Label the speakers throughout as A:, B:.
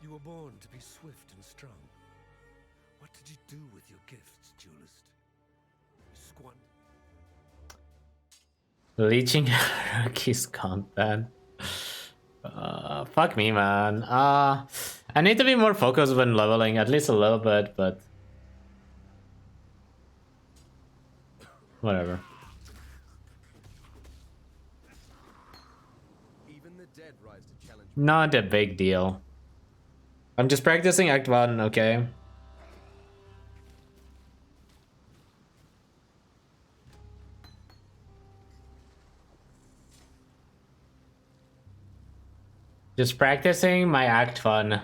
A: You were born to be swift and strong. What did you do with your gifts, duelist?
B: Leeching hierarchies content. Fuck me, man. I need to be more focused when leveling, at least a little bit, but whatever.
A: Even the dead rise to challenge.
B: Not a big deal. I'm just practicing Act 1, okay? Just practicing my Act 1.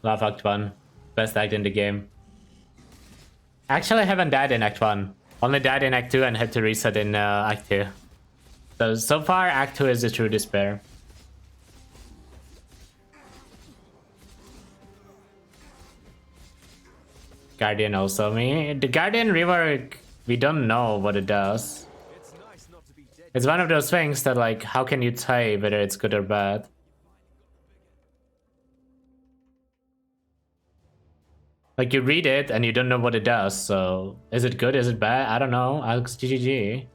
B: Love Act 1. Best act in the game. Actually, I haven't died in Act 1. Only died in Act 2 and had to reset in Act 2. So far, Act 2 is the true despair. Guardian also. The Guardian rework, we don't know what it does. It's one of those things that, like, how can you say whether it's good or bad? Like, you read it and you don't know what it does, so is it good, is it bad? I don't know. Alex GGG.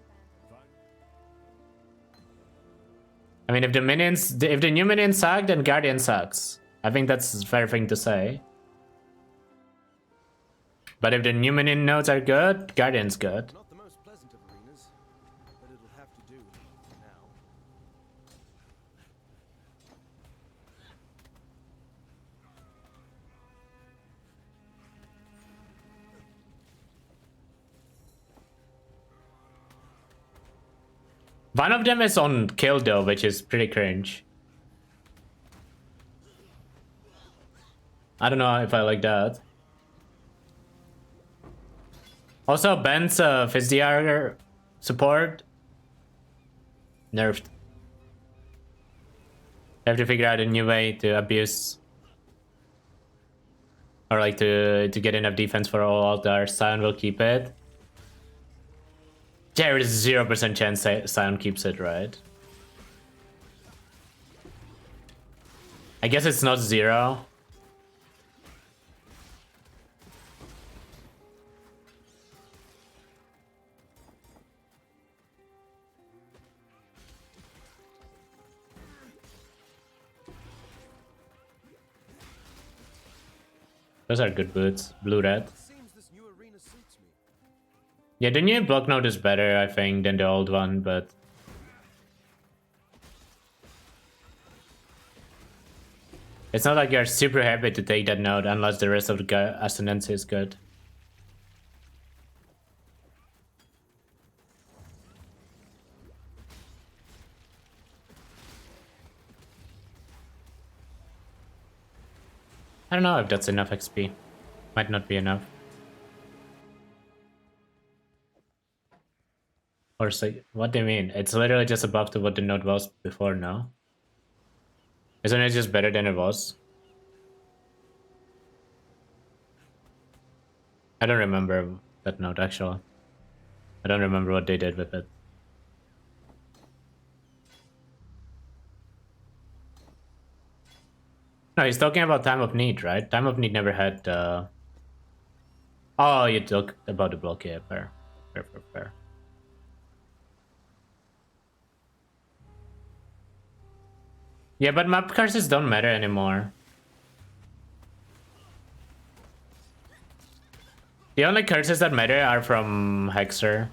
B: I mean, if the new minions suck, then Guardian sucks. I think that's a fair thing to say. But if the new minion nodes are good, Guardian's good.
A: Not the most pleasant of arenas, but it'll have to do now.
B: One of them is on kill though, which is pretty cringe. I don't know if I like that. Also, Ben's Fizdiar support nerfed. I have to figure out a new way to abuse, or like to get enough defense for all altars. Sion will keep it. There is 0% chance Sion keeps it, right? I guess it's not 0. Those are good boots. Blue-red. Yeah, the new block node is better, I think, than the old one, but... It's not like you're super happy to take that node unless the rest of the Ascendancy is good. I don't know if that's enough XP. Might not be enough. Or say, what do you mean? It's literally just above to what the node was before, no? Isn't it just better than it was? I don't remember that node, actually. I don't remember what they did with it. No, he's talking about Time of Need, right? Time of Need never had, Oh, you talk about the block, yeah, fair. Fair. Yeah, but map curses don't matter anymore. The only curses that matter are from Hexer.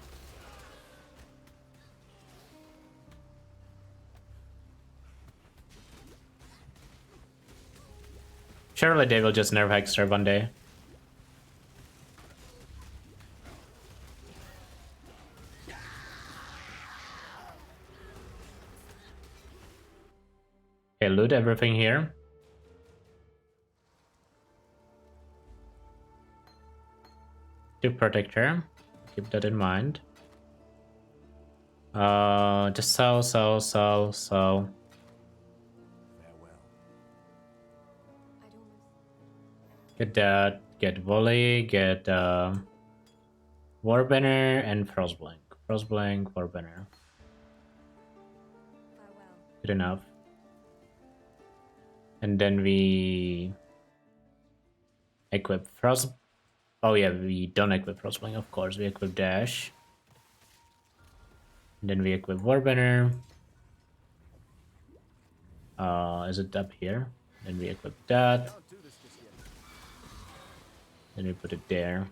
B: Surely they will just nerf Hexer one day. Okay, loot everything here. To protect her. Keep that in mind. Just sell. Get that, get volley, get Warbinner and Frostblink. Frostblink, Warbinner. Good enough. And then we equip Frost. Oh yeah, we don't equip Frostblink, of course. We equip Dash. And then we equip Warbinner. Is it up here? Then we equip that. Then we put it there.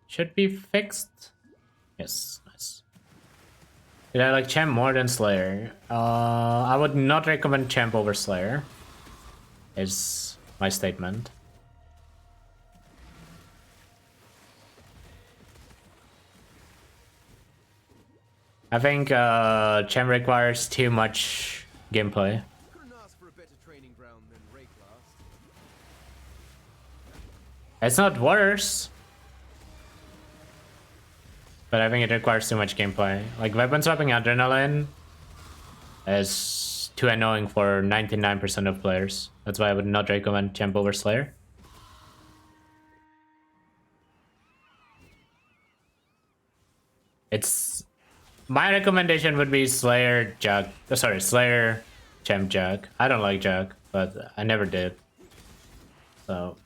B: Should be fixed. Yes, nice. Did I like Champ more than Slayer? I would not recommend Champ over Slayer. Is my statement. I think Champ requires too much gameplay. It's not worse, but I think it requires too much gameplay. Like weapon swapping Adrenaline is too annoying for 99% of players. That's why I would not recommend Champ over Slayer. It's my recommendation would be Slayer Jug. Sorry, Slayer Champ Jug. I don't like Jug, but I never did. So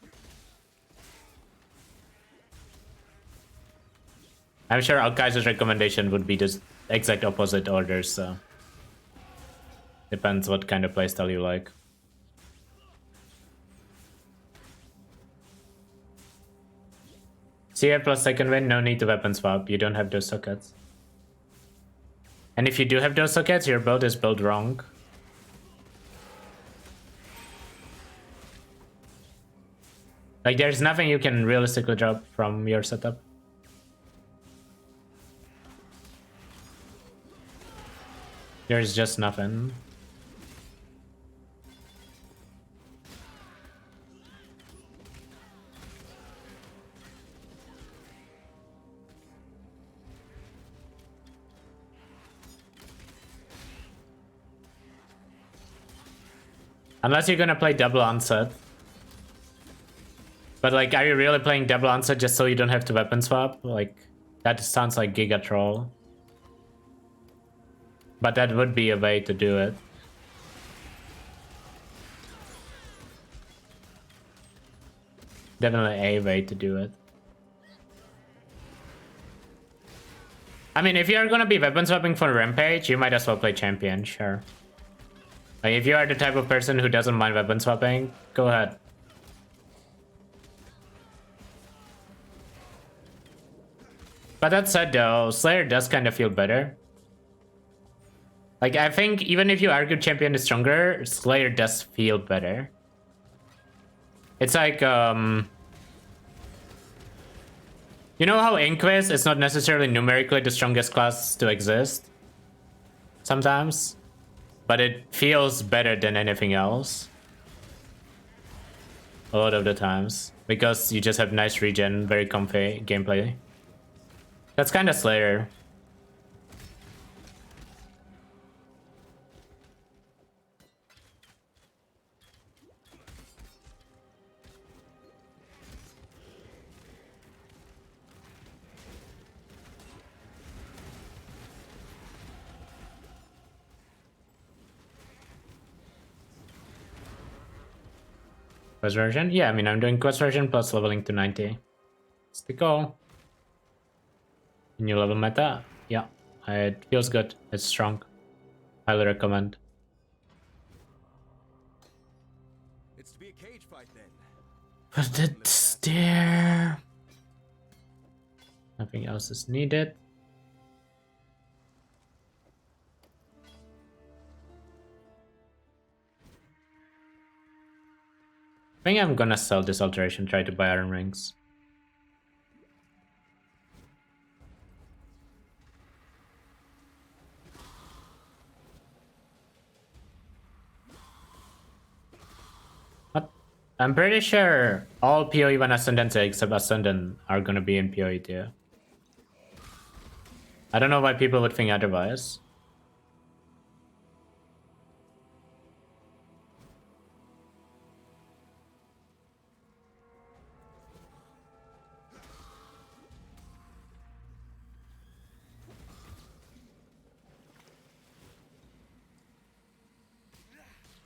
B: I'm sure Alkai's recommendation would be the exact opposite order, so depends what kind of playstyle you like. CF plus second win, no need to weapon swap. You don't have those sockets. And if you do have those sockets, your build is built wrong. Like there's nothing you can realistically drop from your setup. There's just nothing. Unless you're gonna play double onset. But like, are you really playing double onset just so you don't have to weapon swap? Like, that sounds like Giga Troll. But that would be a way to do it. Definitely a way to do it. I mean, if you're gonna be weapon swapping for Rampage, you might as well play Champion, sure. Like, if you are the type of person who doesn't mind weapon swapping, go ahead. But that said though, Slayer does kind of feel better. Like, I think even if you argue Champion is stronger, Slayer does feel better. It's like, you know how Inquis is not necessarily numerically the strongest class to exist? Sometimes? But it feels better than anything else. A lot of the times. Because you just have nice regen, very comfy gameplay. That's kind of Slayer. Quest version? Yeah, I mean, I'm doing quest version plus leveling to 90. That's the goal. New level meta? Yeah, it feels good. It's strong. Highly recommend.
A: It's to be a cage fight then.
B: But it's there. Nothing else is needed. I think I'm gonna sell this alteration, try to buy iron rings. What? I'm pretty sure all PoE1 Ascendants except Ascendant are gonna be in PoE too. I don't know why people would think otherwise.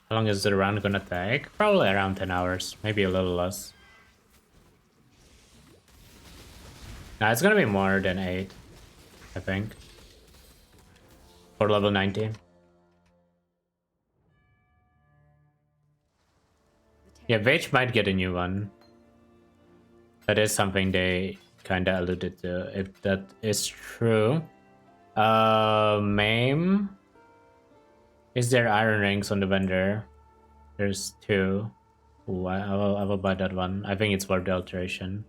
B: How long is the round gonna take? Probably around 10 hours, maybe a little less. Nah, it's gonna be more than 8, I think. For level 19. Yeah, Vage might get a new one. That is something they kinda alluded to, if that is true. Maim. Is there iron rings on the vendor? There's 2. Ooh, I will buy that one. I think it's worth the alteration.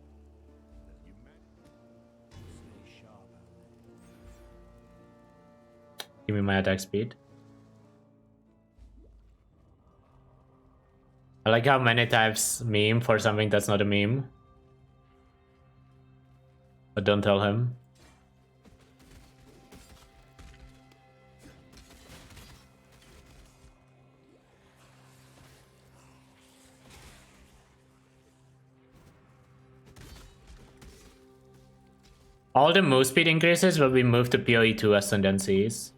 B: Give me my attack speed. I like how many types meme for something that's not a meme. But don't tell him. All the move speed increases will be moved to PoE 2 ascendancies.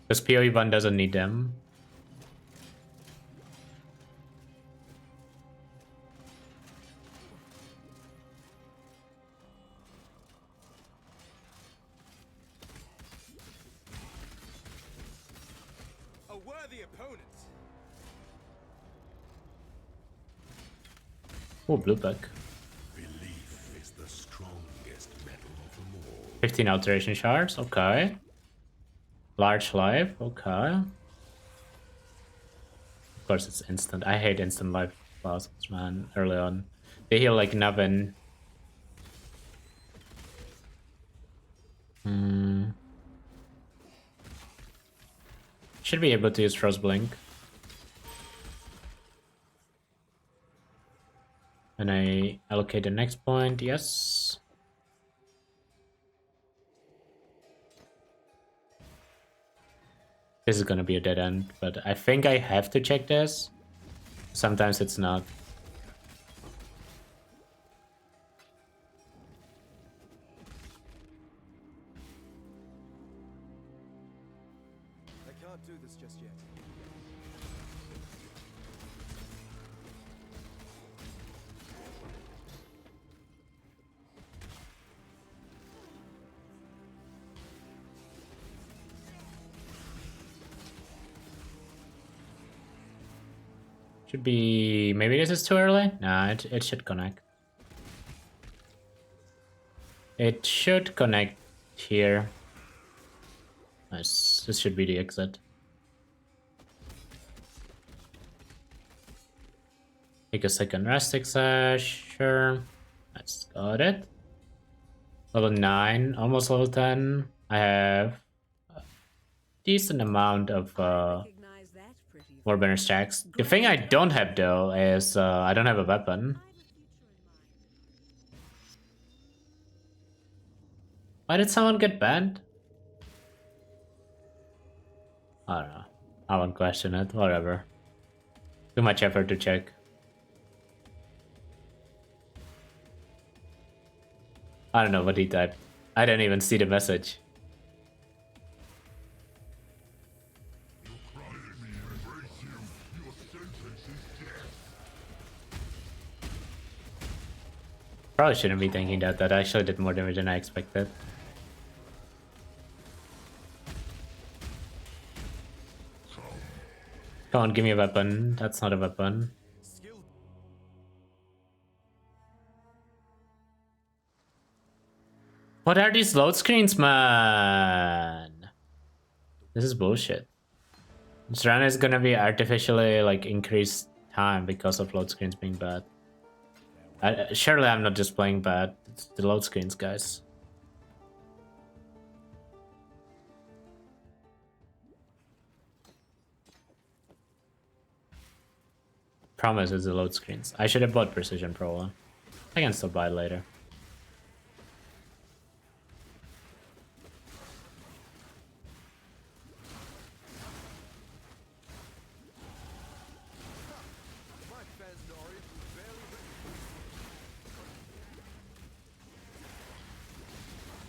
B: Because PoE 1 doesn't need them.
A: A worthy opponent.
B: Oh, blue pack.
A: Belief is the strongest metal of them all.
B: 15 alteration shards, okay. Large life, okay. Of course it's instant. I hate instant life classes, man, early on. They heal like nothing. Should be able to use Frost Blink. And I allocate the next point, yes. This is gonna be a dead end, but I think I have to check this. Sometimes it's not.
A: I can't do this just yet.
B: Should be... maybe this is too early? Nah, it should connect. It should connect here. Nice. This should be the exit. Take a second rest exercise. Sure. Nice. Got it. Level 9. Almost level 10. I have a decent amount of Warbender stacks. The thing I don't have though is I don't have a weapon. Why did someone get banned? I don't know. I won't question it. Whatever. Too much effort to check. I don't know what he typed. I didn't even see the message. Probably shouldn't be thinking that. That actually did more damage than I expected. Come on, give me a weapon. That's not a weapon. What are these load screens, man? This is bullshit. This run is gonna be artificially like increased time because of load screens being bad. Surely I'm not just playing bad. It's the load screens, guys. Promise it's the load screens. I should have bought Precision Pro 1. I can still buy it later.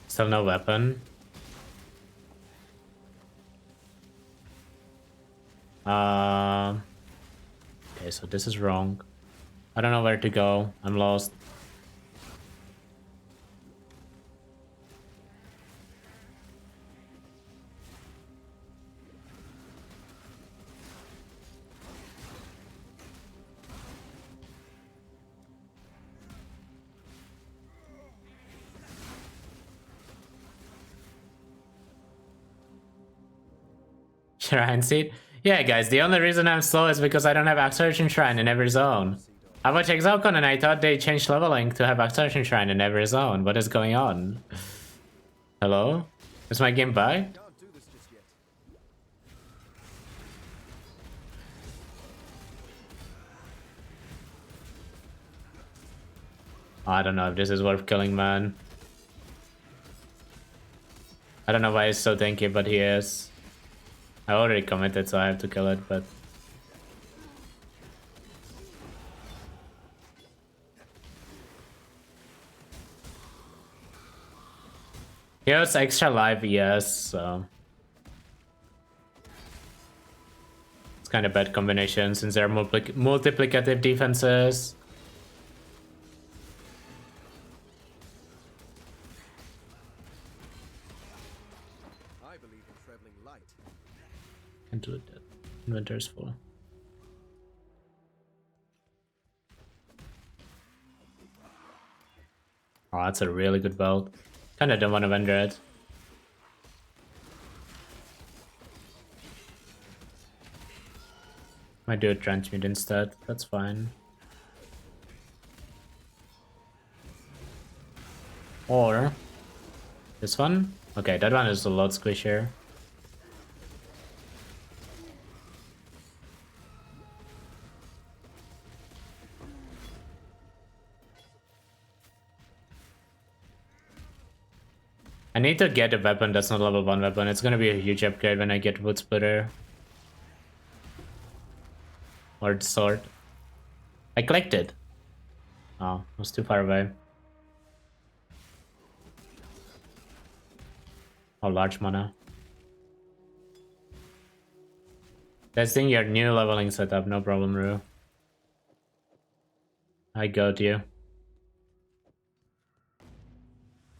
B: Still no weapon. Okay, so this is wrong. I don't know where to go. I'm lost. Shrine seed? Yeah, guys, the only reason I'm slow is because I don't have Exarch Shrine in every zone. I watched Exalcon and I thought they changed leveling to have Exarch Shrine in every zone. What is going on? Hello? Is my game bugged? I don't know if this is worth killing, man. I don't know why he's so tanky, but he is. I already committed, so I have to kill it, but... He has extra life, yes, so... It's kind of bad combination since there are multiplicative defenses.
A: I believe in traveling light.
B: Can't do that. Inventory's full. Oh, that's a really good build. Kinda don't want to vendor it. Might do a transmute instead. That's fine. Or this one? Okay, that one is a lot squishier. I need to get a weapon that's not level 1 weapon. It's gonna be a huge upgrade when I get Wood Splitter. Or the sword. I clicked it. Oh, it was too far away. Oh, large mana. Testing your new leveling setup, no problem, Rue. I got you.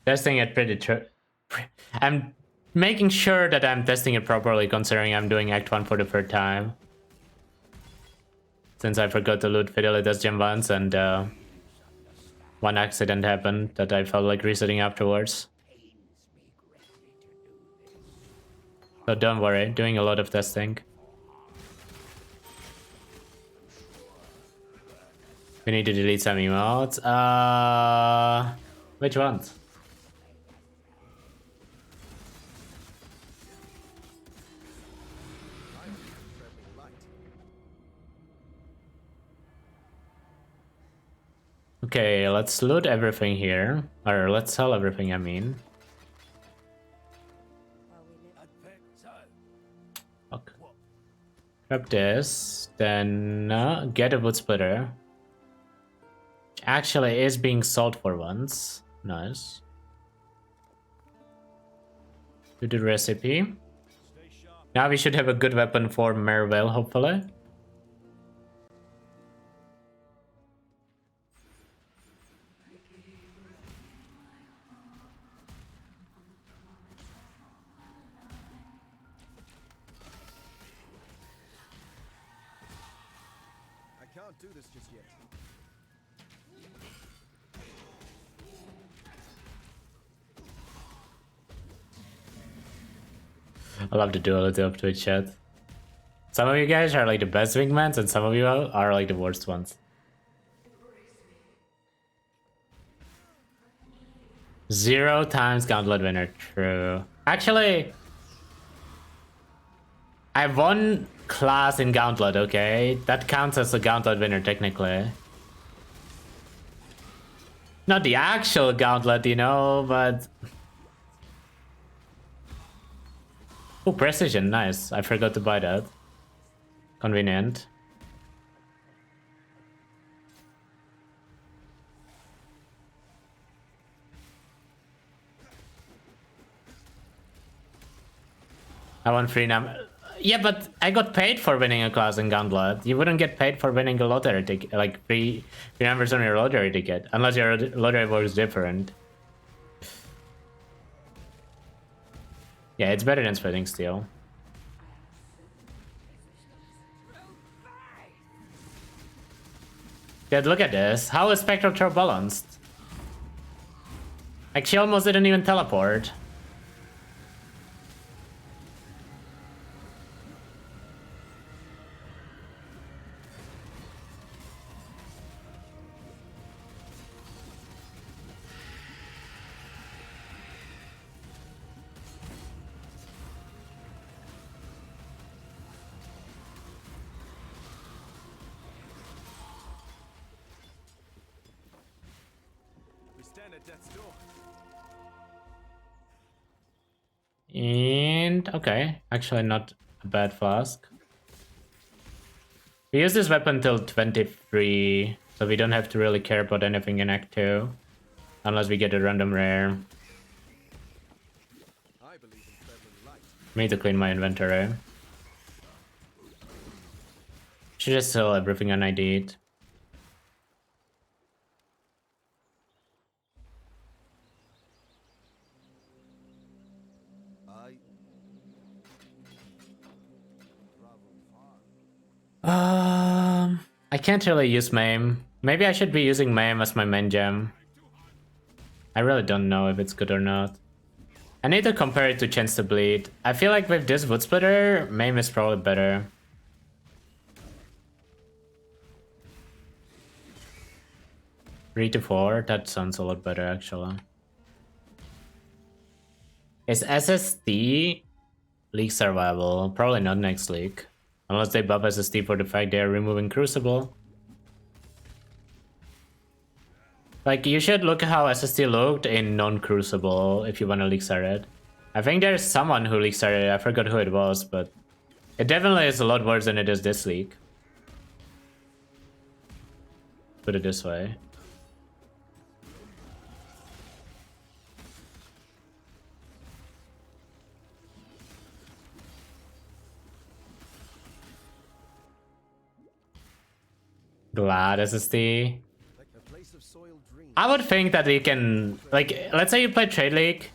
B: Testing it pretty true. I'm making sure that I'm testing it properly considering I'm doing Act 1 for the third time. Since I forgot to loot Fidelitas gem once and one accident happened that I felt like resetting afterwards. So don't worry, doing a lot of testing. We need to delete some emotes. Which ones? Okay, let's loot everything here. Or let's sell everything, I mean. Fuck. Grab this, then get a Wood Splitter. Which actually is being sold for once. Nice. Do the recipe. Now we should have a good weapon for Mervale, hopefully.
A: Can't do this just yet.
B: I love the duality of Twitch chat. Some of you guys are like the best wingmans and some of you are like the worst ones. 0 times Gauntlet winner, true. Actually, I won class in Gauntlet, okay? That counts as a Gauntlet winner, technically. Not the actual Gauntlet, you know, but... Oh, precision, nice. I forgot to buy that. Convenient. I want free num. Yeah, but I got paid for winning a class in Gauntlet. You wouldn't get paid for winning a lottery ticket, like free numbers on your lottery ticket, unless your lottery works different. Yeah, it's better than splitting steel. Dude, look at this. How is Spectral Throw balanced? Like, she almost didn't even teleport. And okay, actually not a bad flask. We use this weapon till 23, so we don't have to really care about anything in Act 2. Unless we get a random rare. I need to clean my inventory. Should just sell everything on ID. I can't really use Mame. Maybe I should be using Mame as my main gem. I really don't know if it's good or not. I need to compare it to Chance to Bleed. I feel like with this Wood Splitter, Mame is probably better. 3 to 4, that sounds a lot better actually. Is SSD League survival? Probably not next league. Unless they buff SSD for the fact they are removing Crucible. Like, you should look at how SSD looked in non-Crucible if you want to league start it. I think there's someone who league started it, I forgot who it was, but it definitely is a lot worse than it is this league. Put it this way. Glad SSD. I would think that you can, like, let's say you play Trade League.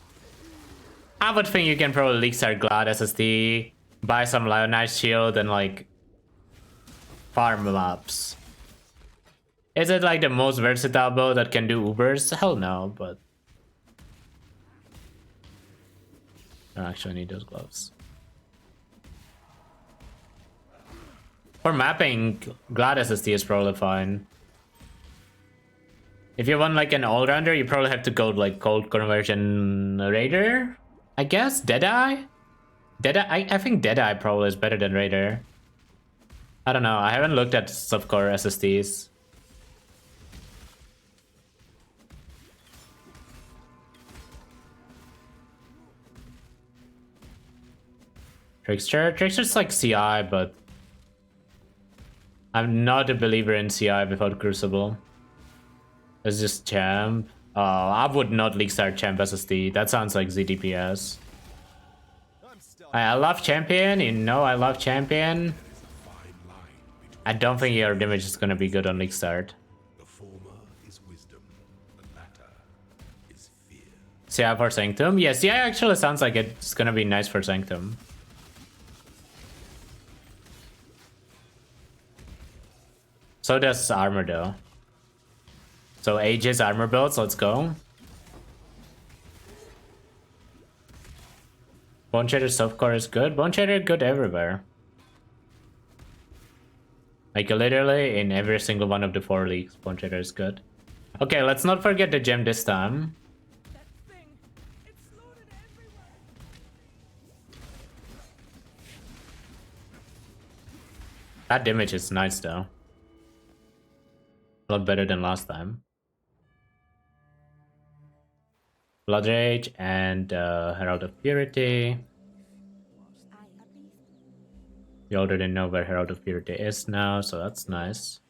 B: I would think you can probably league start Glad SSD, buy some Lionized Shield, and like farm maps. Is it like the most versatile build that can do Ubers? Hell no, but I actually need those gloves. For mapping, Glad SSD is probably fine. If you want like an all-rounder, you probably have to go like Cold Conversion Raider, I guess? Deadeye? I think Deadeye probably is better than Raider. I don't know, I haven't looked at softcore SSDs. Trickster's like CI, but I'm not a believer in CI without Crucible. It's just Champ. Oh, I would not league start Champ SSD. That sounds like ZDPS. I love Champion, you know I love Champion. I don't think your damage is gonna be good on league start.
A: The former is wisdom, the latter is fear.
B: CI for Sanctum? Yeah, CI actually sounds like it's gonna be nice for Sanctum. So does armor though. So Aegis armor builds, let's go. Boneshatter softcore is good. Boneshatter good everywhere. Like literally in every single one of the 4 leagues, Boneshatter is good. Okay, let's not forget the gem this time. That damage is nice though. A lot better than last time. Blood Rage and Herald of Purity. We already know where Herald of Purity is now, so that's nice.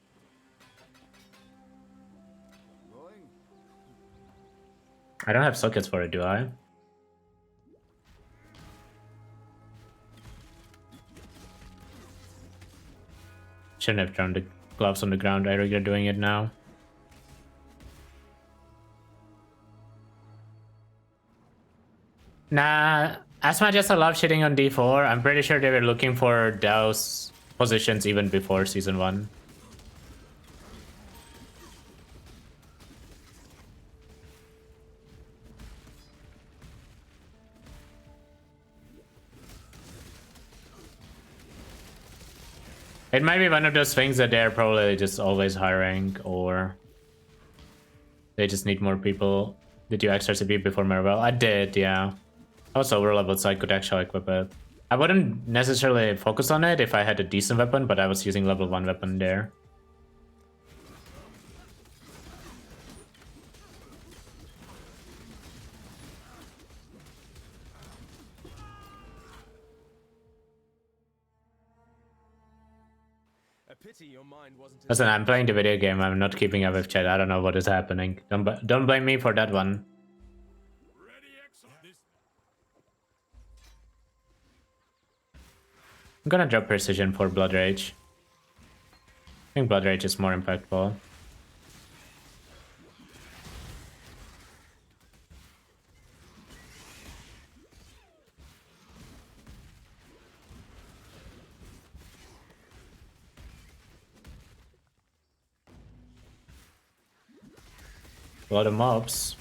B: I don't have sockets for it, do I? Shouldn't have thrown the gloves on the ground. I regret doing it now. Nah, as much as I love shitting on D4, I'm pretty sure they were looking for those positions even before Season 1. It might be one of those things that they're probably just always hiring, or they just need more people. Did you extra CP before Marvel? I did, yeah. I was over leveled, so I could actually equip it. I wouldn't necessarily focus on it if I had a decent weapon, but I was using level 1 weapon there. Listen, I'm playing the video game. I'm not keeping up with chat. I don't know what is happening. Don't blame me for that one. I'm gonna drop Precision for Blood Rage. I think Blood Rage is more impactful. A lot of mobs.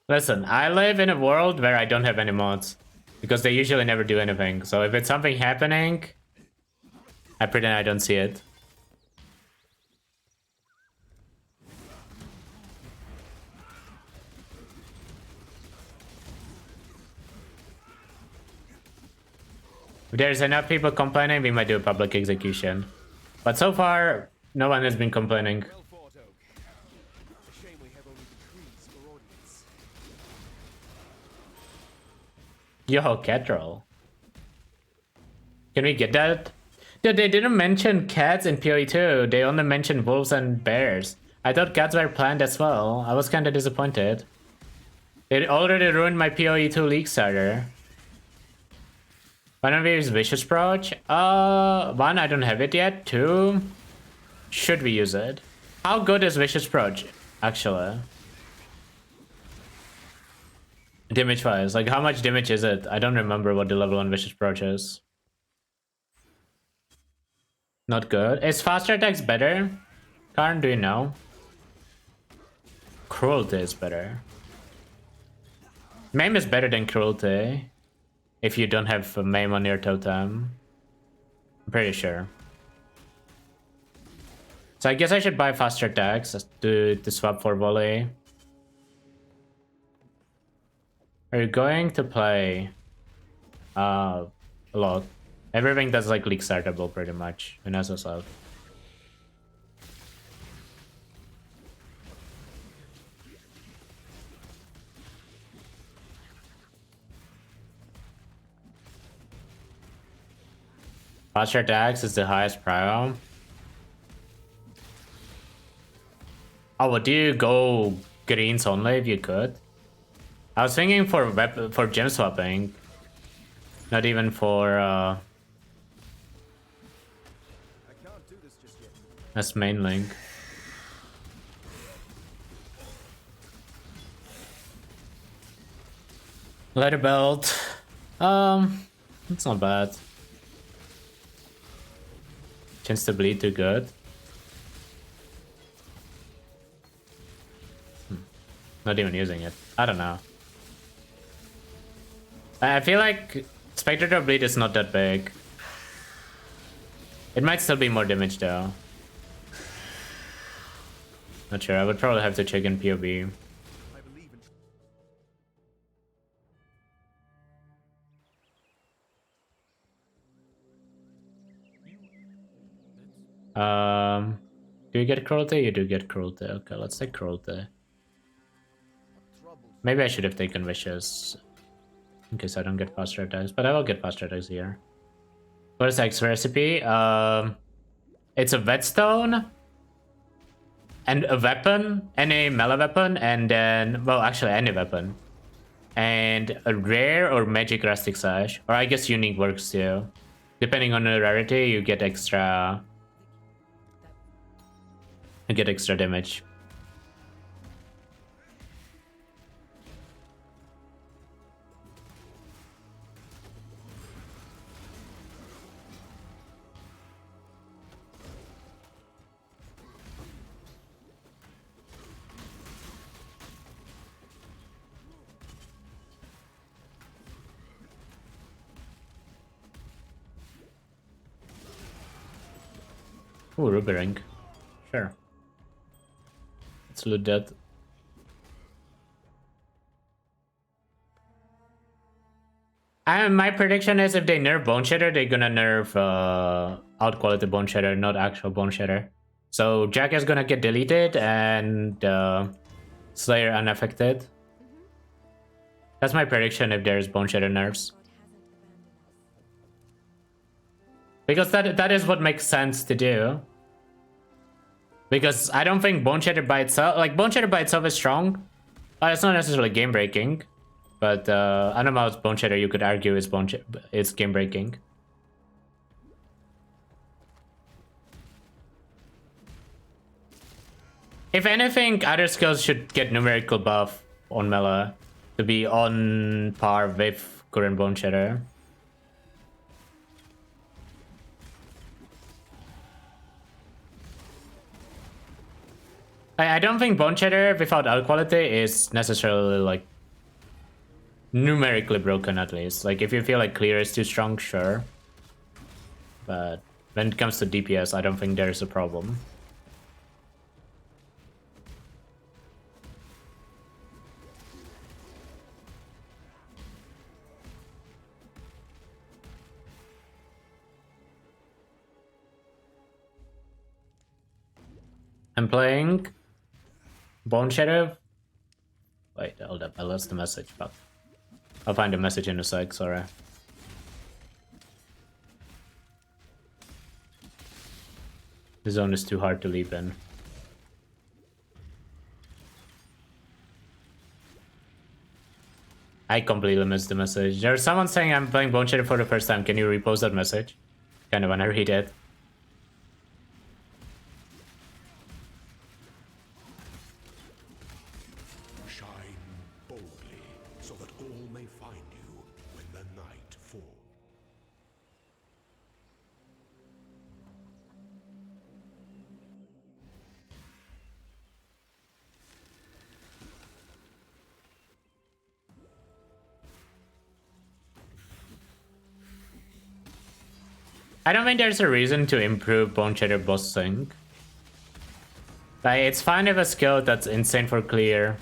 B: Listen, I live in a world where I don't have any mods, because they usually never do anything. So if it's something happening, I pretend I don't see it. If there's enough people complaining, we might do a public execution. But so far, no one has been complaining. Yo, Catrol. Can we get that? Dude, they didn't mention cats in PoE 2. They only mentioned wolves and bears. I thought cats were planned as well. I was kinda disappointed. It already ruined my PoE 2 League starter. One of you is Vicious Approach. One, I don't have it yet. Two, should we use it? How good is Vicious Approach, actually? Damage wise, like how much damage is it? I don't remember what the level on Vicious Approach is. Not good. Is faster attacks better? Karn, do you know? Cruelty is better. Maim is better than Cruelty. If you don't have a Maim on your totem. I'm pretty sure. So I guess I should buy faster attacks to swap for volley. Are you going to play a lot? Everything that's like league startable pretty much in SSL. Faster attacks is the highest prio. Oh, would you go greens only if you could? I was thinking for gem swapping, not even for as main link. Leather belt, it's not bad. Chance to bleed too good. Not even using it. I don't know. I feel like Spectator Bleed is not that big. It might still be more damage though. Not sure, I would probably have to check in POB. Do you get Cruelty? You do get Cruelty. Okay, let's take Cruelty. Maybe I should have taken Vicious. In case I don't get faster attacks, but I will get faster attacks here. What is X recipe? It's a whetstone and a weapon, any melee weapon, and then, well, actually any weapon. And a rare or magic rustic sash, or I guess unique works too. Depending on the rarity, you get extra damage. Ooh, ruby ring. Sure. Let's loot that. My prediction is if they nerf Boneshatter, they're gonna nerf out quality Boneshatter, not actual Boneshatter. So Jack is gonna get deleted and Slayer unaffected. That's my prediction if there's Boneshatter nerfs. Because that is what makes sense to do. Because I don't think Boneshatter by itself, like Boneshatter by itself is strong. It's not necessarily game breaking, but Animal's Boneshatter you could argue is game breaking. If anything, other skills should get numerical buff on melee to be on par with current Boneshatter. I don't think Boneshatter without out quality is necessarily like numerically broken, at least. Like if you feel like clear is too strong, sure. But when it comes to DPS, I don't think there's a problem. I'm playing Boneshatter. Wait, hold up, I lost the message, but I'll find the message in a sec, sorry. The zone is too hard to leap in. I completely missed the message. There's someone saying I'm playing Boneshatter for the first time. Can you repost that message? Kind of wanna read it. I don't think there's a reason to improve Boneshatter boss sync. Like, it's fine if a skill that's insane for clear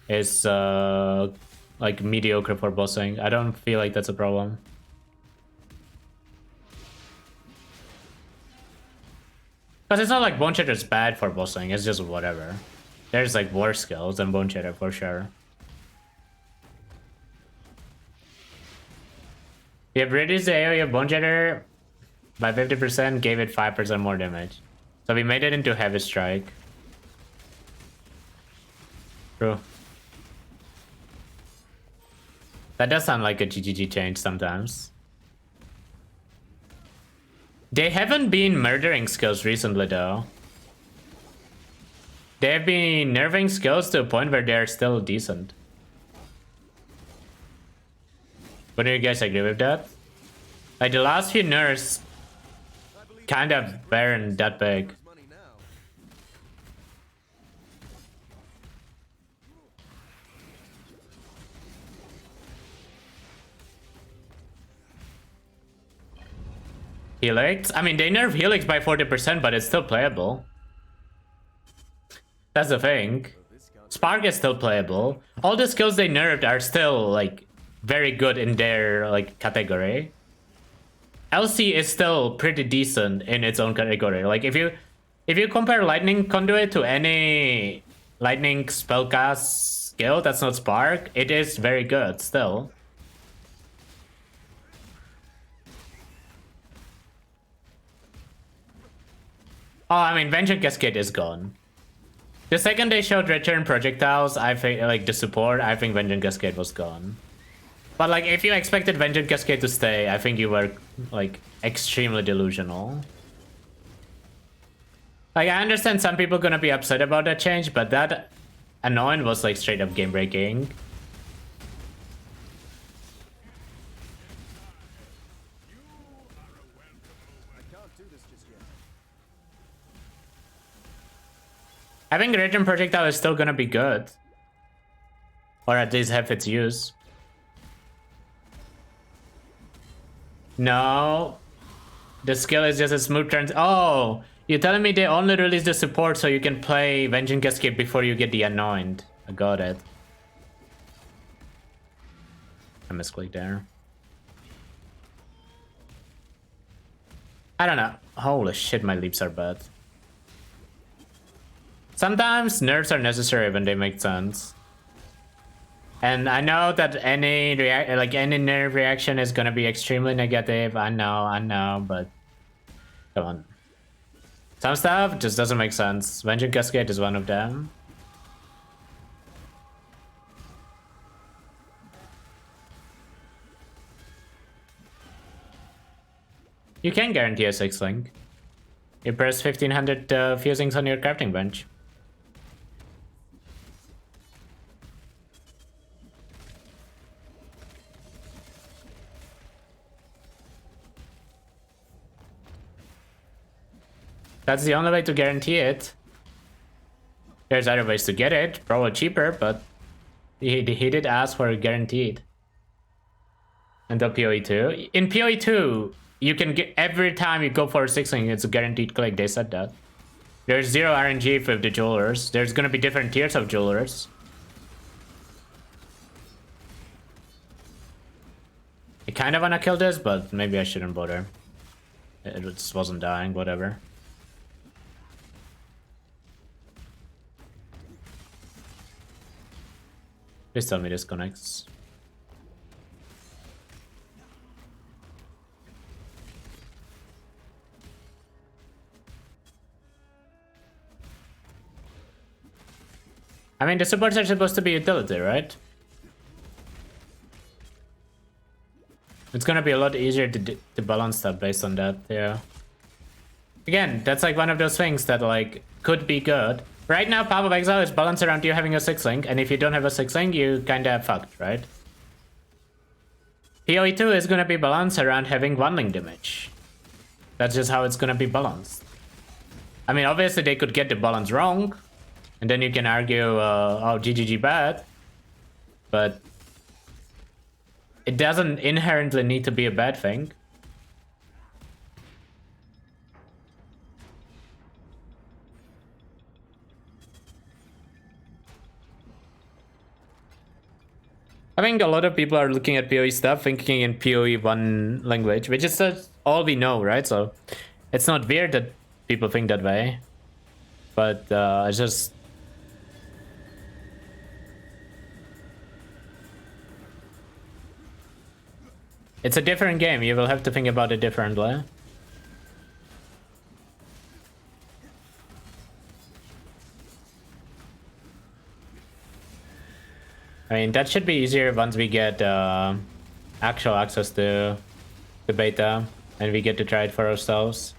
B: is like mediocre for bossing. I don't feel like that's a problem. Because it's not like Boneshatter's bad for bossing, it's just whatever. There's like worse skills than Boneshatter for sure. We have reduced the AoE of Boneshatter by 50%, gave it 5% more damage. So we made it into Heavy Strike. True. That does sound like a GGG change sometimes. They haven't been murdering skills recently though. They've been nerfing skills to a point where they're still decent. But do you guys agree with that? Like the last few nerfs kind of weren't that big. Helix? I mean, they nerf Helix by 40%, but it's still playable. That's the thing. Spark is still playable. All the skills they nerfed are still, like, very good in their, like, category. LC is still pretty decent in its own category. Like, if you compare Lightning Conduit to any Lightning spellcast skill that's not Spark, it is very good still. Oh, I mean, Vengeance Cascade is gone. The second they showed return projectiles, I think, like the support, I think Vengeance Cascade was gone. But like, if you expected Vengeance Cascade to stay, I think you were like extremely delusional. Like, I understand some people gonna be upset about that change, but that annoying was like straight up game breaking. I think return projectile is still gonna be good. Or at least have its use. No. The skill is just a smooth turn. Oh, you're telling me they only released the support so you can play Vengeance Cascade before you get the Anoint. I got it. I misclicked there. I don't know. Holy shit, my leaps are bad. Sometimes nerfs are necessary when they make sense. And I know that any nerf reaction is gonna be extremely negative. I know, but come on. Some stuff just doesn't make sense. Vengeance Cascade is one of them. You can guarantee a 6-link. You press 1500 fusings on your crafting bench. That's the only way to guarantee it. There's other ways to get it, probably cheaper, but he did ask for guaranteed. Until PoE 2. In PoE 2, you can get every time you go for a 6-link, it's a guaranteed click. They said that. There's zero RNG with the jewelers. There's gonna be different tiers of jewelers. I kind of wanna kill this, but maybe I shouldn't bother. It just wasn't dying, whatever. Please tell me this connects. I mean, the supports are supposed to be utility, right? It's gonna be a lot easier to balance stuff based on that, yeah. Again, that's like one of those things that like could be good. Right now, Path of Exile is balanced around you having a 6-link, and if you don't have a 6-link, you kinda fucked, right? PoE 2 is gonna be balanced around having 1-link damage. That's just how it's gonna be balanced. I mean, obviously they could get the balance wrong, and then you can argue, oh, GGG bad. But it doesn't inherently need to be a bad thing. I think a lot of people are looking at PoE stuff, thinking in PoE 1 language, which is all we know, right? So it's not weird that people think that way. But it's just... It's a different game. You will have to think about it differently. I mean, that should be easier once we get actual access to the beta and we get to try it for ourselves.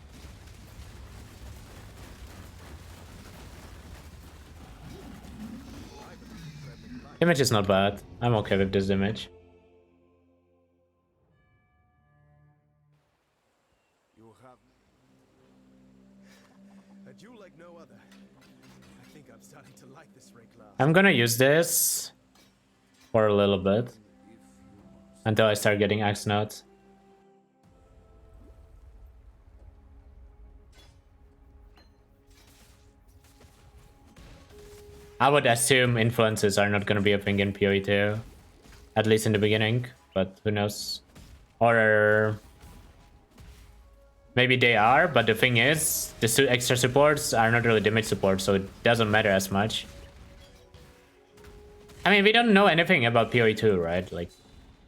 B: Image is not bad. I'm okay with this image.
C: You have a duel like no other. I think I'm starting to like this ray class.
B: I'm gonna use this for a little bit until I start getting axe notes. I would assume influences are not gonna be a thing in PoE 2, at least in the beginning, but who knows? Or maybe they are, but the thing is, the extra supports are not really damage support, so it doesn't matter as much. I mean, we don't know anything about PoE 2, right? Like,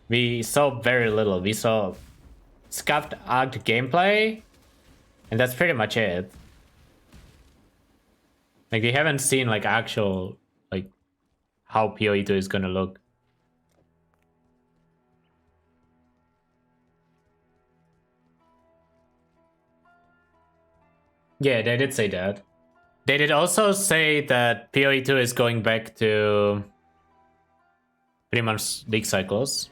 B: we saw very little. We saw scuffed arced gameplay, and that's pretty much it. Like we haven't seen like actual like how PoE2 is gonna look. Yeah, they did say that. They did also say that PoE2 is going back to 3 months league cycles.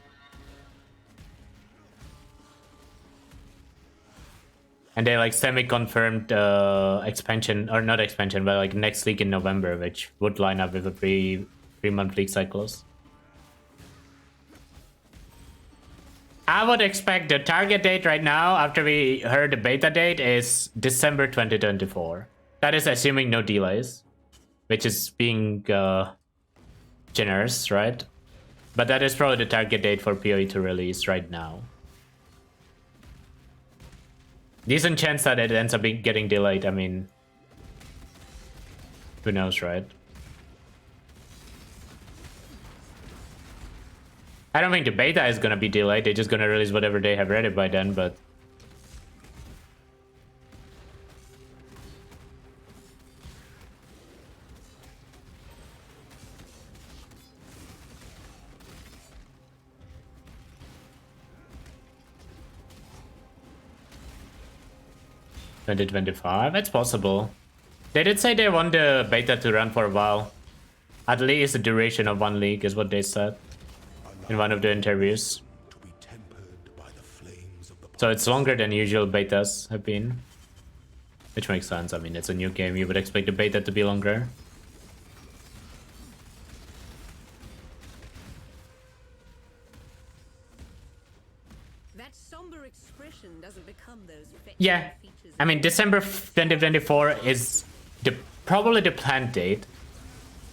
B: And they like semi-confirmed expansion, or not expansion, but like next league in November, which would line up with the 3 month league cycles. I would expect the target date right now, after we heard the beta date, is December 2024. That is assuming no delays, which is being generous, right? But that is probably the target date for PoE to release right now. Decent chance that it ends up getting delayed. I mean, who knows, right? I don't think the beta is gonna be delayed. They're just gonna release whatever they have ready by then, but... $2025? It's possible. They did say they want the beta to run for a while. At least the duration of 1 league is what they said in one of the interviews. So it's longer than usual betas have been. Which makes sense. I mean, it's a new game. You would expect the beta to be longer.
D: That somber expression doesn't become those
B: Yeah. I mean, December 2024 is probably the planned date.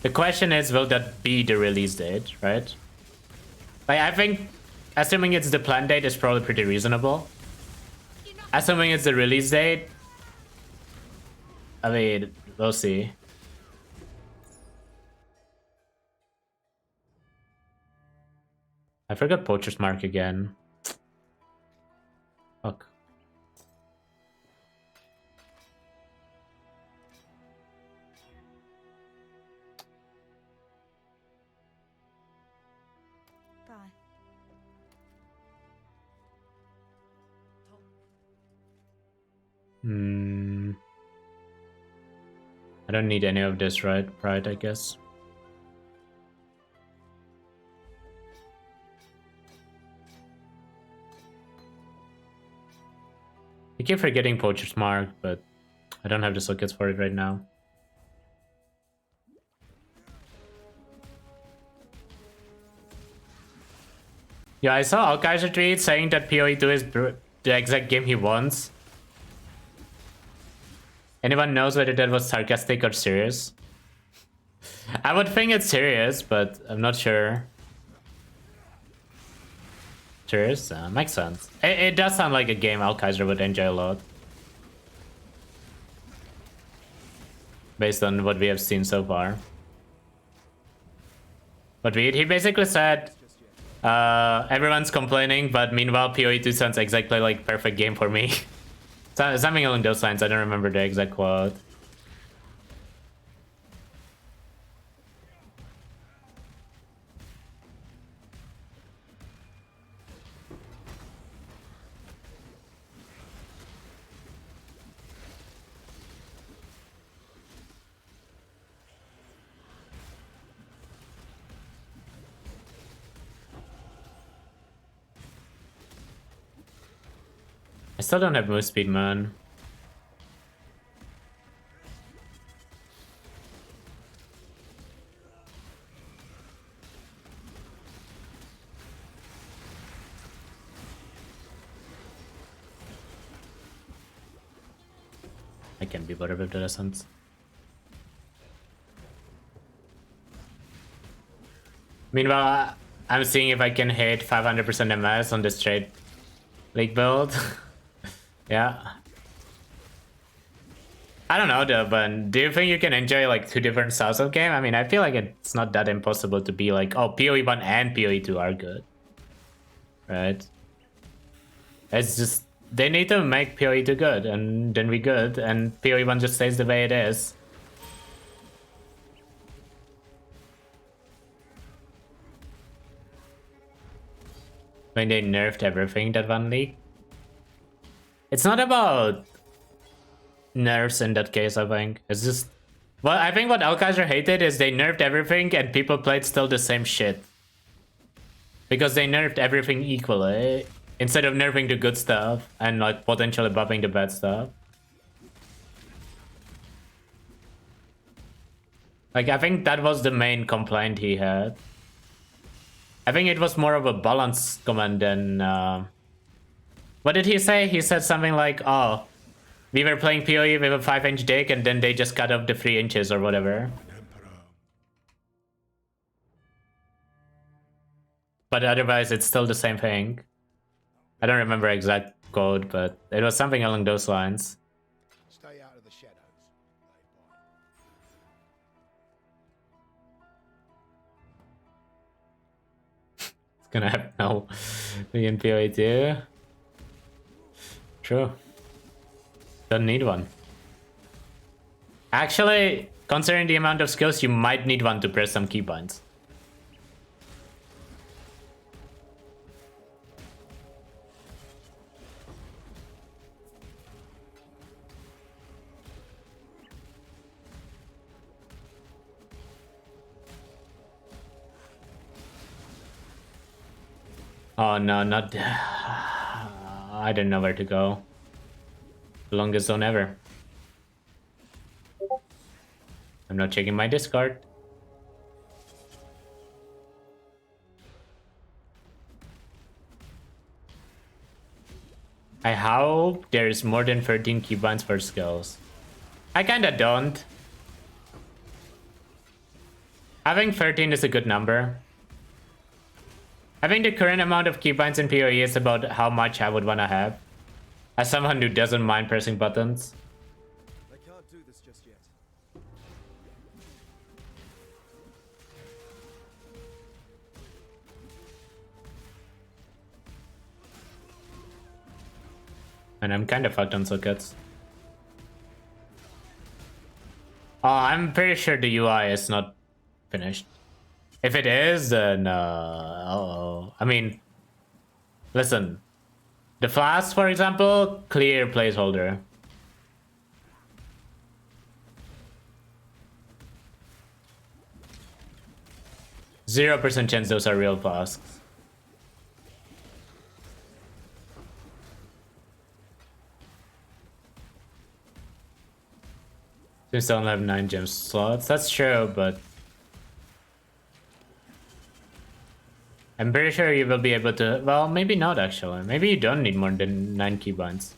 B: The question is, will that be the release date, right? Like, I think, assuming it's the planned date is probably pretty reasonable. Assuming it's the release date, I mean, we'll see. I forgot Poacher's Mark again. Fuck. I don't need any of this, right? Right, I guess. I keep forgetting Poacher's Mark, but I don't have the sockets for it right now. Yeah, I saw Alkaiser tweet saying that PoE2 is the exact game he wants. Anyone knows whether that was sarcastic or serious? I would think it's serious, but I'm not sure. Serious? Makes sense. It does sound like a game Alkaiser would enjoy a lot. Based on what we have seen so far. But he basically said, everyone's complaining, but meanwhile PoE2 sounds exactly like perfect game for me. Something along those lines. I don't remember the exact quote. I still don't have move speed, man. I can be bothered with the lessons. Meanwhile, I'm seeing if I can hit 500% MS on this trade league build. Yeah. I don't know though, but do you think you can enjoy like 2 different styles of game? I mean, I feel like it's not that impossible to be like, oh, PoE1 and PoE2 are good. Right? It's just, they need to make PoE2 good, and then we good, and PoE1 just stays the way it is. When they nerfed everything that one league. It's not about nerfs in that case, I think. It's just... Well, I think what Alkaiser hated is they nerfed everything and people played still the same shit. Because they nerfed everything equally. Instead of nerfing the good stuff and like potentially buffing the bad stuff. Like, I think that was the main complaint he had. I think it was more of a balance comment than... What did he say? He said something like, oh, we were playing PoE with a 5-inch dick and then they just cut off the 3 inches or whatever. But otherwise, it's still the same thing. I don't remember exact code, but it was something along those lines.
C: Stay out of the shadows.
B: It's gonna have no in PoE too. True. Don't need one. Actually, considering the amount of skills, you might need one to press some keybinds. Oh no, not... I don't know where to go. Longest zone ever. I'm not checking my Discord. I hope there's more than 13 keybinds for skills. I kinda don't. I think 13 is a good number. I think the current amount of keybinds in PoE is about how much I would wanna have. As someone who doesn't mind pressing buttons.
C: I can't do this just yet.
B: And I'm kind of fucked on sockets. Oh, I'm pretty sure the UI is not finished. If it is, then uh-oh. I mean, listen. The flask, for example, clear placeholder. %0 chance those are real flasks. Since I only have 9 gem slots, that's true, but I'm pretty sure you will be able to... Well, maybe not actually. Maybe you don't need more than 9 keybinds.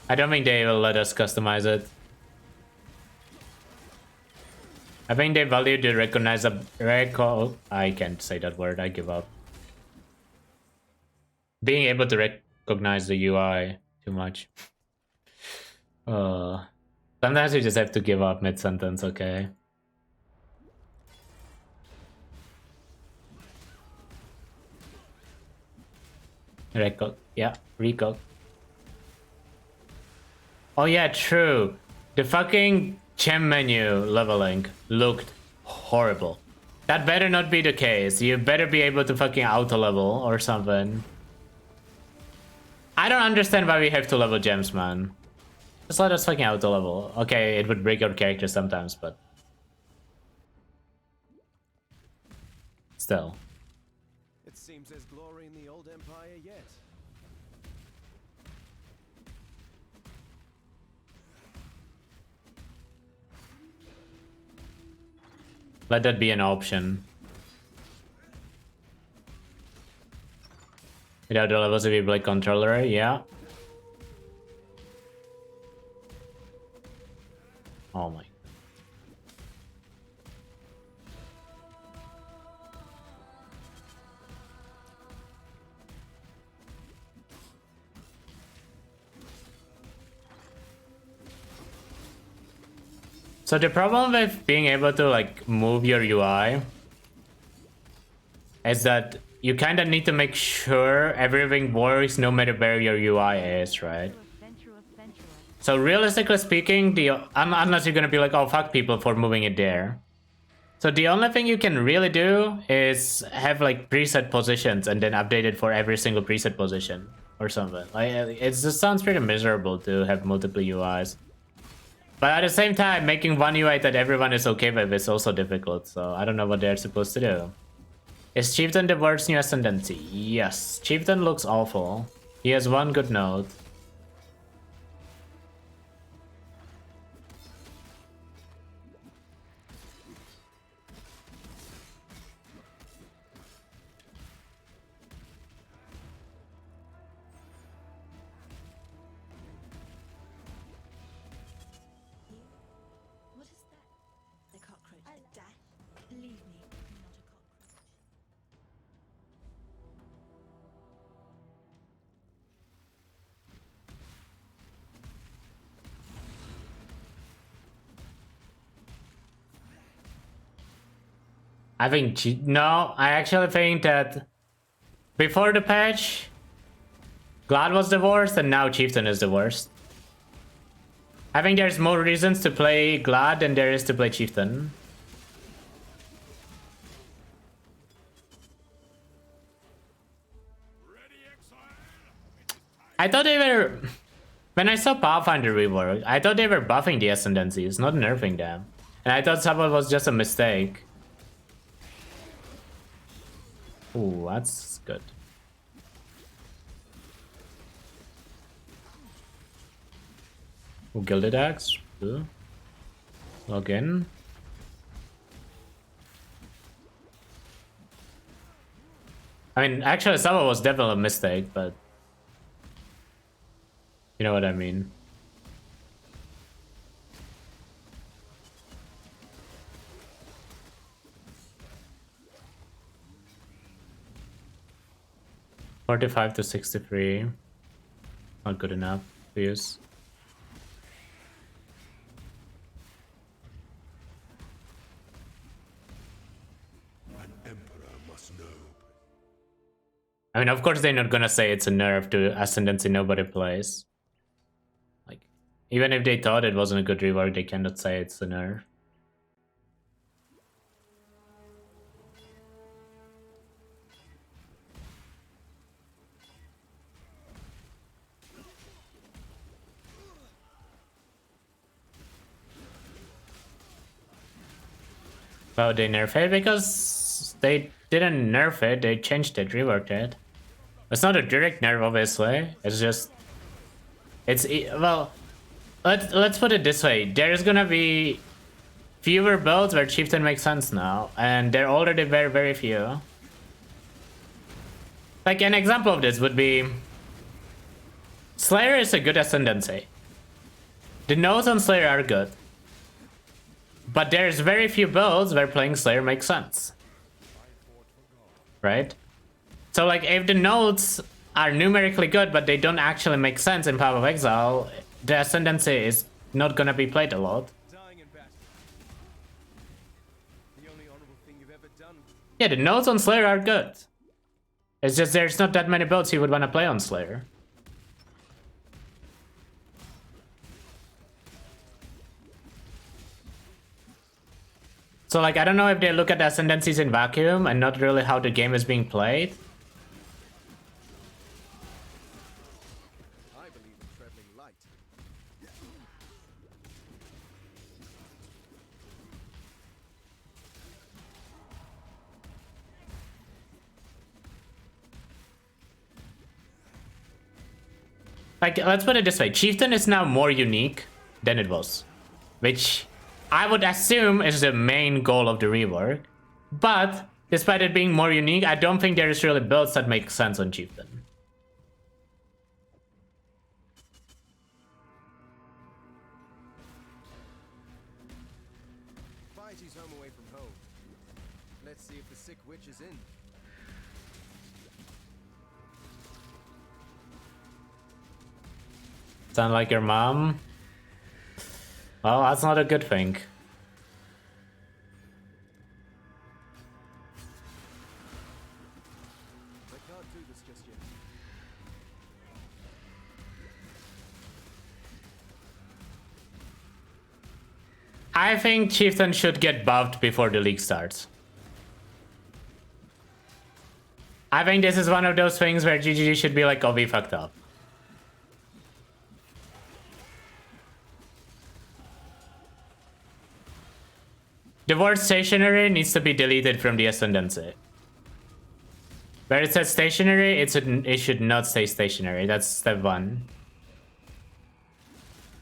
B: I don't think they will let us customize it. I think they value the recognize... I can't say that word, I give up. Being able to recognize the UI too much. Sometimes you just have to give up mid-sentence, okay? Yeah, recog. Oh yeah, true. The fucking gem menu leveling looked horrible. That better not be the case. You better be able to fucking auto level or something. I don't understand why we have to level gems, man. Just let us fucking auto level. Okay, it would break our character sometimes, but still.
C: It seems there's glory in the old empire yet.
B: Let that be an option. Without the levels of a Blade controller, yeah. Oh my. So the problem with being able to like move your UI is that you kind of need to make sure everything works no matter where your UI is, right? So realistically speaking, unless you're gonna be like, oh fuck people for moving it there. So the only thing you can really do is have like preset positions and then update it for every single preset position or something. Like it just sounds pretty miserable to have multiple UIs. But at the same time, making one UI that everyone is okay with is also difficult. So I don't know what they're supposed to do. Is Chieftain the world's new ascendancy? Yes, Chieftain looks awful. He has one good note.
E: What is that? The cockroach. Dash. Leave me. I'm not a cockroach.
B: I think no, I actually think that before the patch, Glad was the worst, and now Chieftain is the worst. I think there's more reasons to play Glad than there is to play Chieftain. I thought they were... When I saw Pathfinder rework, I thought they were buffing the Ascendancies, not nerfing them. And I thought someone was just a mistake. Ooh, that's good. Ooh, Gilded Axe. Ooh. Log in. I mean, actually, Saba was definitely a mistake, but... You know what I mean. $45 to $63. Not good enough to use.
A: An emperor must know.
B: I mean, of course they're not gonna say it's a nerf to Ascendancy nobody plays. Like, even if they thought it wasn't a good rework, they cannot say it's a nerf. Well, they nerfed it because they didn't nerf it, they changed it, reworked it. It's not a direct nerf, obviously. It's just... well, let's put it this way. There's gonna be fewer builds where Chieftain makes sense now, and there already were very few. Like, an example of this would be... Slayer is a good Ascendancy. The nodes on Slayer are good. But there's very few builds where playing Slayer makes sense. Right? So like if the nodes are numerically good but they don't actually make sense in Path of Exile, the Ascendancy is not gonna be played a lot.
C: Dying in battle. The only honorable thing you've ever done.
B: Yeah, the nodes on Slayer are good. It's just there's not that many builds you would want to play on Slayer. So like, I don't know if they look at the Ascendancies in vacuum and not really how the game is being played.
C: I believe in traveling light.
B: Like, let's put it this way. Chieftain is now more unique than it was. Which I would assume is the main goal of the rework. But, despite it being more unique, I don't think there is really builds that make sense on Chieftain.
C: Fiety's home away from home. Let's see if the sick witch is in.
B: Sound like your mom? Well, that's not a good thing.
C: I can't do this just yet.
B: I think Chieftain should get buffed before the league starts. I think this is one of those things where GGG should be like, oh, we fucked up. The word stationary needs to be deleted from the ascendancy. Where it says stationary, it should not stay stationary. That's step 1.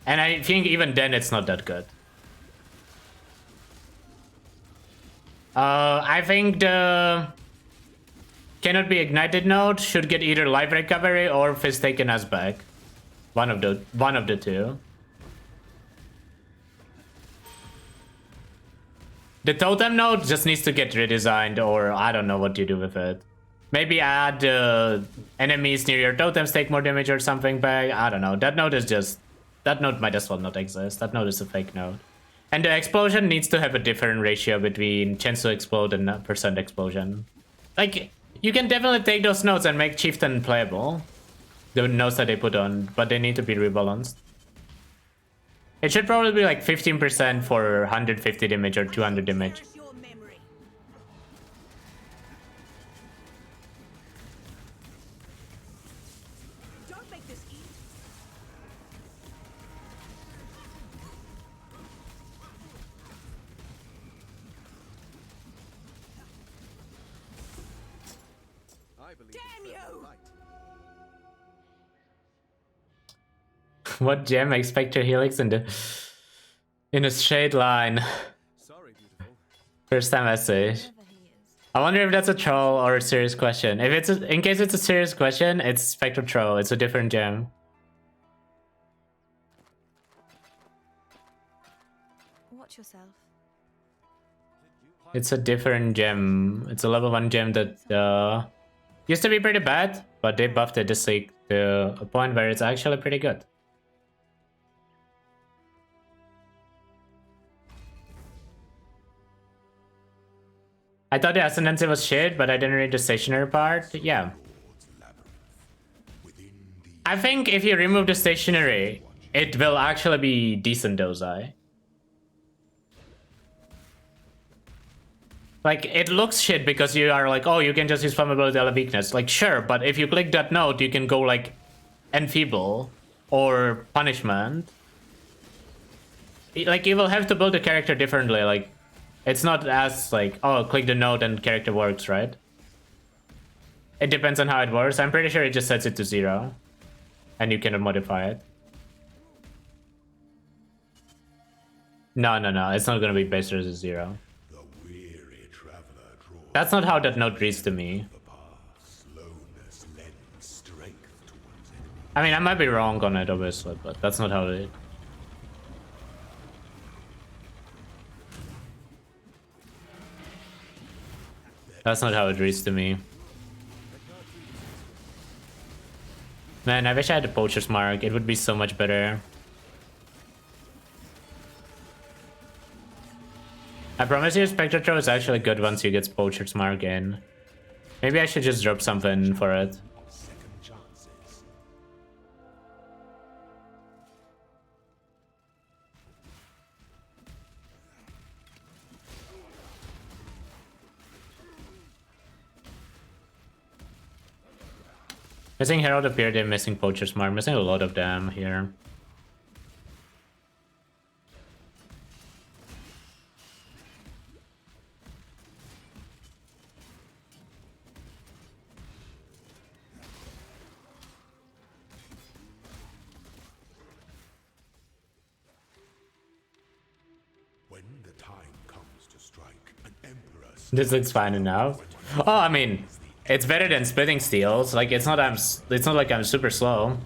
B: And I think even then it's not that good. I think the cannot be ignited node should get either life recovery or fist taken as back. One of the two. The totem node just needs to get redesigned, or I don't know what you do with it. Maybe add enemies near your totems take more damage or something back. I don't know. That node is just... That node might as well not exist. That node is a fake node. And the explosion needs to have a different ratio between chance to explode and percent explosion. Like, you can definitely take those nodes and make Chieftain playable. The nodes that they put on, but they need to be rebalanced. It should probably be like 15% for 150 damage or 200 damage.
D: Cherish your memory. Don't make this easy.
C: I believe
D: Damn
C: in further
D: you!
C: light.
B: What gem expect your helix in a straight line?
C: Sorry, beautiful.
B: First time message.
E: Whoever he is.
B: I wonder if that's a troll or a serious question. If it's in case it's a serious question, it's Spectral Troll. It's a different gem.
E: Watch yourself.
B: It's a different gem. It's a level 1 gem that used to be pretty bad, but they buffed it this week to a point where it's actually pretty good. I thought the Ascendancy was shit, but I didn't read the stationary part. Yeah. I think if you remove the stationary, it will actually be decent Dozai. Like, it looks shit because you are like, oh, you can just use flammability or weakness. Like, sure, but if you click that node, you can go like Enfeeble or Punishment. Like, you will have to build the character differently. Like, it's not as like, oh, click the node and character works, right? It depends on how it works. I'm pretty sure it just sets it to 0. And you cannot modify it. No. It's not gonna be based as 0. That's not how that node reads to me. I mean, I might be wrong on it, obviously, but that's not how it... That's not how it reads to me. Man, I wish I had a Poacher's Mark. It would be so much better. I promise you, Spectral Troll is actually good once you get Poacher's Mark in. Maybe I should just drop something for it. Missing Herald appeared in missing Poacher's Mark. Missing a lot of them here.
F: When the time comes to strike, an emperor
B: This looks fine enough. Oh, I mean, it's better than splitting steals. Like, it's not like I'm super slow.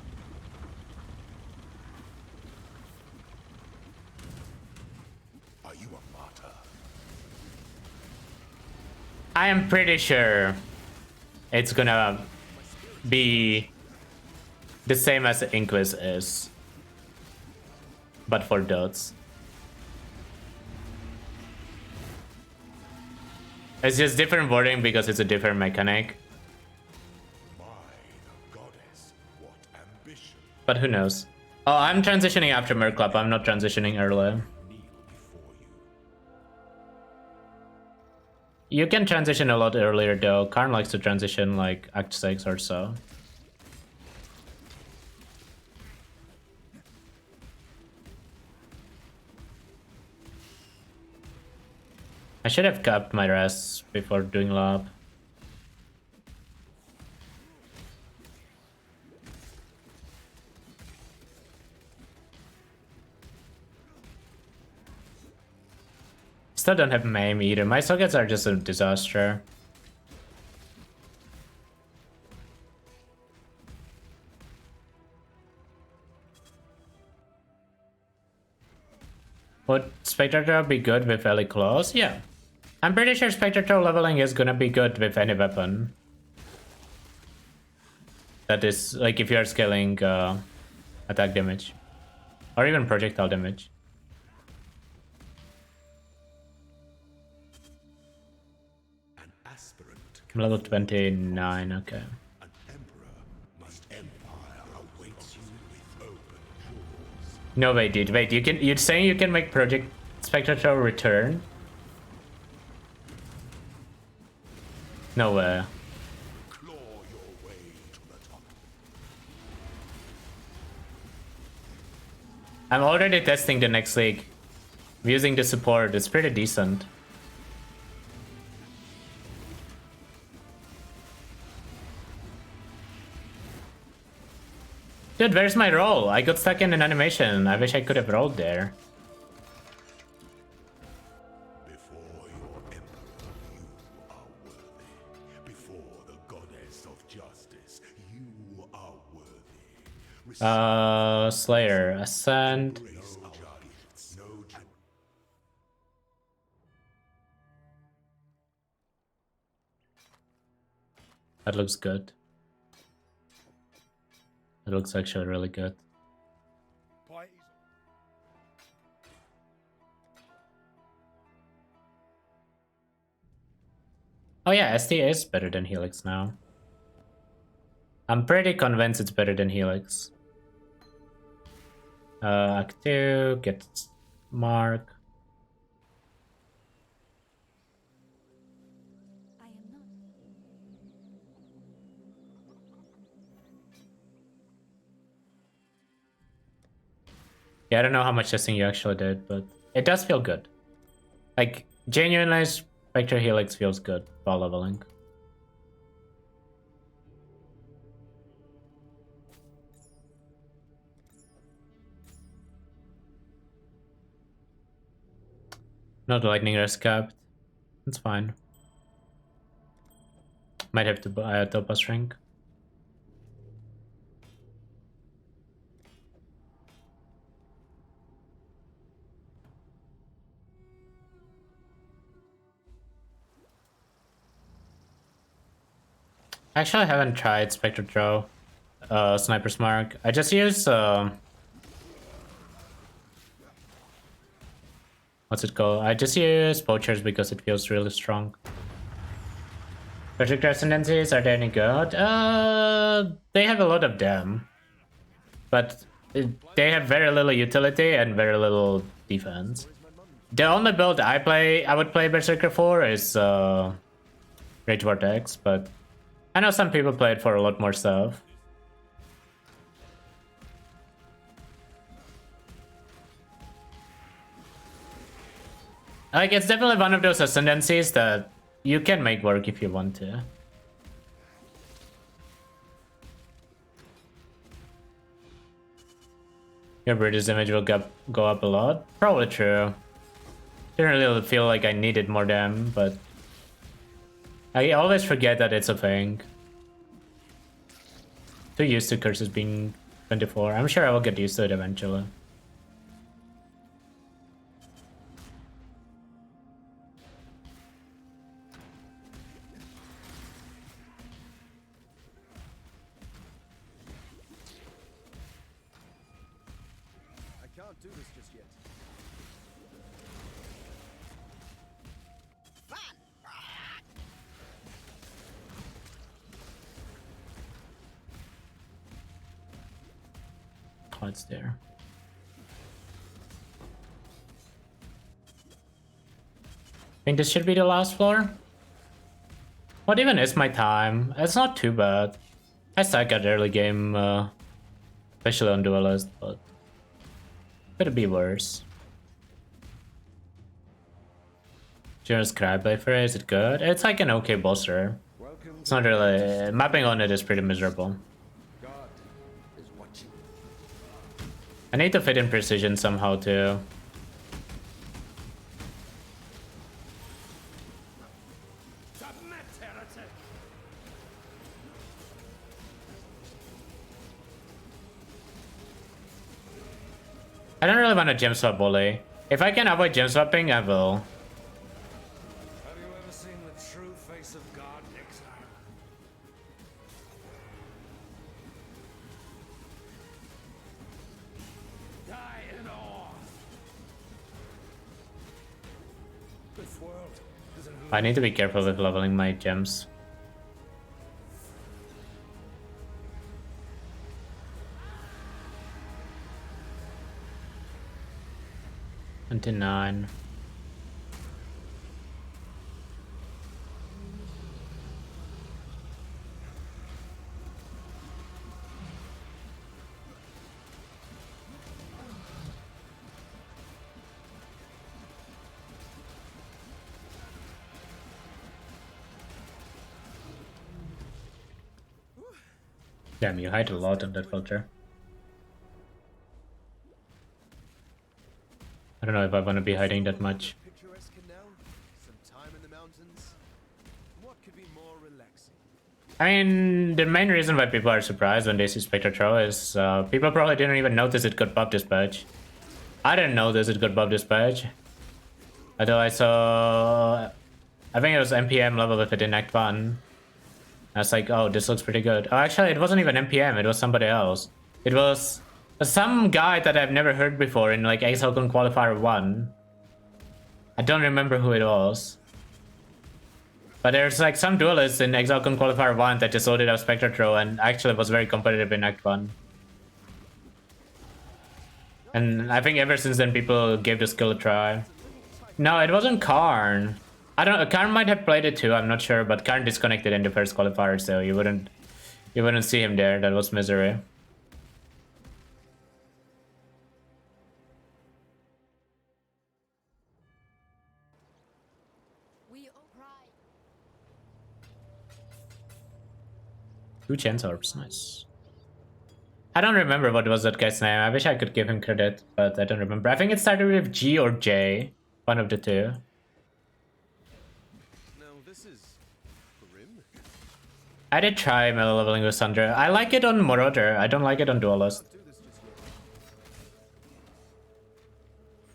F: Are you a martyr?
B: I am pretty sure it's gonna be the same as Inquis is, but for dots. It's just different wording because it's a different mechanic.
F: My goddess, what ambition.
B: But who knows? Oh, I'm transitioning after Merclap. I'm not transitioning early.
F: Kneel before you.
B: You can transition a lot earlier though. Karn likes to transition like Act 6 or so. I should have capped my rest before doing lob. Still don't have maim either. My sockets are just a disaster. Would Spectre be good with Ellie Claws? Yeah. I'm pretty sure Spectre leveling is gonna be good with any weapon. That is, like, if you're scaling attack damage. Or even projectile damage.
F: An aspirant
B: I'm level 29, okay.
F: An emperor must empire awaits you with open jaws.
B: No, wait, dude, wait. You're saying you can make Project Spectre return? No way.
F: Claw your way to the top.
B: I'm already testing the next league. I'm using the support. It's pretty decent. Dude, where's my roll? I got stuck in an animation. I wish I could have rolled there.
F: Before your emperor, you are worthy. Before the goddess of justice, you are worthy.
B: Slayer, Ascend.
F: No giants, no giants.
B: That looks good. It looks actually really good. Oh yeah, ST is better than Helix now. I'm pretty convinced it's better than Helix. Act 2, get Mark.
E: I am not.
B: Yeah, I don't know how much testing you actually did, but it does feel good. Like, genuinely, Spectre Helix feels good while leveling. Not lightning rest capped. It's fine. Might have to buy a topaz ring. Actually, I haven't tried Spectre Throw, Sniper's Mark. I just use, what's it called? I just use Poachers because it feels really strong. Project Ascendancies, are they any good? They have a lot of them. But they have very little utility and very little defense. The only build I would play Berserker for is Rage Vortex, but I know some people play it for a lot more stuff. Like, it's definitely one of those ascendancies that you can make work if you want to. Your British image will go up a lot? Probably true. Didn't really feel like I needed more damn, but I always forget that it's a thing. Too used to curses being 24. I'm sure I will get used to it eventually.
C: I can't do this just yet.
B: Oh, it's there. I think this should be the last floor. What even is my time? It's not too bad. I suck at early game, especially on Duelist, but could be worse. Just Crabblade, is it good? It's like an okay bosser. It's not really... mapping on it is pretty miserable. I need to fit in precision somehow too. I don't really want to gem swap bully. If I can avoid gem swapping, I will.
A: Have you ever seen the true face of God, Exarch? Die in awe. This world isn't
B: I need to be careful with leveling my gems. Until 9. Damn, you hide a lot on that filter. I don't know if I want to be hiding that much.
C: Picturesque now, some time in the mountains. What could be more relaxing?
B: I mean, the main reason why people are surprised when they see Spectre Throw is people probably didn't even notice it got buff dispatch. I didn't notice it got buff dispatch. Until I saw... I think it was NPM level with it in Act 1. I was like, oh, this looks pretty good. Oh, actually, it wasn't even NPM, it was somebody else. It was some guy that I've never heard before in like Exarch Qualifier 1. I don't remember who it was. But there's like some duelists in Exarch Qualifier 1 that just loaded up Spectre Throw and actually was very competitive in Act 1. And I think ever since then people gave the skill a try. No, it wasn't Karn. I don't know, Karn might have played it too, I'm not sure, but Karn disconnected in the first qualifier, so you wouldn't see him there. That was misery.
E: We all cry.
B: 2 chance orbs, nice. I don't remember what was that guy's name. I wish I could give him credit, but I don't remember. I think it started with G or J, one of the two. I did try melee leveling with Sandra. I like it on Marauder. I don't like it on Duelist.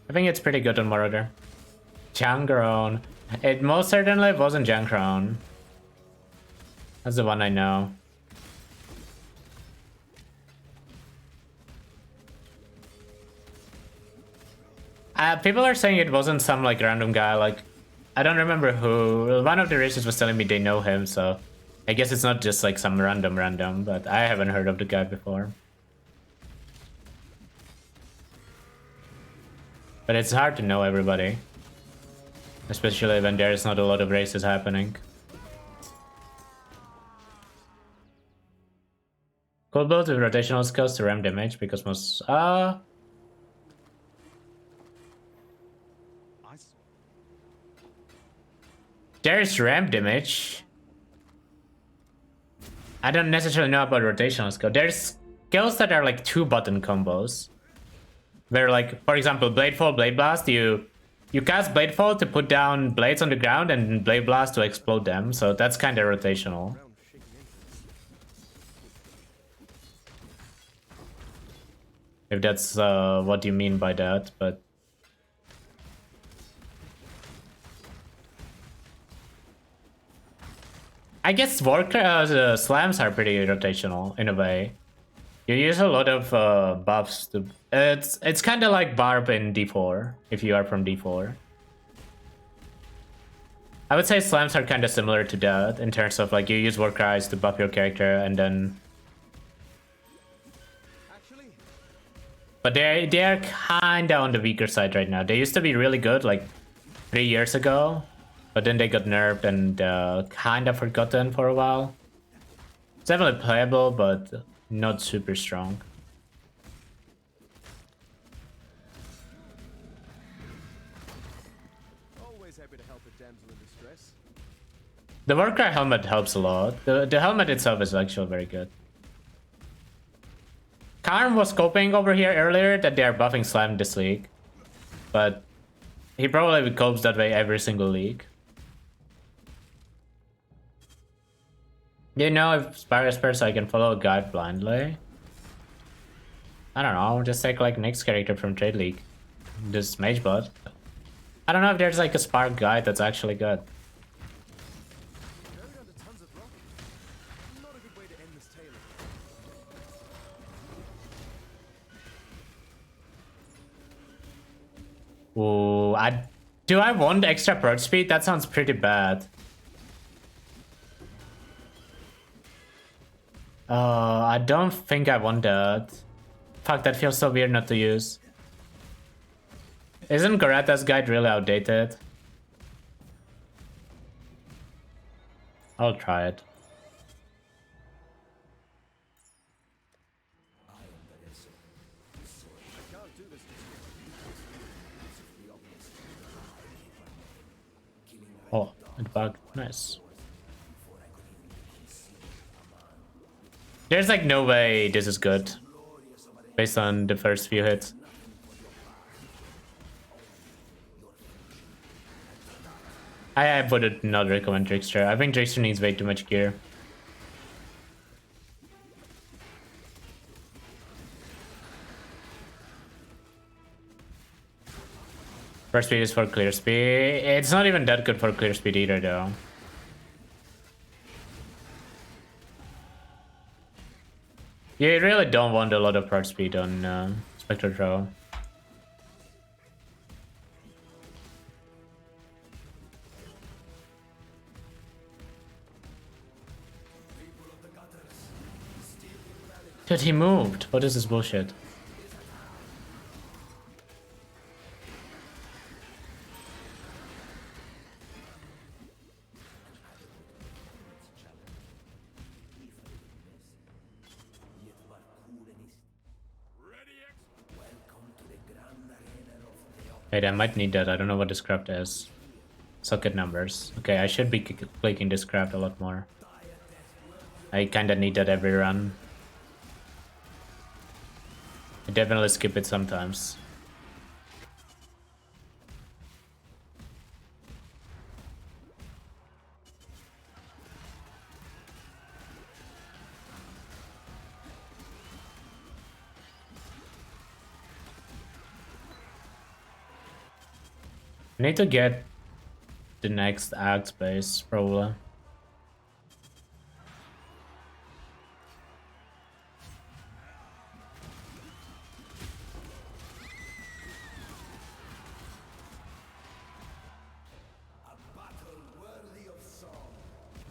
B: I think it's pretty good on Marauder. Jangron. It most certainly wasn't Jangron. That's the one I know. People are saying it wasn't some like random guy. Like, I don't remember who. One of the races was telling me they know him, so I guess it's not just like some random, but I haven't heard of the guy before. But it's hard to know everybody. Especially when there's not a lot of races happening. Cool build with rotational skills to ram damage because most... There's ram damage. I don't necessarily know about rotational skill. There's skills that are like 2-button combos. Where like, for example, Bladefall, Blade Blast, you cast Bladefall to put down blades on the ground and Blade Blast to explode them. So that's kind of rotational. If that's what you mean by that, but... I guess slams are pretty rotational in a way. You use a lot of buffs to... It's kind of like Barb in D4, if you are from D4. I would say slams are kind of similar to that, in terms of like you use Warcries to buff your character and then... But they are kind of on the weaker side right now. They used to be really good like 3 years ago. but then they got nerfed and kind of forgotten for a while. It's definitely playable, but not super strong.
C: Always happy to help a damsel in distress.
B: The Warcry helmet helps a lot. The helmet itself is actually very good. Karn was coping over here earlier that they are buffing Slam this league, but he probably copes that way every single league. You know, if Spire Spurs I can follow a guide blindly. I don't know, just take like next character from Trade League. This Mage Bot. I don't know if there's like a Spark guide that's actually good.
C: Buried under tons of rock. Not a good way to end this tale.
B: Ooh, do I want extra perch speed? That sounds pretty bad. I don't think I want that. Fuck, that feels so weird not to use. Isn't Garata's guide really outdated? I'll try it. Oh, it bugged. Nice. There's like no way this is good based on the first few hits. I would not recommend Trickster. I think Trickster needs way too much gear. First speed is for clear speed. It's not even that good for clear speed either though. You really don't want a lot of part speed on Spectre Throw. Dude, he moved. What is this bullshit? Wait, I might need that. I don't know what this craft is. Socket numbers. Okay, I should be clicking this craft a lot more. I kinda need that every run. I definitely skip it sometimes. I need to get the next axe base, probably.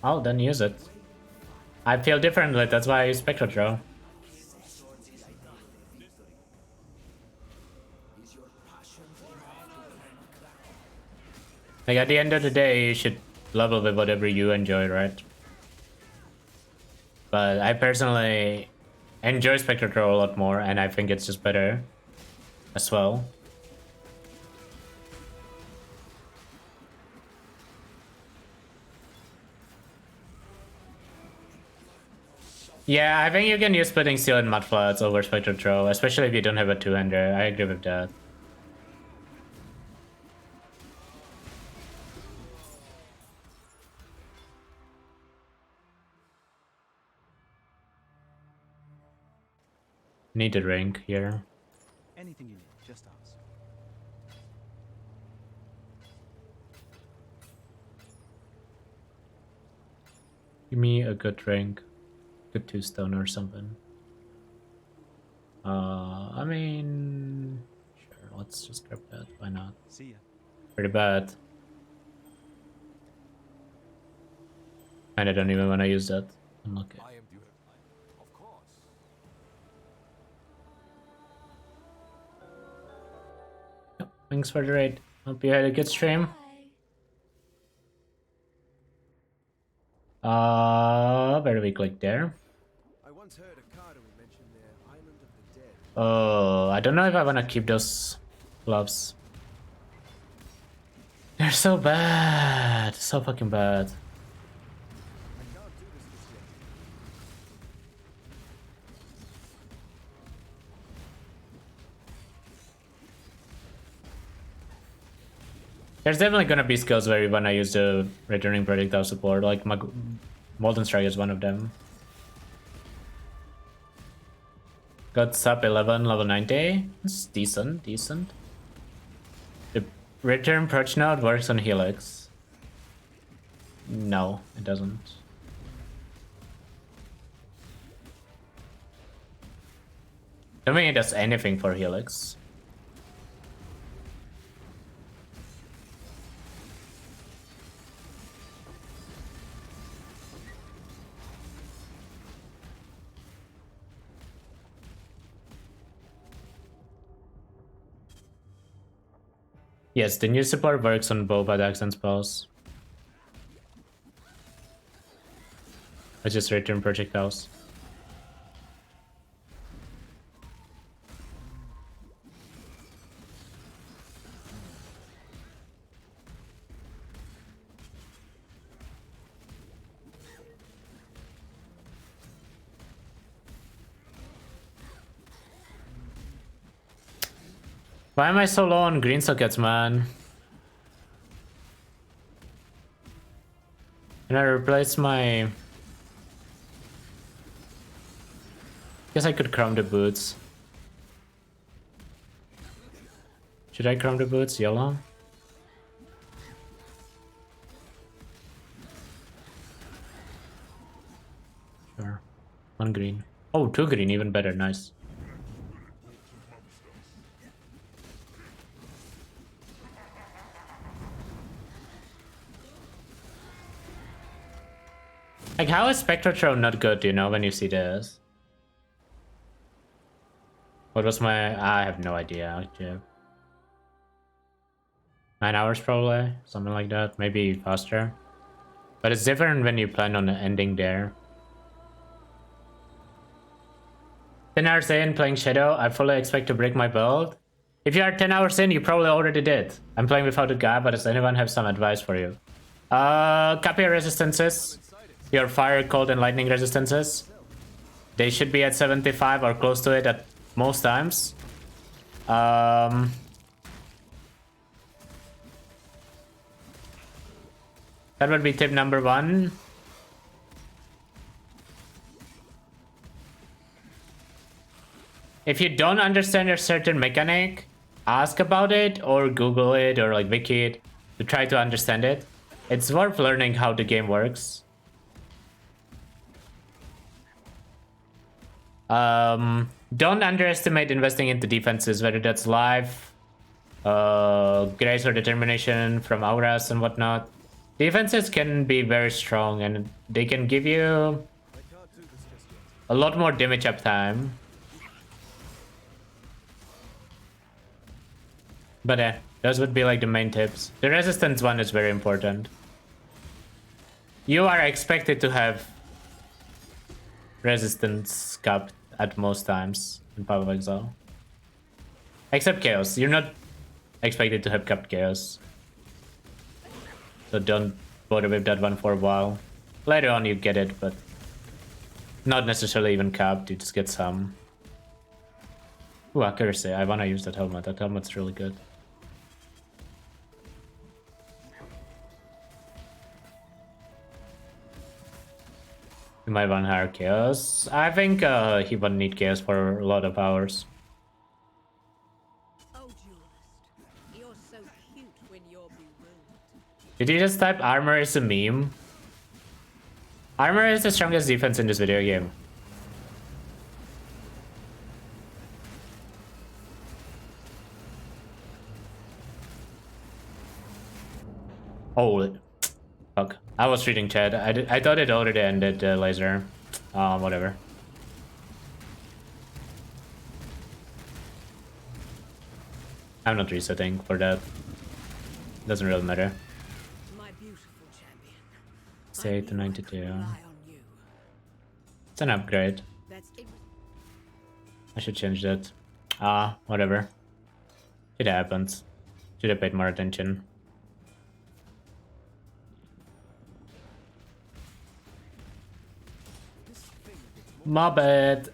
B: Oh, then use it. I feel differently, that's why I use Spectral Throw. Like, at the end of the day, you should level with whatever you enjoy, right? But I personally enjoy Spectre Throw a lot more, and I think it's just better as well. Yeah, I think you can use Splitting Steel and Mudflats over Spectre Throw, especially if you don't have a two-hander. I agree with that. Need a ring here.
C: Anything you need, just ask.
B: Give me a good ring. Good 2-stone or something. I mean, sure, let's just grab that. Why not?
C: See ya.
B: Pretty bad. And I don't even want to use that. Unlucky.
F: I am due. Of course.
B: Yep, thanks for the raid. Hope you had a good stream.
E: Bye.
B: Where do we click there?
C: I once heard a Karui mention their island of the dead.
B: Oh, I don't know if I want to keep those gloves. They're so bad. So fucking bad.
C: I can't do this just yet.
B: There's definitely gonna be skills where you wanna use the returning projectile support, like Molten Strike is one of them. Got sub 11, level 90. It's decent, decent. The return perch node works on Helix. No, it doesn't. I don't think it does anything for Helix. Yes, the new support works on both attacks and spells. I just return projectiles. Why am I so low on green sockets, man? Can I replace my... Guess I could chrome the boots. Should I chrome the boots? Yellow? Sure. One green. Oh, two green, even better. Nice. Like, how is Spectrotron not good, you know, when you see this? What was my... I have no idea, actually. 9 hours probably, something like that, maybe faster. But it's different when you plan on ending there. 10 hours in playing Shadow, I fully expect to break my build. If you are 10 hours in, you probably already did. I'm playing without a guy, but does anyone have some advice for you? Copy your resistances. Your fire, cold, and lightning resistances. They should be at 75 or close to it at most times. That would be tip number 1. If you don't understand a certain mechanic, ask about it or Google it or like wiki it to try to understand it. It's worth learning how the game works. Don't underestimate investing into defenses, whether that's life, grace or determination from auras and whatnot. Defenses can be very strong and they can give you a lot more damage uptime. But those would be like the main tips. The resistance one is very important. You are expected to have resistance capped at most times in Power of Exile. Except Chaos. You're not expected to have capped Chaos. So don't bother with that one for a while. Later on you get it, but not necessarily even capped, you just get some. Ooh, accuracy. I wanna use that helmet. That helmet's really good. He might want higher Chaos. I think he won't need Chaos for a lot of hours.
D: Oh, duelist, you're so cute when you're bewildered.
B: Did you just type armor is a meme? Armor is the strongest defense in this video game. Oh, fuck. I was reading chat. I thought it already ended laser. Whatever. I'm not resetting for that. Doesn't really matter.
D: My beautiful champion.
B: 68 to 92.
D: Rely on you.
B: It's an upgrade.
D: That's it.
B: I should change that. Ah, whatever. It happens. Should have paid more attention. My bad.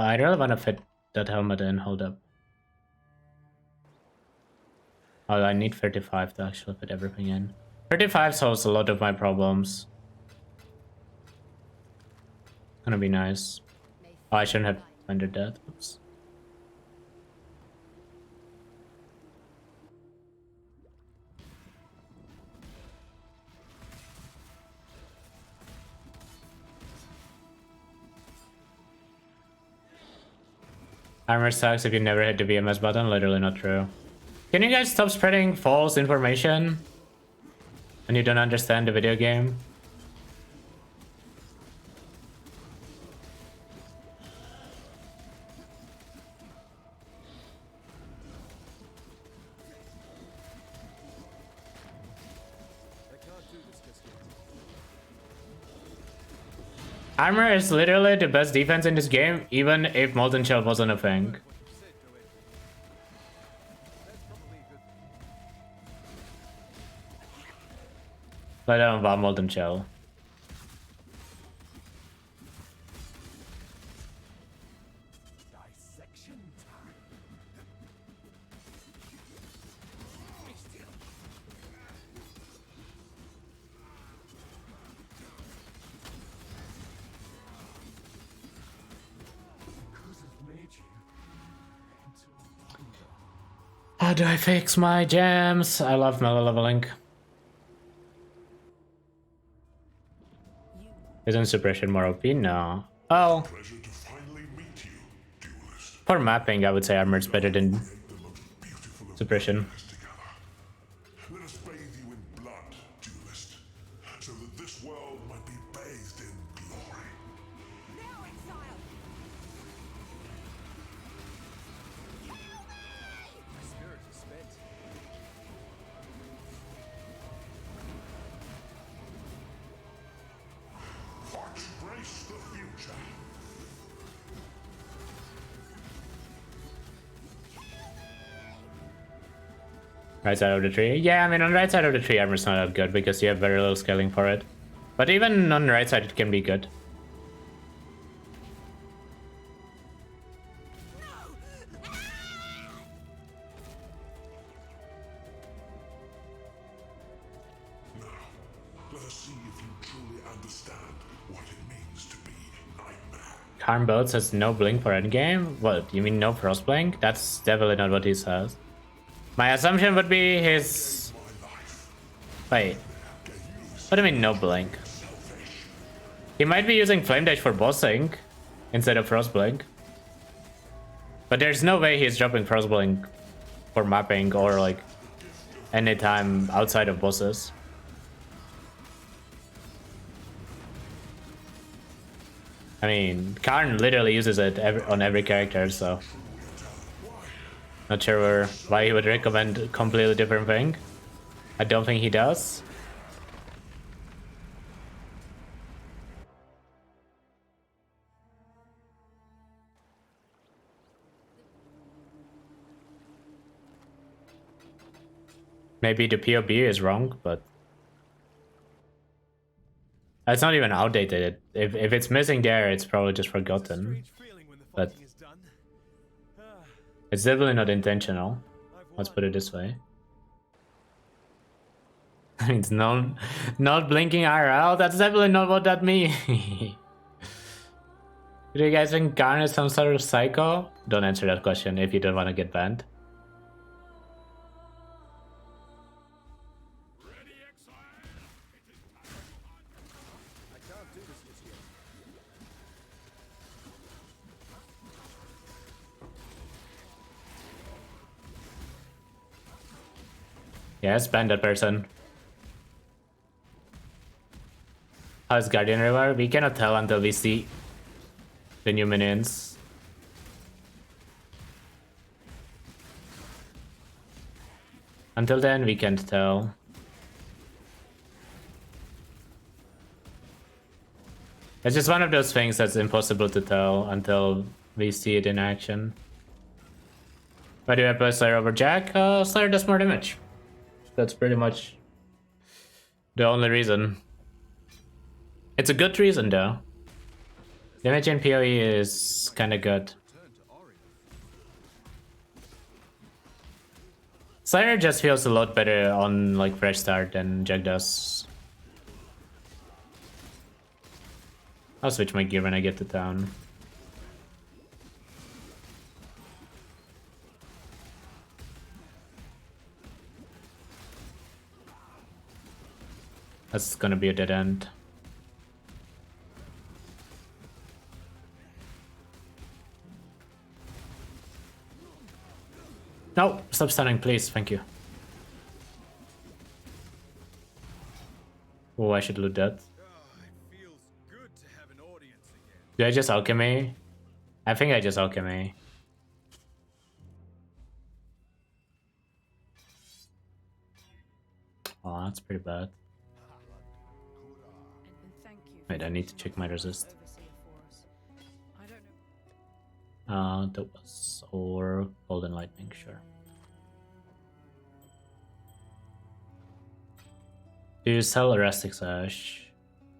B: I really want to fit that helmet in. Hold up. Oh, I need 35 to actually fit everything in. 35 solves a lot of my problems. Gonna be nice. Oh, I shouldn't have rendered that. Oops. Armor sucks if you never hit the VMS button. Literally not true. Can you guys stop spreading false information when you don't understand the video game? Armor is literally the best defense in this game, even if Molten Shell wasn't a thing. But I don't want Molten Shell. How do I fix my gems? I love melee leveling. Isn't suppression more OP? No. Oh. For mapping, I would say armor is better than suppression.
F: Let us bathe you in blood, duelist, so that this world might be bathed in glory.
D: Now, exile!
C: My spirit is spent.
F: Embrace the future.
B: Right side of the tree? Yeah, I mean, on right side of the tree, armor's not that good because you have very little scaling for it. But even on the right side, it can be good.
F: Let us see if you truly understand what it means to be Nightmare.
B: Karn Boat says no blink for endgame? What, you mean no frost blink? That's definitely not what he says. My assumption would be his... Wait. What do you mean no blink? He might be using Flame Dash for bossing instead of Frost Blink. But there's no way he's dropping Frost Blink for mapping or like anytime outside of bosses. I mean, Karn literally uses it on every character, so... Not sure why he would recommend a completely different thing. I don't think he does. Maybe the POB is wrong, but... It's not even outdated. If it's missing there, it's probably just forgotten. But it's definitely not intentional. Let's put it this way. It's not blinking IRL. That's definitely not what that means. Do you guys think Karn is some sort of psycho? Don't answer that question if you don't want to get banned. Yes, ban that person. How's Guardian River? We cannot tell until we see the new minions. Until then, we can't tell. It's just one of those things that's impossible to tell until we see it in action. Why do I play Slayer over Jack? Slayer does more damage. That's pretty much the only reason. It's a good reason though. Damage in PoE is kinda good. Slayer just feels a lot better on like fresh start than Jack does. I'll switch my gear when I get to town. That's gonna be a dead end. No, stop stunning, please. Thank you. Oh, I should loot that.
C: It feels good to have an audience again.
B: Do I just alchemy? I think I just alchemy. Oh, that's pretty bad.
D: And thank you.
B: Wait, I need to check my resist.
D: Overseer for us. I don't know.
B: That was or golden lightning, sure. Do you sell Erastic Sash?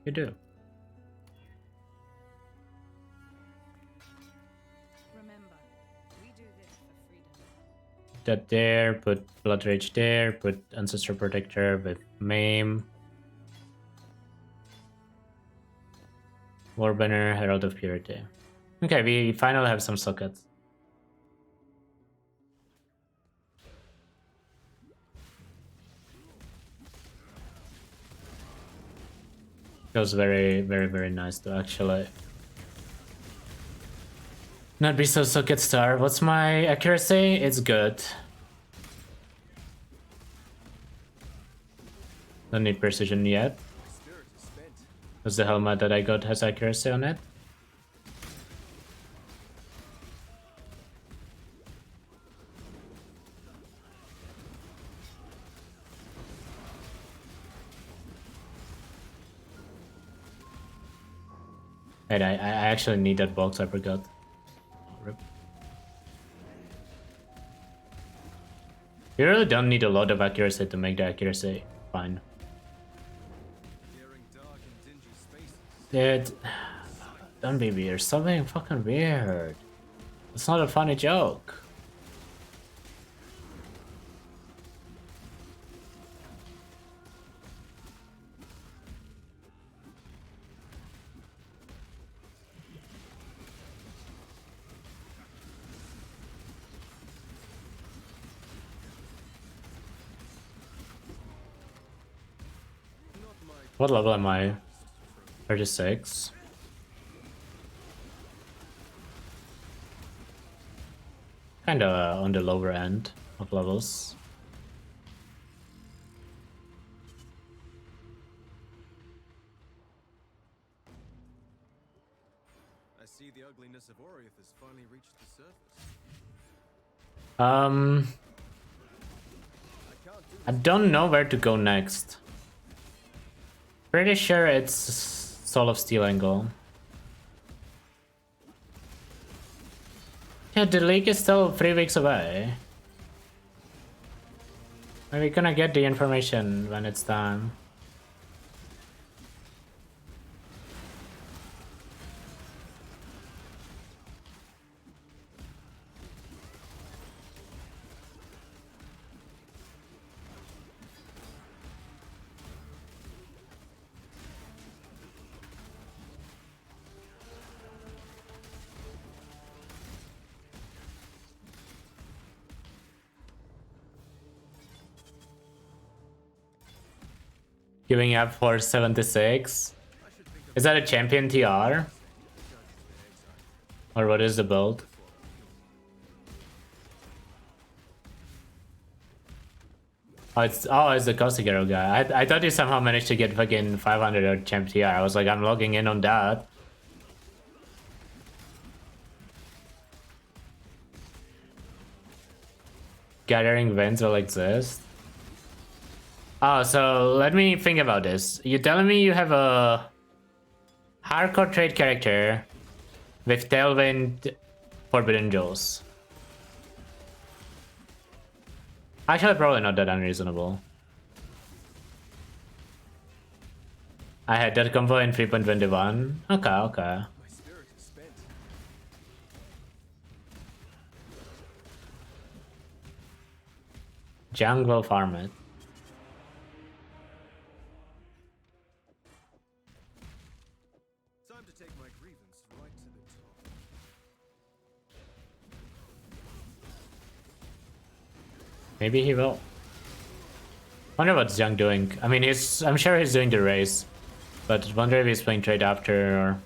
B: You do.
D: Remember, we do this for freedom.
B: That there, put Blood Rage there, put Ancestor Protector with Maim. Warbanner, Herald of Purity. Okay, we finally have some sockets. Feels very, very, very nice to actually not be so socket star. What's my accuracy? It's good. Don't need precision yet.
C: My spirit is spent.
B: Because the helmet that I got has accuracy on it. And I actually need that box, I forgot. Oh, rip. You really don't need a lot of accuracy to make the accuracy fine.
C: Daring dark and dingy spaces.
B: Dude, don't be weird. Stop being fucking weird. It's not a funny joke. What level am I? 36. Kinda on the lower end of levels.
C: I see the ugliness of Oriath has finally reached the surface.
B: I don't know where to go next. Pretty sure it's Soul of Steel angle. Yeah, the league is still 3 weeks away. And we're gonna get the information when it's time. Giving up for 76. Is that a champion TR? Or what is the build? it's the Caustic Arrow guy. I thought he somehow managed to get fucking 500 or champ TR. I was like, I'm logging in on that. Gathering vents will exist. Oh, so let me think about this. You're telling me you have a hardcore trade character with Tailwind Forbidden Jewels. Actually, probably not that unreasonable. I had that combo in 3.21. Okay, okay.
C: My spirit is spent.
B: Jung will farm it.
C: Time to take my grievance right to the top.
B: Maybe he will. Wonder what's Jung doing. I mean, I'm sure he's doing the race, but wonder if he's playing trade after or.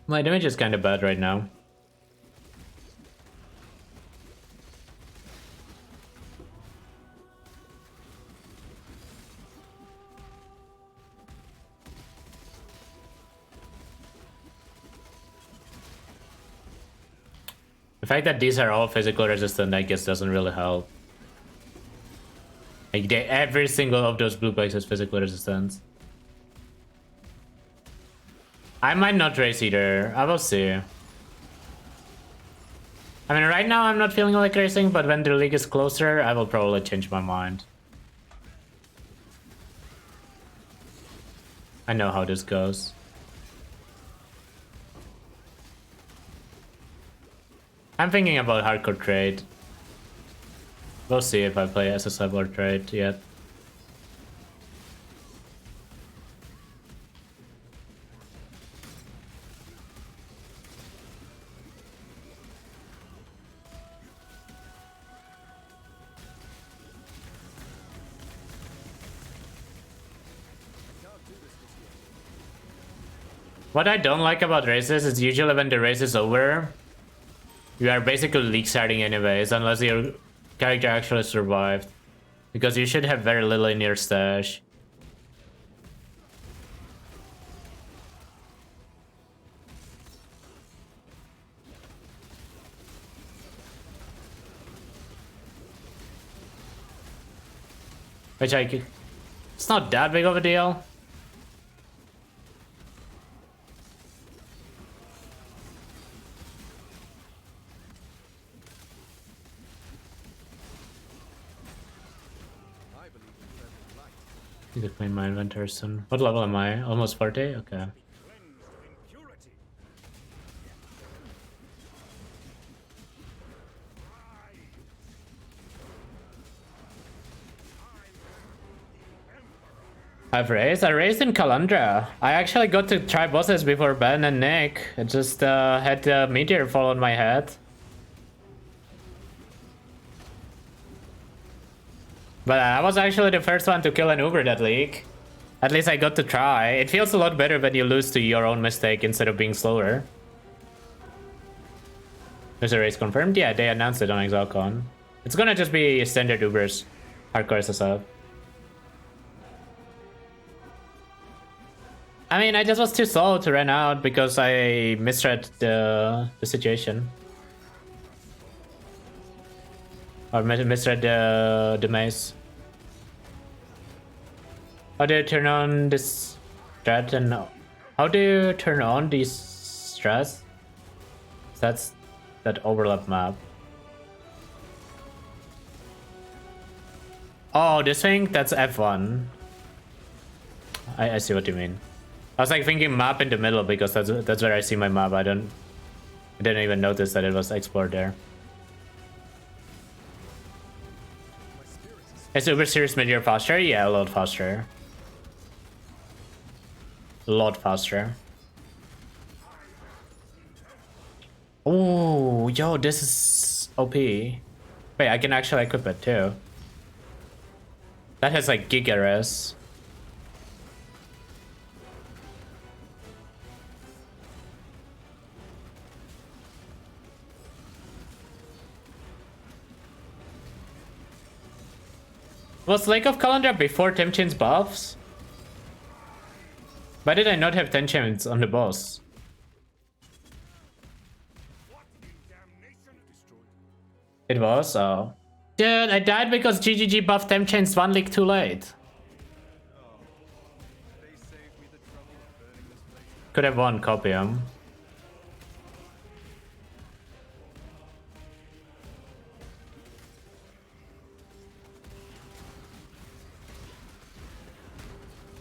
B: My damage is kind of bad right now. The fact that these are all physical resistant, I guess, doesn't really help. Like, every single of those blue bugs is physical resistance. I might not race either. I will see. I mean, right now I'm not feeling like racing, but when the league is closer, I will probably change my mind. I know how this goes. I'm thinking about hardcore trade. We'll see if I play SSF or trade yet. What I don't like about races is usually when the race is over, you are basically league starting anyways, unless your character actually survived. Because you should have very little in your stash. Which it's not that big of a deal. Need to clean my inventory soon. What level am I? Almost 40? Okay. I've raised? I raised in Kalandra. I actually got to try bosses before Ben and Nick. I just had a meteor fall on my head. But I was actually the first one to kill an Uber that league. At least I got to try. It feels a lot better when you lose to your own mistake instead of being slower. There's a race confirmed? Yeah, they announced it on ExalCon. It's gonna just be standard Ubers. Hardcore SSF. I mean, I just was too slow to run out because I misread the situation. Or misread the maze. How do you turn on this strat and how do you turn on these strats? That's that overlap map. Oh, this thing? That's F1. I see what you mean. I was like thinking map in the middle because that's where I see my map. I didn't even notice that it was explored there. Is Uber Series Meteor faster? Yeah, a lot faster. A lot faster. Oh, yo, this is OP. Wait, I can actually equip it too. That has like Giga res. Was Lake of Kalandra before Temchin's buffs? Why did I not have Temchins on the boss? It was? Oh. Dude, I died because GGG buffed Temchins 1 league too late. Could have won Copium.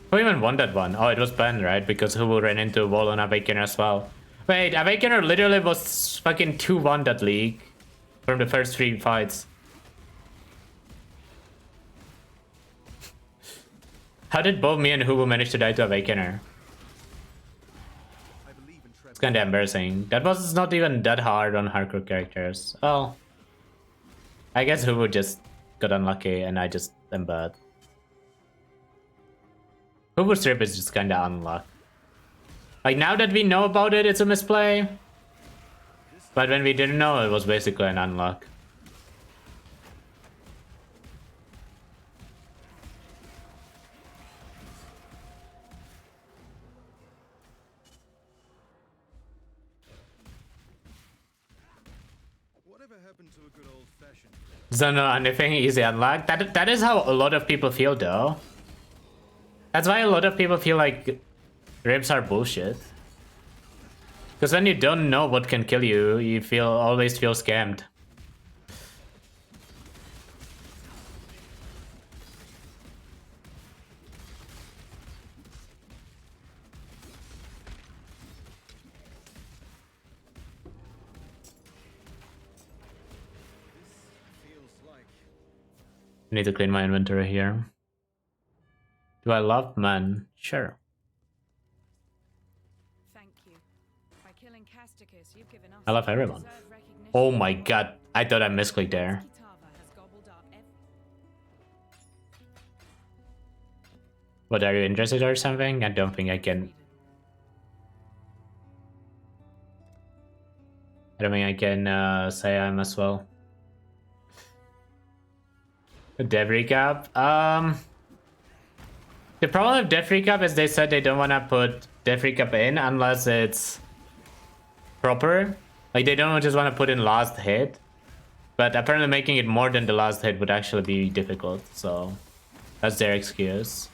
B: Who even won that one? Oh, it was Ben, right? Because Hubu ran into wall on Awakener as well. Wait, Awakener literally was fucking 2-1 that league from the first 3 fights. How did both me and Hubu manage to die to Awakener? It's kinda embarrassing. That was not even that hard on hardcore characters. Oh. I guess Hubu just got unlucky and I just am bad. Hubu Strip is just kinda unluck. Like, now that we know about it, it's a misplay. But when we didn't know, it was basically an unluck.
C: Whatever happened to a good old-fashioned?
B: So no, anything easy unlock. That is how a lot of people feel though. That's why a lot of people feel like ribs are bullshit. Because when you don't know what can kill you, you always feel scammed. I need to clean my inventory here. Do I love men? Sure.
G: Thank you. By killing Casticus, you've given us
B: I love everyone. Oh my god, I thought I misclicked there. What, are you interested or something? I don't think I can. I don't think I can say I'm as well. Dev recap. The problem with Dev recap is they said they don't want to put Dev recap in unless it's proper. Like, they don't just want to put in last hit. But apparently making it more than the last hit would actually be difficult. So that's their excuse.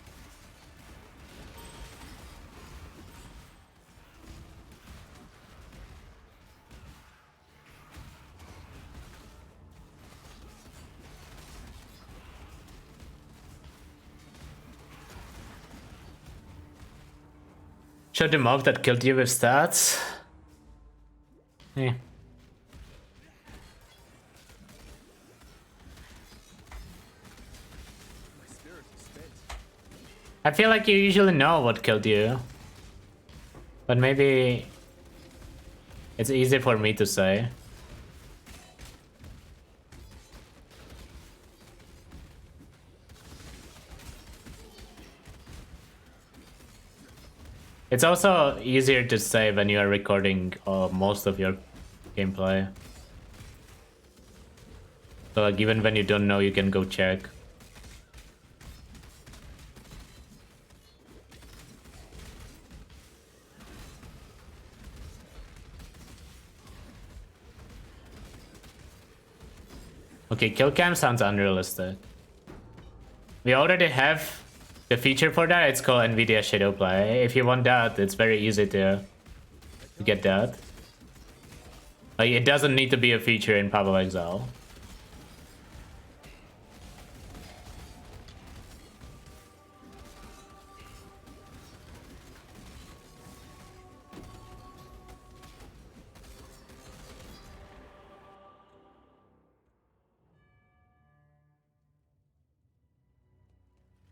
B: Show the mob that killed you with stats. Yeah. I feel like you usually know what killed you. But maybe it's easy for me to say. It's also easier to say when you are recording most of your gameplay. So like, even when you don't know, you can go check. Okay, kill cam sounds unrealistic. We already have the feature for that. It's called NVIDIA Shadow Play. If you want that, it's very easy to get that. Like, it doesn't need to be a feature in Pablo Exile.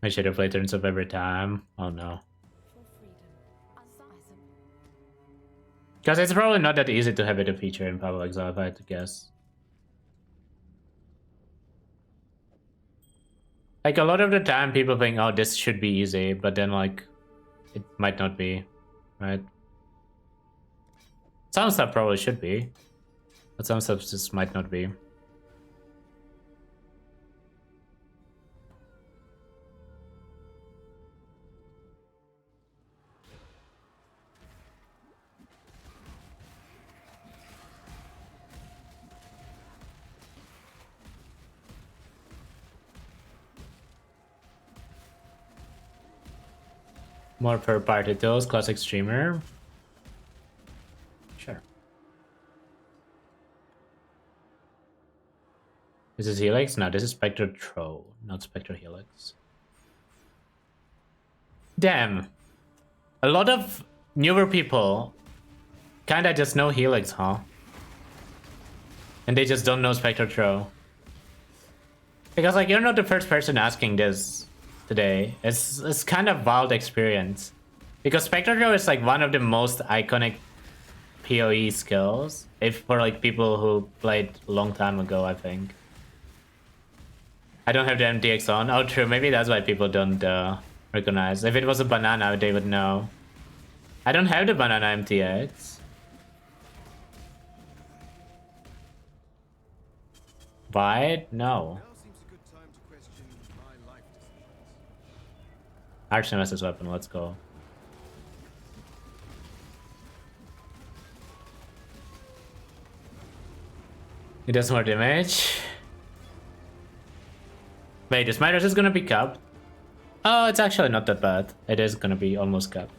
B: My Shadow Play turns up every time. Oh no. Because it's probably not that easy to have it a feature in Pablo Exile, if I had to guess. Like, a lot of the time people think, oh, this should be easy, but then like, it might not be, right? Some stuff probably should be, but some stuff just might not be. More per party tools, classic streamer. Sure. This is Helix? No, this is Spectre Throw, not Spectre Helix. Damn. A lot of newer people kinda just know Helix, huh? And they just don't know Spectre Throw. Because like you're not the first person asking this today. It's kind of wild experience. Because Spectre Throw is like one of the most iconic PoE skills. If for like people who played a long time ago, I think. I don't have the MTX on. Oh true, maybe that's why people don't recognize. If it was a banana, they would know. I don't have the banana MTX. Why? No.
C: Now seems a good time to question my life decisions.
B: Arch Nemesis weapon, let's go. It does more damage. Wait, this Midas is gonna be capped. Oh, it's actually not that bad. It is gonna be almost capped.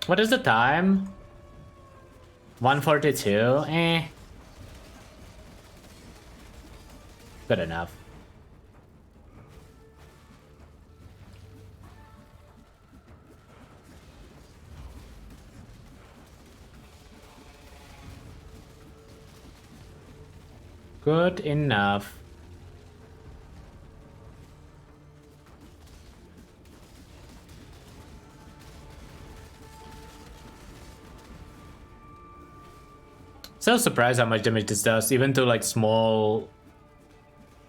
B: What is the time? 1:42? Eh. Good enough. Good enough. So surprised how much damage this does, even to like small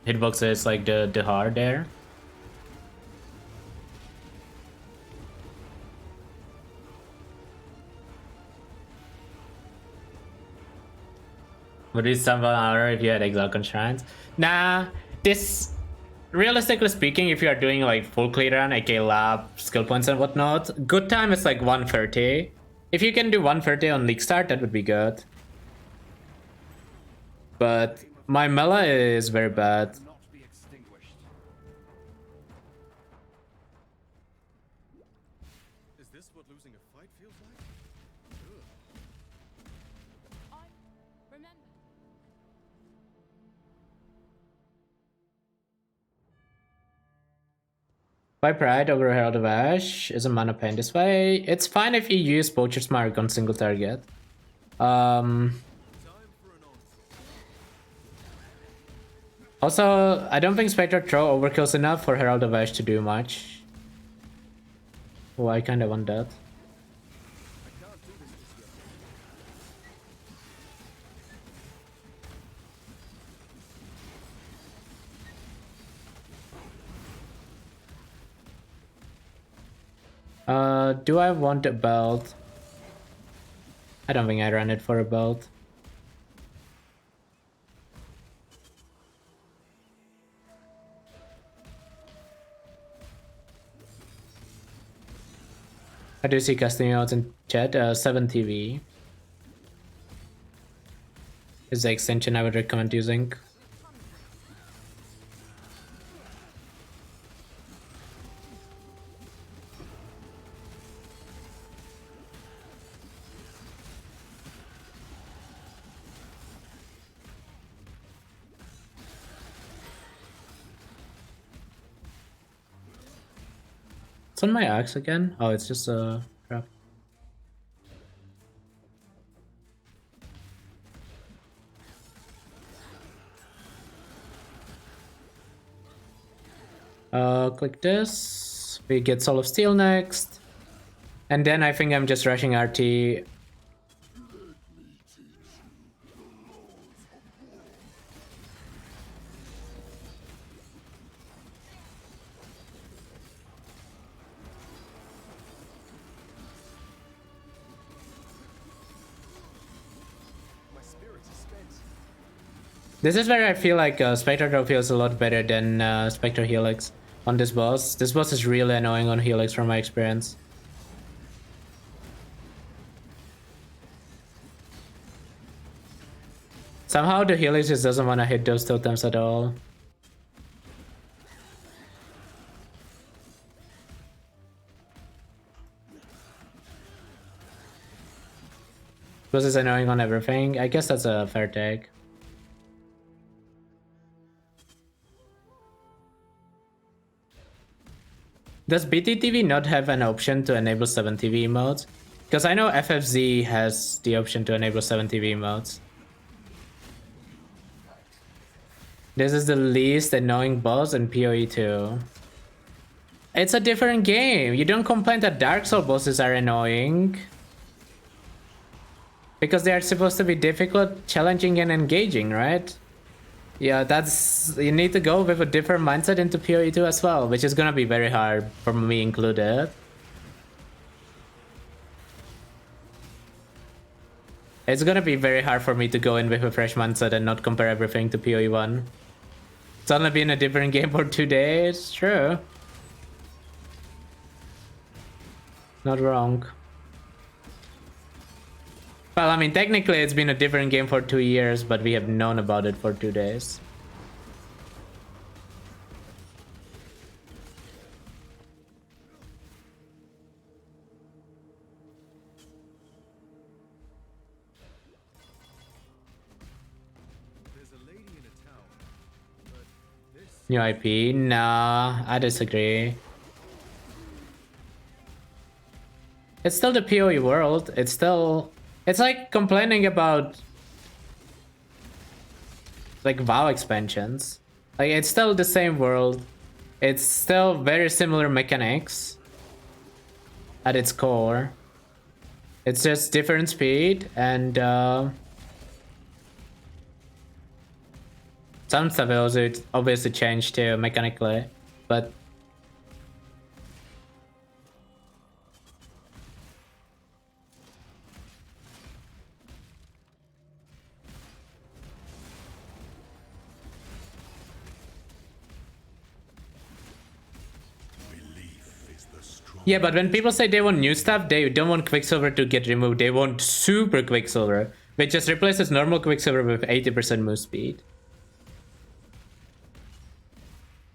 B: hitboxes like the heart there. Would it someone harder if you had Exarch Shrines? Nah, this, realistically speaking, if you are doing like full clear run, aka lab, skill points and whatnot, good time is like 130. If you can do 130 on League Start, that would be good. But my melee is very bad.
C: Not be extinguished. Is this what losing a fight feels like?
G: Remember.
B: By Pride over Herald of Ash is a mana pain this way. It's fine if you use Poacher's Mark on single target. Also, I don't think Spectre Throw overkills enough for Herald of Ash to do much. Oh, I kinda want that. Do I want a belt? I don't think I ran it for a belt. I do see casting out in chat, 7 TV is the extension I would recommend using. It's on my axe again? Oh, it's just a trap. Click this. We get Soul of Steel next. And then I think I'm just rushing RT. This is where I feel like Spectre Throw feels a lot better than Spectre Helix on this boss. This boss is really annoying on Helix from my experience. Somehow the Helix just doesn't want to hit those totems at all. Because it's annoying on everything. I guess that's a fair take. Does BTTV not have an option to enable 7TV emotes? Because I know FFZ has the option to enable 7TV emotes. This is the least annoying boss in PoE 2. It's a different game. You don't complain that Dark Souls bosses are annoying. Because they are supposed to be difficult, challenging, and engaging, right? Yeah, that's... You need to go with a different mindset into PoE 2 as well, which is gonna be very hard, for me included. It's gonna be very hard for me to go in with a fresh mindset and not compare everything to PoE 1. It's only been a different game for 2 days, true. Not wrong. Well, I mean, technically it's been a different game for 2 years, but we have known about it for 2 days.
C: There's a lady in a tower, but this
B: New IP? Nah, I disagree. It's still the PoE world. It's still... It's like complaining about like WoW expansions. Like, it's still the same world. It's still very similar mechanics at its core. It's just different speed and some stuff also obviously changed too mechanically, but yeah, but when people say they want new stuff, they don't want Quicksilver to get removed. They want super Quicksilver, which just replaces normal Quicksilver with 80% move speed.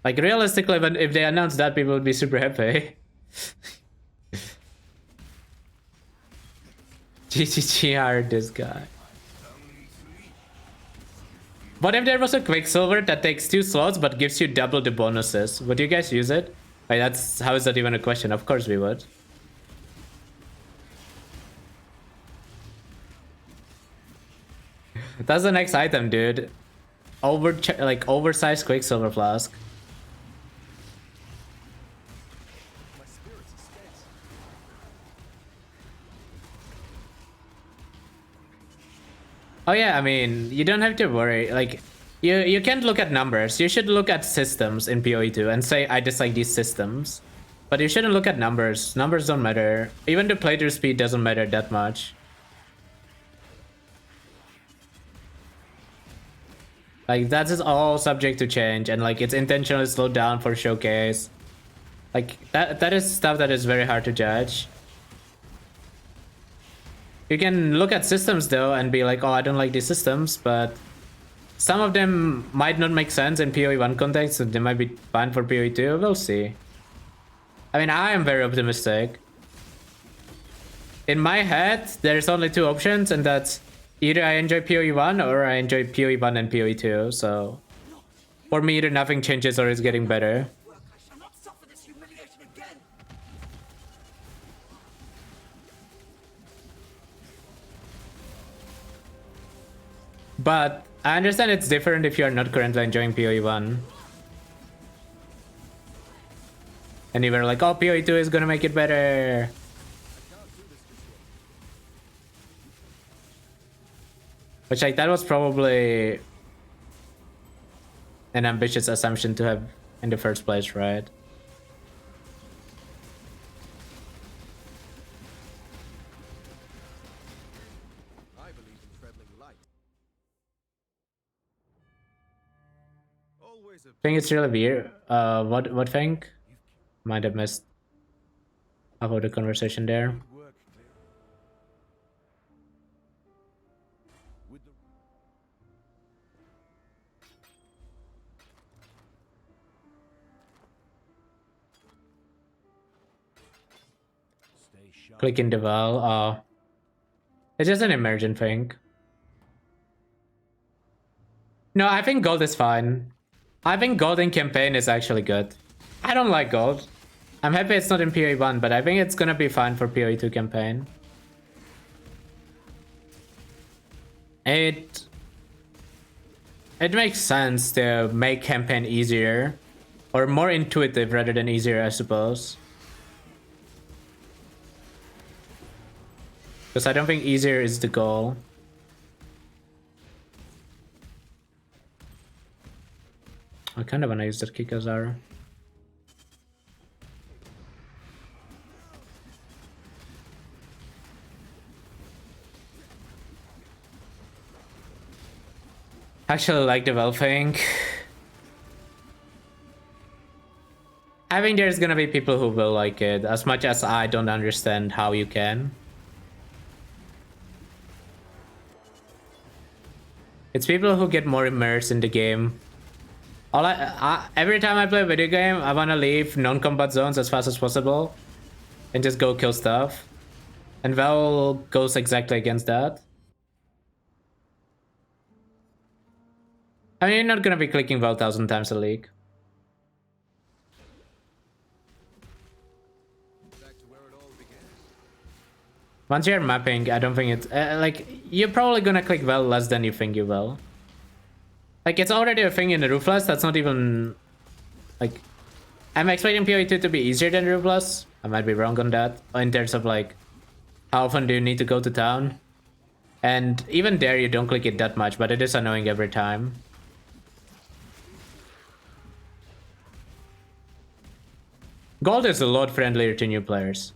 B: Like, realistically, if they announce that, people would be super happy. GGGR, this guy. What if there was a Quicksilver that takes 2 slots but gives you double the bonuses? Would you guys use it? Like, that's... How is that even a question? Of course we would. That's the next item, dude. Oversized Quicksilver Flask.
C: my spirits are scarce.
B: Oh yeah, I mean, you don't have to worry. Like, you can't look at numbers. You should look at systems in PoE 2 and say, I dislike these systems. But you shouldn't look at numbers. Numbers don't matter. Even the playthrough speed doesn't matter that much. Like, that is all subject to change, and like, it's intentionally slowed down for showcase. Like, that is stuff that is very hard to judge. You can look at systems though and be like, oh, I don't like these systems, but some of them might not make sense in PoE 1 context, so they might be fine for PoE 2. We'll see. I mean, I am very optimistic. In my head, there's only 2 options, and that's either I enjoy PoE 1 or I enjoy PoE 1 and PoE 2. So for me, either nothing changes or it's getting better. But I understand it's different if you're not currently enjoying PoE 1. And you were like, oh, PoE 2 is gonna make it better. Which, like, that was probably an ambitious assumption to have in the first place, right?
C: I believe in traveling light. Always a
B: I think it's really weird. What thing? Might have missed about the conversation there.
C: work clear. With the
B: clicking the well. Oh. It's just an emergent thing. No, I think gold is fine. I think gold in campaign is actually good. I don't like gold. I'm happy it's not in PoE 1, but I think it's gonna be fine for PoE 2 campaign. It makes sense to make campaign easier. Or more intuitive rather than easier, I suppose. Because I don't think easier is the goal. I kind of want to use that Kikazar. Actually like the well thing. I think there's gonna be people who will like it, as much as I don't understand how you can. It's people who get more immersed in the game. Every time I play a video game, I wanna leave non-combat zones as fast as possible and just go kill stuff. And Val goes exactly against that. I mean, you're not gonna be clicking Val 1,000 times a league. Once you're mapping, I don't think it's... like, you're probably gonna click Val less than you think you will. Like, it's already a thing in the Ruthless, that's not even... Like, I'm expecting PoE 2 to be easier than Ruthless. I might be wrong on that. In terms of, like, how often do you need to go to town? And even there, you don't click it that much, but it is annoying every time. Gold is a lot friendlier to new players.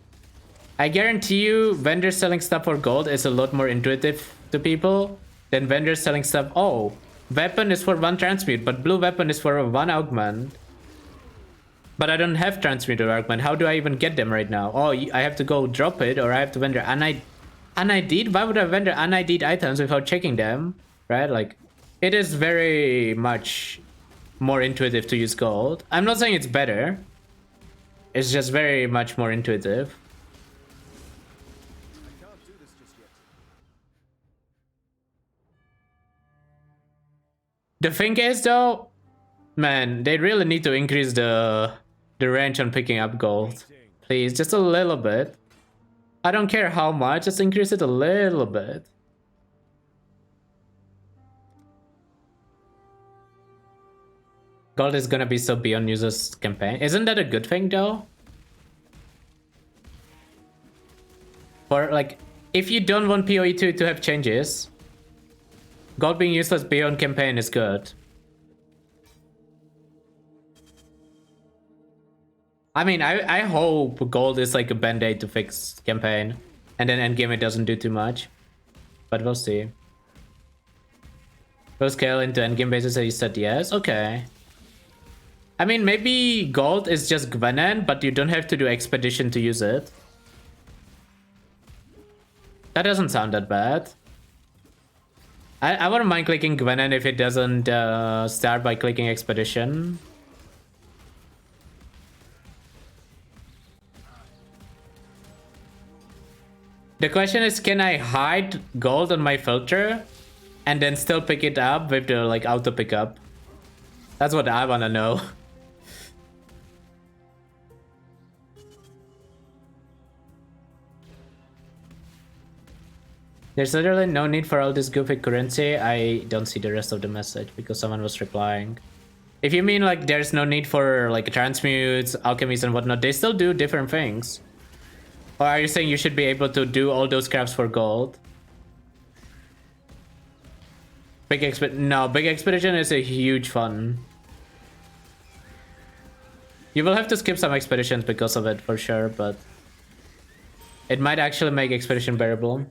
B: I guarantee you, vendors selling stuff for gold is a lot more intuitive to people than vendors selling stuff. Oh, weapon is for 1 transmute, but blue weapon is for 1 augment. But I don't have transmute or augment. How do I even get them right now? Oh, I have to go drop it, or I have to vendor unID'd? Why would I vendor unID'd items without checking them? Right? Like, it is very much more intuitive to use gold. I'm not saying it's better. It's just very much more intuitive. The thing is though, man, they really need to increase the range on picking up gold. Please, just a little bit. I don't care how much, just increase it a little bit. Gold is gonna be so beyond users campaign. Isn't that a good thing though? For like, if you don't want PoE 2 to have changes, gold being useless beyond campaign is good. I mean, I hope gold is like a band-aid to fix campaign. And then endgame it doesn't do too much. But we'll see. Go scale into endgame basis, so you said yes? Okay. I mean, maybe gold is just Gwenan, but you don't have to do expedition to use it. That doesn't sound that bad. I wouldn't mind clicking Gwenan if it doesn't start by clicking expedition. The question is, can I hide gold on my filter and then still pick it up with the like auto pickup? That's what I wanna know. There's literally no need for all this goofy currency. I don't see the rest of the message because someone was replying. If you mean like there's no need for like transmutes, alchemies and whatnot, they still do different things. Or are you saying you should be able to do all those crafts for gold? No, big expedition is a huge fun. You will have to skip some expeditions because of it for sure, but it might actually make expedition bearable.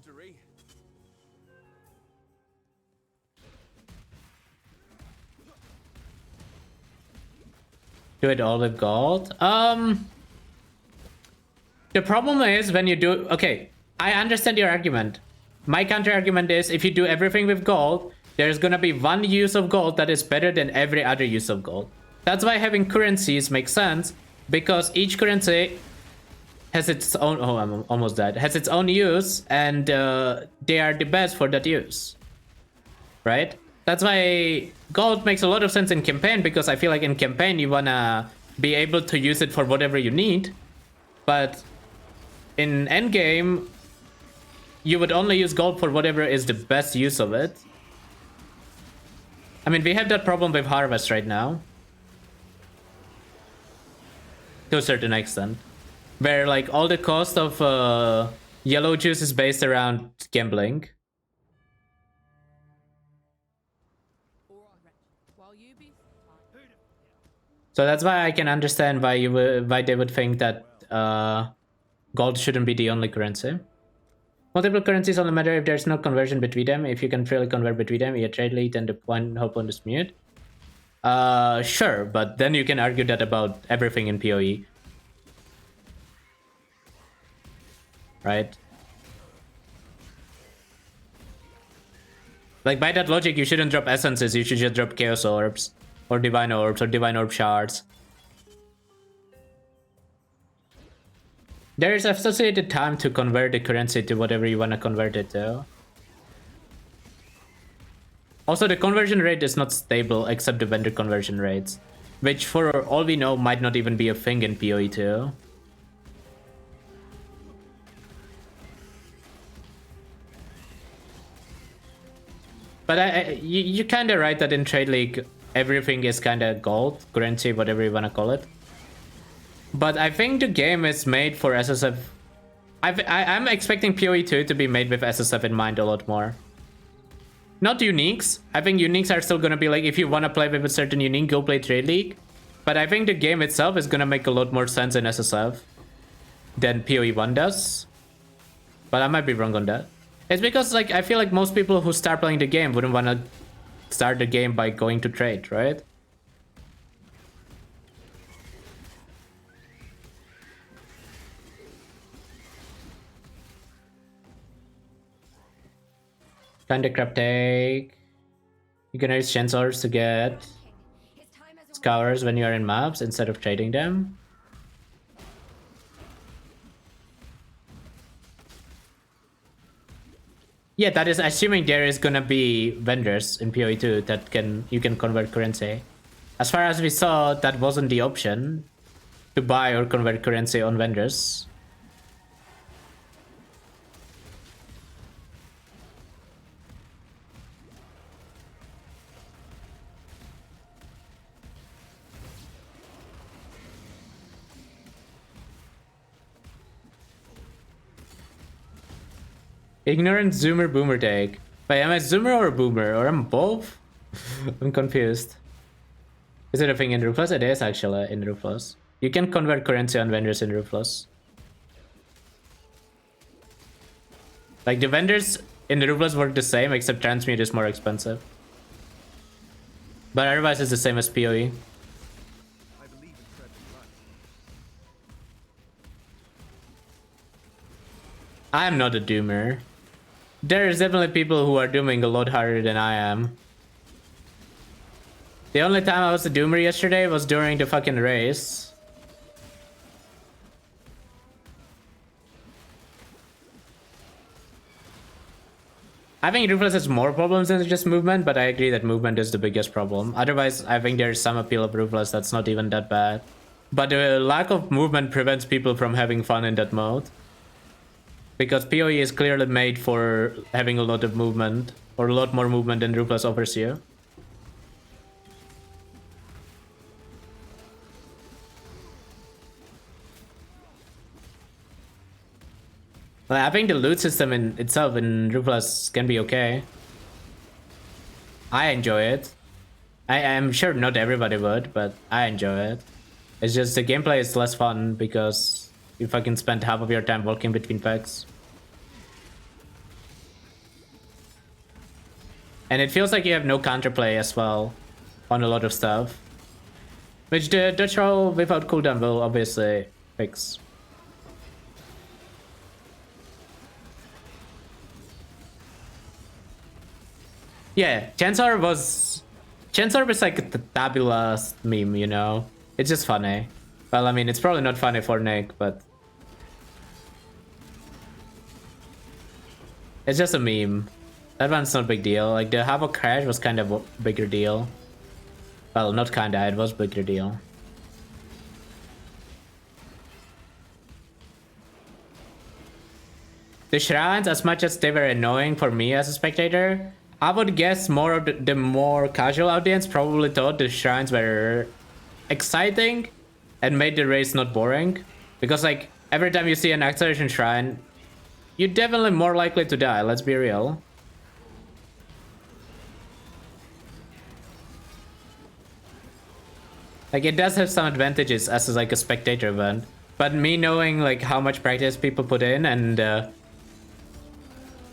B: Do it all with gold? The problem is when you do... Okay, I understand your argument. My counter argument is if you do everything with gold, there's gonna be one use of gold that is better than every other use of gold. That's why having currencies makes sense, because each currency has its own. Oh, I'm almost dead. Has its own use, and they are the best for that use, right? That's why gold makes a lot of sense in campaign, because I feel like in campaign you wanna be able to use it for whatever you need, but in endgame you would only use gold for whatever is the best use of it. I mean, we have that problem with harvest right now to a certain extent, where like all the cost of yellow juice is based around gambling.
G: While you be
B: So that's why I can understand why why they would think that gold shouldn't be the only currency. Multiple currencies only matter if there's no conversion between them. If you can freely convert between them, you trade lead, then the whole point is mute. Sure, but then you can argue that about everything in PoE. Right? Like, by that logic, you shouldn't drop essences, you should just drop chaos orbs, or divine orb shards. There is associated time to convert the currency to whatever you want to convert it to. Also, the conversion rate is not stable except the vendor conversion rates, which for all we know might not even be a thing in PoE too. But you're kind of right that in Trade League everything is kind of gold, currency, whatever you want to call it. But I think the game is made for SSF. I'm expecting PoE 2 to be made with SSF in mind a lot more. Not uniques. I think uniques are still gonna be like, if you want to play with a certain unique, go play Trade League. But I think the game itself is gonna make a lot more sense in SSF than PoE 1 does. But I might be wrong on that. It's because like I feel like most people who start playing the game wouldn't want to start the game by going to trade, right? Kinda crap take. You can use chancellors to get scours when you are in maps instead of trading them. Yeah, that is assuming there is gonna be vendors in PoE 2 that you can convert currency. As far as we saw, that wasn't the option to buy or convert currency on vendors. Ignorant zoomer boomer take. Wait, am I zoomer or boomer? Or am I both? I'm confused. Is it a thing in Ruthless? It is actually in Ruthless. You can convert currency on vendors in Ruthless. Like the vendors in Ruthless work the same, except transmute is more expensive. But otherwise it's the same as PoE.
C: I believe in treading right.
B: I am not a doomer. There is definitely people who are dooming a lot harder than I am. The only time I was a doomer yesterday was during the fucking race. I think Ruthless has more problems than just movement, but I agree that movement is the biggest problem. Otherwise, I think there's some appeal of Ruthless that's not even that bad. But the lack of movement prevents people from having fun in that mode. Because PoE is clearly made for having a lot of movement, or a lot more movement than Ruthless offers you. I think the loot system in itself in Ruthless can be okay. I enjoy it. I'm sure not everybody would, but I enjoy it. It's just the gameplay is less fun because you fucking spend half of your time walking between packs. And it feels like you have no counterplay as well on a lot of stuff. Which the Dutch roll without cooldown will obviously fix. Yeah, Chancellor was like the tabulous meme, you know? It's just funny. Well, I mean, it's probably not funny for Nick, but It's just a meme. That one's not a big deal. Like the Havoc crash was kind of a bigger deal. Well, not kinda, it was a bigger deal. The shrines, as much as they were annoying for me as a spectator, I would guess more of the more casual audience probably thought the shrines were exciting and made the race not boring. Because like every time you see an acceleration shrine, you're definitely more likely to die, let's be real. Like it does have some advantages as like a spectator event, but me knowing like how much practice people put in and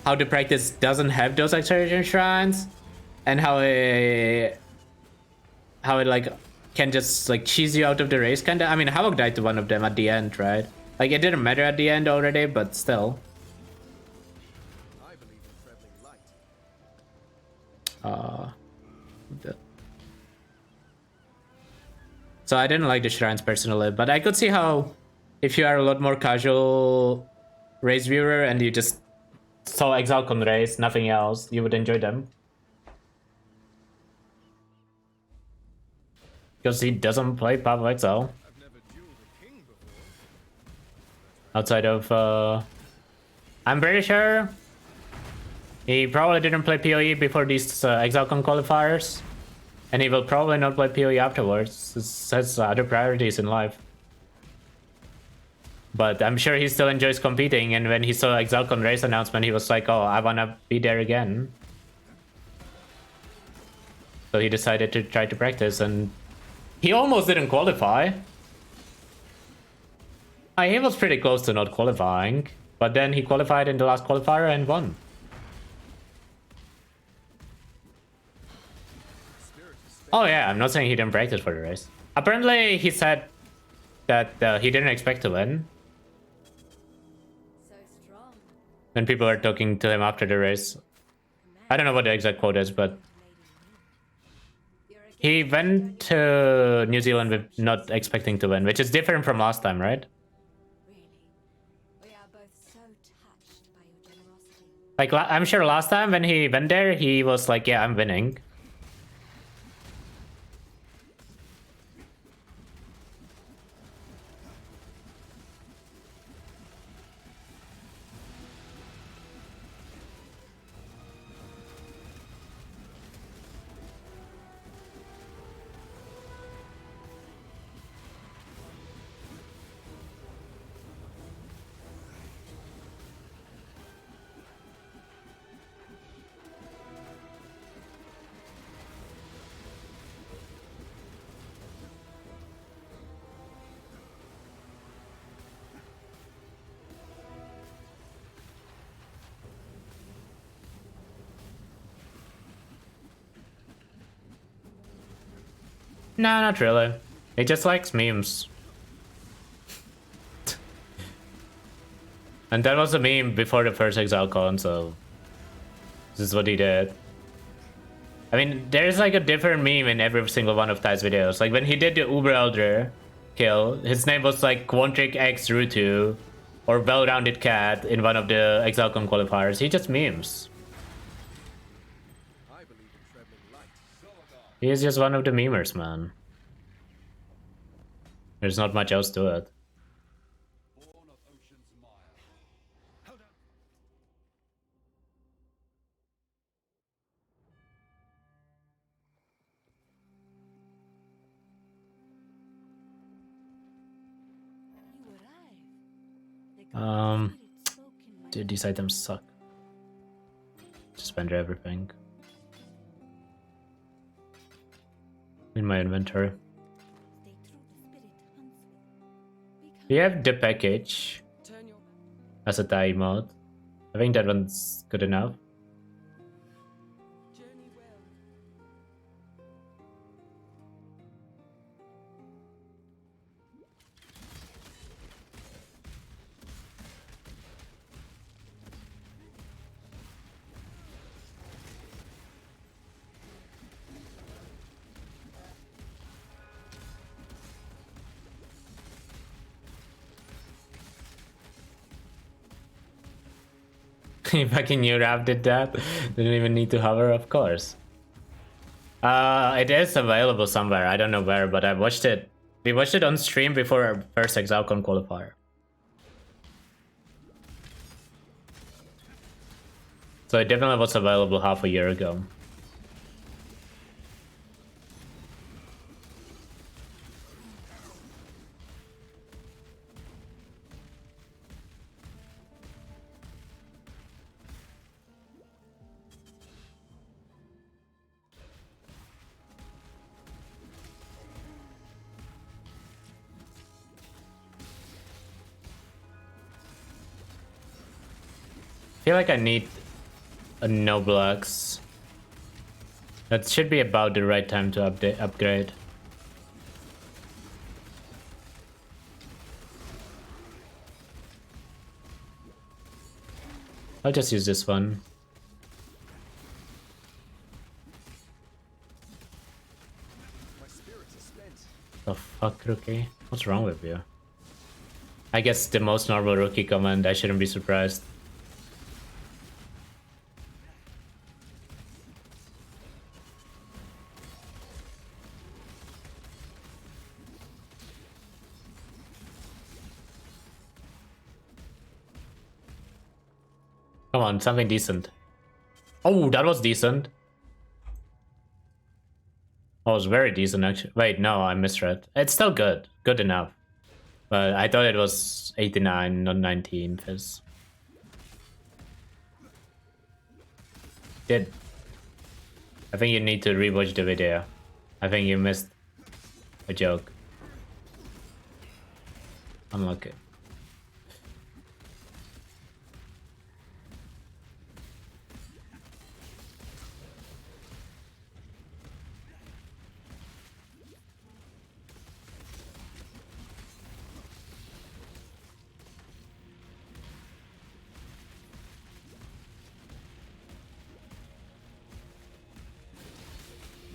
B: how the practice doesn't have those acceleration shrines, and how it like can just like cheese you out of the race kinda. I mean, Havoc died to one of them at the end, right? Like it didn't matter at the end already, but still.
C: I believe in traveling light.
B: So I didn't like the shrines personally, but I could see how if you are a lot more casual race viewer and you just saw Exalcon race, nothing else, you would enjoy them. Because he doesn't play Path of Exile.
C: I've never dueled a king before.
B: Outside of, I'm pretty sure he probably didn't play PoE before these Exalcon qualifiers. And he will probably not play PoE afterwards. He has other priorities in life. But I'm sure he still enjoys competing, and when he saw Exalcon race announcement, he was like, oh, I wanna be there again. So he decided to try to practice, and he almost didn't qualify. He was pretty close to not qualifying, but then he qualified in the last qualifier and won. Oh yeah, I'm not saying he didn't practice for the race. Apparently he said that he didn't expect to win.
E: So strong.
B: When people were talking to him after the race. I don't know what the exact quote is, but he went to New Zealand with not expecting to win, which is different from last time, right?
E: Really. We are both so touched by your generosity.
B: Like, I'm sure last time when he went there, he was like, yeah, I'm winning. No, not really. He just likes memes. And that was a meme before the first ExileCon, so this is what he did. I mean, there's like a different meme in every single one of Ty's videos. Like when he did the Uber Elder kill, his name was like Quantric X Rutu or Well-Rounded Cat in one of the ExileCon qualifiers. He just memes.
C: I believe in traveling light.
B: He is just one of the memers, man. There's not much else to it.
E: You arrive.
B: Dude, these items suck. Just render everything in my inventory. We have the package as a tie mode. I think that one's good enough. Fucking new rap did that. Didn't even need to hover, of course. It is available somewhere. I don't know where, but I watched it. We watched it on stream before our first ExarchCon qualifier. So it definitely was available half a year ago. I feel like I need a Noble Axe. That should be about the right time to upgrade. I'll just use this one.
C: My spirits are spent.
B: The fuck, rookie? What's wrong with you? I guess the most normal rookie command, I shouldn't be surprised. Come on, something decent. Oh, that was decent. That was very decent, actually. Wait, no, I misread. It's still good. Good enough. But I thought it was 89, not 19, because... I think you need to rewatch the video. I think you missed a joke. Unlucky.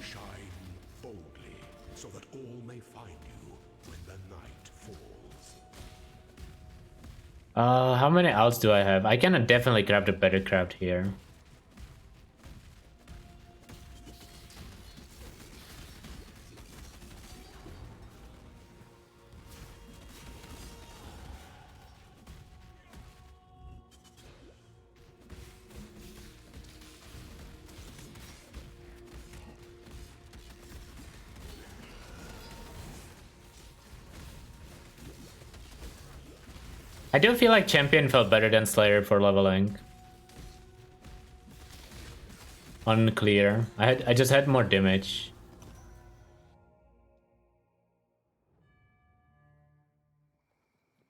F: Shine boldly, so that all may find you when the night falls.
B: How many outs do I have? I can definitely grab the better craft here. I do feel like Champion felt better than Slayer for leveling. Unclear. I just had more damage.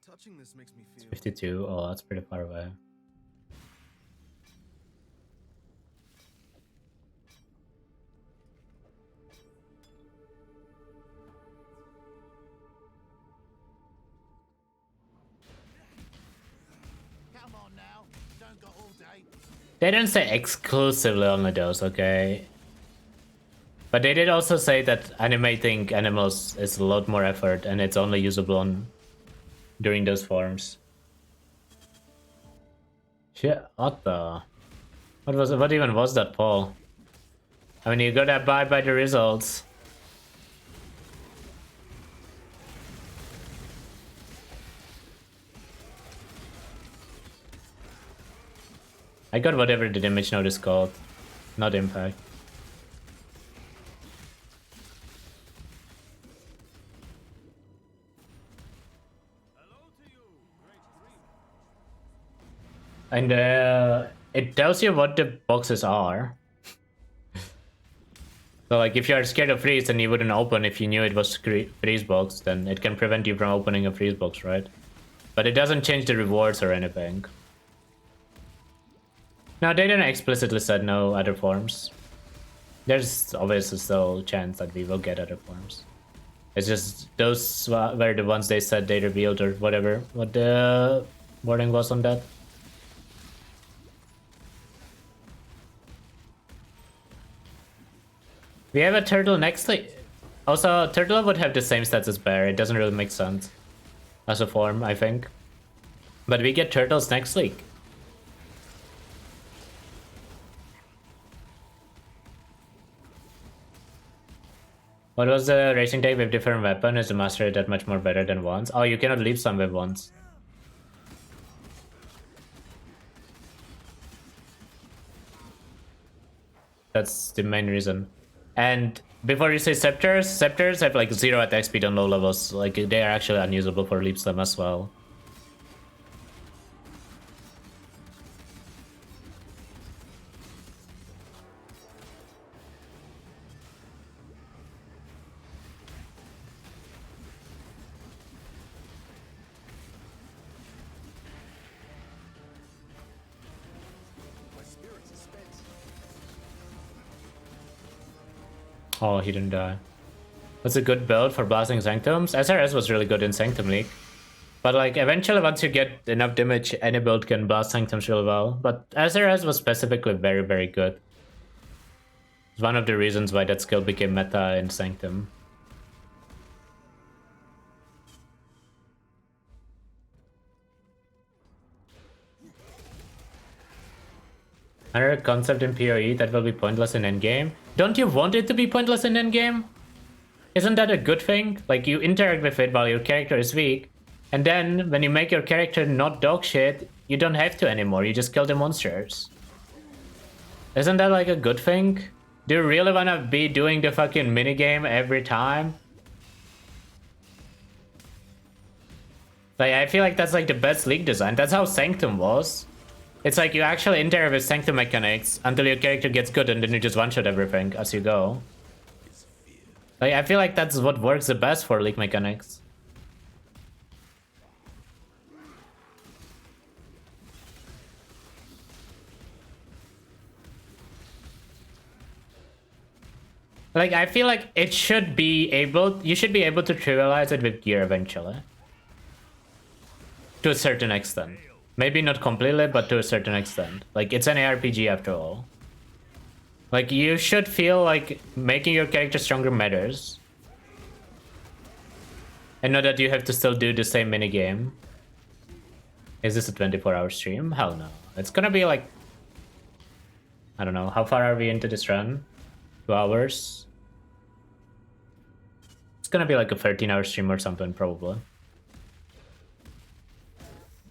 C: Touching this makes me feel
B: 52. Oh, that's pretty far away.
C: Come on now. Don't go all day.
B: They didn't say exclusively only those, okay? But they did also say that animating animals is a lot more effort and it's only usable on during those forms. Shit, what the? What even was that, Paul? I mean, you gotta abide by the results. I got whatever the damage node is called, not impact. And it tells you what the boxes are. So like if you're scared of freeze and you wouldn't open if you knew it was freeze box, then it can prevent you from opening a freeze box, right? But it doesn't change the rewards or anything. No, they didn't explicitly said no other forms. There's obviously still a chance that we will get other forms. It's just those were the ones they said they revealed or whatever. What the wording was on that. We have a turtle next league. Also, turtle would have the same stats as bear. It doesn't really make sense as a form, I think. But we get turtles next league. What was the racing tag with different weapon? Is the master that much more better than once? Oh, you cannot leave some with once. That's the main reason. And before you say scepters, scepters have like 0 attack speed on low levels. Like they are actually unusable for leap slam as well. Oh, he didn't die. That's a good build for blasting Sanctums. SRS was really good in Sanctum League. But like eventually once you get enough damage, any build can blast Sanctums really well. But SRS was specifically very, very good. It's one of the reasons why that skill became meta in Sanctum. Another concept in PoE that will be pointless in endgame. Don't you want it to be pointless in endgame? Isn't that a good thing? Like you interact with it while your character is weak, and then when you make your character not dog shit, you don't have to anymore, you just kill the monsters. Isn't that like a good thing? Do you really wanna be doing the fucking minigame every time? Like I feel like that's like the best league design. That's how Sanctum was. It's like you actually interact with Sanctum mechanics until your character gets good and then you just one-shot everything as you go. Like, I feel like that's what works the best for league mechanics. Like, I feel like it should be able... You should be able to trivialize it with gear eventually. To a certain extent. Maybe not completely, but to a certain extent. Like, it's an ARPG after all. Like, you should feel like making your character stronger matters. And not that you have to still do the same minigame. Is this a 24-hour stream? Hell no. It's gonna be like... I don't know. How far are we into this run? 2 hours? It's gonna be like a 13-hour stream or something, probably.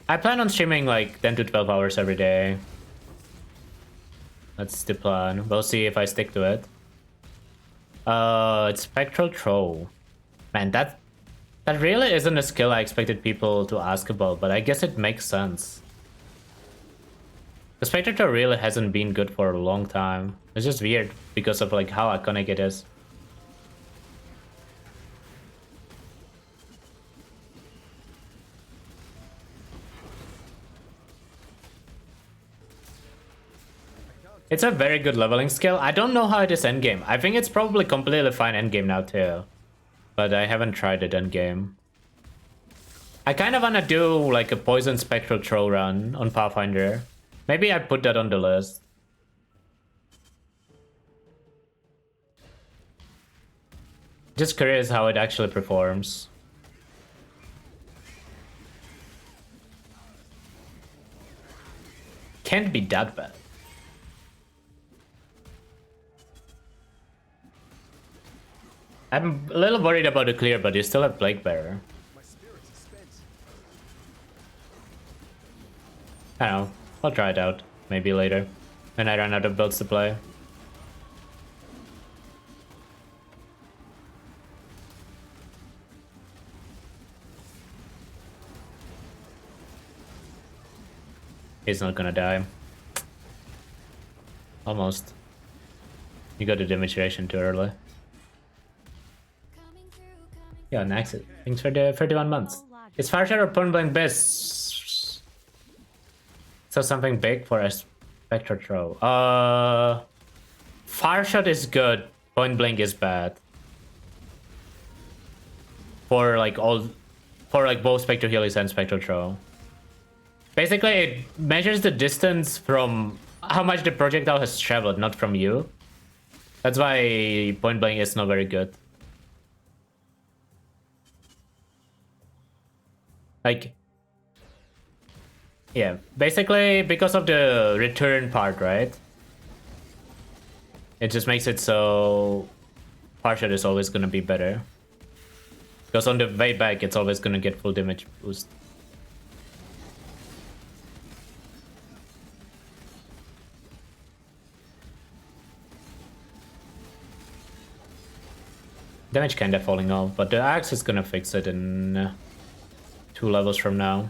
B: I plan on streaming like 10 to 12 hours every day. That's the plan. We'll see if I stick to it. It's Spectral Throw. Man, that really isn't a skill I expected people to ask about, but I guess it makes sense. The Spectral Throw really hasn't been good for a long time. It's just weird because of like how iconic it is. It's a very good leveling skill. I don't know how it is endgame. I think it's probably completely fine endgame now too. But I haven't tried it endgame. I kind of want to do like a Poison Spectral Throw run on Pathfinder. Maybe I put that on the list. Just curious how it actually performs. Can't be that bad. I'm a little worried about the clear, but you still have Plague Bearer. I don't know. I'll try it out. Maybe later. When I run out of builds to play. He's not gonna die. Almost. You got the damage duration too early. Yeah, next. Thanks for the 31 months. Is Farshot or Point Blank best? So something big for a Spectral Throw. Farshot is good. Point Blank is bad. For like both Spectral Helix and Spectral Throw. Basically, it measures the distance from how much the projectile has traveled, not from you. That's why Point Blank is not very good. Like, yeah, basically because of the return part, right? It just makes it so Partial is always gonna be better. Because on the way back, it's always gonna get full damage boost. Damage kinda falling off, but the axe is gonna fix it in 2 levels from now.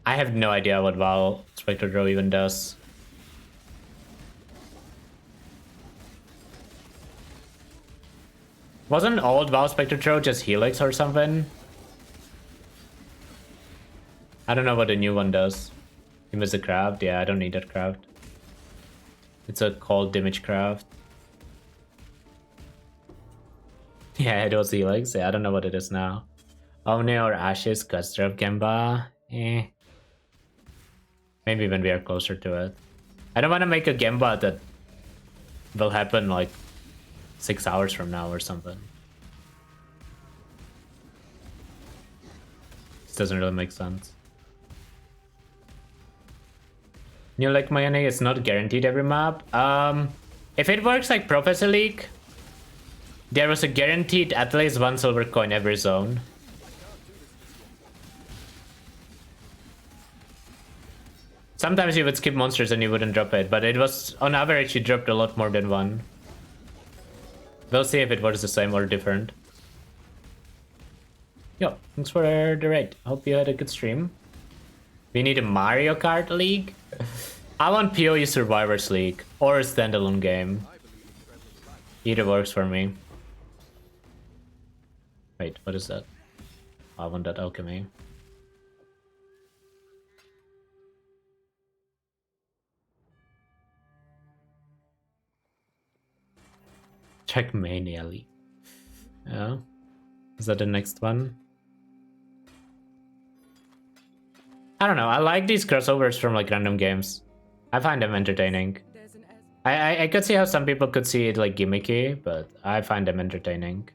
B: I have no idea what Val Spectre Draw even does. Wasn't old Val Spectre Draw just Helix or something? I don't know what the new one does. It was a craft? Yeah, I don't need that craft. It's a cold damage craft. Yeah, it was Helix. Yeah, I don't know what it is now. Omni or Ashes, Guster of Gemba. Maybe when we are closer to it. I don't want to make a Gemba that will happen like 6 hours from now or something. This doesn't really make sense. New like Mayonnaise is not guaranteed every map. If it works like Prophecy League, there was a guaranteed at least 1 silver coin every zone. Sometimes you would skip monsters and you wouldn't drop it, but it was on average you dropped a lot more than 1. We'll see if it was the same or different. Yo, thanks for the raid. Hope you had a good stream. We need a Mario Kart League? I want PoE Survivors League or a standalone game. Either works for me. Wait, what is that? I want that alchemy. Trackmania League. Yeah. Is that the next one? I don't know. I like these crossovers from like random games. I find them entertaining. I could see how some people could see it like gimmicky, but I find them entertaining.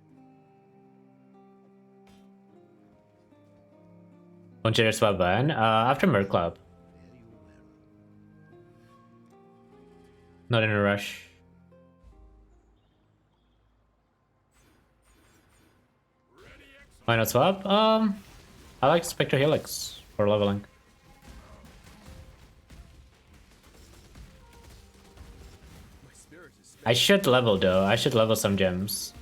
B: Boneshatter Slayer after Merc Club. Not in a rush. Why not swap? I like Spectre Helix for leveling. I should level though. I should level some gems.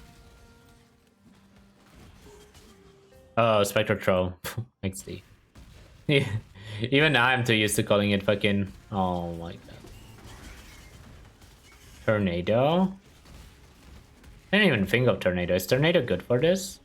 B: Oh, Spectre Troll. XD. Yeah. Even now I'm too used to calling it fucking... Oh my god. Tornado? I didn't even think of Tornado. Is Tornado good for this?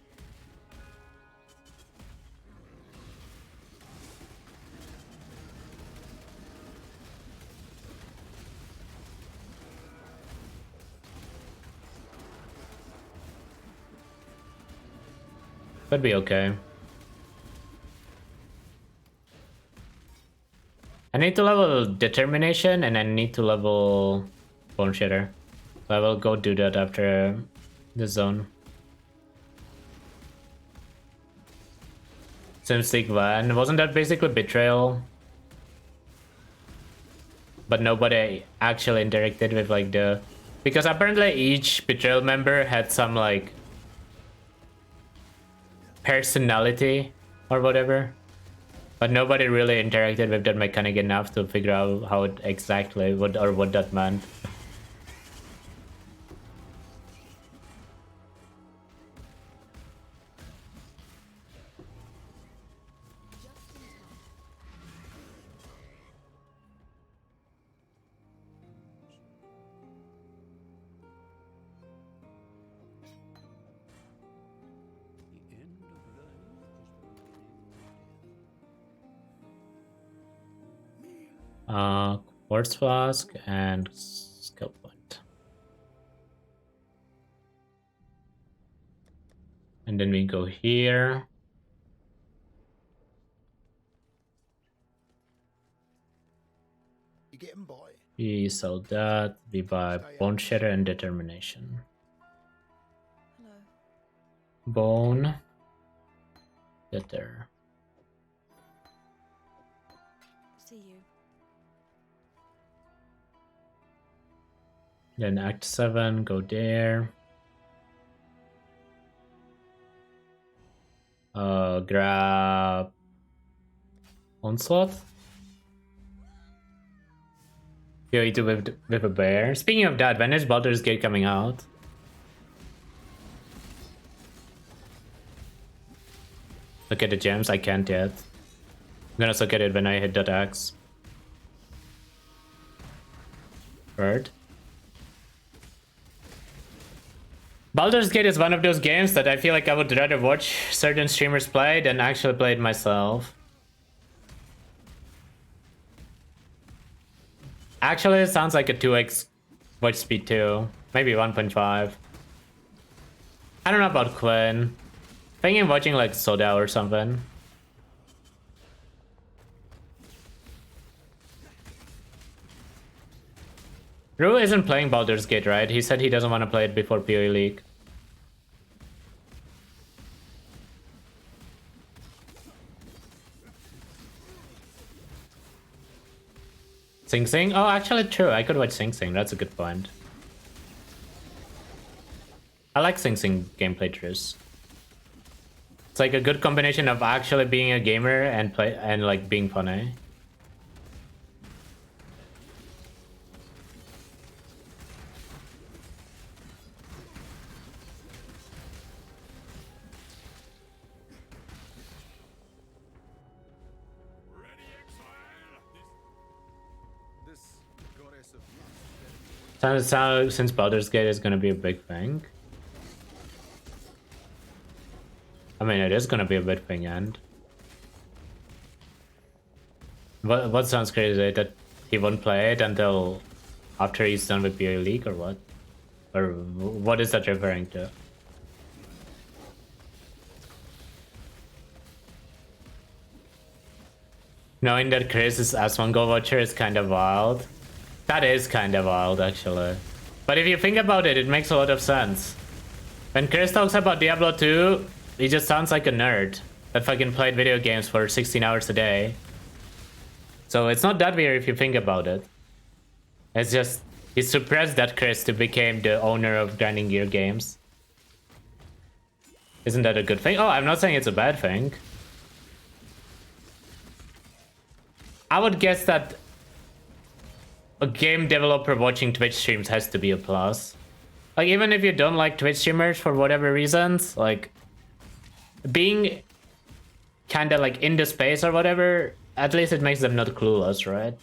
B: Could be okay. I need to level Determination and I need to level Boneshatter. So I will go do that after the zone. SimSleek 1. Wasn't that basically Betrayal? But nobody actually interacted with like the... Because apparently each Betrayal member had some like... personality or whatever, but nobody really interacted with that mechanic enough to figure out how it exactly what that meant. Quartz Flask and Skill Point. And then we go here.
C: You getting by?
B: We sell that. We buy Boneshatter and Determination.
E: Hello.
B: Bone. Shatter.
E: See you.
B: Then Act 7, go there. Grab Onslaught. You eat with a bear. Speaking of that, when is Baldur's Gate coming out? Look at the gems, I can't yet. I'm gonna look at it when I hit that axe. Bird. Baldur's Gate is one of those games that I feel like I would rather watch certain streamers play than actually play it myself. Actually, it sounds like a 2x watch speed too. Maybe 1.5. I don't know about Quinn. Thinking watching like Soda or something. Rue isn't playing Baldur's Gate, right? He said he doesn't want to play it before PoE League. Sing Sing? Oh, actually true. I could watch Sing Sing. That's a good point. I like Sing Sing gameplay trues. It's like a good combination of actually being a gamer and like being funny.
C: This goddess of lust.
B: Since Baldur's Gate is gonna be a big thing. I mean, it is gonna be a big thing, and what sounds crazy that he won't play it until after he's done with PoE League, or what? Or what is that referring to? Knowing that Chris is S1 Go Watcher is kind of wild. That is kind of wild, actually. But if you think about it, it makes a lot of sense. When Chris talks about Diablo 2, he just sounds like a nerd that fucking played video games for 16 hours a day. So it's not that weird if you think about it. It's just, he suppressed that Chris to become the owner of Grinding Gear games. Isn't that a good thing? Oh, I'm not saying it's a bad thing. I would guess that a game developer watching Twitch streams has to be a plus. Like, even if you don't like Twitch streamers for whatever reasons, like, being kinda like in the space or whatever, at least it makes them not clueless, right?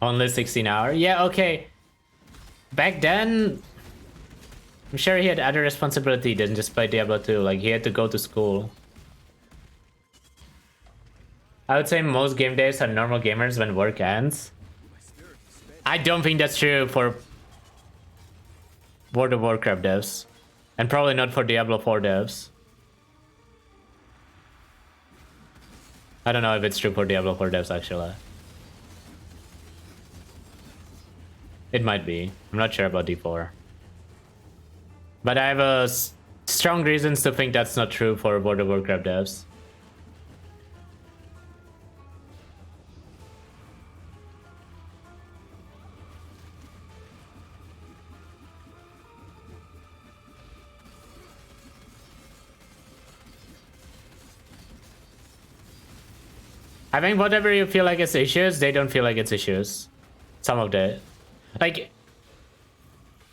B: Only 16 hours? Yeah, okay. Back then, I'm sure he had other responsibility than just play Diablo 2. Like, he had to go to school. I would say most game days are normal gamers when work ends. I don't think that's true for World of Warcraft devs. And probably not for Diablo 4 devs. I don't know if it's true for Diablo 4 devs, actually. It might be. I'm not sure about D4. But I have strong reasons to think that's not true for World of Warcraft devs. I think whatever you feel like it's issues, they don't feel like it's issues. Some of the... Like...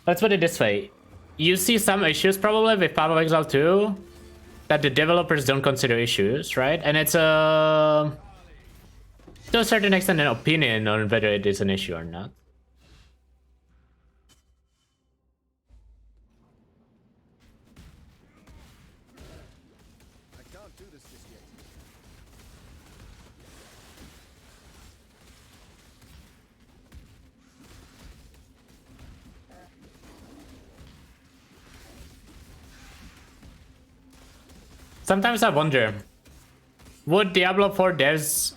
B: Let's put it this way. You see some issues probably with Path of Exile 2 that the developers don't consider issues, right? And it's to a certain extent an opinion on whether it is an issue or not.
C: I can't do this just yet.
B: Sometimes I wonder, would Diablo 4 devs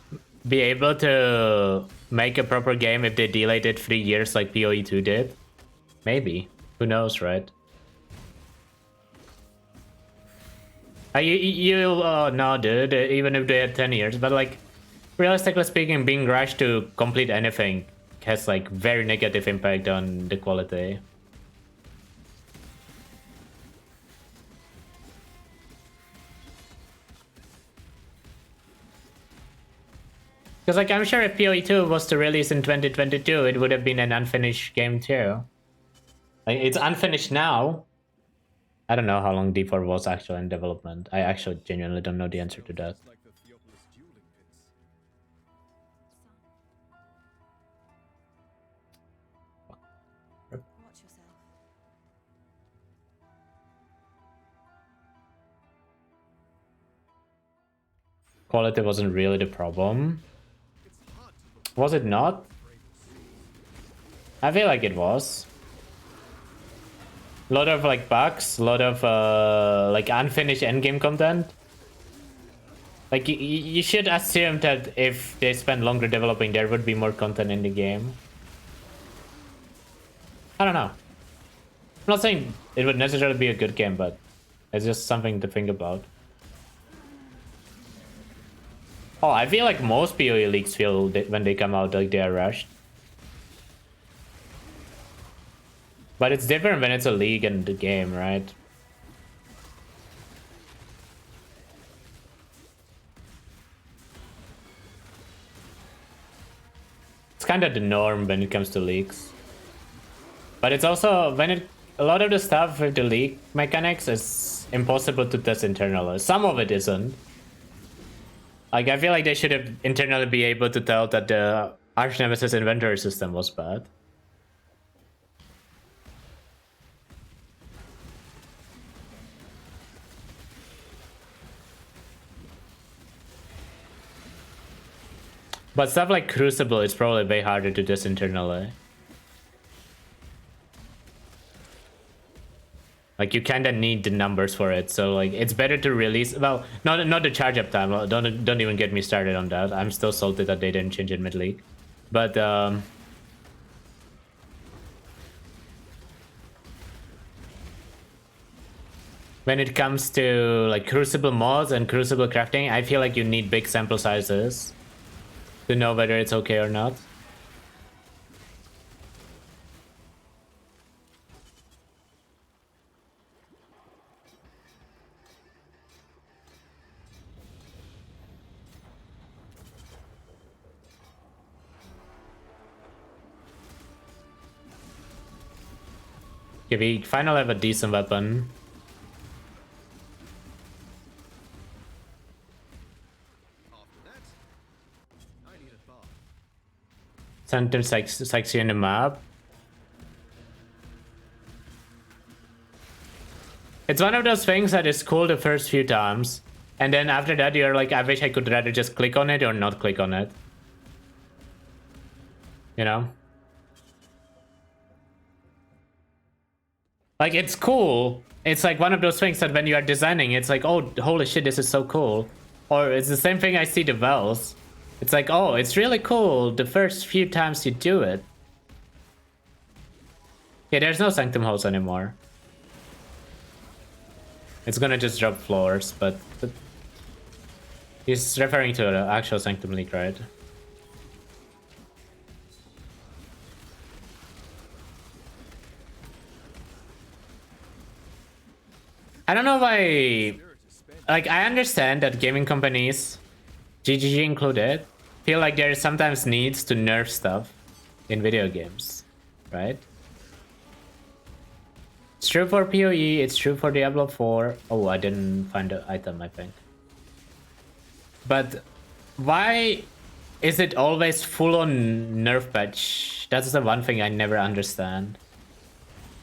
B: be able to make a proper game if they delayed it 3 years like PoE 2 did? Maybe. Who knows, right? No, dude, even if they had 10 years, but like, realistically speaking, being rushed to complete anything has like very negative impact on the quality. Because like I'm sure if PoE 2 was to release in 2022, it would have been an unfinished game too. Like it's unfinished now. I don't know how long D4 was actually in development. I actually genuinely don't know the answer to that.
C: Like the Theopolis dueling pits.
E: Watch yourself.
B: Quality wasn't really the problem. Was it not? I feel like it was. A lot of like bugs, a lot of like unfinished endgame content. Like you should assume that if they spend longer developing, there would be more content in the game. I don't know. I'm not saying it would necessarily be a good game, but it's just something to think about. Oh, I feel like most PoE leaks feel when they come out like they are rushed. But it's different when it's a league and the game, right? It's kind of the norm when it comes to leaks. But it's also when a lot of the stuff with the league mechanics is impossible to test internally. Some of it isn't. Like, I feel like they should have internally be able to tell that the Arch Nemesis inventory system was bad. But stuff like Crucible is probably way harder to test internally. Like, you kinda need the numbers for it, so like it's better to release. Well, not the charge up time. Don't even get me started on that. I'm still salty that they didn't change it mid league, but when it comes to like Crucible mods and Crucible crafting, I feel like you need big sample sizes to know whether it's okay or not. Okay, we finally have a decent weapon.
C: After that, I need a bath.
B: Center section in the map. It's one of those things that is cool the first few times, and then after that you're like, I wish I could rather just click on it or not click on it. You know? Like, it's cool. It's like one of those things that when you are designing, it's like, oh, holy shit, this is so cool. Or it's the same thing I see the Wells. It's like, oh, it's really cool the first few times you do it. Yeah, there's no Sanctum House anymore. It's gonna just drop floors, but he's referring to the actual Sanctum League, right? I don't know why. Like, I understand that gaming companies, GGG included, feel like there sometimes needs to nerf stuff in video games, right? It's true for PoE, it's true for Diablo 4. Oh, I didn't find the item, I think. But why is it always full-on nerf patch? That's the one thing I never understand.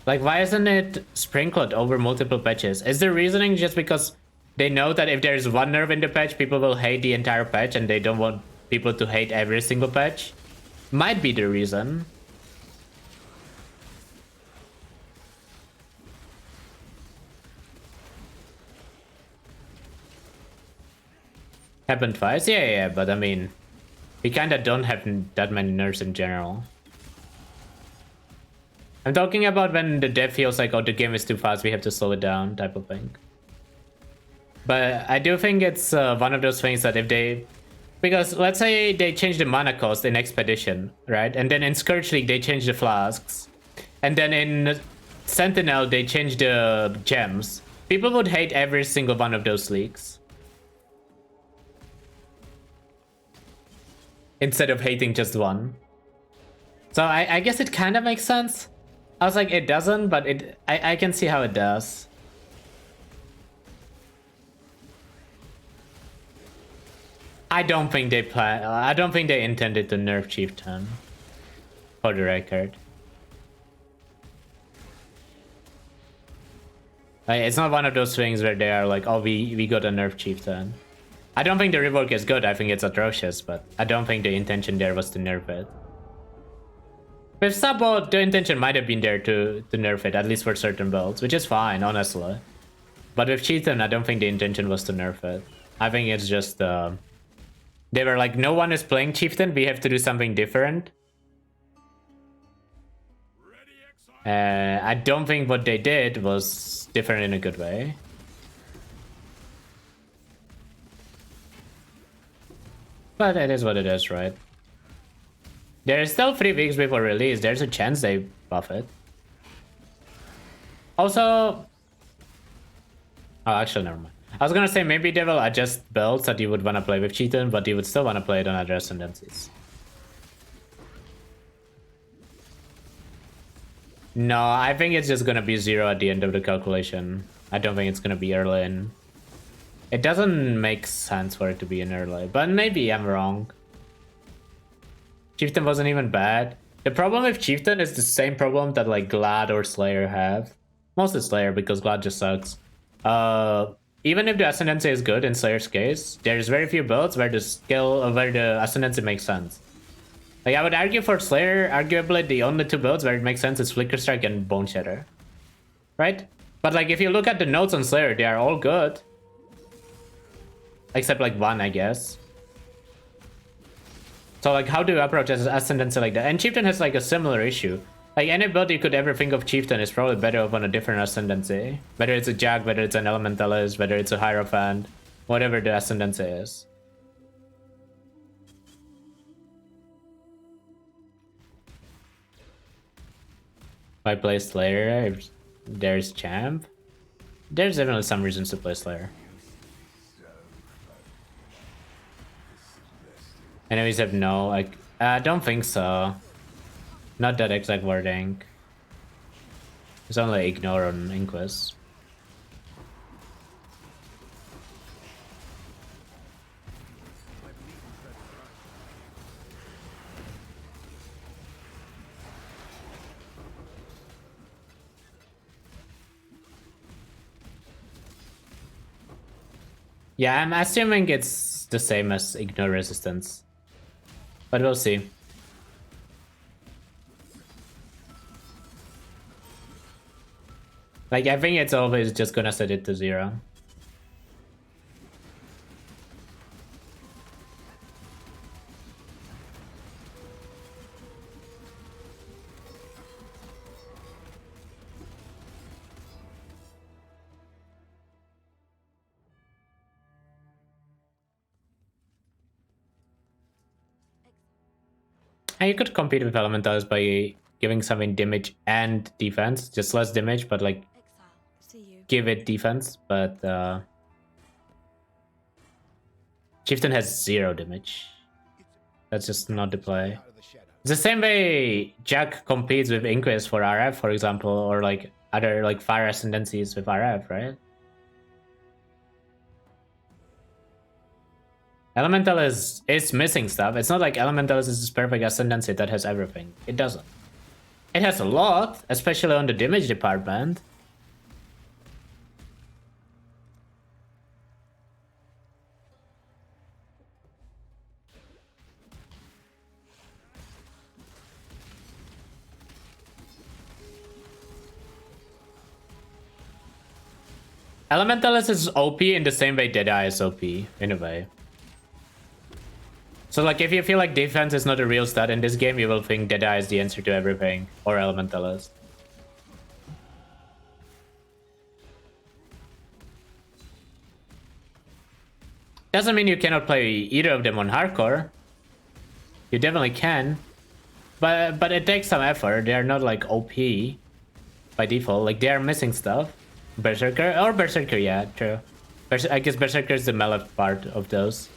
B: Like, why isn't it sprinkled over multiple patches? Is the reasoning just because they know that if there's one nerf in the patch, people will hate the entire patch and they don't want people to hate every single patch? Might be the reason. Happened twice? Yeah, but I mean, we kinda don't have that many nerfs in general. I'm talking about when the dev feels like, oh, the game is too fast, we have to slow it down, type of thing. But I do think it's one of those things that if they Because let's say they change the mana cost in Expedition, right? And then in Scourge League they change the flasks. And then in Sentinel they change the gems. People would hate every single one of those leagues. Instead of hating just one. So I guess it kind of makes sense. I was like, it doesn't, but I can see how it does. I don't think they intended to nerf Chieftain. For the record. Like, it's not one of those things where they are like, oh, we got a nerf Chieftain. I don't think the rework is good, I think it's atrocious, but I don't think the intention there was to nerf it. With Sabo, the intention might have been there to nerf it, at least for certain builds, which is fine, honestly. But with Chieftain, I don't think the intention was to nerf it. I think it's just, they were like, no one is playing Chieftain, we have to do something different. I don't think what they did was different in a good way. But it is what it is, right? There's still 3 weeks before release. There's a chance they buff it. Also... Oh, actually, never mind. I was gonna say maybe they will adjust builds that you would want to play with Chieftain, but you would still want to play it on other ascendancies. No, I think it's just gonna be 0 at the end of the calculation. I don't think it's gonna be early in. It doesn't make sense for it to be in early, but maybe I'm wrong. Chieftain wasn't even bad. The problem with Chieftain is the same problem that like Glad or Slayer have. Mostly Slayer because Glad just sucks. Even if the Ascendancy is good in Slayer's case, there's very few builds where the Ascendancy makes sense. Like I would argue for Slayer, arguably the only 2 builds where it makes sense is Flicker Strike and Boneshatter. Right? But like if you look at the notes on Slayer, they are all good. Except like 1, I guess. So like how do you approach Ascendancy like that? And Chieftain has like a similar issue. Like any build you could ever think of Chieftain is probably better off on a different Ascendancy. Whether it's a Jag, whether it's an Elementalist, whether it's a Hierophant, whatever the Ascendancy is. I play Slayer, if there's Champ. There's definitely some reasons to play Slayer. Enemies have no, like, I don't think so. Not that exact wording. It's only ignore on Inquis. Yeah, I'm assuming it's the same as ignore resistance. But we'll see. Like, I think it's always just gonna set it to 0. And you could compete with Elementals by giving something damage and defense. Just less damage, but like give it defense. But Chieftain has 0 damage. That's just not the play. It's the same way Jack competes with Inquis for RF, for example, or like other like Fire Ascendancies with RF, right? Elemental is missing stuff. It's not like Elemental is this perfect Ascendancy that has everything. It doesn't. It has a lot, especially on the damage department. Elementalist is OP in the same way Deadeye is OP, in a way. So like if you feel like defense is not a real stat in this game, you will think Deadeye is the answer to everything, or Elementalist. Doesn't mean you cannot play either of them on hardcore. You definitely can. But it takes some effort. They are not like OP by default. Like they are missing stuff. Berserker or Berserker, yeah, true. I guess Berserker is the melee part of those.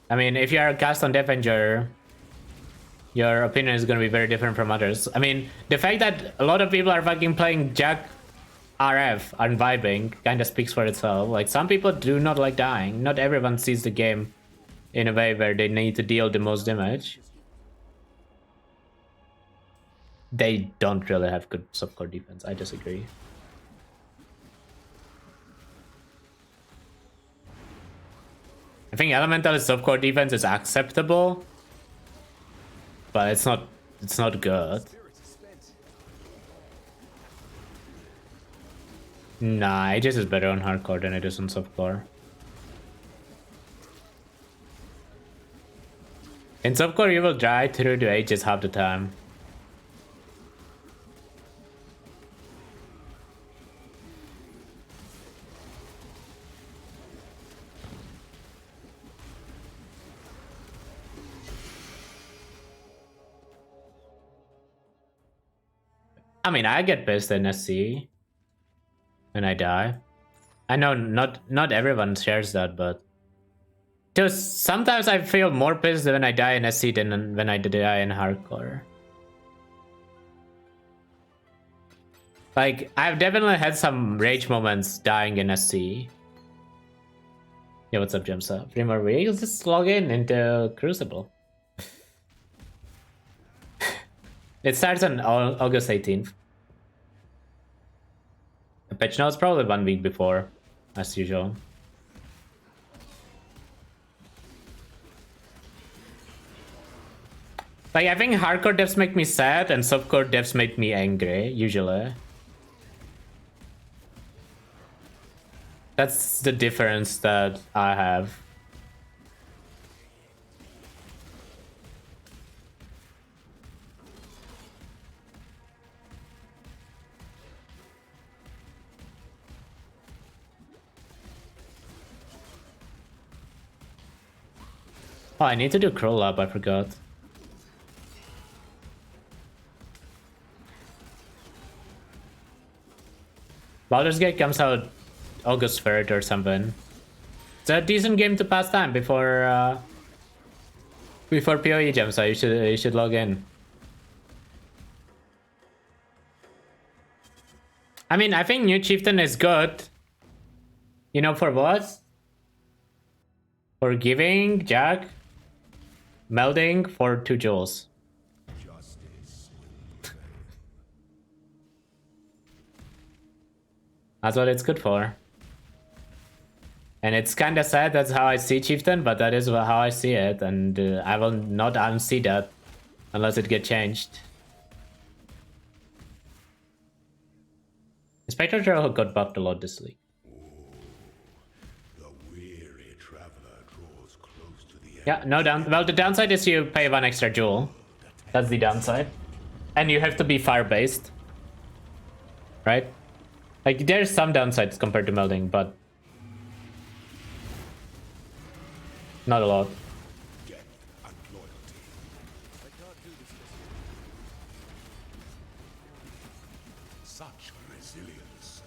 B: I mean, if you are a cast on Defender, your opinion is going to be very different from others. I mean, the fact that a lot of people are fucking playing Jack RF and vibing kind of speaks for itself. Like, some people do not like dying. Not everyone sees the game in a way where they need to deal the most damage. They don't really have good subcore defense. I disagree. I think Elemental subcore defense is acceptable, but it's not good. Nah, Aegis is better on hardcore than it is on subcore. In subcore, you will dry through the Aegis half the time. I mean, I get pissed in SC when I die. I know not everyone shares that, but just sometimes I feel more pissed when I die in SC than when I die in hardcore. Like, I've definitely had some rage moments dying in SC. Yeah, what's up, Gemsa? 3 more weeks? Just log in into Crucible. It starts on August 18th. The patch now is probably 1 week before, as usual. Like, I think hardcore devs make me sad and subcore devs make me angry, usually. That's the difference that I have. Oh, I need to do Crawl Lab, I forgot. Baldur's Gate comes out August 3rd or something. It's a decent game to pass time before PoE Gem, so you should log in. I mean, I think New Chieftain is good. You know, for what? For giving Jack melding for 2 jewels. That's what it's good for. And it's kind of sad that's how I see Chieftain, but that is how I see it, and I will not unsee that unless it gets changed. Spectre Trail got buffed a lot this week. Yeah, no down. Well, the downside is you pay 1 extra jewel. That's the downside. And you have to be fire based. Right? Like, there's some downsides compared to melding, but not a lot.
F: Such resilience.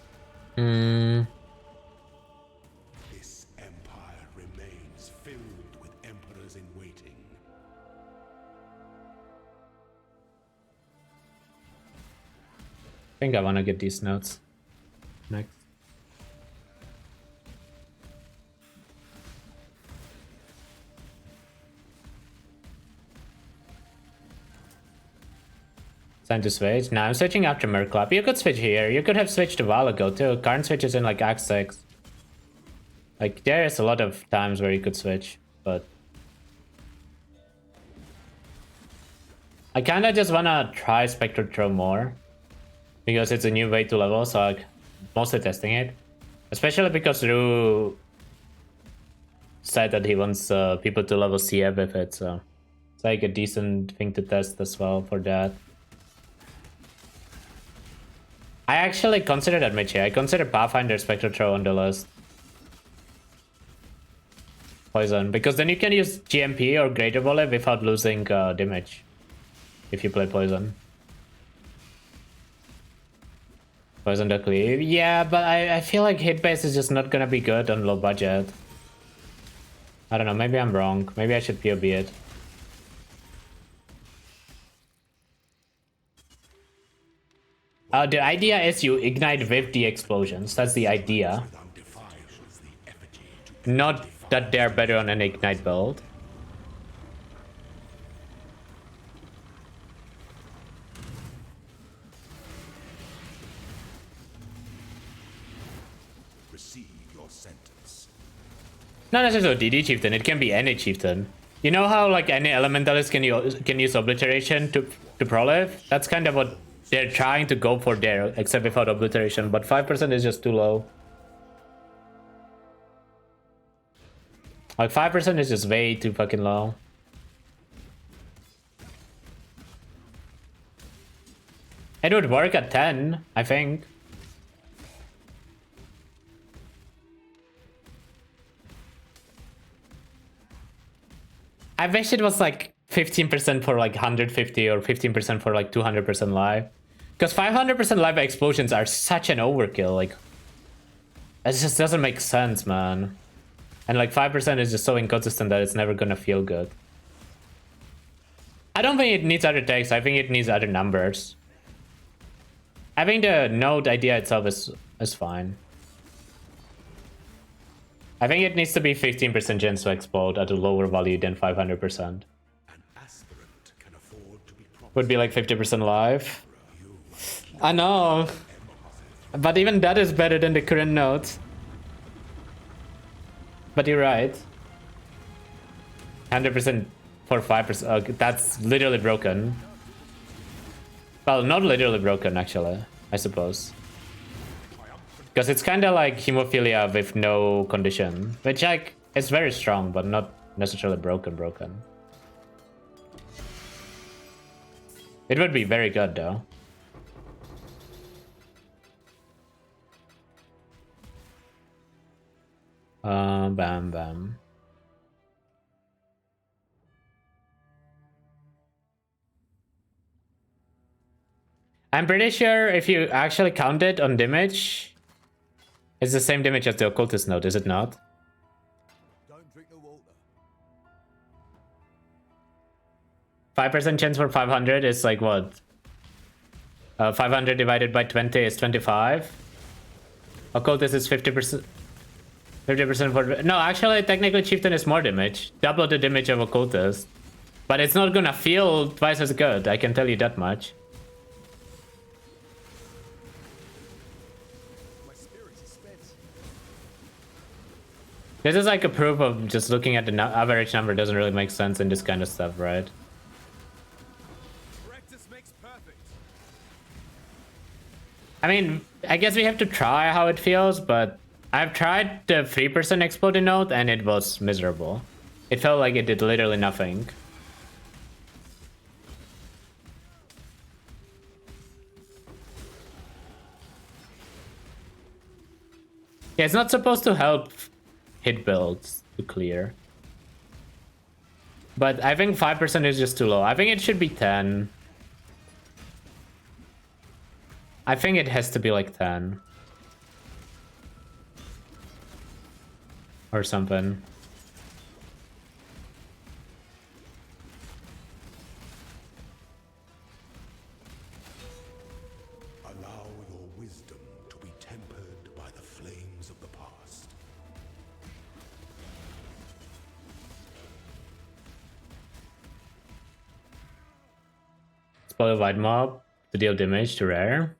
F: This empire remains filled with emperors in waiting.
B: I think I want to get these notes next. Time to switch. Now I'm switching after Merclap. You could switch here. You could have switched a while ago too. Current switches in like Act 6. Like, there's a lot of times where you could switch, but I kinda just wanna try Spectre Throw more. Because it's a new way to level, so I'm mostly testing it. Especially because Rue said that he wants people to level CF with it, so It's like a decent thing to test as well for that. I actually considered that Michi. I considered Pathfinder Spectral Throw on the list. Poison, because then you can use GMP or Greater Volley without losing damage. If you play Poison. Poison the cleave. Yeah, but I feel like hit base is just not gonna be good on low budget. I don't know, maybe I'm wrong. Maybe I should POB it. The idea is you ignite with the explosions. That's the idea. Not that they're better on an ignite build.
F: Receive your sentence.
B: Not necessarily DD Chieftain, it can be any Chieftain. You know how like any Elementalist can use Obliteration to prolive? That's kind of what they're trying to go for there, except without Obliteration, but 5% is just too low. Like 5% is just way too fucking low. It would work at 10, I think. I wish it was like 15% for like 150 or 15% for like 200% live. Because 500% live explosions are such an overkill. Like, it just doesn't make sense, man. And like 5% is just so inconsistent that it's never gonna feel good. I don't think it needs other text. I think it needs other numbers. I think the node idea itself is fine. I think it needs to be 15% chance to explode at a lower value than 500%.
F: An aspirant can afford to be
B: Would be like 50% live. I know. But even that is better than the current nodes. But you're right. 100% for 5%. Okay, that's literally broken. Well, not literally broken, actually, I suppose. Because it's kind of like hemophilia with no condition. Which, like, is very strong, but not necessarily broken. It would be very good, though. Bam, bam. I'm pretty sure if you actually count it on damage, it's the same damage as the occultist node, is it not?
C: Don't drink the water.
B: 5% chance for 500 is like what? 500 divided by 20 is 25. Occultist is 50%. 50% for... No, actually, technically, Chieftain is more damage. Double the damage of Occultist. But it's not gonna feel twice as good, I can tell you that much.
C: My spirit is spent.
B: This is like a proof of just looking at the average number doesn't really make sense in this kind of stuff, right?
C: Practice makes perfect.
B: I mean, I guess we have to try how it feels, but I've tried the 3% exploding node and it was miserable. It felt like it did literally nothing. Yeah, it's not supposed to help hit builds to clear. But I think 5% is just too low. I think it should be 10. I think it has to be like 10. Or something.
F: Allow your wisdom to be tempered by the flames of the past.
B: Spoil a white mob to deal damage to rare.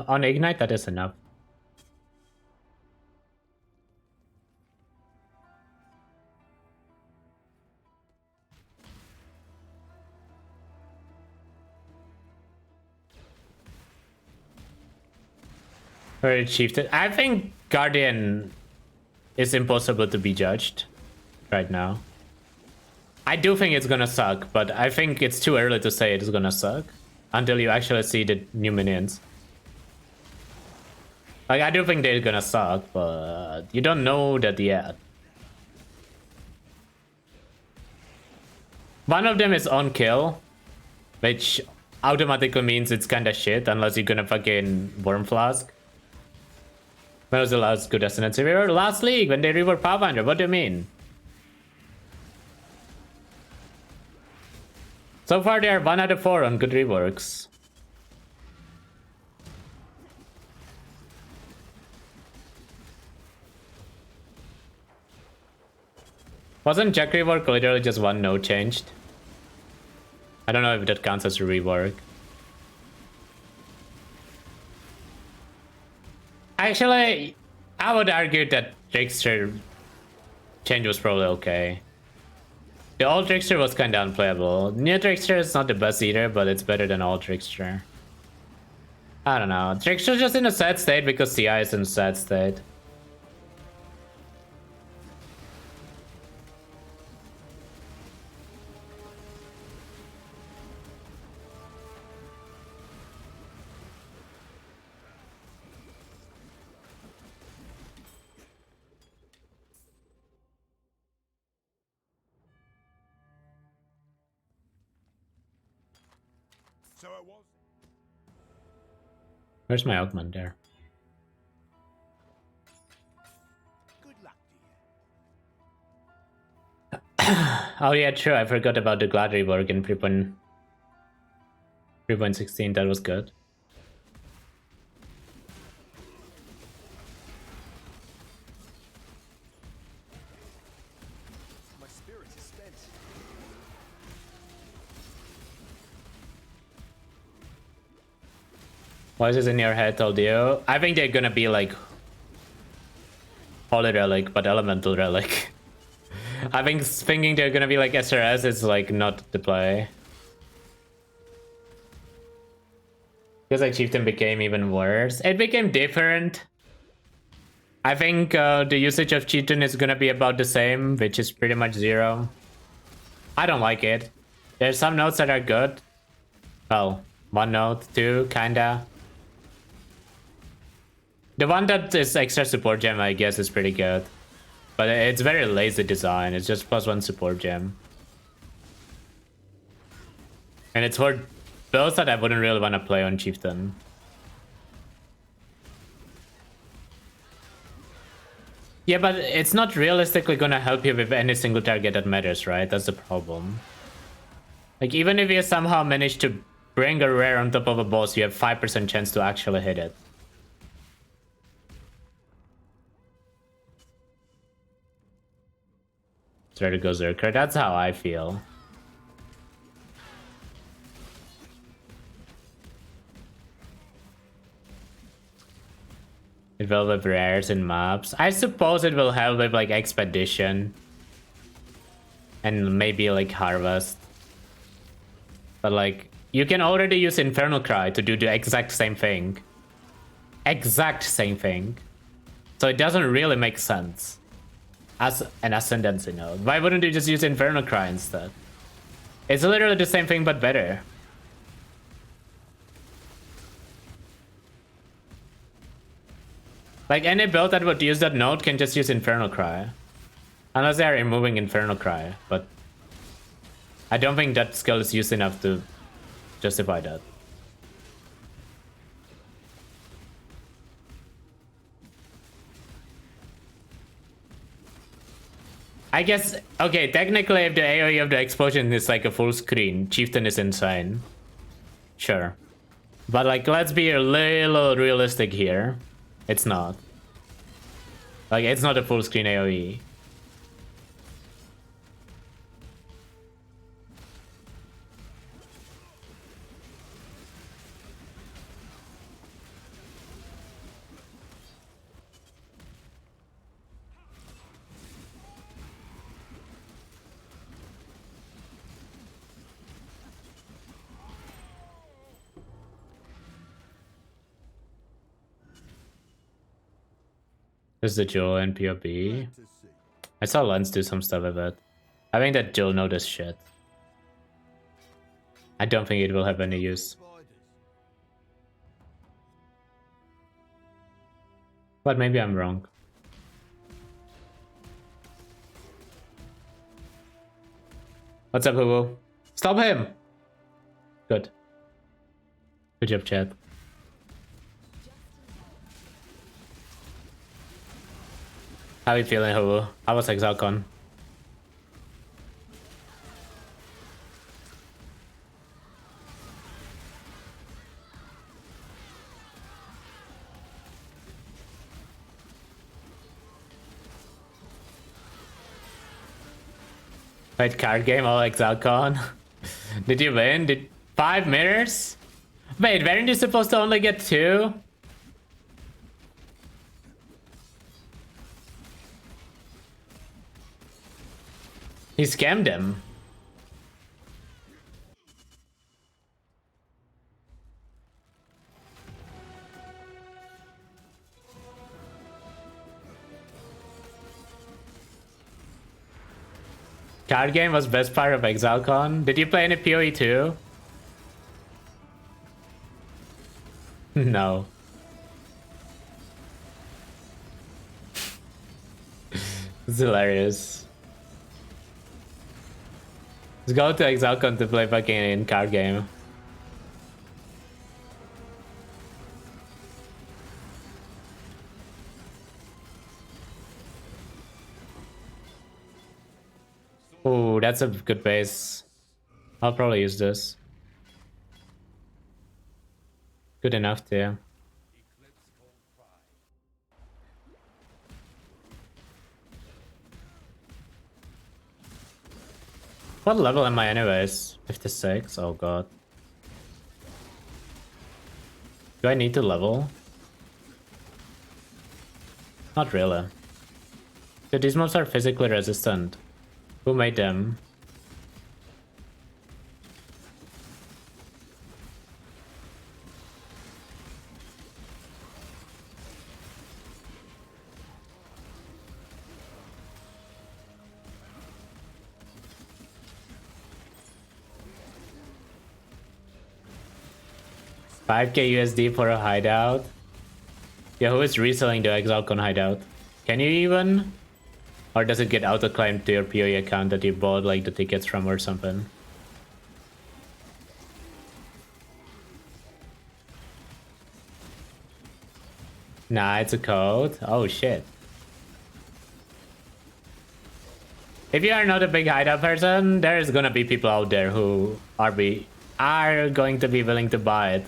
B: On Ignite, that is enough. Very Chieftain. I think Guardian is impossible to be judged right now. I do think it's gonna suck, but I think it's too early to say it's gonna suck until you actually see the new minions. Like, I do think they're gonna suck, but you don't know that yet. One of them is on kill, which automatically means it's kinda shit unless you're gonna fucking Worm Flask. When was the last good Ascendancy? We were last league when they reworked Pathfinder. What do you mean? So far they are 1 out of 4 on good reworks. Wasn't Jack rework literally just one node changed? I don't know if that counts as a rework. Actually, I would argue that Trickster change was probably okay. The old Trickster was kinda unplayable. New Trickster is not the best either, but it's better than old Trickster. I don't know. Trickster's just in a sad state because CI is in a sad state.
F: So it was.
B: Where's my Augment there?
F: Good luck to you.
B: Oh yeah, true. I forgot about the Glad rework in 3.16. That was good.
C: My spirit is spent.
B: Why is this in your head, told you? I think they're gonna be like Holy Relic, but Elemental Relic. I think thinking they're gonna be like SRS is like not the play. Because like Chieftain became even worse. It became different. I think the usage of Chieftain is gonna be about the same, which is pretty much 0. I don't like it. There's some nodes that are good. Well, 1 node, 2, kinda. The one that is extra support gem, I guess, is pretty good. But it's very lazy design. It's just +1 support gem. And it's for those that I wouldn't really want to play on Chieftain. Yeah, but it's not realistically gonna help you with any single target that matters, right? That's the problem. Like, even if you somehow manage to bring a rare on top of a boss, you have 5% chance to actually hit it. Try to go Zerker. That's how I feel. It will with rares in maps. I suppose it will help with like Expedition. And maybe like Harvest. But like, you can already use Infernal Cry to do the exact same thing. Exact same thing. So it doesn't really make sense. As an Ascendancy node. Why wouldn't you just use Infernal Cry instead? It's literally the same thing but better. Like, any build that would use that node can just use Infernal Cry. Unless they are removing Infernal Cry, but I don't think that skill is used enough to justify that. I guess, okay, technically if the AoE of the explosion is like a full screen, Chieftain is insane. Sure. But like, let's be a little realistic here. It's not. Like, it's not a full screen AoE. There's the Joel and POB.
C: To see.
B: I saw Lens do some stuff with it. I think that Joel knows this shit. I don't think it will have any use.
C: Spiders.
B: But maybe I'm wrong. What's up, Hoo? Stop him! Good. Good job, chat. How you feeling, Hoo? How was Exalcon? Played card game all Exalcon. Did you win? Did 5 mirrors? Wait, weren't you supposed to only get 2? He scammed him. Card game was best part of Exalcon. Did you play any PoE too? No. It's hilarious. Let's go to Exalcon to play fucking in card game. Ooh, that's a good base. I'll probably use this. Good enough too. What level am I anyways? 56? Oh god. Do I need to level? Not really. So these mobs are physically resistant. Who made them? $5k USD for a hideout? Yeah, who is reselling the Exalcon hideout? Can you even? Or does it get auto-claimed to your PoE account that you bought like the tickets from or something? Nah, it's a code. Oh shit. If you are not a big hideout person, there's gonna be people out there who are going to be willing to buy it.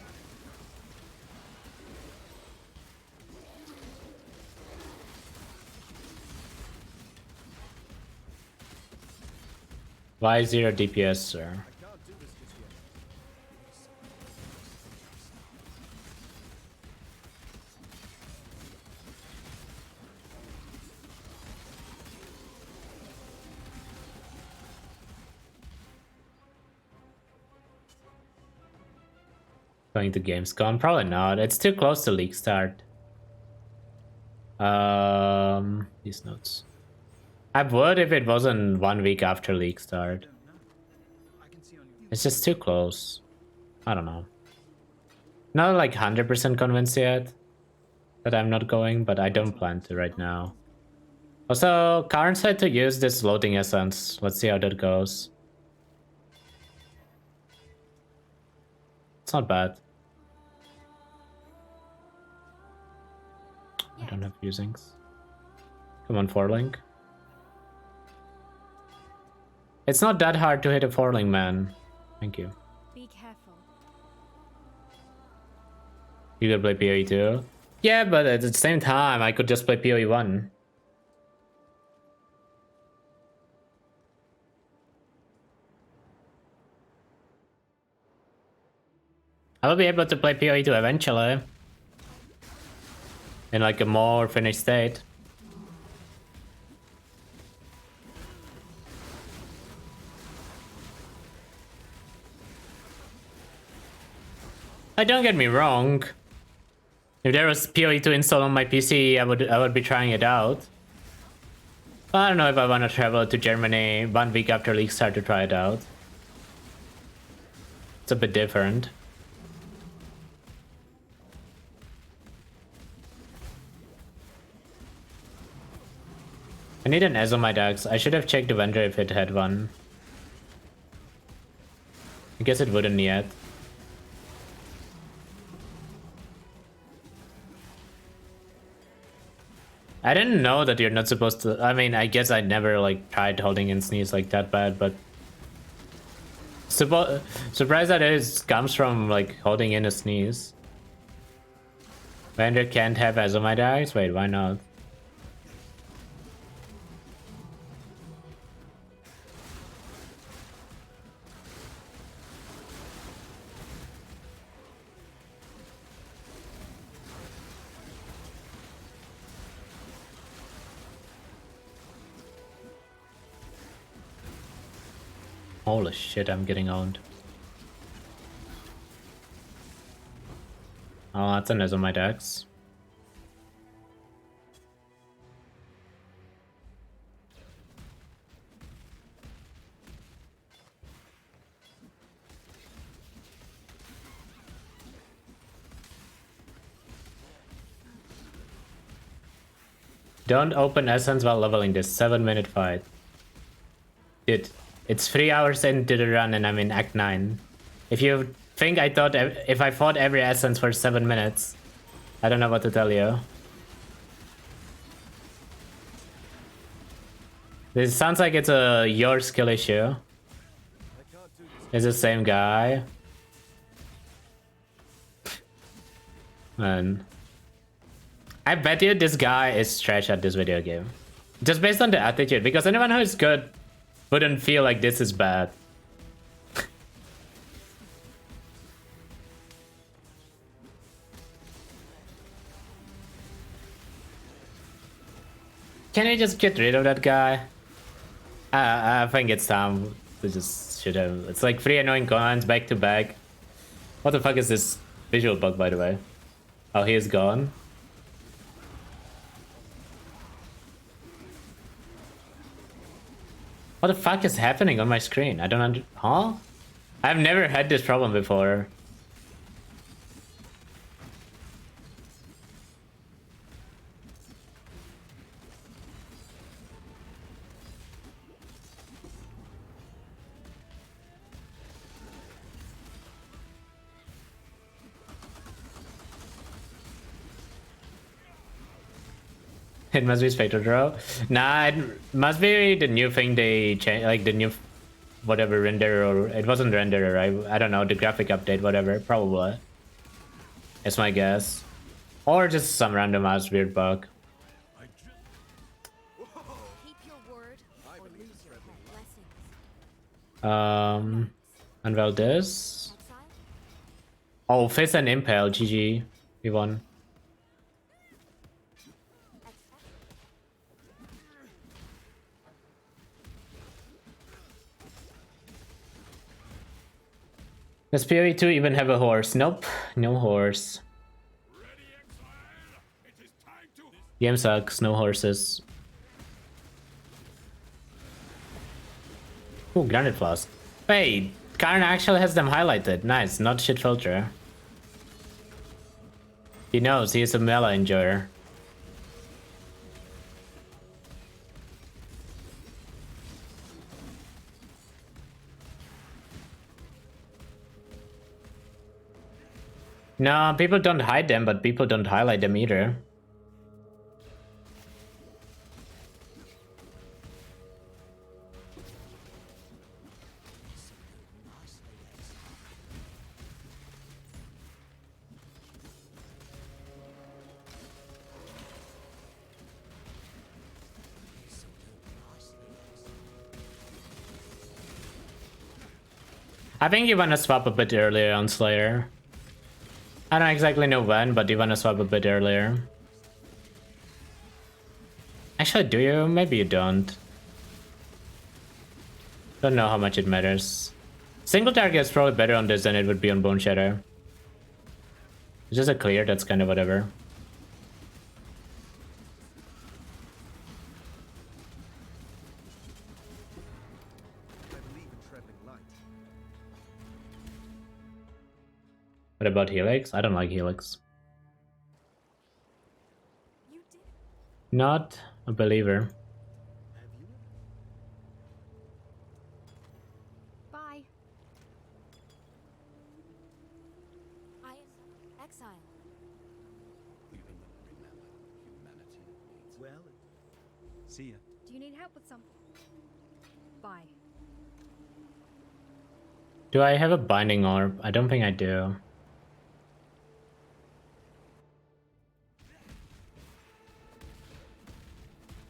B: Why 0 DPS, sir?
C: I can't do this just yet.
B: Going to Gamescom? Probably not. It's too close to league start. These notes. I would if it wasn't 1 week after league start. It's just too close. I don't know. Not like 100% convinced yet that I'm not going, but I don't plan to right now. Also, Karn said to use this loading essence. Let's see how that goes. It's not bad. I don't have usings. Come on, 4-link. It's not that hard to hit a 4-link, man. Thank you.
G: Be careful.
B: You could play PoE 2? Yeah, but at the same time, I could just play PoE 1. I will be able to play PoE 2 eventually. In like a more finished state. Don't get me wrong. If there was PoE 2 installed on my PC, I would be trying it out. But I don't know if I want to travel to Germany 1 week after League Start to try it out. It's a bit different. I need an Ez on my decks. I should have checked the vendor if it had one. I guess it wouldn't yet. I didn't know that you're not supposed to. I mean, I guess I never like tried holding in sneeze like that bad, but surprised that it comes from like holding in a sneeze. Vendor can't have Ez on my decks. Wait, why not? Holy shit, I'm getting owned. Oh, that's an Ez on my decks. Don't open Essence while leveling this 7-minute fight. Dude. It's 3 hours into the run and I'm in Act 9. If you think I thought if I fought every essence for 7 minutes, I don't know what to tell you. This sounds like it's your skill issue. It's the same guy. Man. I bet you this guy is trash at this video game. Just based on the attitude, because anyone who is good wouldn't feel like this is bad. Can I just get rid of that guy? I think it's time to just shoot him. It's like 3 annoying commands back to back. What the fuck is this visual bug, by the way? Oh, he is gone. What the fuck is happening on my screen? I don't huh? I've never had this problem before. It must be Spectral Draw. Nah, it must be the new thing they changed, like the new whatever renderer, or it wasn't renderer, I don't know, the graphic update, whatever, probably. It's my guess. Or just some random ass weird bug.
E: Keep your word or lose your blessings.
B: Unveil this. Oh, Fist and Impale, GG. We won. Does PoE 2 even have a horse? Nope, no horse. Game sucks, no horses. Ooh, Granite Flask. Wait, Karn actually has them highlighted. Nice, not shit filter. He knows, he is a melee enjoyer. No, people don't hide them, but people don't highlight them either. I think you wanna swap a bit earlier on Slayer. I don't exactly know when, but you wanna swap a bit earlier. Actually, do you? Maybe you don't. Don't know how much it matters. Single target is probably better on this than it would be on Boneshatter. It's just a clear, that's kind of whatever.
C: I believe in traveling light.
B: What about Helix? I don't like Helix.
E: You did.
B: Not a believer.
C: Have you?
E: Bye. I am exile.
C: Well, see ya.
G: Do you need help with something? Bye.
B: Do I have a binding orb? I don't think I do.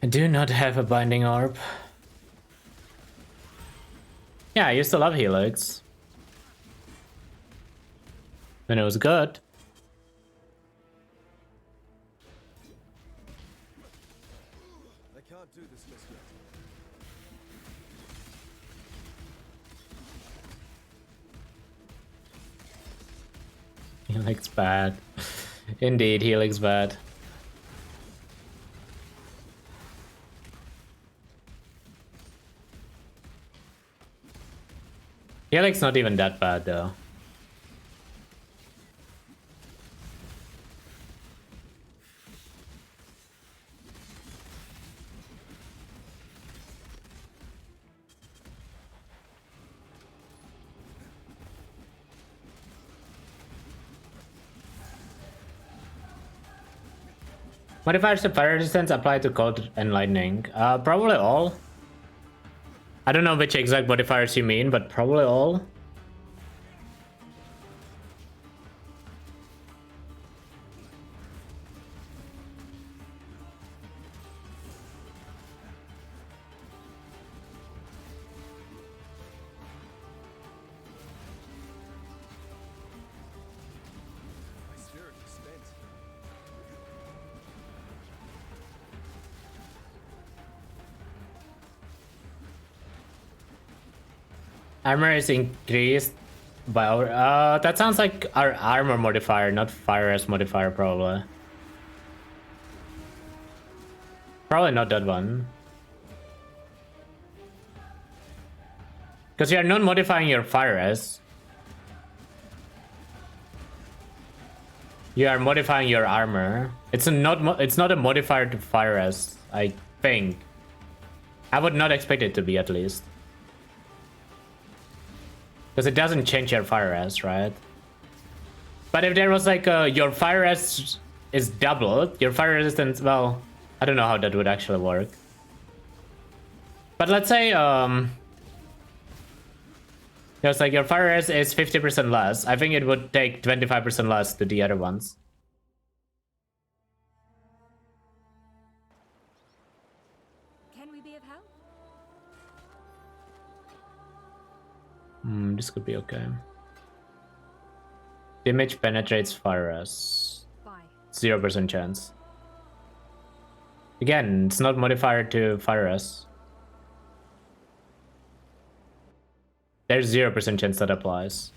B: I do not have a binding orb. Yeah, I used to love Helix. When it was good.
C: I can't do this just yet.
B: Helix bad. Indeed, Helix bad. Helix not even that bad though. Modifiers to fire resistance apply to cold and lightning. Probably all. I don't know which exact modifiers you mean, but probably all.
C: My spirit is spent.
B: Armor is increased by our. That sounds like our armor modifier, not fire as modifier, probably. Probably not that one. Because you are not modifying your fire as. You are modifying your armor. It's not a modifier to fire as, I think. I would not expect it to be, at least. Because it doesn't change your fire res, right? But if there was like your fire res is doubled, your fire resistance, well, I don't know how that would actually work. But let's say it's like your fire res is 50% less. I think it would take 25% less to the other ones.
G: Can we be of help?
B: This could be okay. Damage penetrates fire res.
G: Bye.
B: 0% chance. Again, it's not modifier to fire res. There's 0% chance that applies.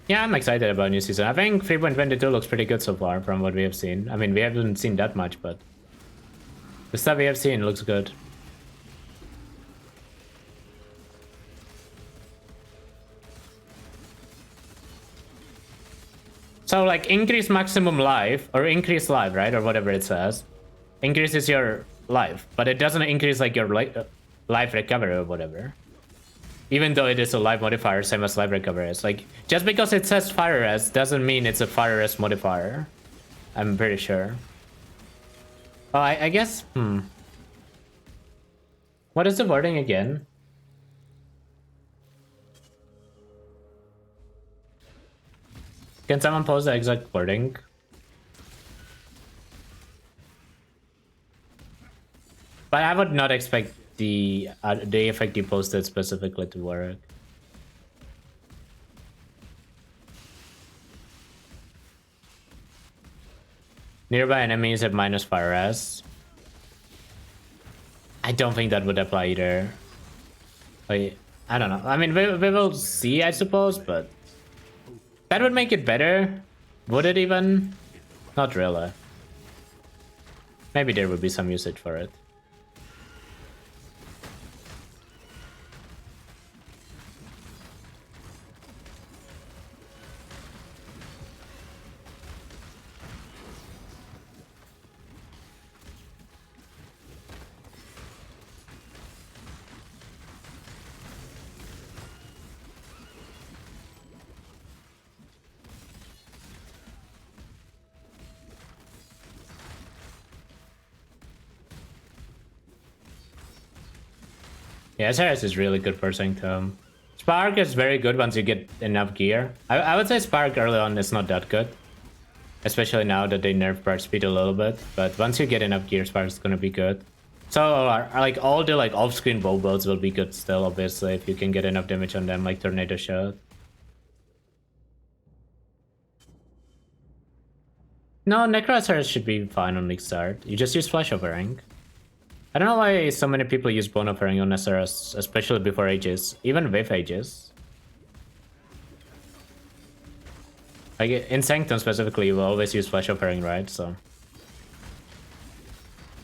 B: Yeah, I'm excited about new season. I think 3.22 looks pretty good so far from what we have seen. I mean, we haven't seen that much, but the stuff we have seen looks good. So like increase maximum life or increase life, right? Or whatever it says. Increases your life, but it doesn't increase like your life recovery or whatever. Even though it is a life modifier, same as life recovery is. Like, just because it says fire res doesn't mean it's a fire res modifier. I'm pretty sure. Oh, I guess, What is the wording again? Can someone post the exact wording? But I would not expect the effect you posted specifically to work. Nearby enemies have minus fire res. I don't think that would apply either. Like, I don't know. I mean, we will see, I suppose, but that would make it better. Would it even? Not really. Maybe there would be some usage for it. Yeah, SRS is really good for Sanctum. Spark is very good once you get enough gear. I would say Spark early on is not that good. Especially now that they nerf burst speed a little bit. But once you get enough gear, Spark is gonna be good. So like all the like off-screen bow builds will be good still, obviously, if you can get enough damage on them, like Tornado Shot. No, Necro SRS should be fine on League Start. You just use Flash Overhang. I don't know why so many people use Bone Offering on SRS, especially before Aegis, even with Aegis. Like in Sanctum specifically, you will always use Flash Offering, right? So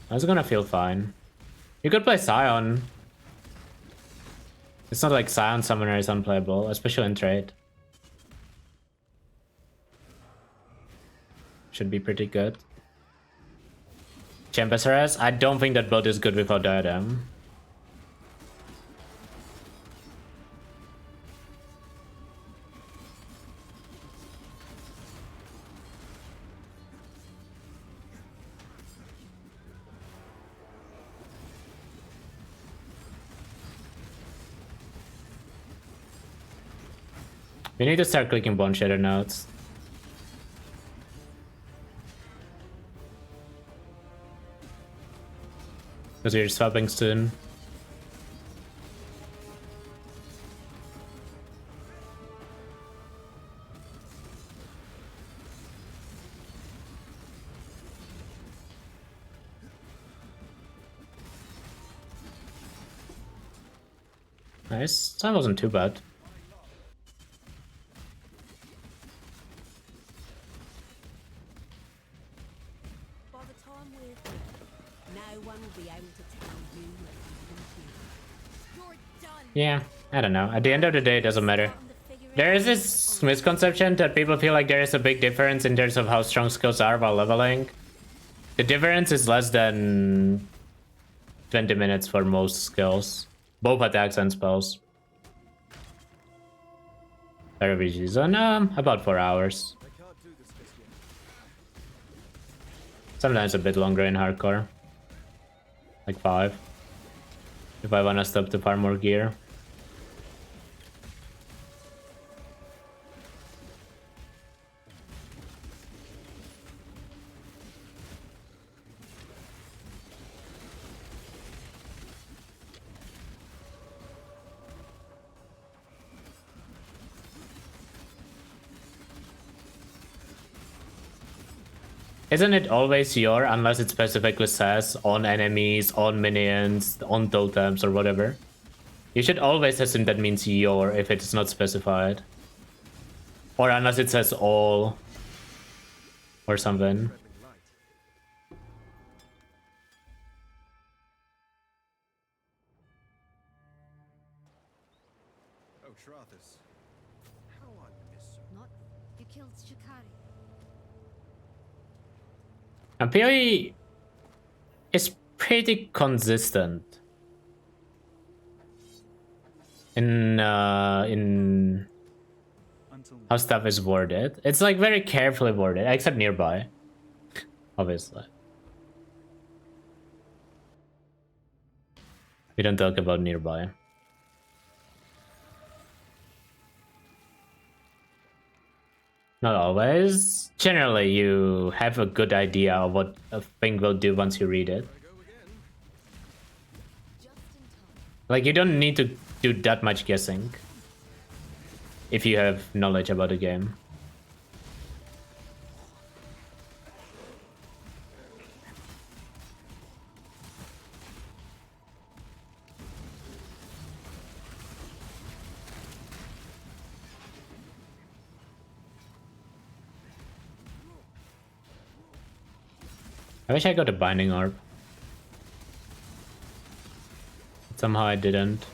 B: that's gonna feel fine. You could play Scion. It's not like Scion Summoner is unplayable, especially in trade. Should be pretty good. Champ SRS, I don't think that build is good without Diadem. We need to start clicking Boneshatter notes. Because we're swapping soon. Nice. That wasn't too bad.
D: By the time we're through, no one will be able to tell you what you're done.
B: Yeah, I don't know. At the end of the day, it doesn't matter. There is this misconception that people feel like there is a big difference in terms of how strong skills are while leveling. The difference is less than 20 minutes for most skills. Both attacks and spells. Every season, about 4 hours.
C: I can't do this just yet.
B: Sometimes a bit longer in hardcore. Like 5. If I wanna stop to farm more gear. Isn't it always your, unless it specifically says on enemies, on minions, on totems or whatever? You should always assume that means your if it is not specified. Or unless it says all or something.
C: Friendly light. Oh, Shrathis. How I miss her.
E: Not. You killed Shikari.
B: And PoE is pretty consistent in how stuff is worded. It's like very carefully worded, except nearby, obviously. We don't talk about nearby. Not always. Generally, you have a good idea of what a thing will do once you read it.
C: I go again.
E: Just in time.
B: Like, you don't need to do that much guessing if you have knowledge about the game. I wish I got a binding orb. But somehow I didn't.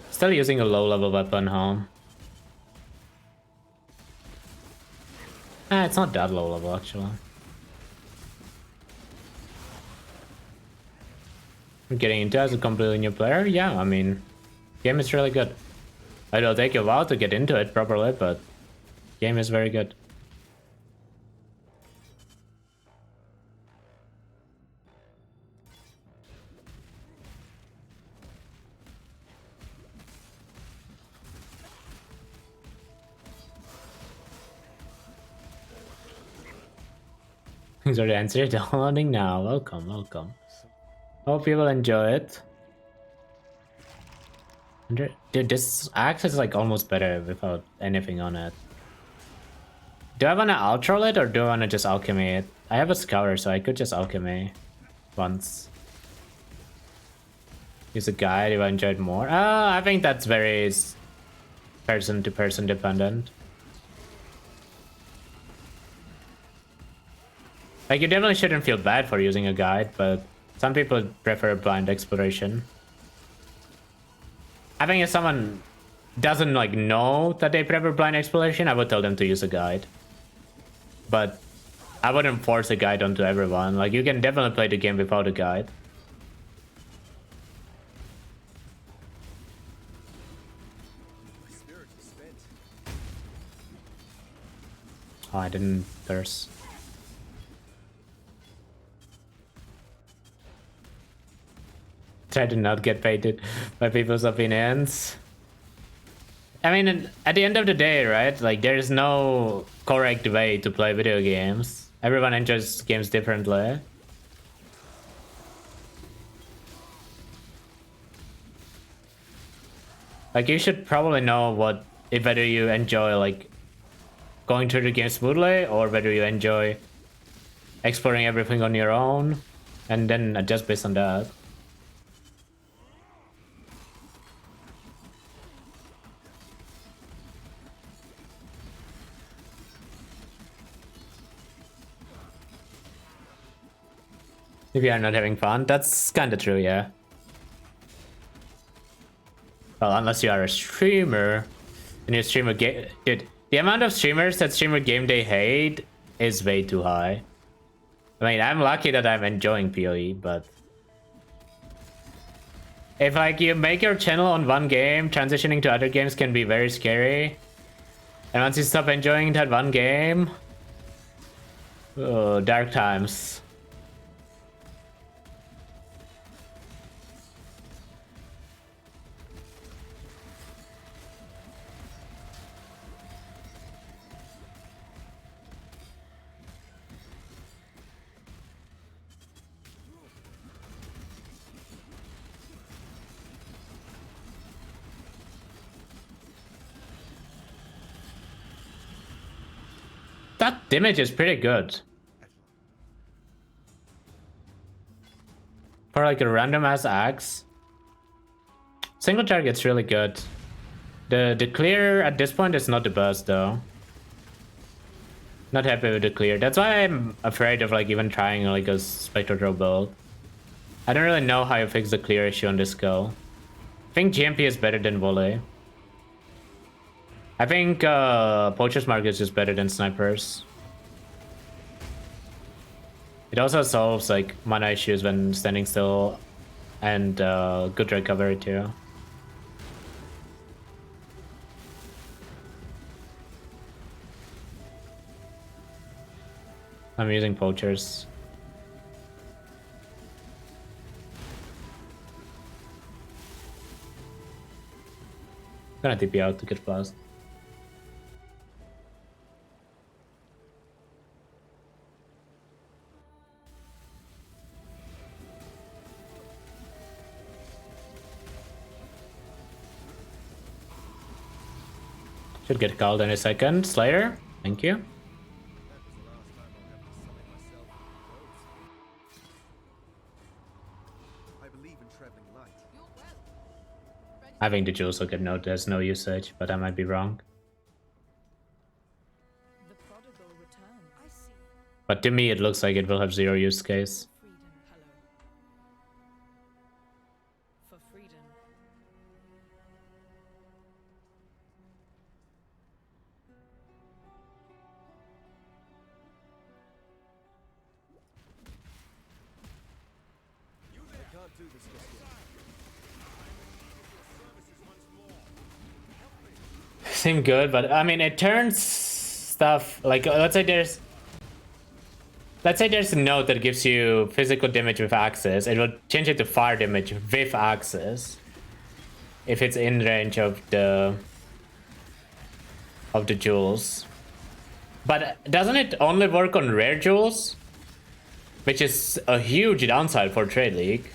B: Still using a low level weapon, huh? It's not that low level actually. Getting into as a completely new player? Yeah, I mean, game is really good. It'll take a while to get into it properly, but game is very good. Thanks for the answer. Downloading now. Welcome, welcome. Hope you will enjoy it. Dude, this axe is like almost better without anything on it. Do I want to outro it or do I want to just alchemy it? I have a scour, so I could just alchemy once. Use a guide if I enjoyed more. I think that's very person to person dependent. Like, you definitely shouldn't feel bad for using a guide, but some people prefer blind exploration. I think if someone doesn't like know that they prefer blind exploration, I would tell them to use a guide. But I wouldn't force a guide onto everyone. Like, you can definitely play the game without a guide.
C: My spirit is spent.
B: Oh, I didn't thirst. Try to not get baited by people's opinions. I mean, at the end of the day, right? Like, there is no correct way to play video games. Everyone enjoys games differently. Like, you should probably know whether you enjoy like going through the game smoothly or whether you enjoy exploring everything on your own, and then adjust based on that. If you are not having fun, that's kinda true, yeah. Well, unless you are a streamer, and you stream a game. Dude, the amount of streamers that stream a game they hate is way too high. I mean, I'm lucky that I'm enjoying PoE, but if like you make your channel on one game, transitioning to other games can be very scary. And once you stop enjoying that one game, oh, dark times. That damage is pretty good. For like a random ass axe. Single target's really good. The clear at this point is not the best though. Not happy with the clear. That's why I'm afraid of like even trying like a spectral throw build. I don't really know how you fix the clear issue on this skill. I think GMP is better than volley. I think Poacher's Mark is just better than snipers. It also solves like mana issues when standing still, and good recovery too. I'm using Poachers. Gonna TP out to get fast. Should get called in a second. Slayer, thank you.
C: I believe in traveling light.
E: You're well. Ready
B: I think the jewels will get no, there's no usage, but I might be wrong.
G: The prodigal return. I see.
B: But to me, it looks like it will have zero use case.
G: Freedom, hello. For freedom.
C: I can't do this just yet.
B: Seem good, but I mean, it turns stuff like let's say there's a node that gives you physical damage with access. It will change it to fire damage with access if it's in range of the jewels. But doesn't it only work on rare jewels? Which is a huge downside for Trade League.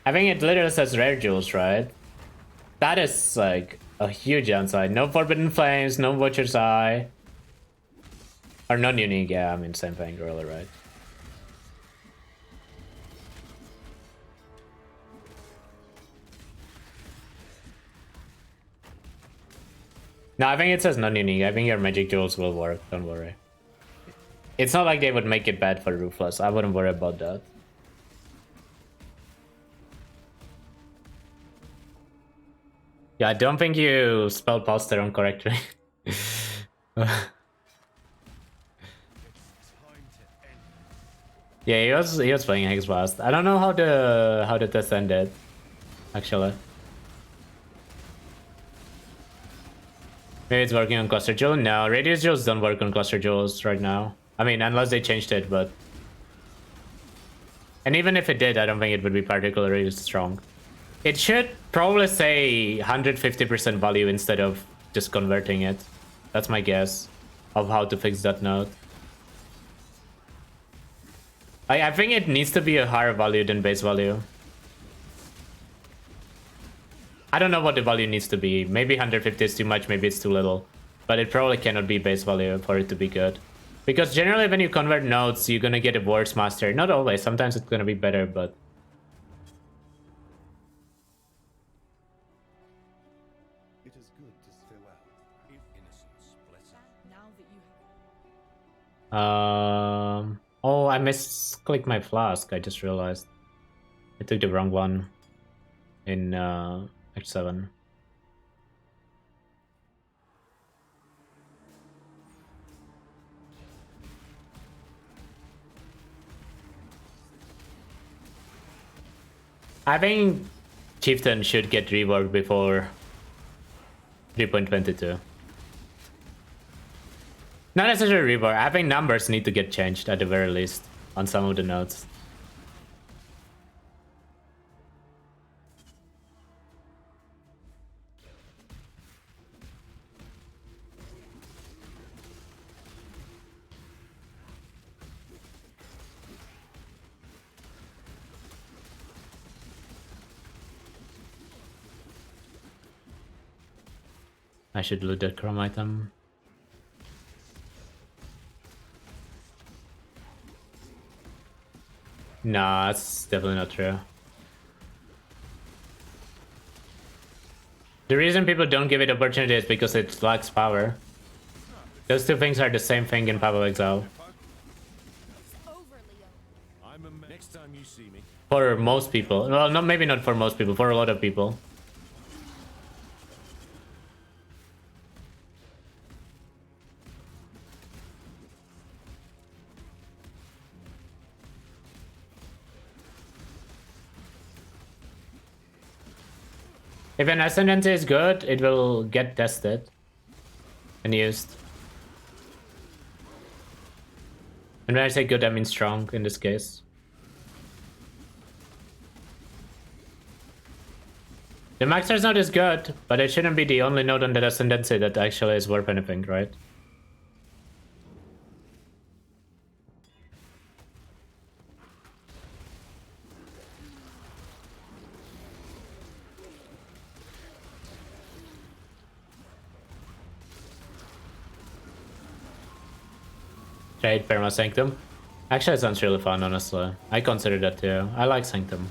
B: I think it literally says rare jewels, right? That is like a huge downside. No Forbidden Flames, no Butcher's Eye. Or non-unique, yeah, I mean same thing really, right? No, I think it says non-unique. I think your magic jewels will work, don't worry. It's not like they would make it bad for Ruthless. I wouldn't worry about that. Yeah, I don't think you spelled Palsteron correctly. Yeah, he was playing Hexblast. I don't know how the test ended, actually. Maybe it's working on Cluster Jewel? No, Radius Jewels don't work on Cluster Jewels right now. I mean, unless they changed it, but... And even if it did, I don't think it would be particularly strong. It should probably say 150% value instead of just converting it. That's my guess of how to fix that node. I think it needs to be a higher value than base value. I don't know what the value needs to be. Maybe 150 is too much, maybe it's too little. But it probably cannot be base value for it to be good. Because generally when you convert nodes, you're gonna get a worse master. Not always, sometimes it's gonna be better, but...
C: It is good to farewell.
A: If innocence blessing.
G: Now that you have...
B: Oh, I misclicked my flask, I just realized. I took the wrong one in Act 7. I think Chieftain should get reworked before 3.22. Not necessarily rework. I think numbers need to get changed at the very least on some of the nodes. I should loot that chrome item. Nah, that's definitely not true. The reason people don't give it opportunity is because it lacks power. Those two things are the same thing in Pablo Exile.
C: Next time you see me.
B: For most people. Well, not maybe not for most people, for a lot of people. If an Ascendancy is good, it will get tested and used. And when I say good, I mean strong in this case. The Maxer's node is good, but it shouldn't be the only node on that Ascendancy that actually is worth anything, right? Trade Perma Sanctum. Actually, it sounds really fun, honestly. I consider that too. I like Sanctum.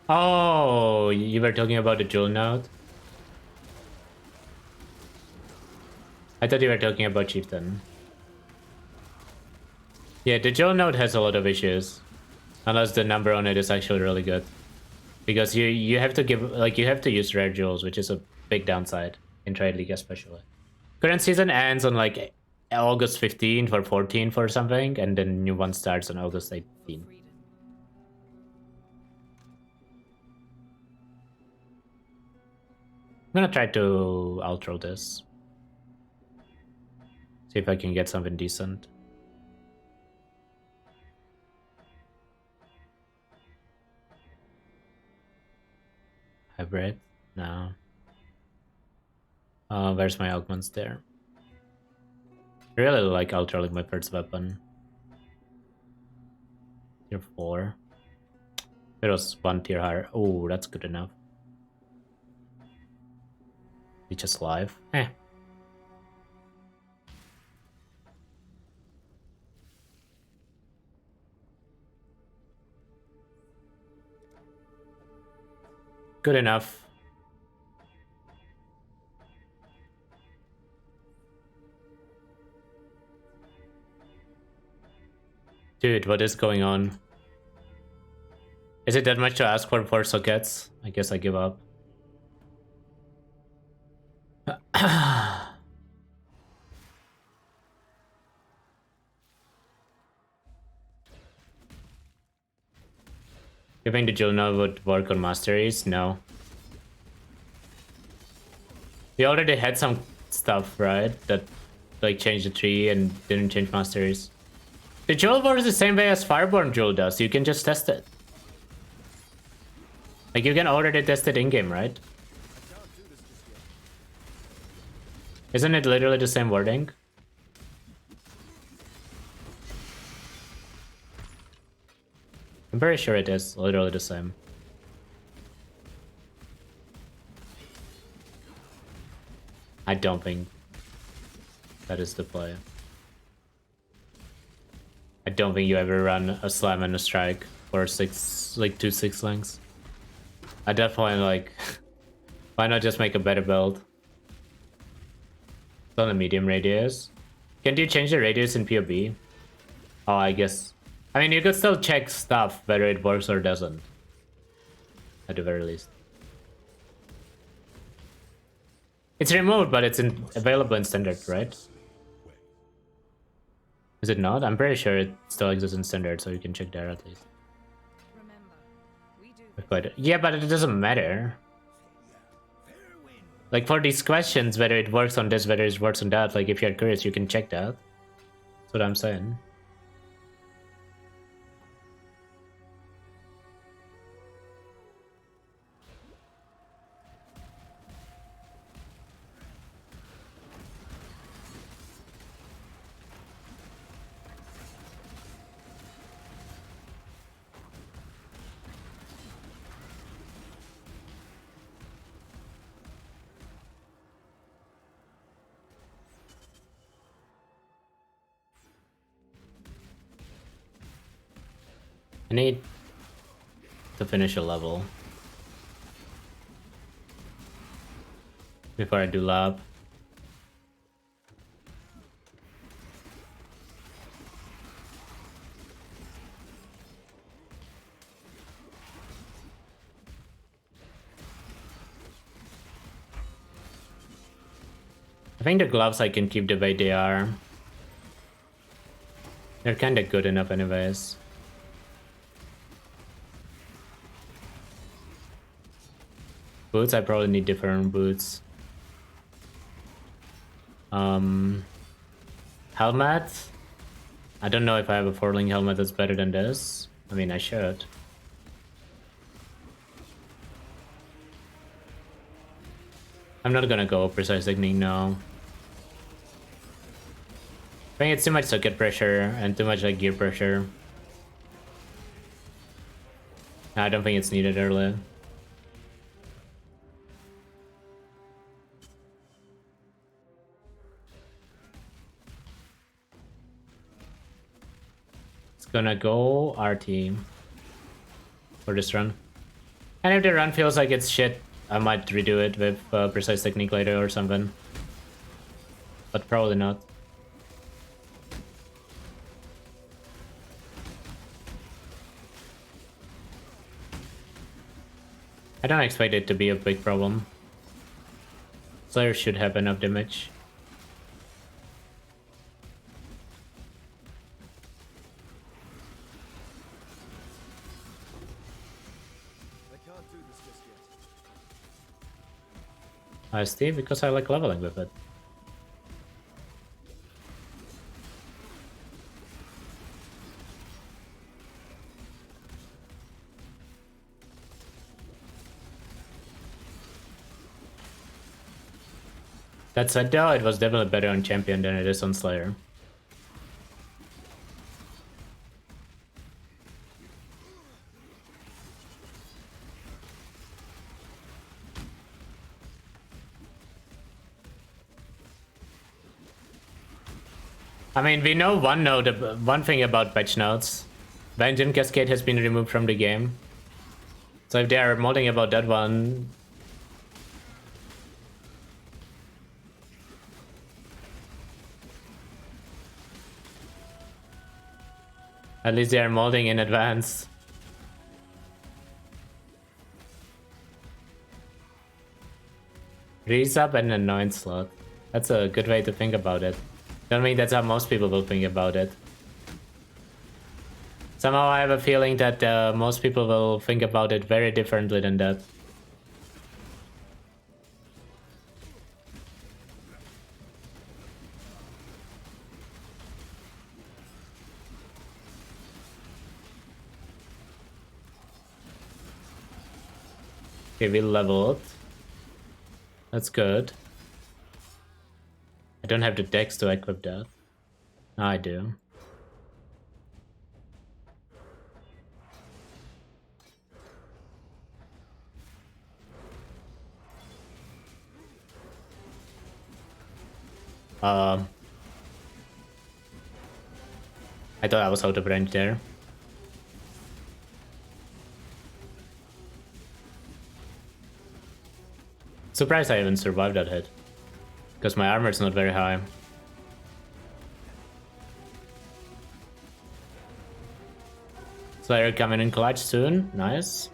B: Oh, you were talking about the jewel node? I thought you were talking about Chieftain. Yeah, the jewel node has a lot of issues. Unless the number on it is actually really good. Because you have to give, like, you have to use rare jewels, which is a big downside in Trade League especially. Current season ends on like August 15th or 14th or something, and then new one starts on August 18th. I'm gonna try to outro this. See if I can get something decent. Hybrid? No. Where's my augments there? I really like outroing my first weapon. Tier 4. It was 1 tier higher. Oh, that's good enough. He just live? Eh. Good enough. Dude, what is going on? Is it that much to ask for 4 sockets? I guess I give up. You think the Julna would work on masteries? No. We already had some stuff, right? That like changed the tree and didn't change masteries. The Jewel works the same way as Fireborn Jewel does. You can just test it. Like you can already test it in-game, right? Isn't it literally the same wording? I'm very sure it is literally the same. I don't think that is the play. I don't think you ever run a slam and a strike for 2 6 lengths. I definitely like why not just make a better build? It's on a medium radius. Can't you change the radius in POB? Oh, I guess. I mean, you could still check stuff whether it works or doesn't. At the very least. It's removed, but it's available in standard, right? Is it not? I'm pretty sure it still exists in standard, so you can check there at least.
G: Remember, we do
B: But yeah, but it doesn't matter. Like for these questions, whether it works on this, whether it works on that, like if you're curious, you can check that. That's what I'm saying. I need to finish a level before I do lab. I think the gloves I can keep the way they are. They're kinda good enough anyways. Boots, I probably need different boots. Helmet? I don't know if I have a 4-link helmet that's better than this. I mean, I should. I'm not gonna go precise technique now. I think it's too much socket pressure and too much like gear pressure. I don't think it's needed early. It's gonna go our team for this run. And if the run feels like it's shit, I might redo it with precise technique later or something. But probably not. I don't expect it to be a big problem. Slayer should have enough damage.
C: I can't do this just yet.
B: I see, because I like leveling with it. That said though, it was definitely better on Champion than it is on Slayer. I mean, we know one thing about patch notes. Vengeance Cascade has been removed from the game. So if they are modding about that one... At least they are modding in advance. Resub and annoyance slot. That's a good way to think about it. Don't think that's how most people will think about it. Somehow I have a feeling that most people will think about it very differently than that. Okay, we leveled. That's good. I don't have the dex to equip that. No, I do. I thought I was out of range there. Surprised I even survived that hit. Because my armor's not very high. Slayer coming in clutch soon. Nice.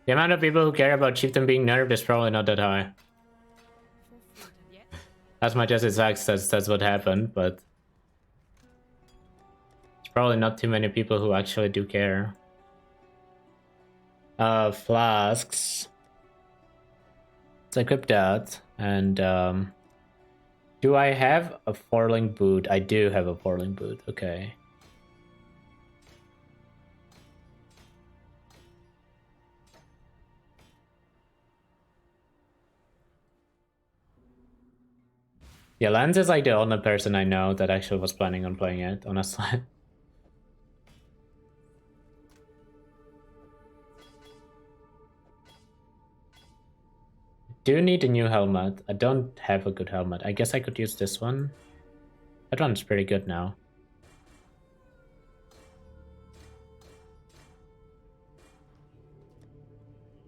B: The amount of people who care about Chieftain being nerfed is probably not that high. As much as it sucks, that's what happened, but... There's probably not too many people who actually do care. Flasks. Let's equip that, and do I have a four-link boot? I do have a four-link boot, okay. Yeah, Lance is like the only person I know that actually was planning on playing it, honestly. Do need a new helmet. I don't have a good helmet. I guess I could use this one. That one's pretty good now.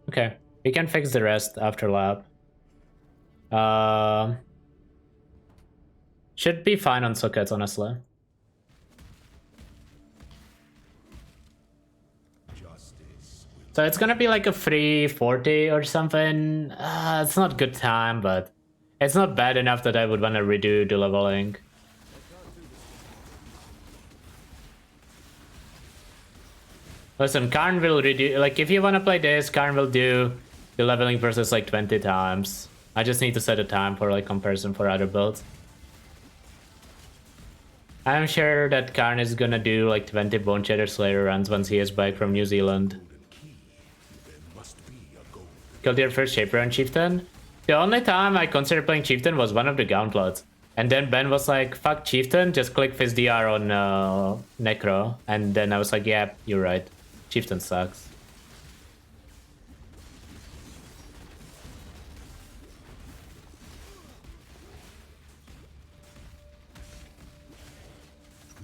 B: Okay, we can fix the rest after lab. Should be fine on sockets, honestly. So it's gonna be like a 340 or something. It's not good time, but it's not bad enough that I would want to redo the leveling. Listen, Karn will redo, like if you want to play this, Karn will do the leveling process like 20 times. I just need to set a time for like comparison for other builds. I'm sure that Karn is gonna do like 20 Boneshatter Slayer runs once he is back from New Zealand.
F: There must be a golden
B: killed your first Shaper on Chieftain? The only time I considered playing Chieftain was one of the Gauntlets. And then Ben was like, fuck Chieftain, just click Fizz DR on Necro. And then I was like, yeah, you're right. Chieftain sucks.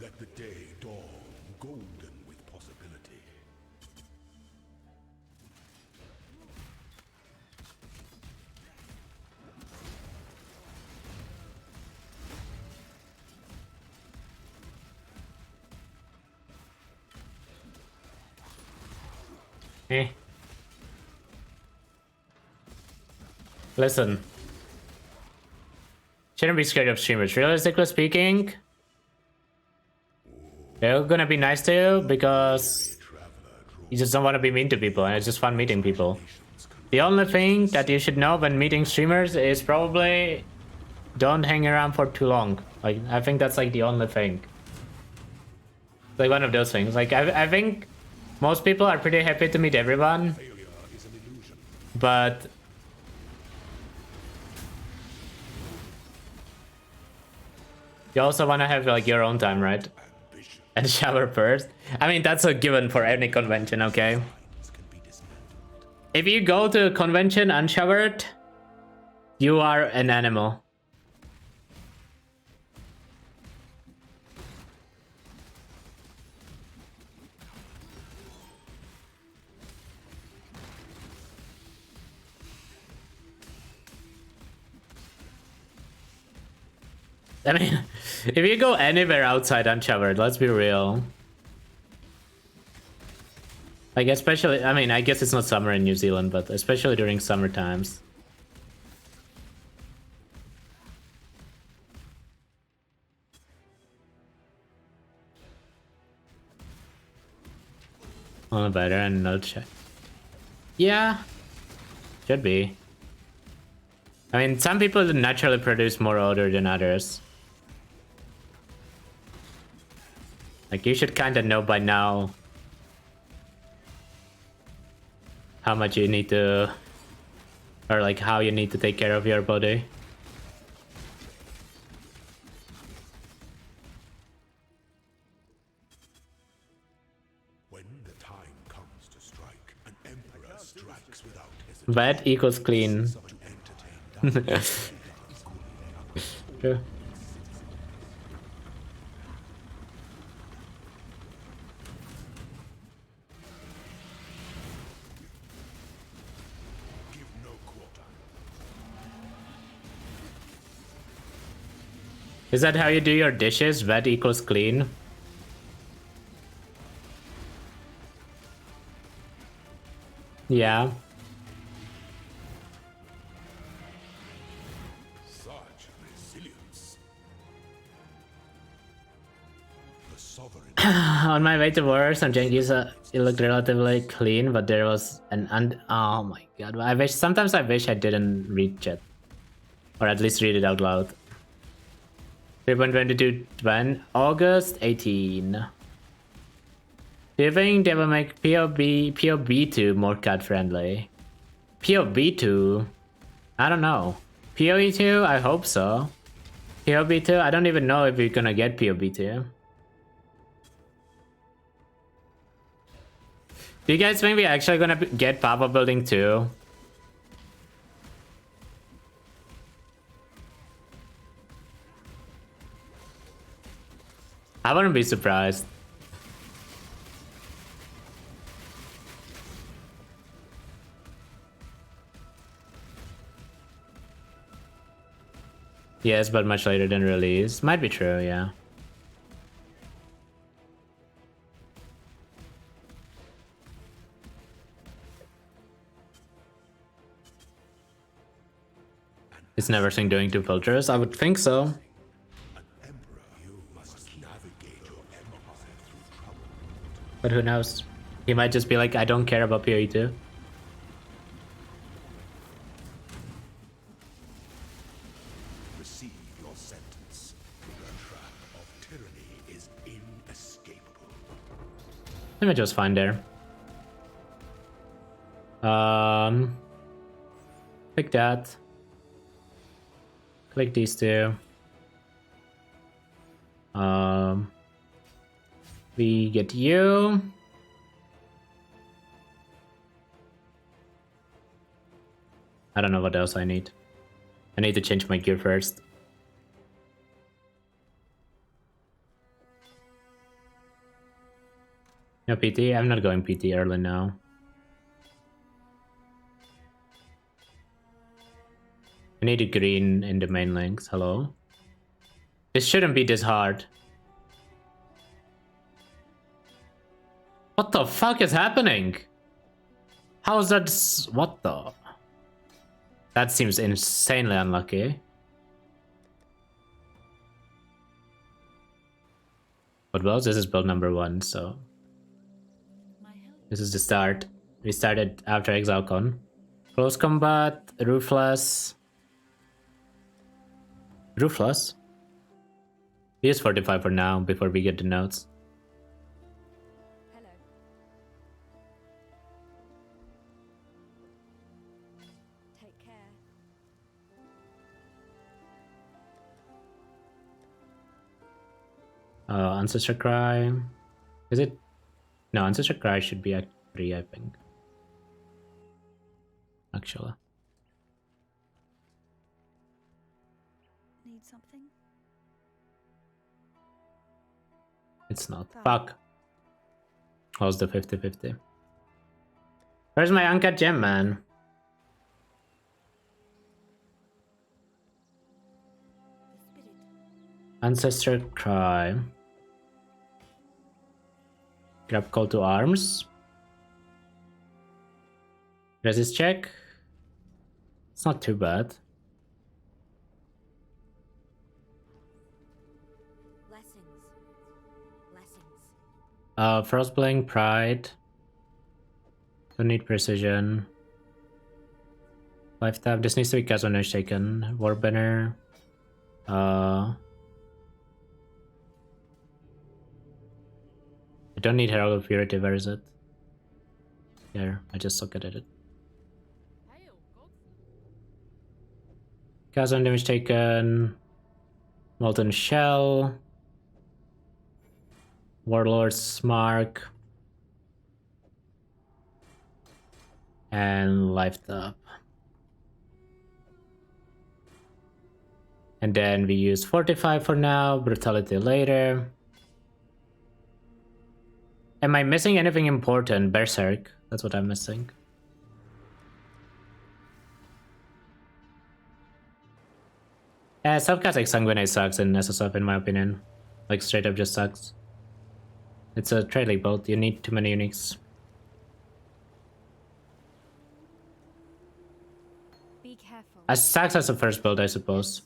F: Let the day dawn, golden with possibility.
B: Eh. Listen. Shouldn't be scared of streamers. Realistically speaking, they're gonna be nice to you because you just don't want to be mean to people, and it's just fun meeting people. The only thing that you should know when meeting streamers is probably don't hang around for too long. Like, I think that's like the only thing. Like one of those things. Like, I think most people are pretty happy to meet everyone, but you also want to have like your own time, right? And shower first. I mean, that's a given for any convention, okay? If you go to a convention unshowered, you are an animal. I mean, if you go anywhere outside unshowered, let's be real. Like, especially, I mean, I guess it's not summer in New Zealand, but especially during summer times. On better and no check. Yeah, should be. I mean, some people naturally produce more odor than others. Like, you should kind of know by now how much you need to, or like how you need to take care of your body.
F: When the time comes to strike, an emperor strikes without hesitation.
B: Bad equals clean. Yeah. Is that how you do your dishes? Wet equals clean? Yeah.
F: Such resilience. The sovereign.
B: On my way to war, some Jenkins, it looked relatively clean, but there was an oh my god. Sometimes I wish I didn't read chat. Or at least read it out loud. 3.22 when? August 18. Do you think they will make POB2 more cut friendly? POB2? I don't know. POE2? I hope so. POB2? I don't even know if we're gonna get POB2. Do you guys think we're actually gonna get Papa Building 2? I wouldn't be surprised. Yes, but much later than release. Might be true, yeah. Is never seen doing 2 filters? I would think so. But who knows? He might just be like, I don't care about PoE2.
F: Receive your sentence. The trap of tyranny is inescapable.
B: Let me just find there. Click that. Click these two. We get you. I don't know what else I need. I need to change my gear first. No PT? I'm not going PT early now. I need a green in the main links. Hello? This shouldn't be this hard. What the fuck is happening? How is that? What the? That seems insanely unlucky. But well, this is build number 1, so this is the start. We started after Exalcon. Close combat, Ruthless. Ruthless? Use 45 for now before we get the notes.
G: Hello. Take care.
B: Ancestor Cry. Is it? No, Ancestor Cry should be at 3, I think. Actually.
E: Need something?
B: It's not. Fuck. How's the 50-50? Where's my uncut gem, man? Ancestor Cry. Grab Call to Arms. Resist check. It's not too bad. Frostbling, Pride. Don't need Precision. 5 tap. This needs to be cast when it's taken. Warbanner. I don't need Herald of Purity. Where is it? Here, I just look at it. Cast on damage taken. Molten Shell. Warlord's Mark. And Life Up. And then we use Fortify for now, Brutality later. Am I missing anything important? Berserk. That's what I'm missing. Self-casting Sanguinate sucks in SSF in my opinion. Like straight up just sucks. It's a trailing build, you need too many uniques.
G: Be careful.
B: As sucks as a first build, I suppose.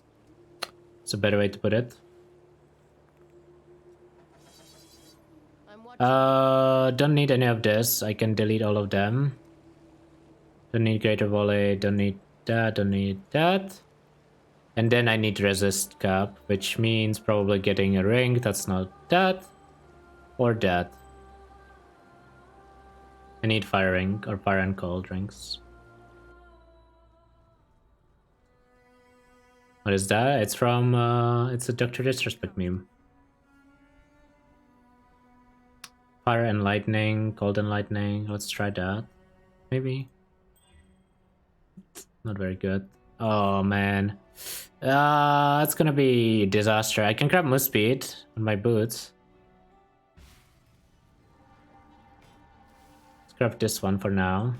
B: It's a better way to put it. Don't need any of this. I can delete all of them. Don't need Greater Volley, don't need that, don't need that. And then I need Resist Cap, which means probably getting a ring. That's not that. Or that. I need Fire Ring or Fire and Cold rings. What is that? It's from, it's a Dr. Disrespect meme. Fire and Lightning, Cold and Lightning. Let's try that. Maybe. Not very good. Oh man. It's gonna be disaster. I can grab Moose Speed on my boots. Let's craft this one for now.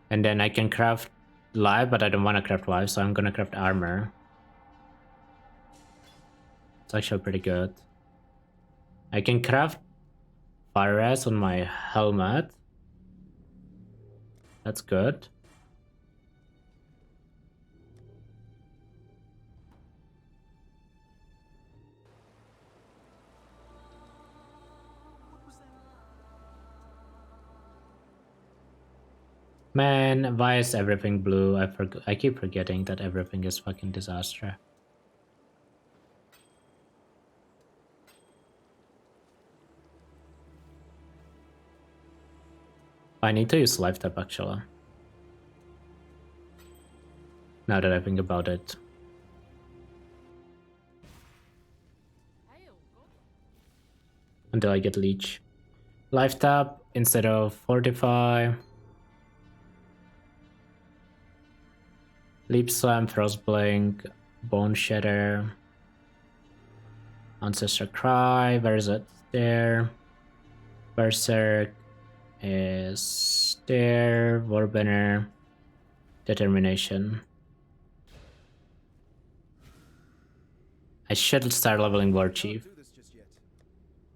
B: And then I can craft Live, but I don't want to craft Live, so I'm gonna craft Armor. It's actually pretty good. I can craft Fire Res on my helmet. That's good. Man, why is everything blue? I keep forgetting that everything is fucking disaster. I need to use Life Tap actually. Now that I think about it. Until I get leech. Life tap instead of fortify. Leap slam, frostblink, Boneshatter, Ancestor Cry. Where is it? There. Berserk is there. Warbanner, Determination. I should start leveling War Chief,
C: Do this just yet.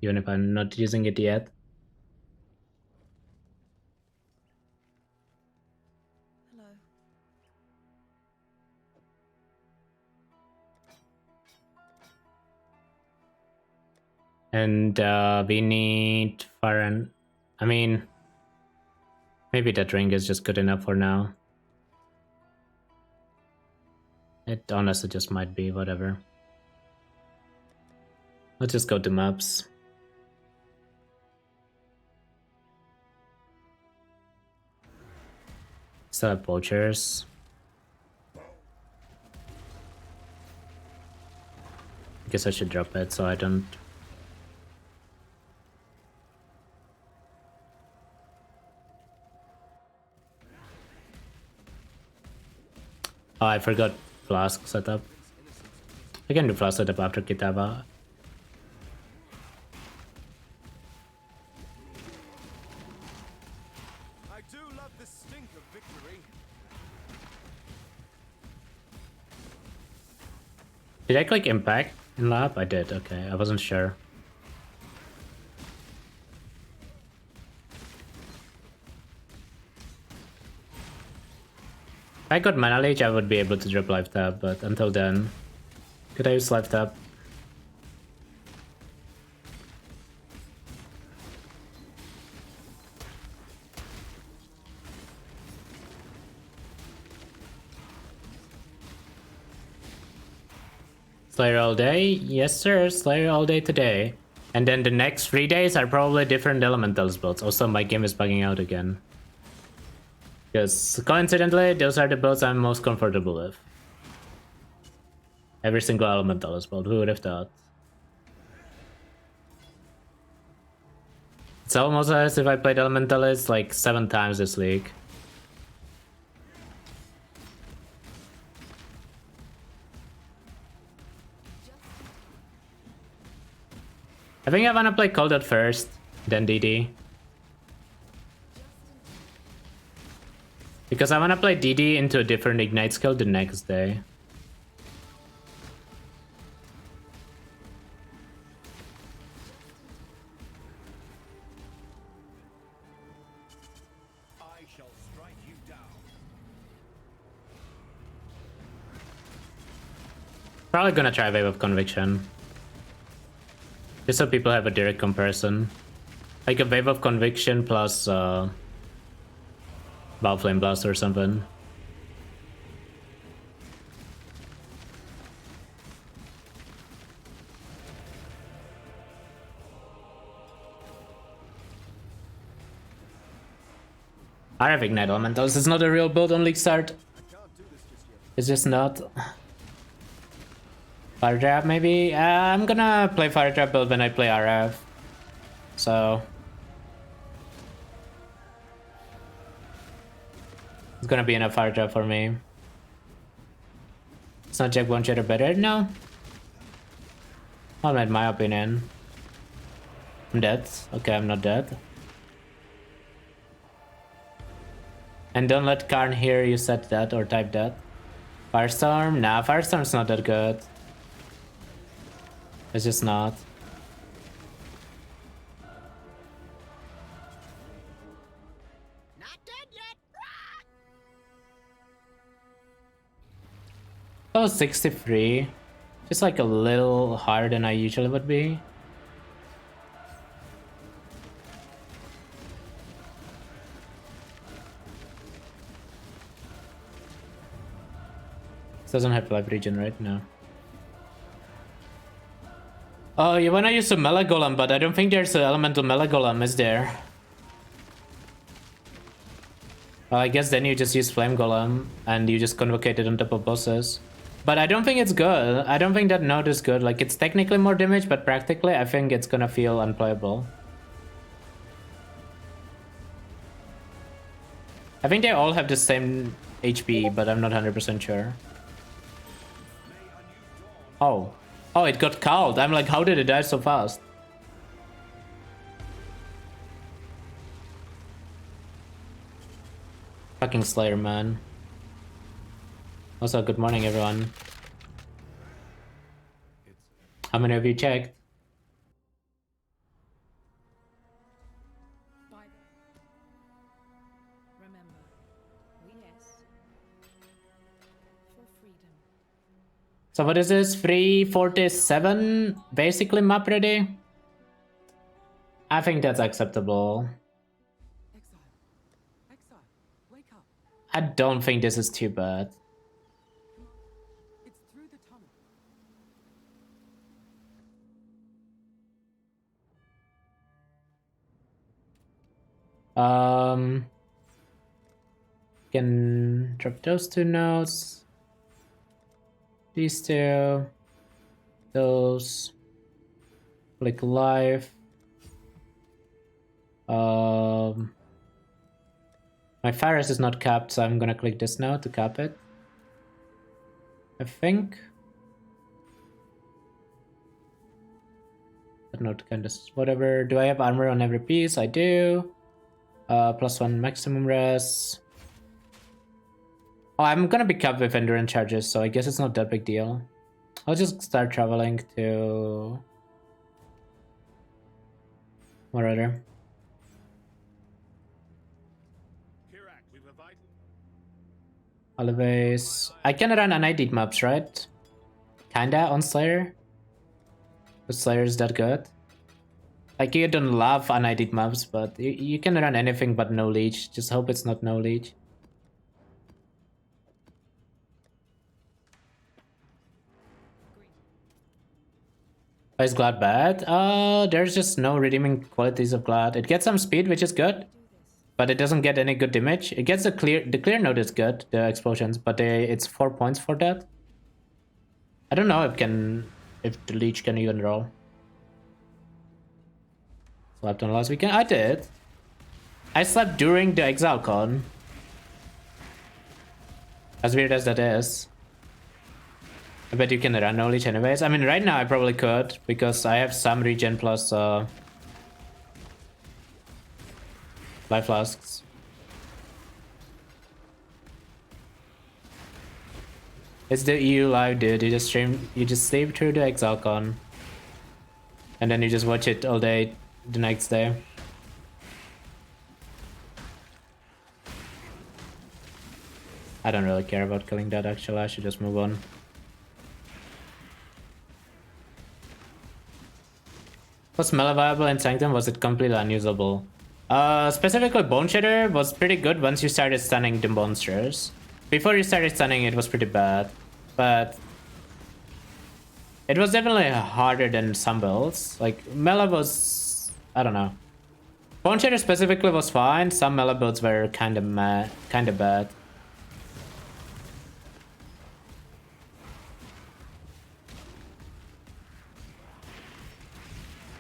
B: even if I'm not using it yet.
E: Hello.
B: And we need Farron. I mean, maybe that ring is just good enough for now. It honestly just might be, whatever. Let's just go to maps. Still have poachers. Guess I should drop it so I don't. Oh, I forgot flask setup. I can do flask setup after Kitava.
C: I do love the stink of victory.
B: Did I click impact in lab? I did, okay. I wasn't sure. If I got mana leech, I would be able to drop life tap, but until then, could I use life tap? Slayer all day? Yes sir, Slayer all day today. And then the next 3 days are probably different elementals builds. Also, my game is bugging out again. Because coincidentally, those are the builds I'm most comfortable with. Every single elemental is built, who would have thought? It's almost as if I played elementalist like 7 times this league. I think I wanna play Coldot first, then DD. Because I wanna play DD into a different Ignite skill the next day.
F: I shall strike you down.
B: Probably gonna try Wave of Conviction. Just so people have a direct comparison. Like a Wave of Conviction plus Bow Flame Blast or something. I have Ignite Elementals. It's not a real build on League Start. It's just not. Fire Trap maybe? I'm gonna play Fire Trap build when I play RF. So it's gonna be enough Fire Trap for me. It's not Jack Boneshatter better? No. Not in my opinion. I'm dead. Okay, I'm not dead. And don't let Karn hear you said that or type that. Firestorm? Nah, Firestorm's not that good. It's just not.
D: Not dead yet.
B: That was 63. Just like a little higher than I usually would be. This doesn't have life regen, right? No. Oh, you wanna use a Melagolem, but I don't think there's an elemental Melagolem, is there? Well, I guess then you just use Flame Golem and you just convocate it on top of bosses. But I don't think it's good. I don't think that node is good. Like, it's technically more damage, but practically I think it's gonna feel unplayable. I think they all have the same HP, but I'm not 100% sure. Oh. Oh, it got called. I'm like, how did it die so fast? Fucking Slayer, man. Also, good morning, everyone. How many of you checked?
G: By the... Remember, we yes. For freedom.
B: So what is this? 347? Basically map ready? I think that's acceptable.
H: Exile, wake up.
B: I don't think this is too bad.
H: It's through the tunnel.
B: Can drop those 2 nodes. These 2. Those. Click live. My Faris is not capped, so I'm gonna click this now to cap it. I think. That node can just whatever. Do I have armor on every piece? I do. +1 maximum res. Oh, I'm gonna be capped with endurance charges, so I guess it's not that big deal. I'll just start traveling to wherever. Always. I can run unaided maps, right? Kinda on Slayer. The Slayer is that good. Like, you don't love unaided maps, but you can run anything but no leech. Just hope it's not no leech. Why is Glad bad? There's just no redeeming qualities of Glad. It gets some speed, which is good, but it doesn't get any good damage. It gets the clear node is good, the explosions, but it's 4 points for that. I don't know if the leech can even roll. Slept on last weekend. I did. I slept during the Exile Con. As weird as that is. I bet you can run no leech anyways. I mean, right now I probably could, because I have some regen plus life flasks. It's the EU live, dude. You just sleep through the Exile Con. And then you just watch it all day the next day. I don't really care about killing that, actually. I should just move on. Was Melee viable in Sanctum? Was it completely unusable? Specifically Boneshatter was pretty good once you started stunning the monsters. Before you started stunning, it was pretty bad. But it was definitely harder than some builds. Like, Melee was... I don't know. Boneshatter specifically was fine. Some Melee builds were kinda bad.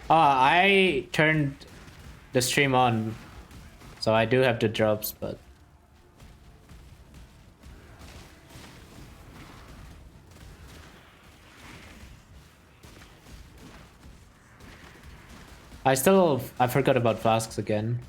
B: I turned the stream on, so I do have the drops, but... I forgot about flasks again.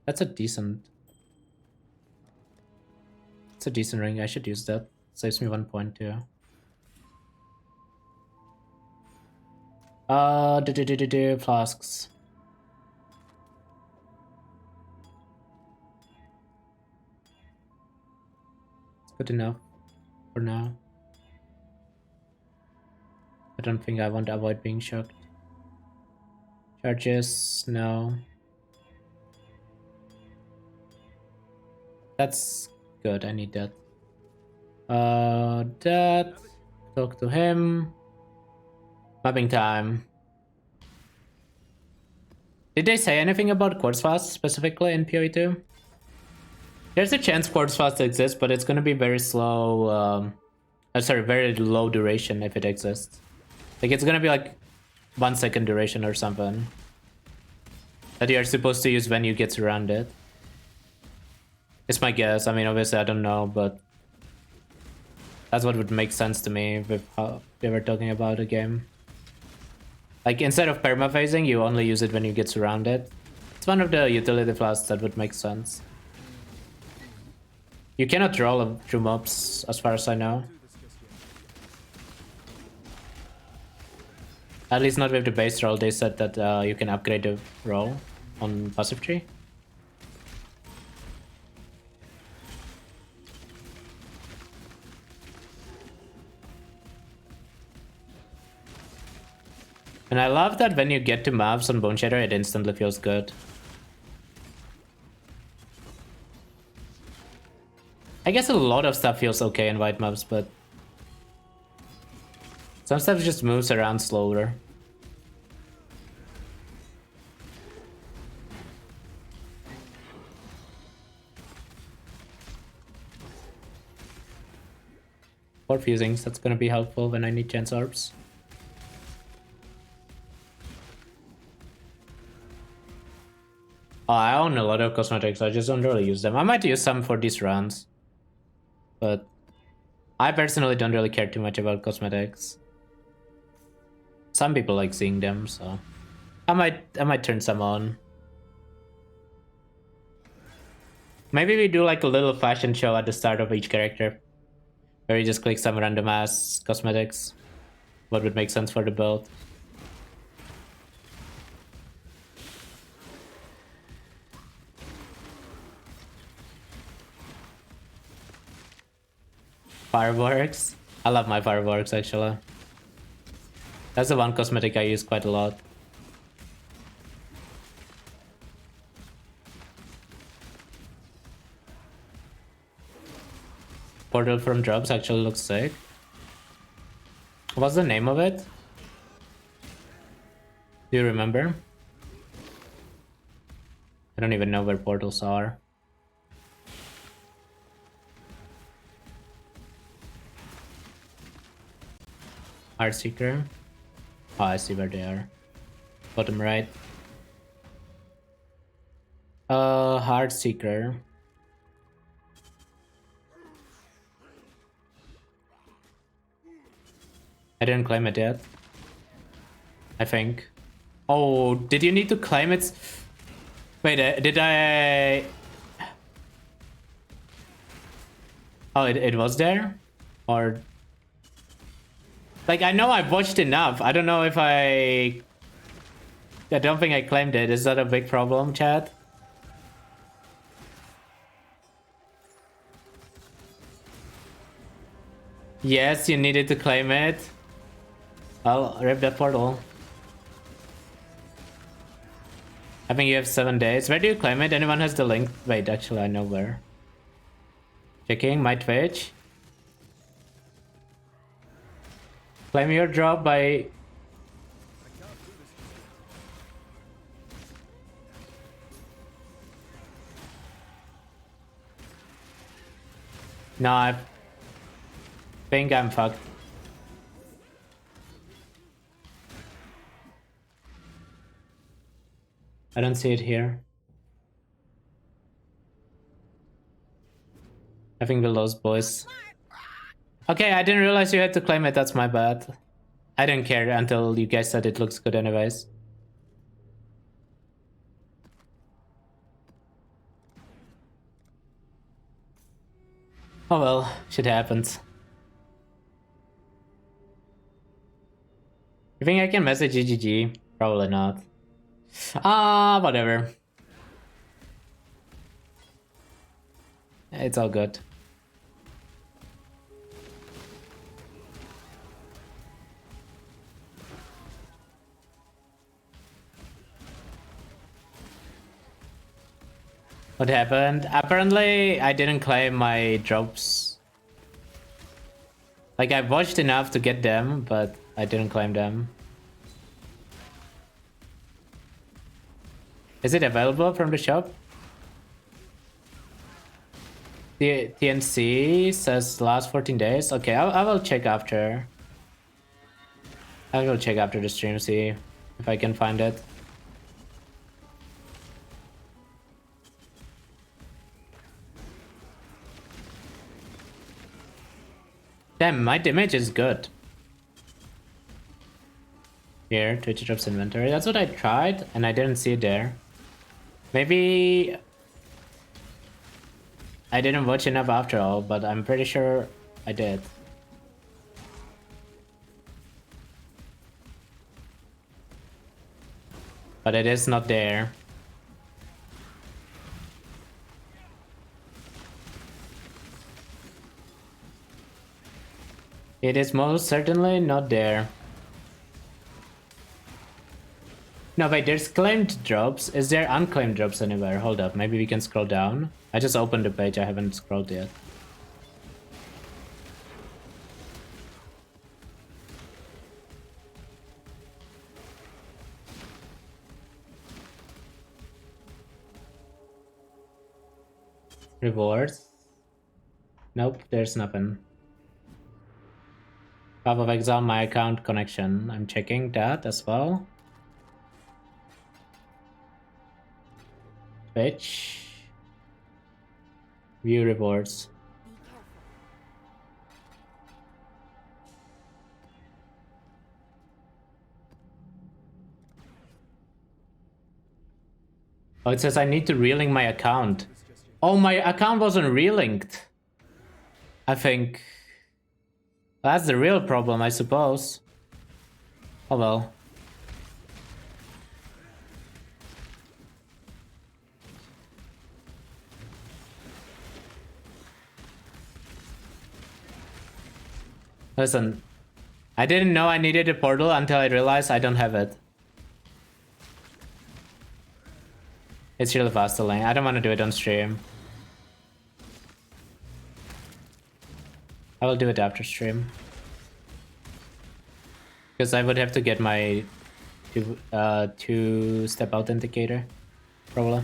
B: That's a decent... It's a decent ring. I should use that. Saves me 1 point too. Flasks. It's good enough for now. I don't think I want to avoid being shocked. Charges, no. That's good, I need that. That. Talk to him. Mapping time. Did they say anything about Quartz Fast specifically in PoE2? There's a chance Quartz Fast exists, but it's gonna be very slow. Sorry, very low duration if it exists. Like it's gonna be like 1 second duration or something that you're supposed to use when you get surrounded. It's my guess. I mean, obviously I don't know, but that's what would make sense to me with how we were talking about a game. Like instead of permaphasing, you only use it when you get surrounded. It's one of the utility flasks that would make sense. You cannot roll through mobs, as far as I know. At least not with the base roll. They said that you can upgrade the roll on passive tree. And I love that when you get to mobs on Boneshatter, it instantly feels good. I guess a lot of stuff feels okay in white mobs, but some stuff just moves around slower. Or fusings, that's gonna be helpful when I need chance orbs. Oh, I own a lot of cosmetics, I just don't really use them. I might use some for these runs, but I personally don't really care too much about cosmetics. Some people like seeing them, so I might turn some on. Maybe we do like a little fashion show at the start of each character, where you just click some random ass cosmetics. What would make sense for the build? Fireworks? I love my fireworks actually. That's the one cosmetic I use quite a lot. Portal from drops actually looks sick. What's the name of it? Do you remember? I don't even know where portals are. Heart Seeker. Oh, I see where they are. Bottom right. Heart Seeker. I didn't claim it yet. I think. Oh, did you need to claim it? Wait, did I... Oh, it was there? Or... Like, I know I've watched enough. I don't know if I don't think I claimed it. Is that a big problem, chat? Yes, you needed to claim it. I'll rip that portal. I think you have 7 days. Where do you claim it? Anyone has the link? Wait, actually, I know where. Checking my Twitch. Claim your drop by... No, I think I'm fucked. I don't see it here. I think we lost, boys. Okay, I didn't realize you had to claim it. That's my bad. I didn't care until you guys said it looks good anyways. Oh well, shit happens. You think I can message GGG? Probably not. Whatever. It's all good. What happened? Apparently, I didn't claim my drops. Like, I watched enough to get them, but I didn't claim them. Is it available from the shop? The TNC says last 14 days. Okay, I will check after. I will check after the stream, see if I can find it. Damn, my damage is good. Here, Twitch drops inventory. That's what I tried, and I didn't see it there. Maybe I didn't watch enough after all, but I'm pretty sure I did. But it is not there. It is most certainly not there. No, wait, there's claimed drops. Is there unclaimed drops anywhere? Hold up, maybe we can scroll down. I just opened the page, I haven't scrolled yet. Rewards? Nope, there's nothing. Path of Exile, my account connection. I'm checking that as well. Twitch. View rewards. Oh, it says I need to relink my account. Oh, my account wasn't relinked. I think that's the real problem, I suppose. Oh well. Listen, I didn't know I needed a portal until I realized I don't have it. It's really fast to lane. I don't want to do it on stream. I will do it after stream. Because I would have to get my two-step authenticator, probably.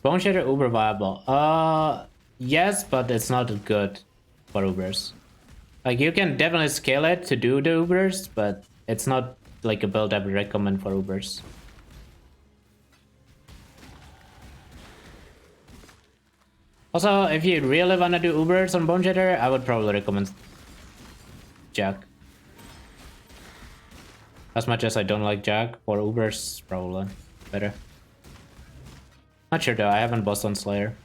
B: Boneshatter Uber viable? Yes, but it's not good for Ubers. Like, you can definitely scale it to do the Ubers, but it's not like a build I would recommend for Ubers. Also, if you really wanna do Ubers on Boneshatter, I would probably recommend Jack. As much as I don't like Jack, for Ubers, probably better. Not sure though, I haven't bossed on Slayer.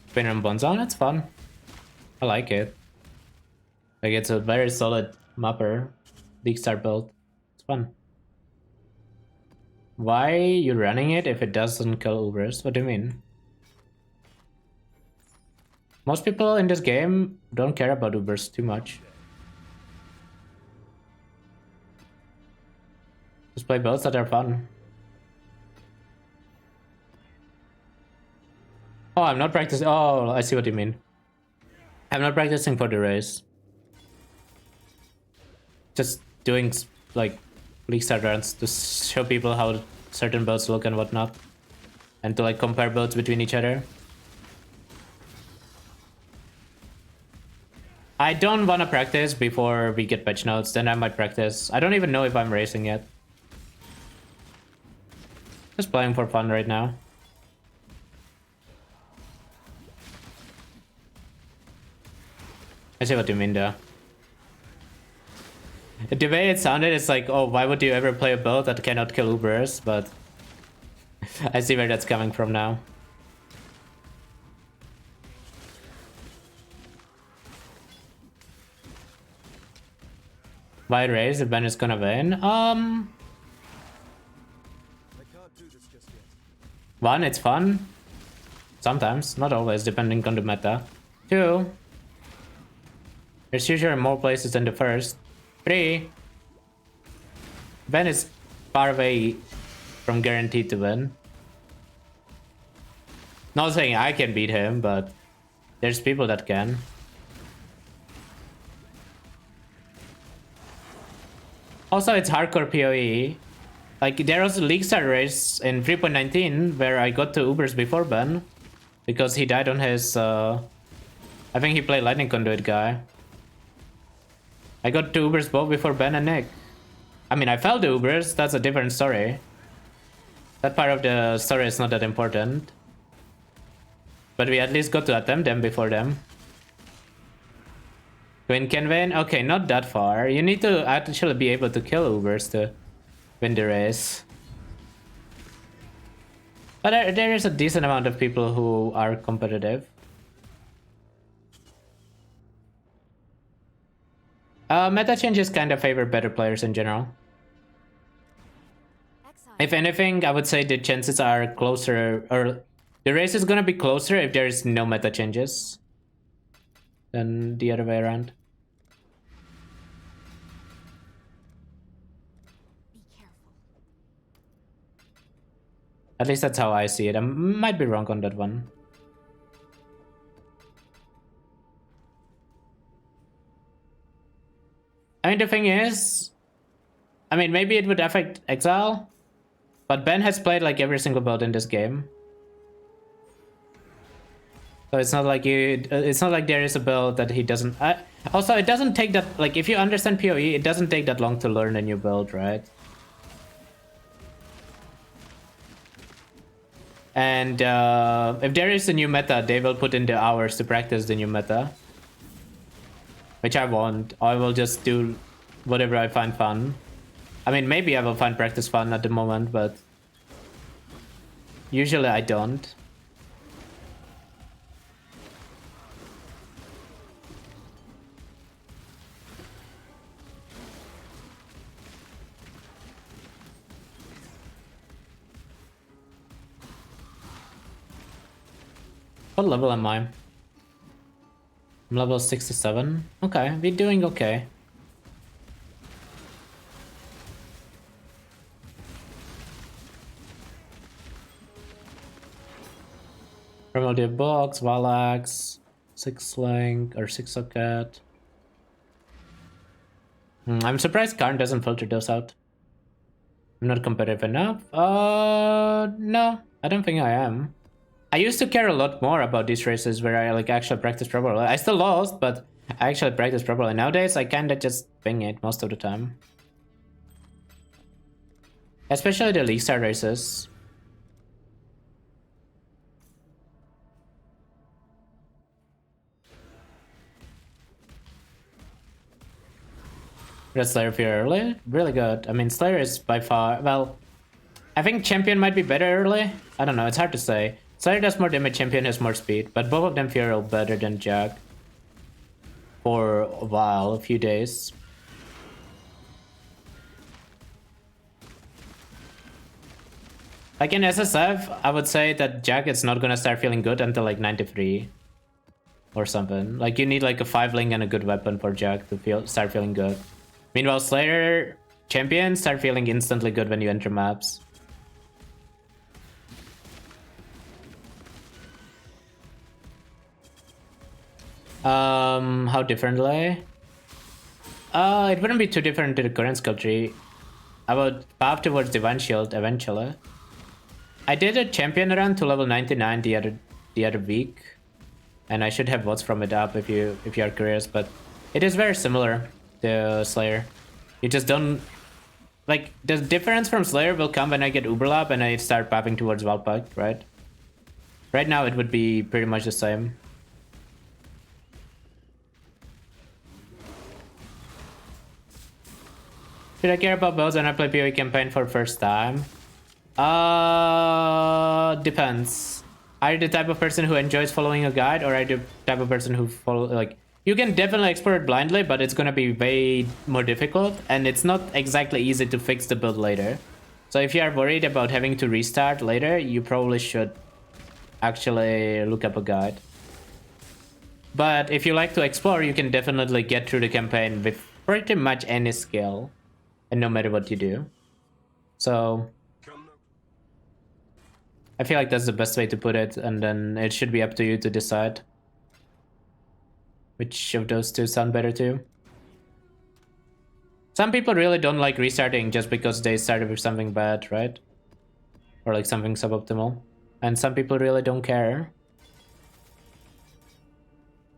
B: Spinner and Bonzon, it's fun. I like it. Like, it's a very solid mapper. leaguestart build. It's fun. Why you running it if it doesn't kill Ubers? What do you mean? Most people in this game don't care about Ubers too much. Just play builds that are fun. Oh, I'm not practicing. Oh, I see what you mean. I'm not practicing for the race. Just doing like leaguestart runs to show people how certain builds look and whatnot, and to like compare builds between each other. I don't want to practice before we get patch notes. Then I might practice. I don't even know if I'm racing yet. Just playing for fun right now. I see what you mean though. The way it sounded, it's like, oh, why would you ever play a build that cannot kill Ubers? But I see where that's coming from now. Why raise if Ben is gonna win?
C: I can't do this just yet.
B: One, it's fun. Sometimes, not always, depending on the meta. Two, there's usually more places than the first. Three, Ben is far away from guaranteed to win. Not saying I can beat him, but there's people that can. Also, it's hardcore PoE. Like, there was a leaguestart race in 3.19 where I got 2 Ubers before Ben. Because he died on his... I think he played Lightning Conduit guy. I got 2 Ubers both before Ben and Nick. I mean, I fell the Ubers, that's a different story. That part of the story is not that important. But we at least got to attempt them before them. Queen can win? Okay, not that far. You need to actually be able to kill Ubers to win the race. But there is a decent amount of people who are competitive. Meta changes kind of favor better players in general. If anything, I would say the chances are closer, or the race is gonna be closer if there is no meta changes than the other way around.
E: Be careful.
B: At least that's how I see it. I might be wrong on that one. I mean, the thing is, I mean, maybe it would affect Exile, but Ben has played like every single build in this game. So it's not like it's not like there is a build that he doesn't. Also, it doesn't take that, like, if you understand PoE, it doesn't take that long to learn a new build, right? And if there is a new meta, they will put in the hours to practice the new meta. Which I won't. I will just do whatever I find fun. I mean, maybe I will find practice fun at the moment, but usually I don't. What level am I? I'm level 67. Okay, we're doing okay. Primitive box, Valax, 6 link or 6 socket. I'm surprised Karn doesn't filter those out. I'm not competitive enough. No, I don't think I am. I used to care a lot more about these races where I like actually practice properly. I still lost, but I actually practice properly. Nowadays, I kinda just ping it most of the time. Especially the League Star races. Red Slayer fear early? Really good. I mean, Slayer is by far... Well, I think Champion might be better early. I don't know, it's hard to say. Slayer does more damage, Champion has more speed, but both of them feel better than Jack. For a while, a few days. Like in SSF, I would say that Jack is not gonna start feeling good until like 93. Or something. Like you need like a 5-link and a good weapon for Jack to start feeling good. Meanwhile, Slayer, Champion start feeling instantly good when you enter maps. How differently? It wouldn't be too different to the current skill tree. I would path towards Divine Shield eventually. I did a champion run to level 99 the other week, and I should have votes from it up if you are curious. But it is very similar to Slayer. You just don't like the difference from Slayer will come when I get Uberlap and I start pathing towards Wildpact, right? Right now it would be pretty much the same. Should I care about builds when I play PoE campaign for first time? Depends. Are you the type of person who enjoys following a guide, or are you the type of person who You can definitely explore it blindly, but it's gonna be way more difficult, and it's not exactly easy to fix the build later. So if you are worried about having to restart later, you probably should actually look up a guide. But if you like to explore, you can definitely get through the campaign with pretty much any skill, and no matter what you do. So I feel like that's the best way to put it, and then it should be up to you to decide which of those two sound better to you. Some people really don't like restarting just because they started with something bad, right? Or like something suboptimal. And some people really don't care.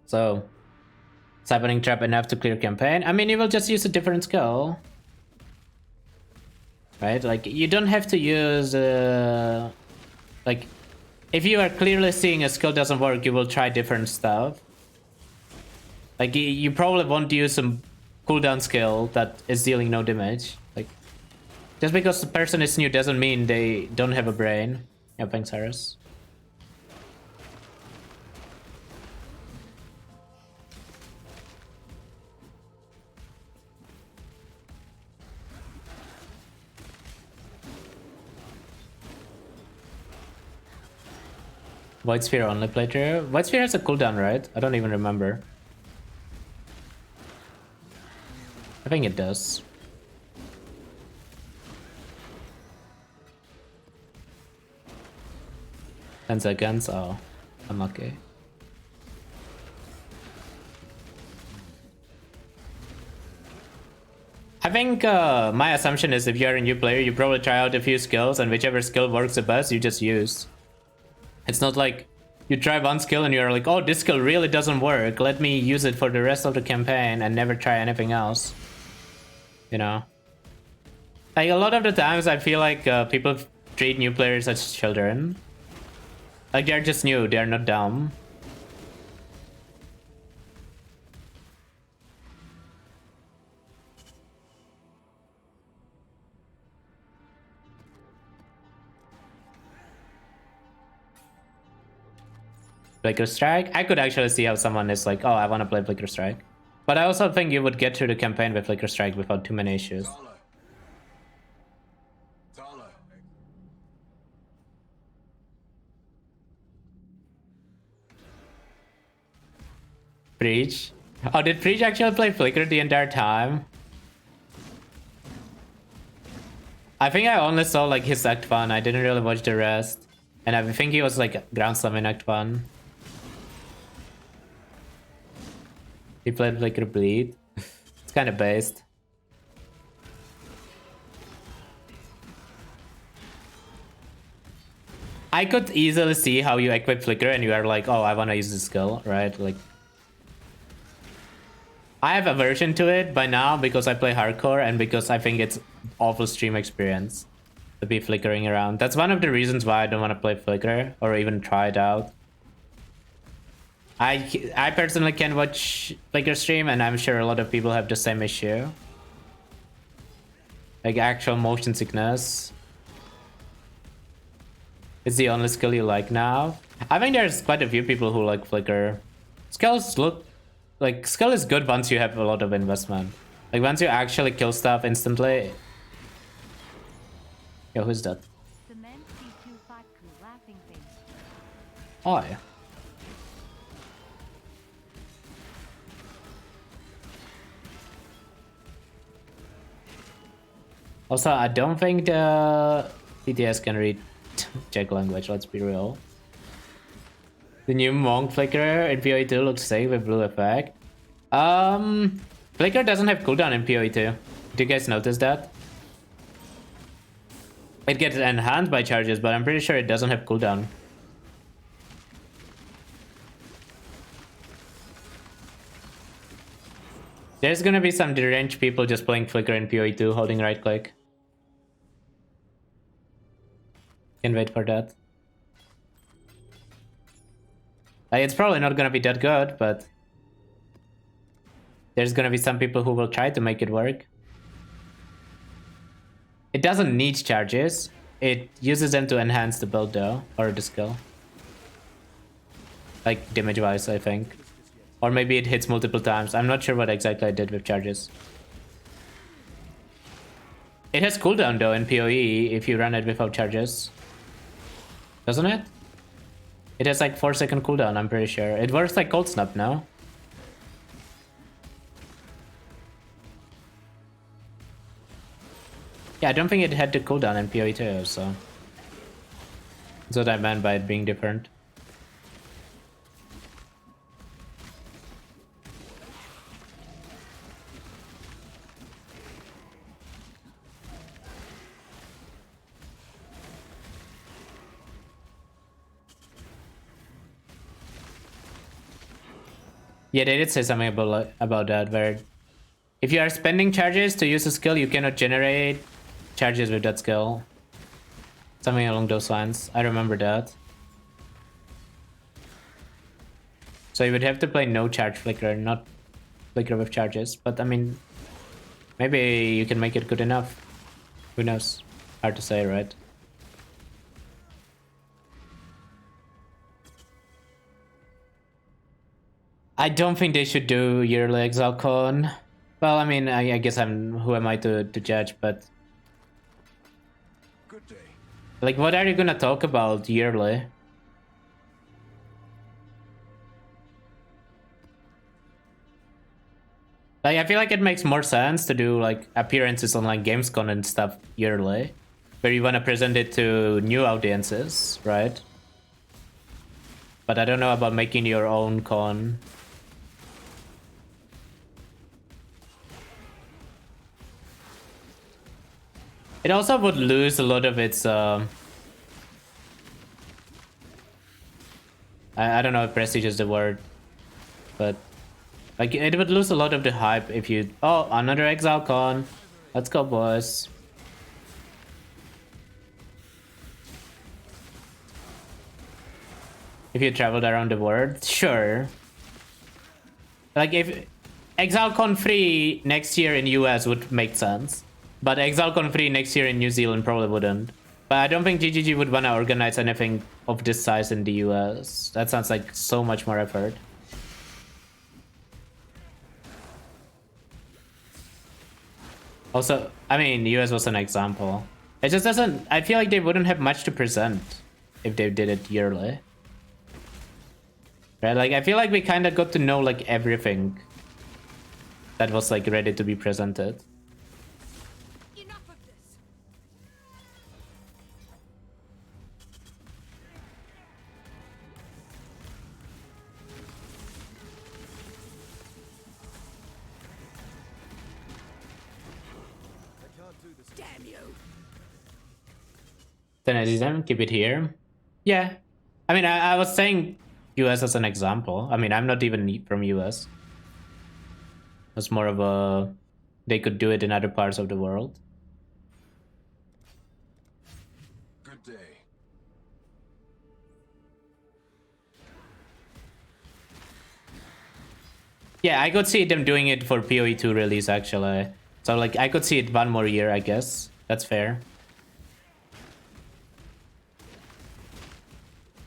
B: So, Siphoning Trap enough to clear campaign? I mean, you will just use a different skill. Right? Like, you don't have to use... like, if you are clearly seeing a skill doesn't work, you will try different stuff. Like, you probably won't use some cooldown skill that is dealing no damage. Like, just because the person is new doesn't mean they don't have a brain. Yeah, thanks, Harris. Void Sphere only playthrough? Void Sphere has a cooldown, right? I don't even remember. I think it does. Ten seconds? Oh, unlucky. I think my assumption is if you're a new player, you probably try out a few skills, and whichever skill works the best, you just use. It's not like you try one skill and you're like, oh, this skill really doesn't work. Let me use it for the rest of the campaign and never try anything else. You know? Like, a lot of the times I feel like people treat new players as children. Like, they're just new, they're not dumb. Flicker Strike? I could actually see how someone is like, oh, I want to play Flicker Strike. But I also think you would get through the campaign with Flicker Strike without too many issues. Preach? Oh, did Preach actually play Flicker the entire time? I think I only saw like his Act 1, I didn't really watch the rest. And I think he was like Ground Slam in Act 1. He played Flicker Bleed. It's kind of based. I could easily see how you equip Flicker and you are like, oh, I want to use this skill, right? Like, I have aversion to it by now because I play hardcore and because I think it's awful stream experience to be flickering around. That's one of the reasons why I don't want to play Flicker or even try it out. I personally can watch Flicker stream, and I'm sure a lot of people have the same issue. Like actual motion sickness. It's the only skill you like now. I think there's quite a few people who like Flicker. Skills look like skill is good once you have a lot of investment. Like once you actually kill stuff instantly. Yo, who's that? Oh yeah. Also, I don't think the TTS can read Czech language, let's be real. The new Monk Flicker in PoE2 looks safe with blue effect. Flicker doesn't have cooldown in PoE2. Did you guys notice that? It gets enhanced by charges, but I'm pretty sure it doesn't have cooldown. There's gonna be some deranged people just playing Flicker in PoE2, holding right click. Can wait for that. Like, it's probably not gonna be that good, but there's gonna be some people who will try to make it work. It doesn't need charges. It uses them to enhance the build though, or the skill. Like damage wise, I think. Or maybe it hits multiple times. I'm not sure what exactly I did with charges. It has cooldown though in PoE if you run it without charges. Doesn't it? It has like 4-second cooldown, I'm pretty sure. It works like Cold Snap now. Yeah, I don't think it had the cooldown in PoE too, so. That's what I meant by it being different. Yeah, they did say something about that, where if you are spending charges to use a skill, you cannot generate charges with that skill. Something along those lines. I remember that. So you would have to play no charge flicker, not flicker with charges. But I mean, maybe you can make it good enough. Who knows? Hard to say, right? I don't think they should do yearly ExalCon. Well, I mean, I guess who am I to judge, but
F: Good day.
B: like, what are you gonna talk about yearly? Like, I feel like it makes more sense to do like appearances on like Gamescom and stuff yearly, where you wanna present it to new audiences, right? But I don't know about making your own con. It also would lose a lot of its, I don't know if prestige is the word, but like it would lose a lot of the hype if you, oh, another ExalCon, let's go boys. If you traveled around the world, sure. Like if ExalCon 3 next year in US would make sense. But ExalCon 3 next year in New Zealand probably wouldn't. But I don't think GGG would want to organize anything of this size in the US. That sounds like so much more effort. Also, I mean, US was an example. It just doesn't... I feel like they wouldn't have much to present if they did it yearly. Right? Like, I feel like we kind of got to know, like, everything that was, like, ready to be presented. Then I didn't keep it here. Yeah. I mean, I was saying US as an example. I mean, I'm not even from US. It's more of a... They could do it in other parts of the world.
F: Good day.
B: Yeah, I could see them doing it for PoE 2 release, actually. So, like, I could see it one more year, I guess. That's fair.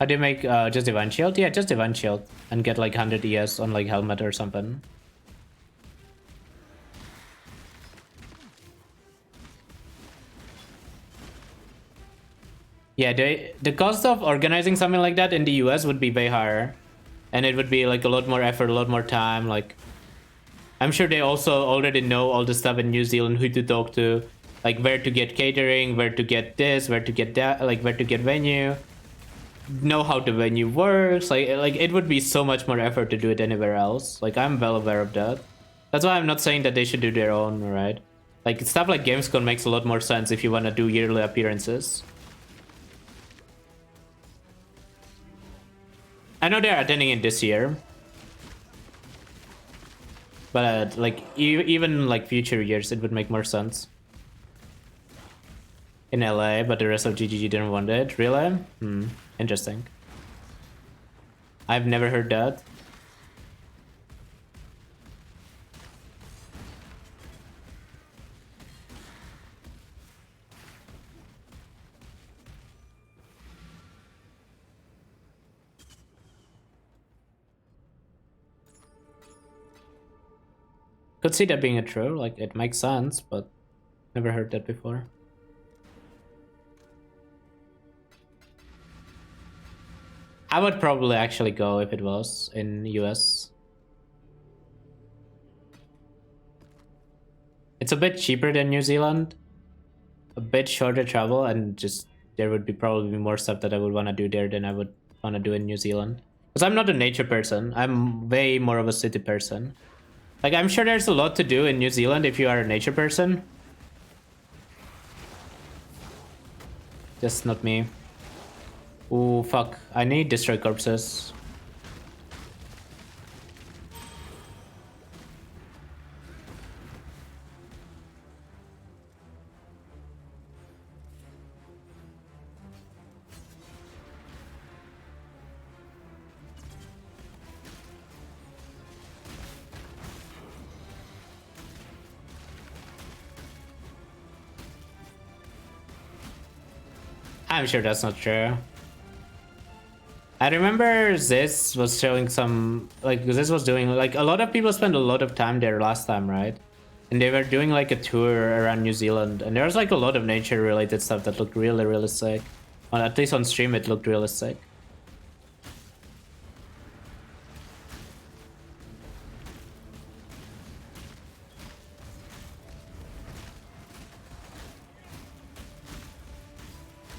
B: How do you make just Divine Shield? Yeah, just Divine Shield. And get like 100 ES on like Helmet or something. Yeah, the cost of organizing something like that in the US would be way higher. And it would be like a lot more effort, a lot more time. Like, I'm sure they also already know all the stuff in New Zealand, who to talk to. Like where to get catering, where to get this, where to get that, like where to get venue. Know how the venue works. Like it would be so much more effort to do it anywhere else. Like, I'm well aware of that. That's why I'm not saying that they should do their own, right? Like, stuff like Gamescom makes a lot more sense if you want to do yearly appearances. I know they're attending it this year. But like even like future years, it would make more sense. In LA, but the rest of GGG didn't want it. Really? Interesting. I've never heard that. Could see that being a true, like it makes sense, but never heard that before. I would probably actually go if it was in US. It's a bit cheaper than New Zealand, a bit shorter travel, and just there would be probably more stuff that I would want to do there than I would want to do in New Zealand. Because I'm not a nature person, I'm way more of a city person. Like, I'm sure there's a lot to do in New Zealand if you are a nature person. Just not me. Ooh, fuck. I need destroy corpses. I'm sure that's not true. I remember Ziz was showing some, like, Ziz was doing, like, a lot of people spent a lot of time there last time, right? And they were doing, like, a tour around New Zealand, and there was, like, a lot of nature-related stuff that looked really, really sick. Well, at least on stream, it looked really sick.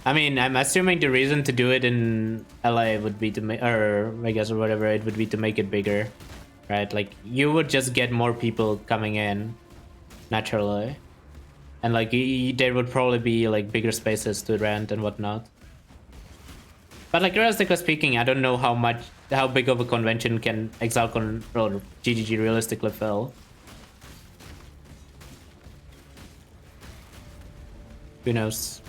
B: I mean, I'm assuming the reason to do it in LA would be to make, or I guess, or whatever, it would be to make it bigger, right? Like, you would just get more people coming in naturally, and like there would probably be like bigger spaces to rent and whatnot. But like, realistically speaking, I don't know how big of a convention can Exarch or GGG realistically fill. Who knows?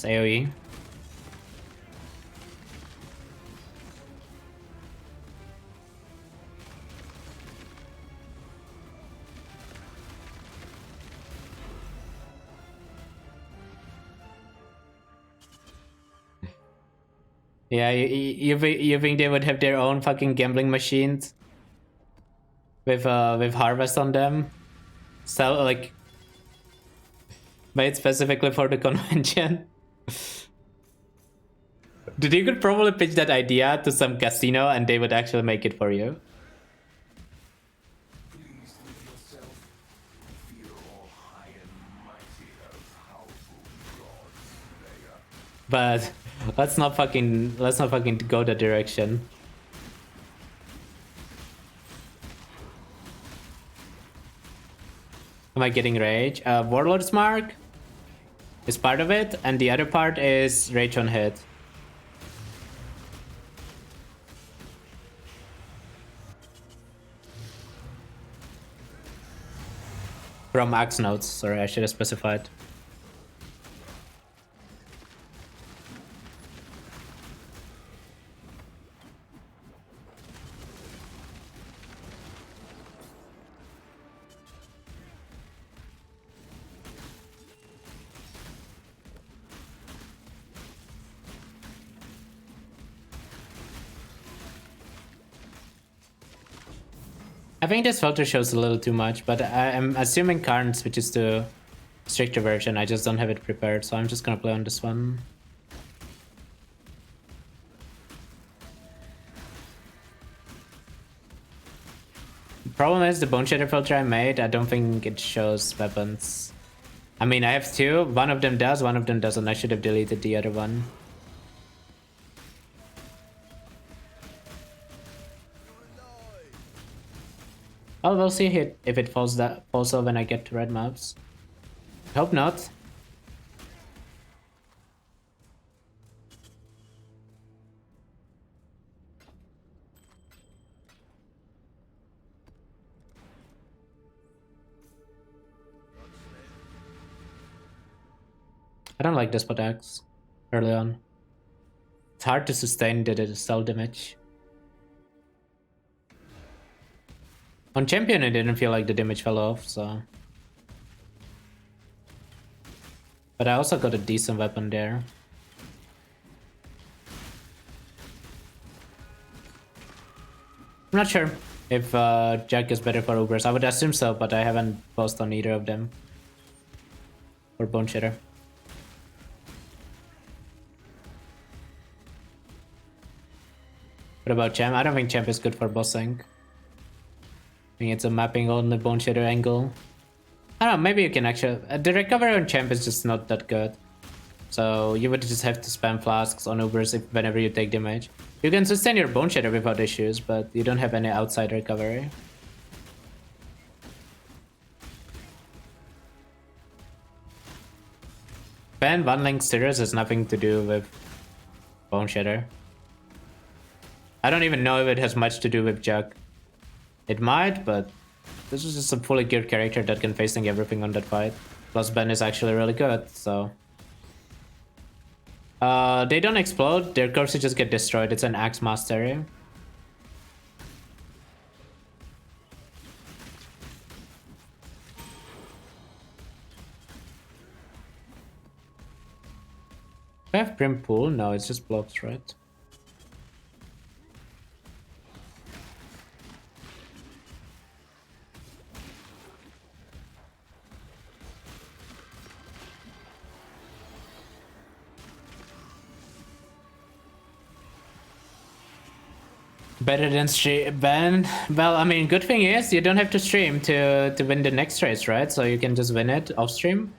B: AoE. Yeah, you think they would have their own fucking gambling machines with harvest on them? So like made specifically for the convention? Dude, you could probably pitch that idea to some casino and they would actually make it for you.
F: Pleased with yourself? Feel all high and mighty as powerful God Slayer.
B: But let's not fucking go that direction. Am I getting rage? Warlord's Mark is part of it, and the other part is rage on hit. From Axe Notes, sorry, I should have specified. I think this filter shows a little too much, but I'm assuming Karn switches to stricter version. I just don't have it prepared, so I'm just gonna play on this one. The problem is the Boneshatter filter I made, I don't think it shows weapons. I mean, I have two. One of them does, one of them doesn't. I should have deleted the other one. Oh, we'll see if it falls off when I get to red maps. Hope not. I don't like this attacks early on. It's hard to sustain the cell damage. On champion, it didn't feel like the damage fell off, so. But I also got a decent weapon there. I'm not sure if Jack is better for Ogres. I would assume so, but I haven't posted on either of them. Or Boneshatter. What about Champ? I don't think Champ is good for bossing. I think it's a mapping on the Boneshatter angle. I don't know, maybe you can actually... the recovery on Champ is just not that good. So you would just have to spam flasks on Ubers whenever you take damage. You can sustain your Boneshatter without issues, but you don't have any outside recovery. Ban one link Sirius has nothing to do with Boneshatter. I don't even know if it has much to do with Jug. It might, but this is just a fully geared character that can facing everything on that fight. Plus Ben is actually really good, so... they don't explode, their corpses just get destroyed. It's an Axe Mastery. Do I have Brim Pool? No, it's just blocks, right? Better than stream ban. Well, I mean, good thing is you don't have to stream to win the next race, right? So you can just win it off stream.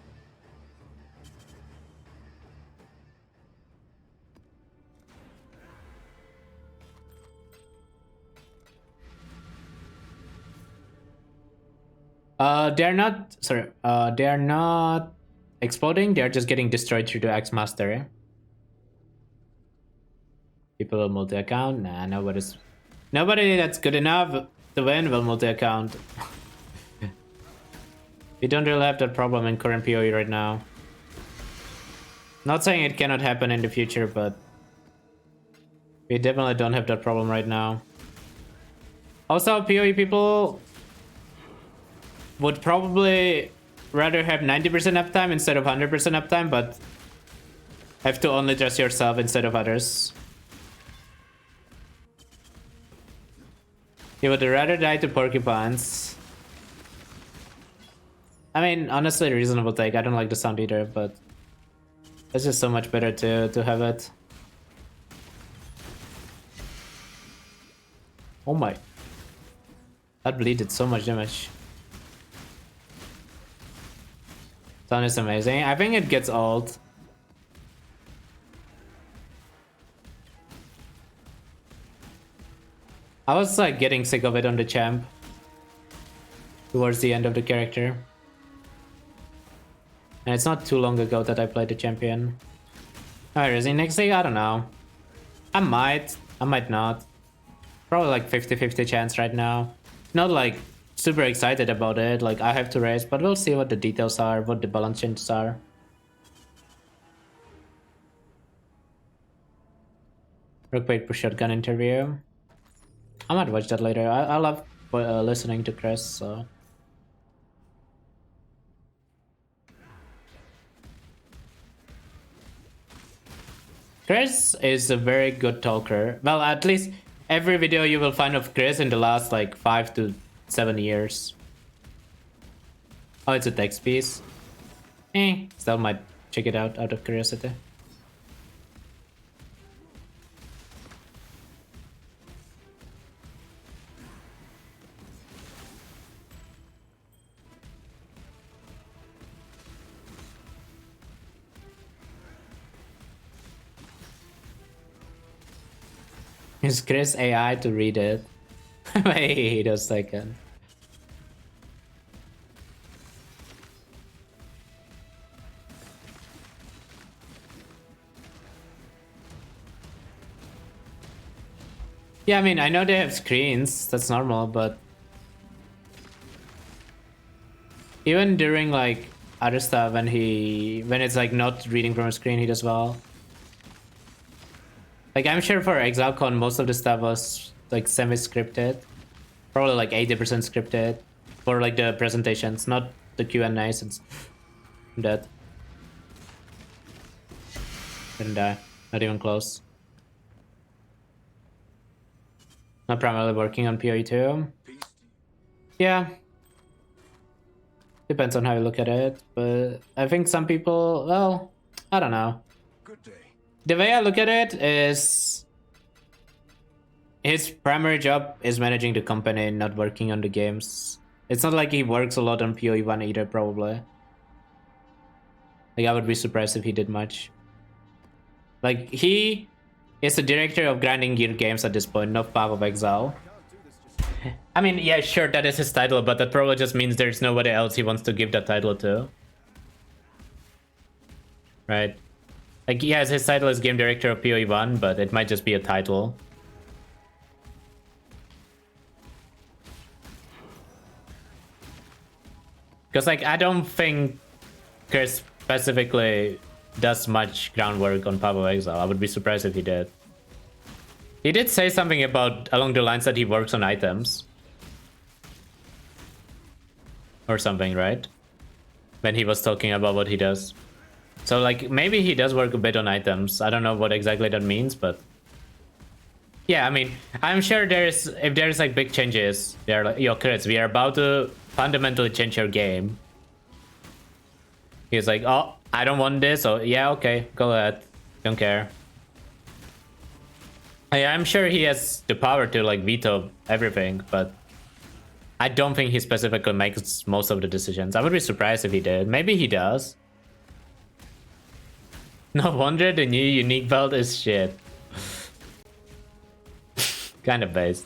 B: They're not. Sorry. They are not exploding. They are just getting destroyed through the Axe Mastery. People will multi-account. Nah, nobody's. Nobody that's good enough to win will multi-account. We don't really have that problem in current PoE right now. Not saying it cannot happen in the future, but we definitely don't have that problem right now. Also, PoE people would probably rather have 90% uptime instead of 100% uptime, but have to only trust yourself instead of others. You would rather die to porcupines. I mean, honestly, reasonable take. I don't like the sound either, but it's just so much better to have it. Oh my. That bleed did so much damage. Sound is amazing. I think it gets old. I was like getting sick of it on the champ towards the end of the character. And it's not too long ago that I played the champion. Alright, is he next league? I don't know. I might not. Probably like 50-50 chance right now. Not like super excited about it, like I have to race, but we'll see what the details are, what the balance changes are. Rook paid for shotgun interview. I might watch that later. I love listening to Chris, so. Chris is a very good talker. Well, at least every video you will find of Chris in the last like 5 to 7 years. Oh, it's a text piece. Still might check it out of curiosity. Is Chris AI to read it? Wait a second. Yeah, I mean, I know they have screens, that's normal, but even during like other stuff when it's like not reading from a screen, he does well. Like, I'm sure for ExileCon, most of the stuff was like semi-scripted. Probably like 80% scripted for like the presentations, not the Q&As and that. Didn't die. Not even close. Not primarily working on PoE too. Yeah. Depends on how you look at it, but I think some people, well, I don't know.
F: Good day.
B: The way I look at it is his primary job is managing the company, not working on the games. It's not like he works a lot on PoE 1 either, probably. Like, I would be surprised if he did much. Like, he is the director of Grinding Gear Games at this point, not Path of Exile. I mean, yeah, sure, that is his title, but that probably just means there's nobody else he wants to give that title to. Right? Like, yes, his title is Game Director of PoE 1, but it might just be a title. Because, like, I don't think Chris specifically does much groundwork on Path of Exile. I would be surprised if he did. He did say something about along the lines that he works on items. Or something, right? When he was talking about what he does. So, like, maybe he does work a bit on items. I don't know what exactly that means, but... Yeah, I mean, I'm sure if there's, like, big changes, they're like, yo, Chris, we are about to fundamentally change your game. He's like, oh, I don't want this, so yeah, okay, go ahead. Don't care. I'm sure he has the power to, like, veto everything, but... I don't think he specifically makes most of the decisions. I would be surprised if he did. Maybe he does. No wonder the new unique belt is shit. Kind of based.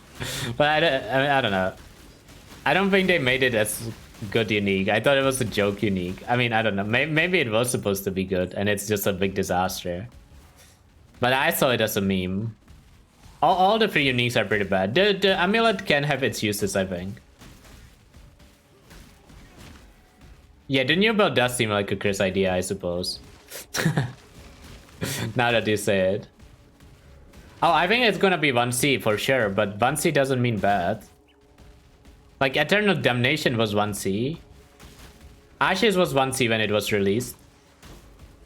B: But I don't know. I don't think they made it as good unique. I thought it was a joke unique. I mean, I don't know. Maybe it was supposed to be good and it's just a big disaster. But I saw it as a meme. All the free uniques are pretty bad. The amulet can have its uses, I think. Yeah, the new build does seem like a Chris idea, I suppose. Now that you say it. Oh, I think it's gonna be 1C for sure, but 1C doesn't mean bad. Like, Eternal Damnation was 1C. Ashes was 1C when it was released.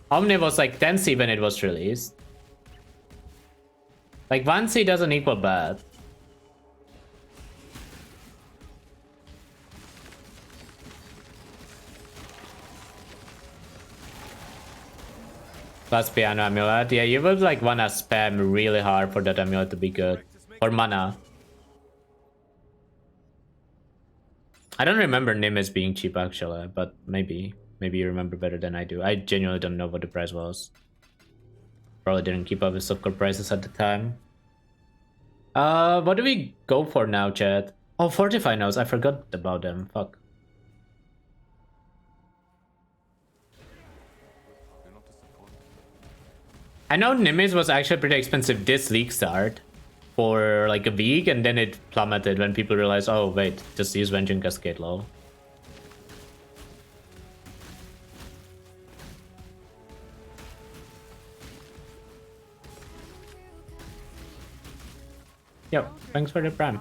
B: Omni was like 10C when it was released. Like, 1C doesn't equal bad. Plus Piano Amulet. Yeah, you would like wanna spam really hard for that amulet to be good. Or mana. I don't remember Nimbus being cheap actually, but maybe. Maybe you remember better than I do. I genuinely don't know what the price was. Probably didn't keep up with softcore prices at the time. What do we go for now, chat? Oh, Fortify Nodes. I forgot about them. Fuck. I know Nimbus was actually pretty expensive this league start for like a week, and then it plummeted when people realized, oh wait, just use Vengeance Cascade low. Yo, thanks for the prime.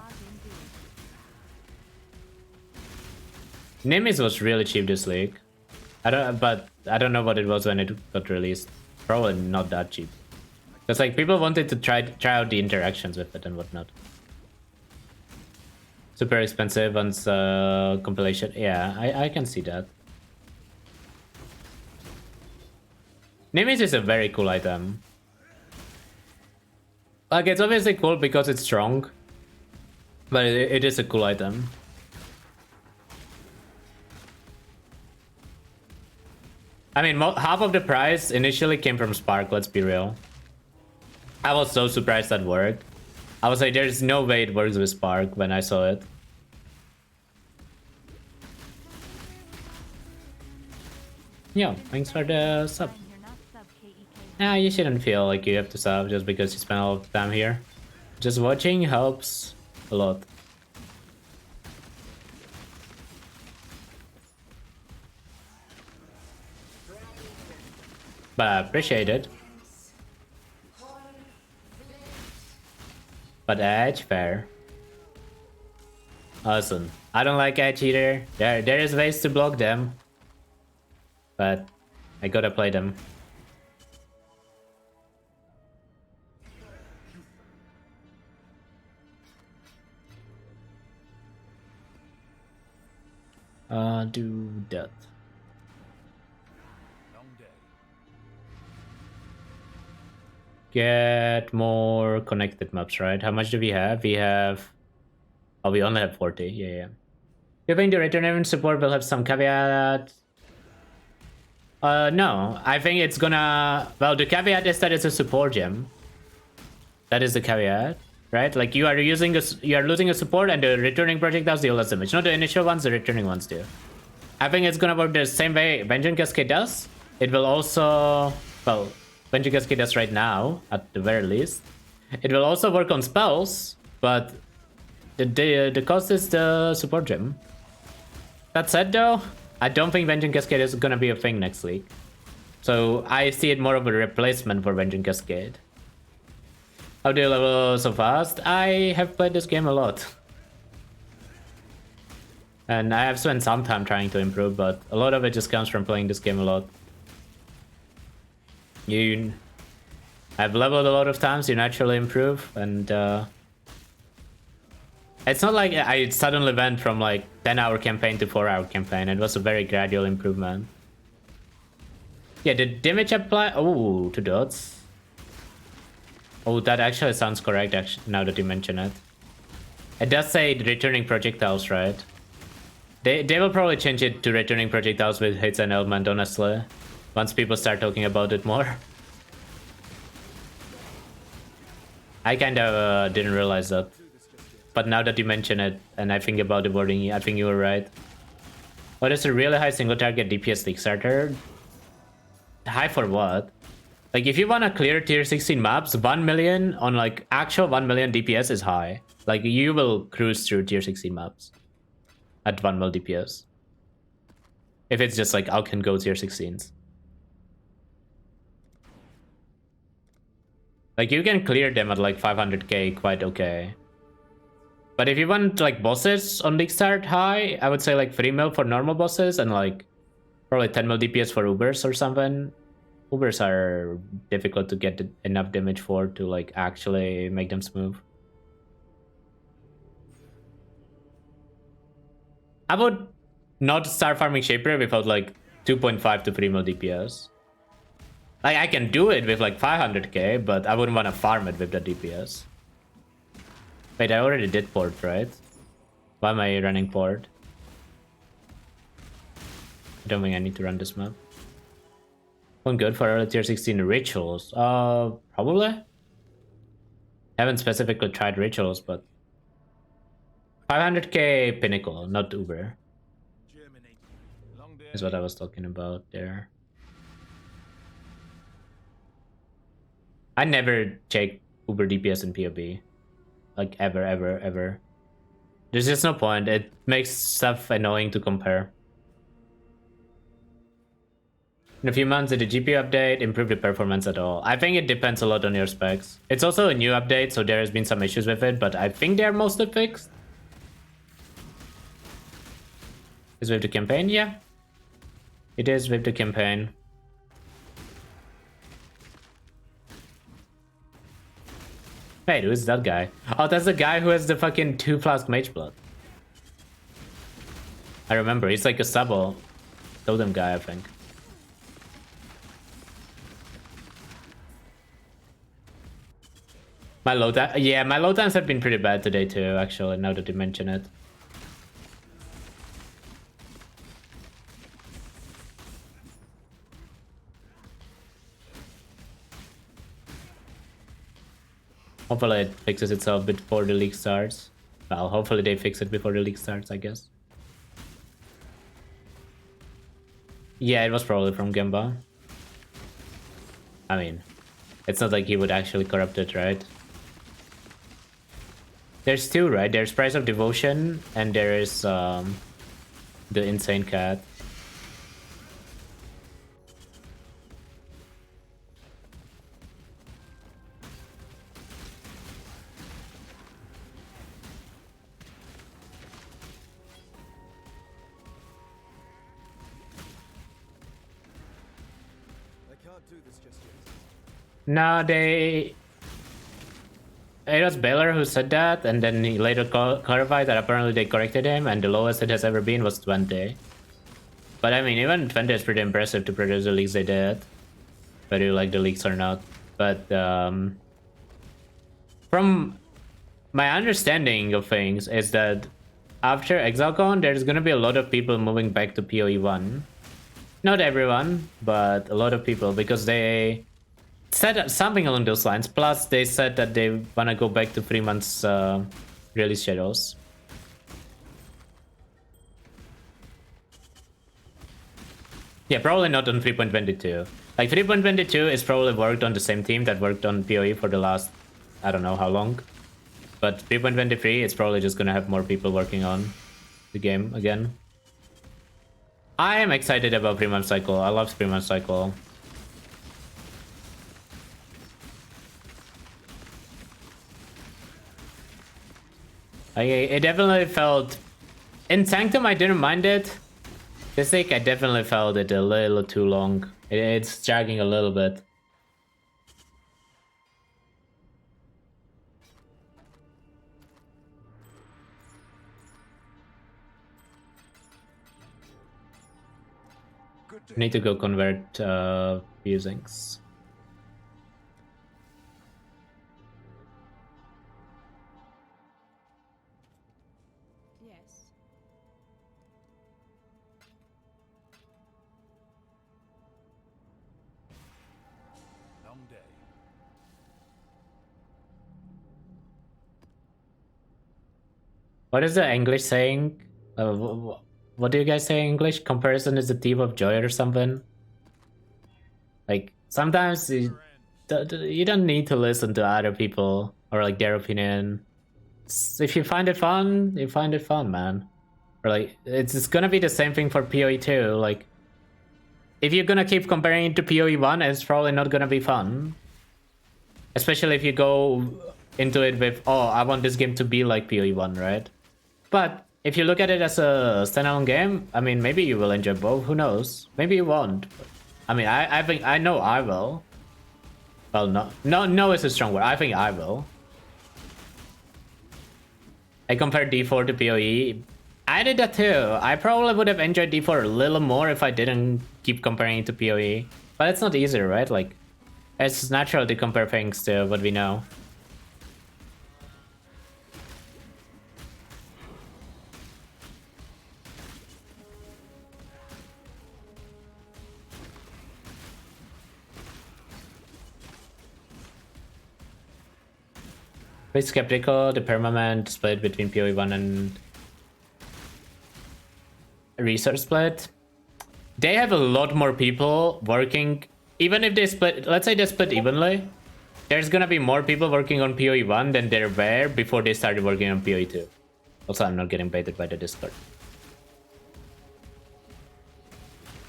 B: Nimbus was really cheap this league. I don't know what it was when it got released. Probably not that cheap. Because like people wanted to try out the interactions with it and whatnot. Super expensive once compilation. Yeah, I can see that. Nimbus is a very cool item. Like, it's obviously cool because it's strong. But it is a cool item. I mean, half of the price initially came from Spark, let's be real. I was so surprised that worked. I was like, there's no way it works with Spark when I saw it. Yo, thanks for the sub. Nah, you shouldn't feel like you have to sub just because you spend a lot of time here. Just watching helps a lot. But I appreciate it. But edge fair. Awesome. I don't like Exarch Eater. There is ways to block them, but I gotta play them. Do that.
C: Long day.
B: Get more connected maps, right? How much do we have? We have... Oh, we only have 40. Yeah. Giving the return event support will have some caveat. No. I think it's gonna... Well, the caveat is that it's a support gem. That is the caveat, right? Like, you are losing a support and the returning projectiles deal less damage. Not the initial ones, the returning ones do. I think it's gonna work the same way Vengeance Cascade does. It will also... Well, Vengeance Cascade does right now, at the very least. It will also work on spells, but the cost is the support gem. That said though, I don't think Vengeance Cascade is gonna be a thing next week. So I see it more of a replacement for Vengeance Cascade. How do you level so fast? I have played this game a lot. And I have spent some time trying to improve, but a lot of it just comes from playing this game a lot. I've leveled a lot of times, you naturally improve, and it's not like I suddenly went from like 10-hour campaign to 4-hour campaign. It was a very gradual improvement. Yeah, the damage apply... Oh, 2 dots. Oh, that actually sounds correct, now that you mention it. It does say returning projectiles, right? They will probably change it to returning projectiles with hits and element, honestly. Once people start talking about it more. I kind of didn't realize that. But now that you mention it, and I think about the wording, I think you were right. What is a really high single target DPS league starter? High for what? Like, if you want to clear tier 16 maps, 1 million on like actual 1 million DPS is high. Like, you will cruise through tier 16 maps at 1 mil DPS. If it's just like I can go tier 16s. Like, you can clear them at like 500k quite okay. But if you want like bosses on League Start high, I would say like 3 mil for normal bosses and like probably 10 mil DPS for Ubers or something. Ubers are difficult to get enough damage for to like actually make them smooth. I would not start farming Shaper without like 2.5 to 3 mil DPS. Like, I can do it with like 500k, but I wouldn't want to farm it with the DPS. Wait, I already did port, right? Why am I running port? I don't think I need to run this map. One good for early tier 16 rituals. Probably. Haven't specifically tried rituals, but 500k pinnacle, not Uber. Is what I was talking about there. I never check Uber DPS in PoB. Like, ever. There's just no point. It makes stuff annoying to compare. In a few months, did the GPU update improve the performance at all? I think it depends a lot on your specs. It's also a new update, so there has been some issues with it, but I think they're mostly fixed. Is with the campaign? Yeah. It is with the campaign. Wait, who's that guy? Oh, that's the guy who has the fucking 2 flask mage blood. I remember, he's like a Sabo totem guy, I think. My load time, yeah, my load times have been pretty bad today too, actually, now that you mention it. Hopefully it fixes itself before the league starts. Well, hopefully they fix it before the league starts, I guess. Yeah, it was probably from Gemba. I mean, it's not like he would actually corrupt it, right? There's 2, right? There's Price of Devotion, and there is the Insane Cat.
C: can't do this just yet.
B: No, they... It was Baylor who said that, and then he later clarified that apparently they corrected him, and the lowest it has ever been was 20. But I mean, even 20 is pretty impressive to produce the leaks they did. Whether you like the leaks or not. But from my understanding of things is that after ExalCon, there's gonna be a lot of people moving back to PoE 1. Not everyone, but a lot of people, because they said something along those lines. Plus, they said that they wanna go back to 3 months release schedules. Yeah, probably not on 3.22. Like 3.22 is probably worked on the same team that worked on PoE for the last, I don't know how long. But 3.23 is probably just gonna have more people working on the game again. I am excited about 3 month cycle. I love 3 month cycle. It definitely felt... In Sanctum, I didn't mind it. This week, I definitely felt it a little too long. It's dragging a little bit. Need to go convert fusings.
G: Yes.
C: Long day.
B: What is the English saying? What do you guys say in English? Comparison is a thief of joy or something? Like, sometimes you don't need to listen to other people or like their opinion. If you find it fun, you find it fun, man. Or like, it's gonna be the same thing for PoE 2. Like, if you're gonna keep comparing it to PoE 1, it's probably not gonna be fun. Especially if you go into it with, oh, I want this game to be like PoE 1, right? But if you look at it as a standalone game, I mean, maybe you will enjoy both. Who knows? Maybe you won't. I mean, I think I know I will. Well, no is a strong word. I think I will. I compared D4 to PoE. I did that too. I probably would have enjoyed D4 a little more if I didn't keep comparing it to PoE. But it's not easy, right? Like, it's natural to compare things to what we know. Bit skeptical, the permanent split between PoE 1 and Research split. They have a lot more people working, even if they split, let's say they split evenly, there's gonna be more people working on PoE 1 than there were before they started working on PoE 2. Also, I'm not getting baited by the Discord.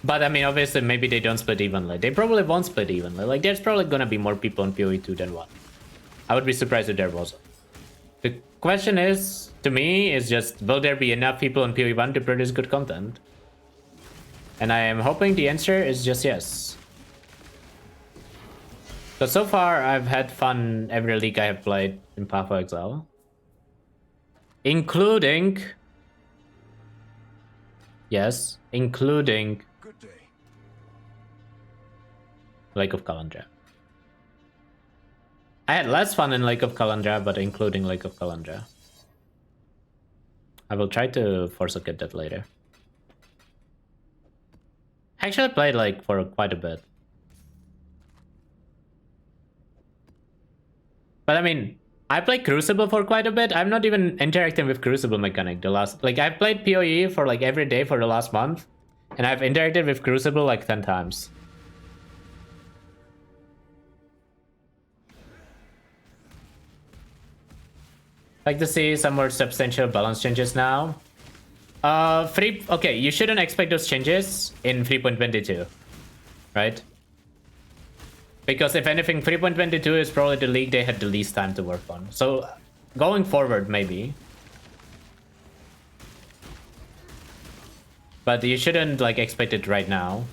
B: But I mean, obviously, maybe they don't split evenly. They probably won't split evenly. Like, there's probably gonna be more people on PoE 2 than 1. I would be surprised if there wasn't. The question is, to me, is just, will there be enough people on PoE 1 to produce good content? And I am hoping the answer is just yes. So far, I've had fun every league I have played in Path of Exile. Including... Yes, including...
F: Good day.
B: Lake of Kalandra. I had less fun in Lake of Kalandra, but including Lake of Kalandra. I will try to force get that later. I actually played like for quite a bit. But I mean, I played Crucible for quite a bit. I'm not even interacting with Crucible mechanic the last... Like, I've played PoE for like every day for the last month. And I've interacted with Crucible like 10 times. Like to see some more substantial balance changes now. Okay, you shouldn't expect those changes in 3.22, right? Because if anything, 3.22 is probably the league they had the least time to work on. So going forward, maybe. But you shouldn't like expect it right now.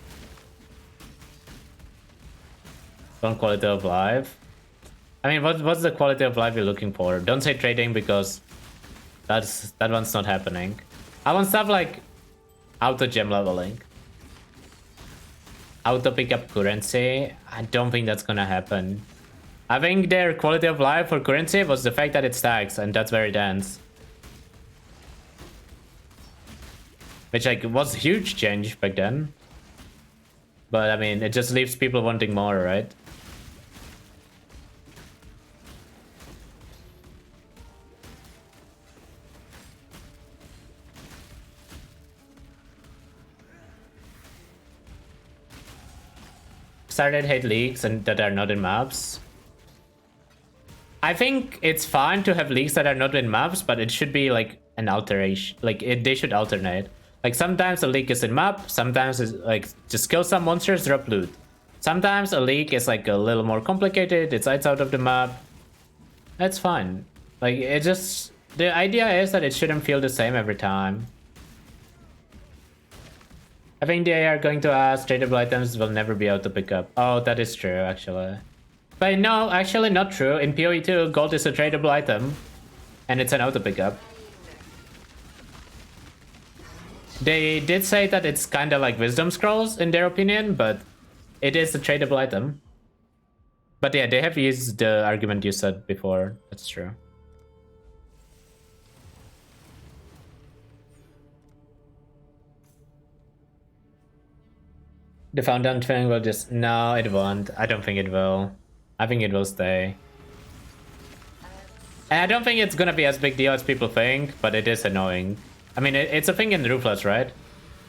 B: On quality of life. I mean, what's the quality of life you're looking for? Don't say trading because that one's not happening. I want stuff like auto gem leveling, auto pick up currency. I don't think that's gonna happen. I think their quality of life for currency was the fact that it stacks, and that's very dense. Which like was a huge change back then. But I mean, it just leaves people wanting more, right? Started hate leagues and that are not in maps. I think it's fine to have leagues that are not in maps, but it should be like an alteration. Like they should alternate. Like sometimes a league is in map, sometimes it's like just kill some monsters, drop loot. Sometimes a league is like a little more complicated, it's out of the map. That's fine. Like it just, the idea is that it shouldn't feel the same every time. I think they are going to ask tradable items will never be able to pick up. Oh, that is true actually. But no, actually not true. In PoE 2, gold is a tradable item and it's an auto pickup. They did say that it's kind of like wisdom scrolls in their opinion, but it is a tradable item. But yeah, they have used the argument you said before. That's true. The Fountain thing will just... No, it won't. I don't think it will. I think it will stay. And I don't think it's gonna be as big deal as people think, but it is annoying. I mean, it's a thing in Ruthless, right?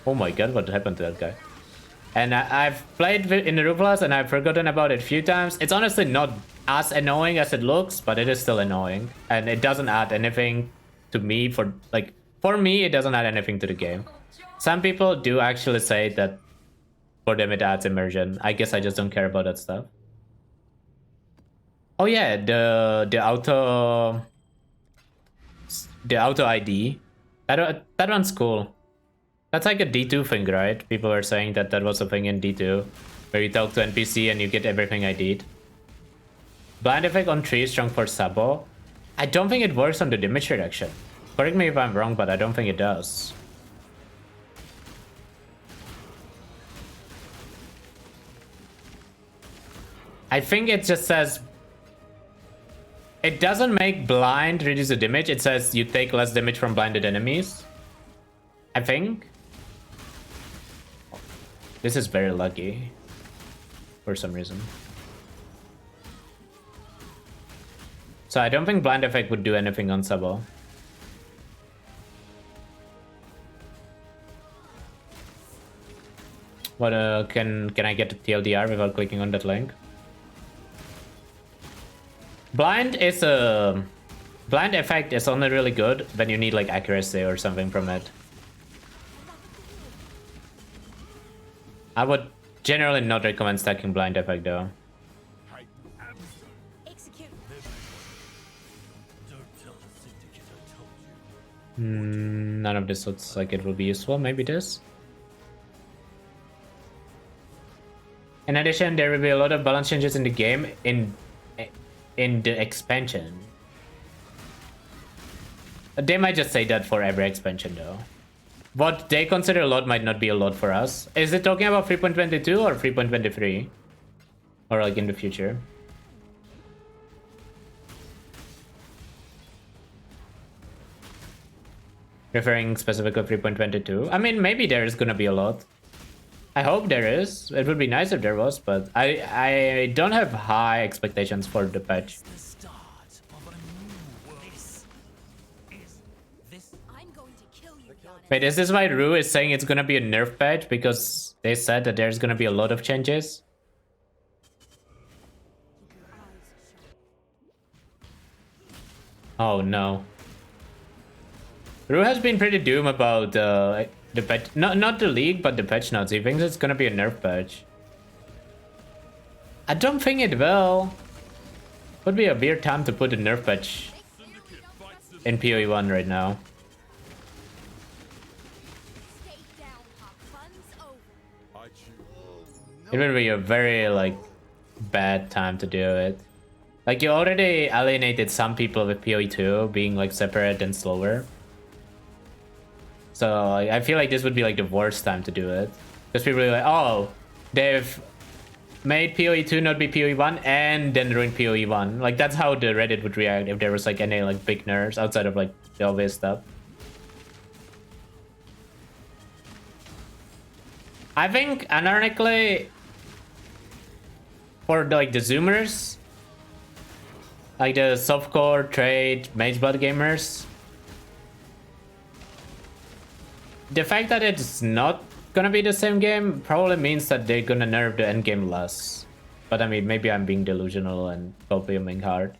B: Oh my god, what happened to that guy? And I've played in the Ruthless and I've forgotten about it a few times. It's honestly not as annoying as it looks, but it is still annoying. And it doesn't add anything to me for... Like, for me, it doesn't add anything to the game. Some people do actually say that for them it adds immersion. I guess I just don't care about that stuff. Oh yeah, the auto ID. That one's cool. That's like a D2 thing, right? People are saying that that was a thing in D2 where you talk to NPC and you get everything ID'd. Blind effect on tree strong for Sabo. I don't think it works on the damage reduction. Correct me if I'm wrong, but I don't think it does. I think it just says... It doesn't make blind reduce the damage. It says you take less damage from blinded enemies. I think. This is very lucky. For some reason. So I don't think blind effect would do anything on Sabo. What can I get to TLDR without clicking on that link? Blind is a... Blind effect is only really good when you need like accuracy or something from it. I would generally not recommend stacking blind effect though. None of this looks like it will be useful. Maybe this. In addition, there will be a lot of balance changes in the game in the expansion. They might just say that for every expansion though. What they consider a lot might not be a lot for us. Is it talking about 3.22 or 3.23? Or like in the future? Referring specifically 3.22? I mean, maybe there is gonna be a lot. I hope there is. It would be nice if there was, but I don't have high expectations for the patch. Wait, is this why Rue is saying it's gonna be a nerf patch? Because they said that there's gonna be a lot of changes? Oh no. Rue has been pretty doom about the patch, not the league, but the patch notes. He thinks it's gonna be a nerf patch. I don't think it will. Would be a weird time to put a nerf patch in PoE 1 right now. It would be a very like bad time to do it. Like, you already alienated some people with PoE2 being like separate and slower. So I feel like this would be like the worst time to do it. Because people are like, oh, they've made PoE2 not be PoE1 and then ruined PoE1. Like, that's how the Reddit would react if there was like any like big nerfs outside of like the obvious stuff. I think, ironically, for like the Zoomers, like the softcore trade mageblood gamers, the fact that it's not gonna be the same game probably means that they're gonna nerf the end game less. But I mean, maybe I'm being delusional and copiuming hard.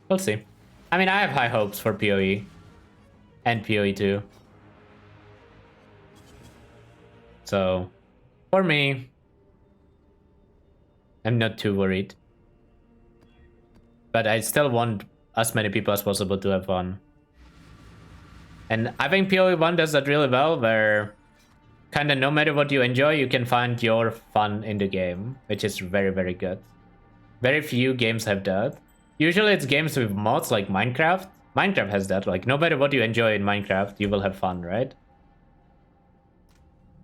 B: We'll see. I mean, I have high hopes for PoE and PoE2. So, for me, I'm not too worried. But I still want as many people as possible to have fun. And I think PoE1 does that really well, where kind of no matter what you enjoy, you can find your fun in the game, which is very, very good. Very few games have that. Usually it's games with mods like Minecraft. Minecraft has that, like no matter what you enjoy in Minecraft, you will have fun, right?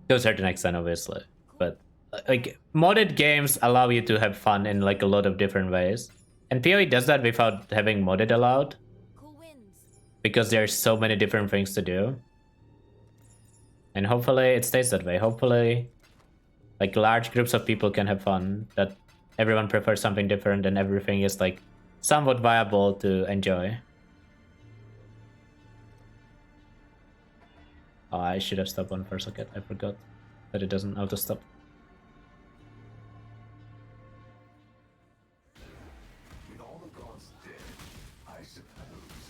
B: To a certain extent, obviously. But like modded games allow you to have fun in like a lot of different ways. And PoE does that without having modded allowed. Because there's so many different things to do. And hopefully it stays that way. Hopefully like large groups of people can have fun. That everyone prefers something different and everything is like somewhat viable to enjoy. Oh, I should have stopped one for a second. I forgot that it doesn't auto stop.
F: With all the gods dead, I suppose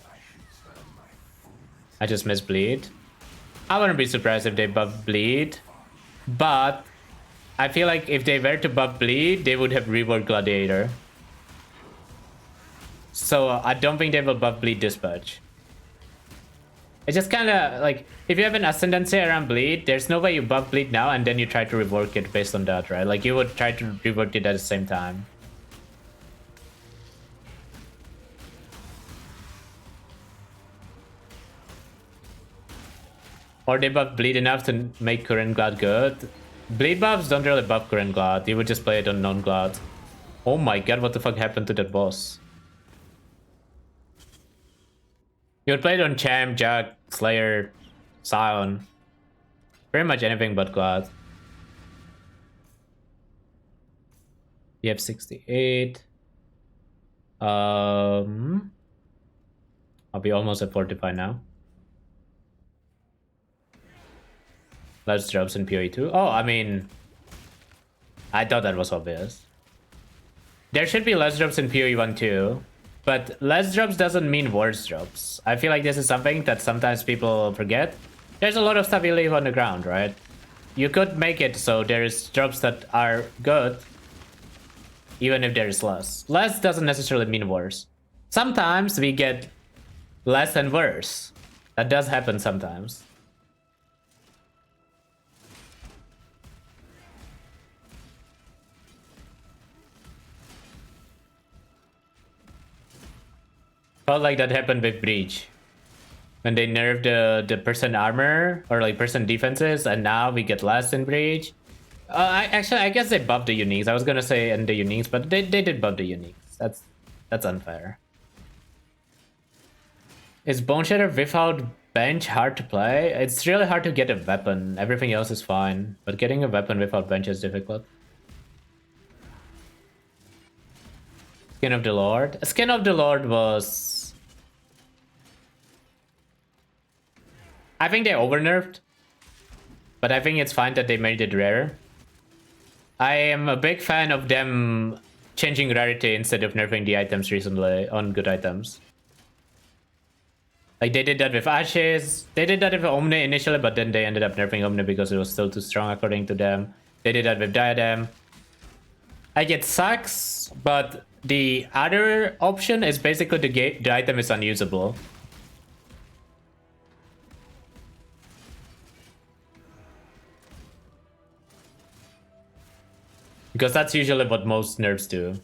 F: I should spend my full.
B: I just missed bleed. I wouldn't be surprised if they buff bleed, but I feel like if they were to buff bleed, they would have reworked Gladiator. So I don't think they will buff bleed this much. It's just kind of like, if you have an ascendancy around bleed, there's no way you buff bleed now and then you try to rework it based on that, right? Like you would try to rework it at the same time. Or they buff bleed enough to make current glad good. Bleed buffs don't really buff current glad. You would just play it on non-glad. Oh my god, what the fuck happened to that boss? You would play it on Champ, Jack, Slayer, Scion. Pretty much anything but glad. You have 68. I'll be almost at 45 now. Less drops in PoE2. Oh, I mean, I thought that was obvious. There should be less drops in PoE1 too, but less drops doesn't mean worse drops. I feel like this is something that sometimes people forget. There's a lot of stuff you leave on the ground, right? You could make it so there's drops that are good, even if there is less. Less doesn't necessarily mean worse. Sometimes we get less and worse. That does happen sometimes. Felt like that happened with Breach. When they nerfed the percent armor or like percent defenses, and now we get less in Breach. I guess they buffed the uniques. I was gonna say in the uniques, but they did buff the uniques. That's unfair. Is Boneshatter without bench hard to play? It's really hard to get a weapon. Everything else is fine, but getting a weapon without bench is difficult. Skin of the Lord. Skin of the Lord was... I think they over-nerfed, but I think it's fine that they made it rare. I am a big fan of them changing rarity instead of nerfing the items recently on good items. Like they did that with Ashes, they did that with Omni initially, but then they ended up nerfing Omni because it was still too strong according to them. They did that with Diadem. Like it sucks, but the other option is basically the item is unusable. Because that's usually what most nerfs do.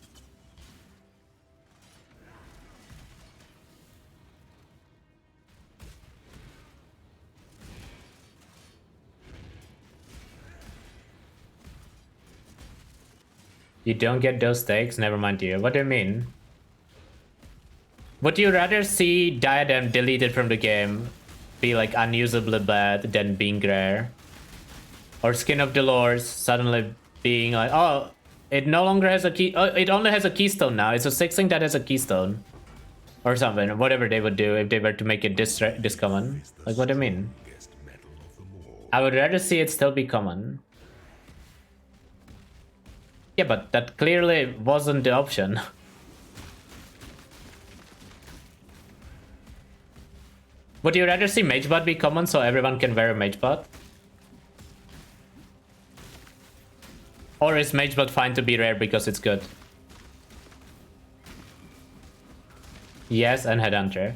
B: You don't get those stakes? Never mind, dear. What do you mean? Would you rather see Diadem deleted from the game be like unusably bad than being rare? Or Skin of the Lords suddenly being like, oh, it no longer has a key. Oh, it only has a keystone now. It's a 6-thing that has a keystone. Or something. Whatever they would do if they were to make it this common. Like, what do you mean? I would rather see it still be common. Yeah, but that clearly wasn't the option. Would you rather see Magebot be common so everyone can wear a Magebot? Or is Magebot fine to be rare because it's good? Yes, and Headhunter.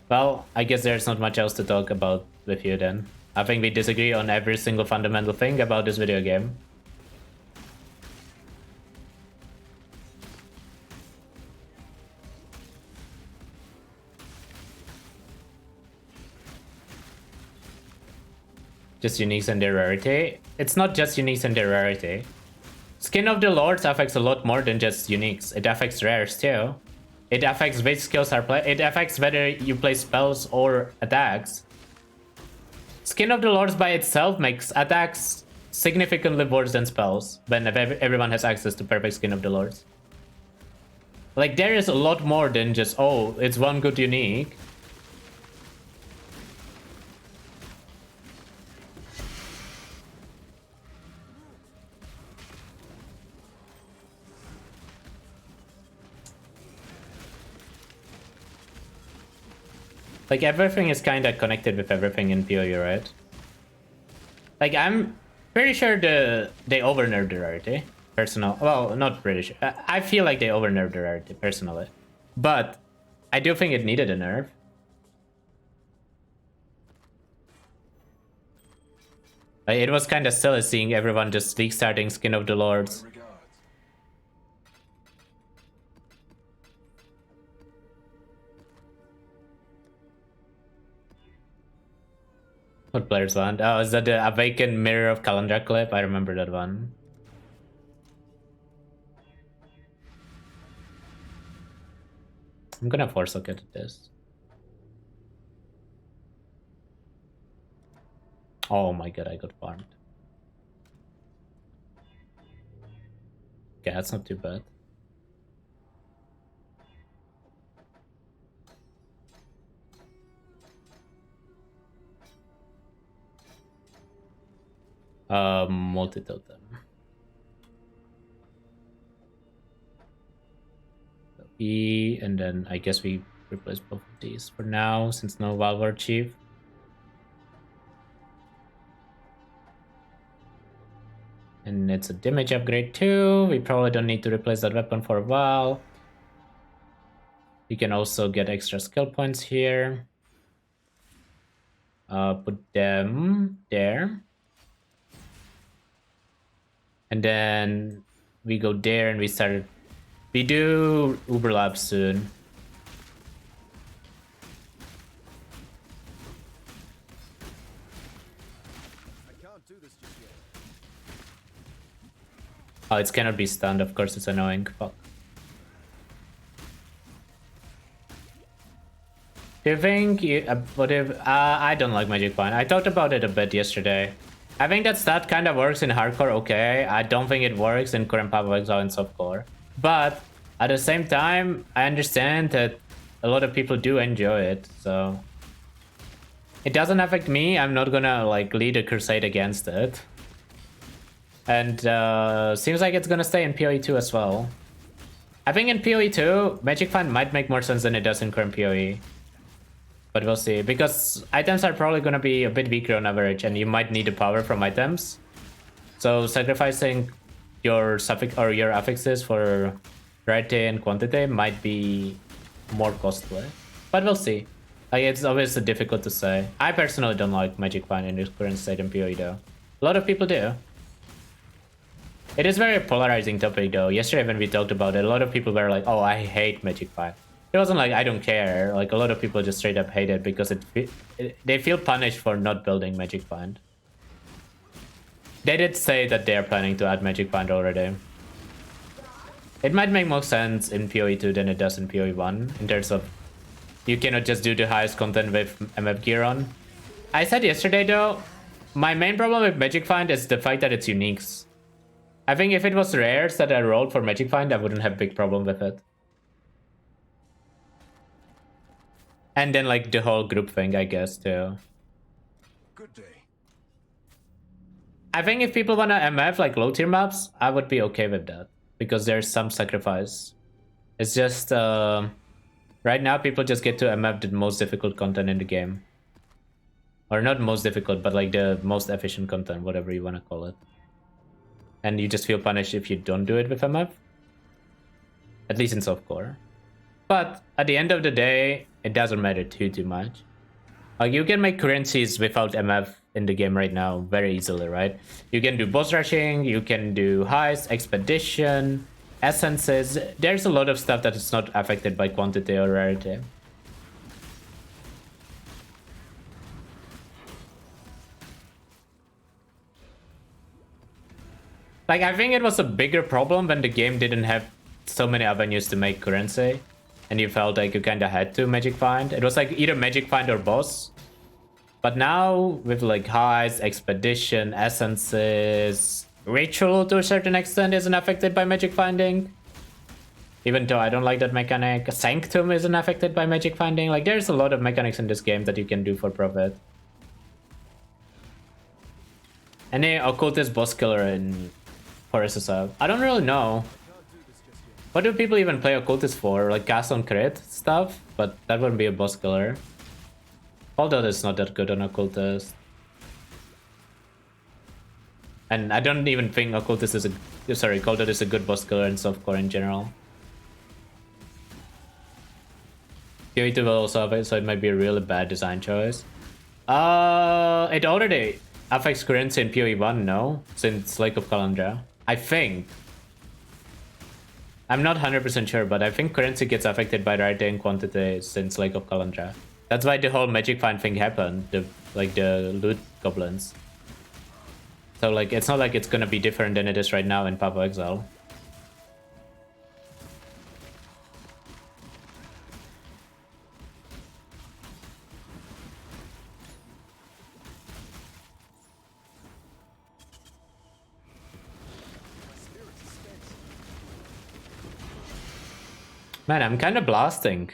B: Well, I guess there's not much else to talk about with you then. I think we disagree on every single fundamental thing about this video game. Just uniques and their rarity. It's not just uniques and their rarity. Skin of the Lords affects a lot more than just uniques. It affects rares too. It affects which skills are played. It affects whether you play spells or attacks. Skin of the Lords by itself makes attacks significantly worse than spells when everyone has access to perfect Skin of the Lords. Like, there is a lot more than just, oh, it's one good unique. Like, everything is kind of connected with everything in PoE, right? Like, I'm pretty sure they over-nerfed the rarity. Well, not pretty sure. I feel like they over-nerfed the rarity, personally. But I do think it needed a nerf. Like, it was kind of silly seeing everyone just league starting Skin of the Lords. What players want? Oh, is that the Awakened Mirror of Calendar clip? I remember that one. I'm gonna force look at this. Oh my god, I got farmed. Okay, that's not too bad. Multi-totem. So E, and then I guess we replace both of these for now, since no Valor Chief. And it's a damage upgrade too. We probably don't need to replace that weapon for a while. You can also get extra skill points here. Put them there. And then we go there and we do Uber Lab soon.
C: I can't do this just yet.
B: Oh, it cannot be stunned, of course, it's annoying. Fuck. Do you think you, what if, I don't like Magic Bind. I talked about it a bit yesterday. I think that stat kind of works in hardcore, okay. I don't think it works in current Power Exile and softcore. But at the same time, I understand that a lot of people do enjoy it, so it doesn't affect me. I'm not gonna like lead a crusade against it. And seems like it's gonna stay in PoE 2 as well. I think in PoE 2, Magic Find might make more sense than it does in current PoE. But we'll see, because items are probably going to be a bit weaker on average, and you might need the power from items. So sacrificing your suffix or your affixes for rarity and quantity might be more costly. But we'll see. Like, it's obviously difficult to say. I personally don't like Magic Find in its current state in PoE though. A lot of people do. It is very polarizing topic though. Yesterday when we talked about it, a lot of people were like, oh, I hate Magic Find. It wasn't like I don't care. Like, a lot of people just straight up hate it because they feel punished for not building Magic Find. They did say that they are planning to add Magic Find already. It might make more sense in PoE 2 than it does in PoE 1 in terms of you cannot just do the highest content with MF gear on. I said yesterday though, my main problem with Magic Find is the fact that it's uniques. I think if it was rares that I rolled for Magic Find, I wouldn't have a big problem with it. And then like the whole group thing, I guess, too.
C: Good day.
B: I think if people want to MF like low tier maps, I would be okay with that. Because there's some sacrifice. It's just, right now people just get to MF the most difficult content in the game. Or not most difficult, but like the most efficient content, whatever you want to call it. And you just feel punished if you don't do it with MF. At least in softcore. But at the end of the day, it doesn't matter too much. Like, you can make currencies without MF in the game right now very easily, right? You can do boss rushing, you can do heist, expedition, essences. There's a lot of stuff that is not affected by quantity or rarity. Like, I think it was a bigger problem when the game didn't have so many avenues to make currency. And you felt like you kind of had to Magic Find. It was like either Magic Find or boss. But now, with like heist, expedition, essences, ritual to a certain extent isn't affected by Magic Finding. Even though I don't like that mechanic. Sanctum isn't affected by Magic Finding. Like, there's a lot of mechanics in this game that you can do for profit. Any occultist boss killer in SSF? I don't really know. What do people even play occultist for? Like cast on crit stuff? But that wouldn't be a boss killer. Although it's not that good on occultist. And I don't even think occultist is a... Sorry, Coldot is a good boss killer in softcore in general. PoE2 will also have it, so it might be a really bad design choice. It already affects currency in PoE 1, no? Since Lake of Kalandra. I think. I'm not 100% sure, but I think currency gets affected by rarity and quantity since Lake of Kalandra. That's why the whole Magic Find thing happened, the loot goblins. So like, it's not like it's gonna be different than it is right now in Path of Exile. Man, I'm kind of blasting.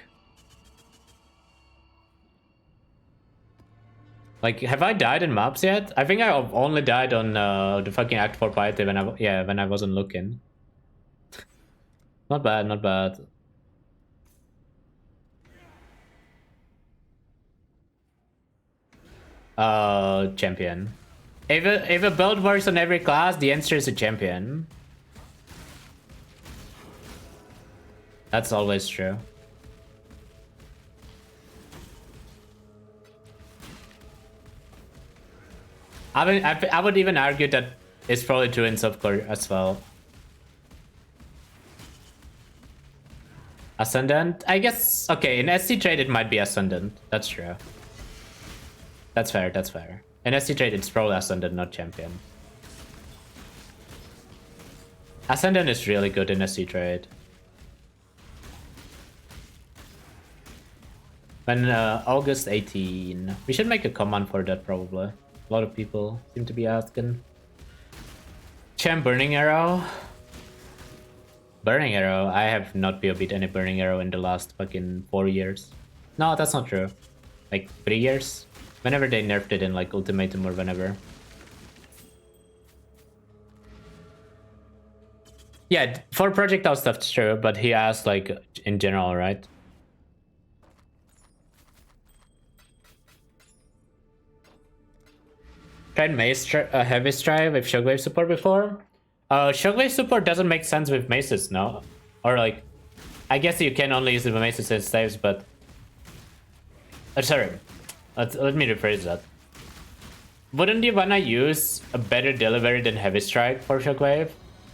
B: Like, have I died in maps yet? I think I've only died on the fucking Act 4 piety when I wasn't looking. Not bad, not bad. Champion. If a build works on every class, the answer is a champion. That's always true. I would even argue that it's probably true in softcore as well. Ascendant? I guess, okay, in SC trade it might be Ascendant. That's true. That's fair, that's fair. In SC trade it's probably Ascendant, not Champion. Ascendant is really good in SC trade. When August 18. We should make a command for that probably. A lot of people seem to be asking. Champ Burning Arrow. Burning Arrow. I have not POB'd any Burning Arrow in the last fucking 4 years. No, that's not true. Like 3 years. Whenever they nerfed it in like Ultimatum or whenever. Yeah, for projectile stuff it's true, but he asked like in general, right? Tried Mace Heavy Strive with Shockwave support before? Shockwave support doesn't make sense with Maces, no? Or like, I guess you can only use the Mace to send saves, but... sorry, let me rephrase that. Wouldn't you wanna use a better delivery than Heavy Strike for Shockwave?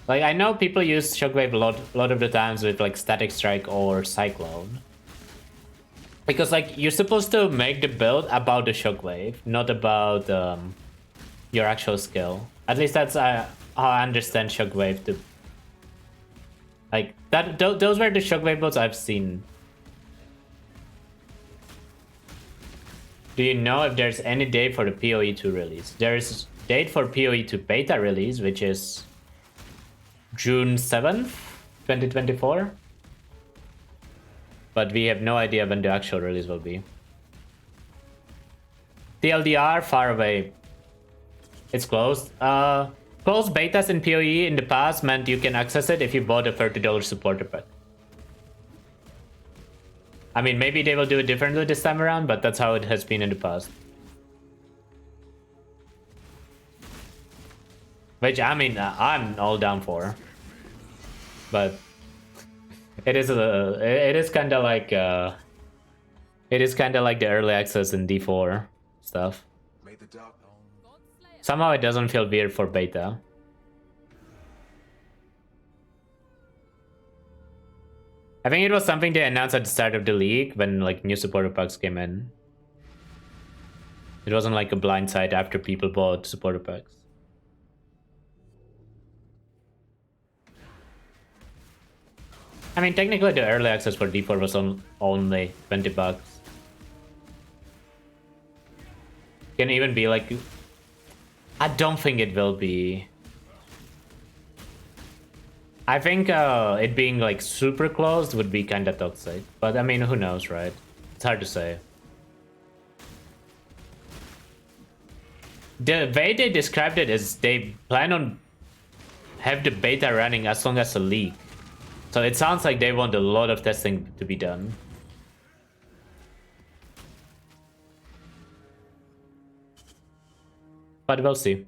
B: Like, I know people use Shockwave a lot of the times with like Static Strike or Cyclone. Because like, you're supposed to make the build about the Shockwave, not about your actual skill. At least that's how I understand Shockwave to... Like, those were the Shockwave builds I've seen. Do you know if there's any date for the PoE2 release? There's date for PoE2 beta release, which is June 7th, 2024. But we have no idea when the actual release will be. TLDR, far away. It's closed. Closed betas in PoE in the past meant you can access it if you bought a $30 supporter pack. I mean, maybe they will do it differently this time around, but that's how it has been in the past. Which, I mean, I'm all down for. But it is kind of like the early access in D4 stuff. Somehow it doesn't feel weird for beta. I think it was something they announced at the start of the league when like new supporter packs came in. It wasn't like a blind side after people bought supporter packs. I mean, technically the early access for D4 was only $20. Can even be like... I don't think it will be. I think it being like super closed would be kind of toxic. But I mean, who knows, right? It's hard to say. The way they described it is they plan on have the beta running as long as a leak. So it sounds like they want a lot of testing to be done. But we'll see.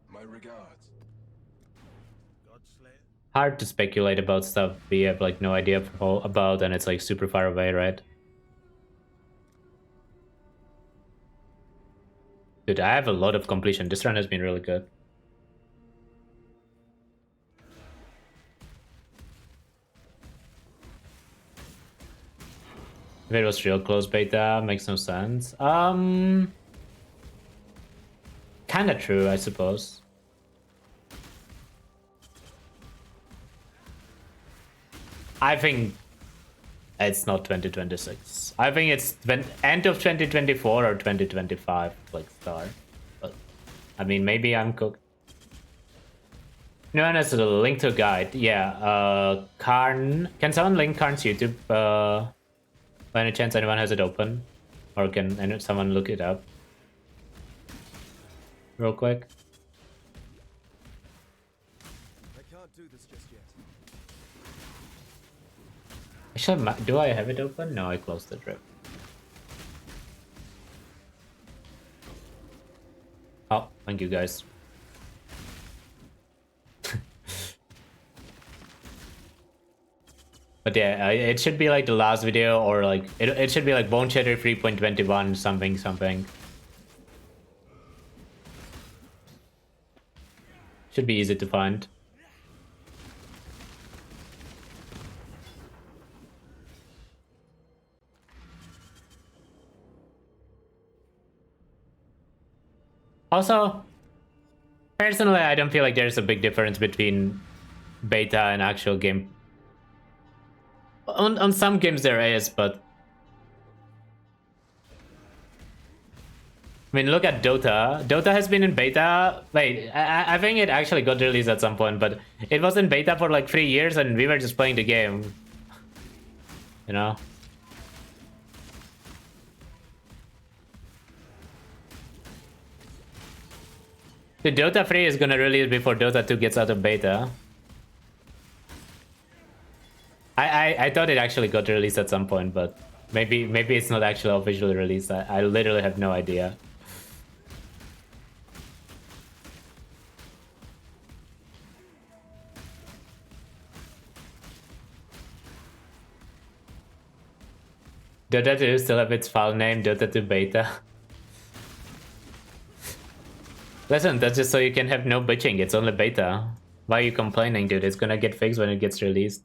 F: My regards.
B: Hard to speculate about stuff we have like no idea about and it's like super far away, right? Dude, I have a lot of completion. This run has been really good. If it was real close beta, makes no sense. Kinda true, I suppose. I think it's not 2026. I think it's end of 2024 or 2025, like start. But I mean, maybe I'm cooked. No, that's a link to a guide. Yeah, Karn. Can someone link Karn's YouTube? By any chance anyone has it open? Or can someone look it up? Real quick.
C: I can't do this just yet.
B: Actually, do I have it open? No, I closed the drip. Oh, thank you guys. But yeah, it should be like the last video or like it should be like Boneshatter 3.21 something. Should be easy to find. Also, personally, I don't feel like there's a big difference between beta and actual game. On some games there is, but I mean, look at Dota. Dota has been in beta. Wait, I think it actually got released at some point, but it was in beta for like 3 years and we were just playing the game. You know? The Dota 3 is gonna release before Dota 2 gets out of beta. I thought it actually got released at some point, but maybe it's not actually officially released. I literally have no idea. Dota 2 still have its file name, Dota 2 beta. Listen, that's just so you can have no bitching, it's only beta. Why are you complaining, dude? It's gonna get fixed when it gets released.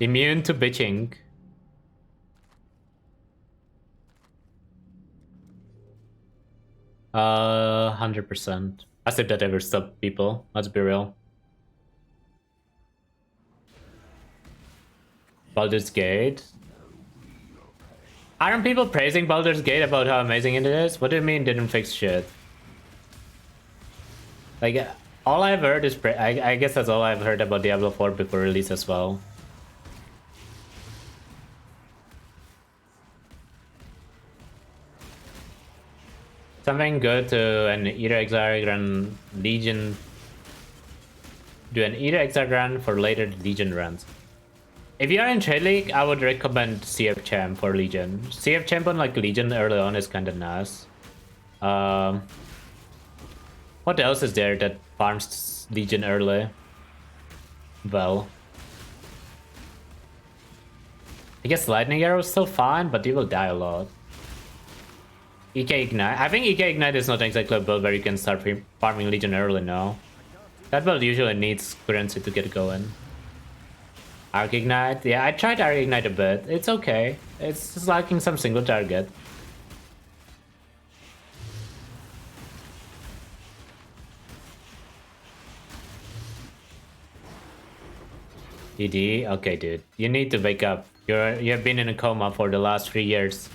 B: Immune to bitching. Uh, 100%. As if that ever stopped people, let's be real. Baldur's Gate. Aren't people praising Baldur's Gate about how amazing it is? What do you mean didn't fix shit? Like, all I've heard is I guess that's all I've heard about Diablo 4 before release as well. Something good to an Eater Exarch run Legion. Do an Eater Exarch run for later Legion runs. If you are in Trade League, I would recommend CF Champ for Legion. CF Champ on like Legion early on is kind of nice. What else is there that farms Legion early? Well, I guess Lightning Arrow is still fine, but you will die a lot. EK Ignite. I think EK Ignite is not exactly a build where you can start farming Legion early now. That build usually needs currency to get going. Arc Ignite. Yeah, I tried Arc Ignite a bit. It's okay. It's just lacking some single target. ED? Okay, dude. You need to wake up. You have been in a coma for the last 3 years.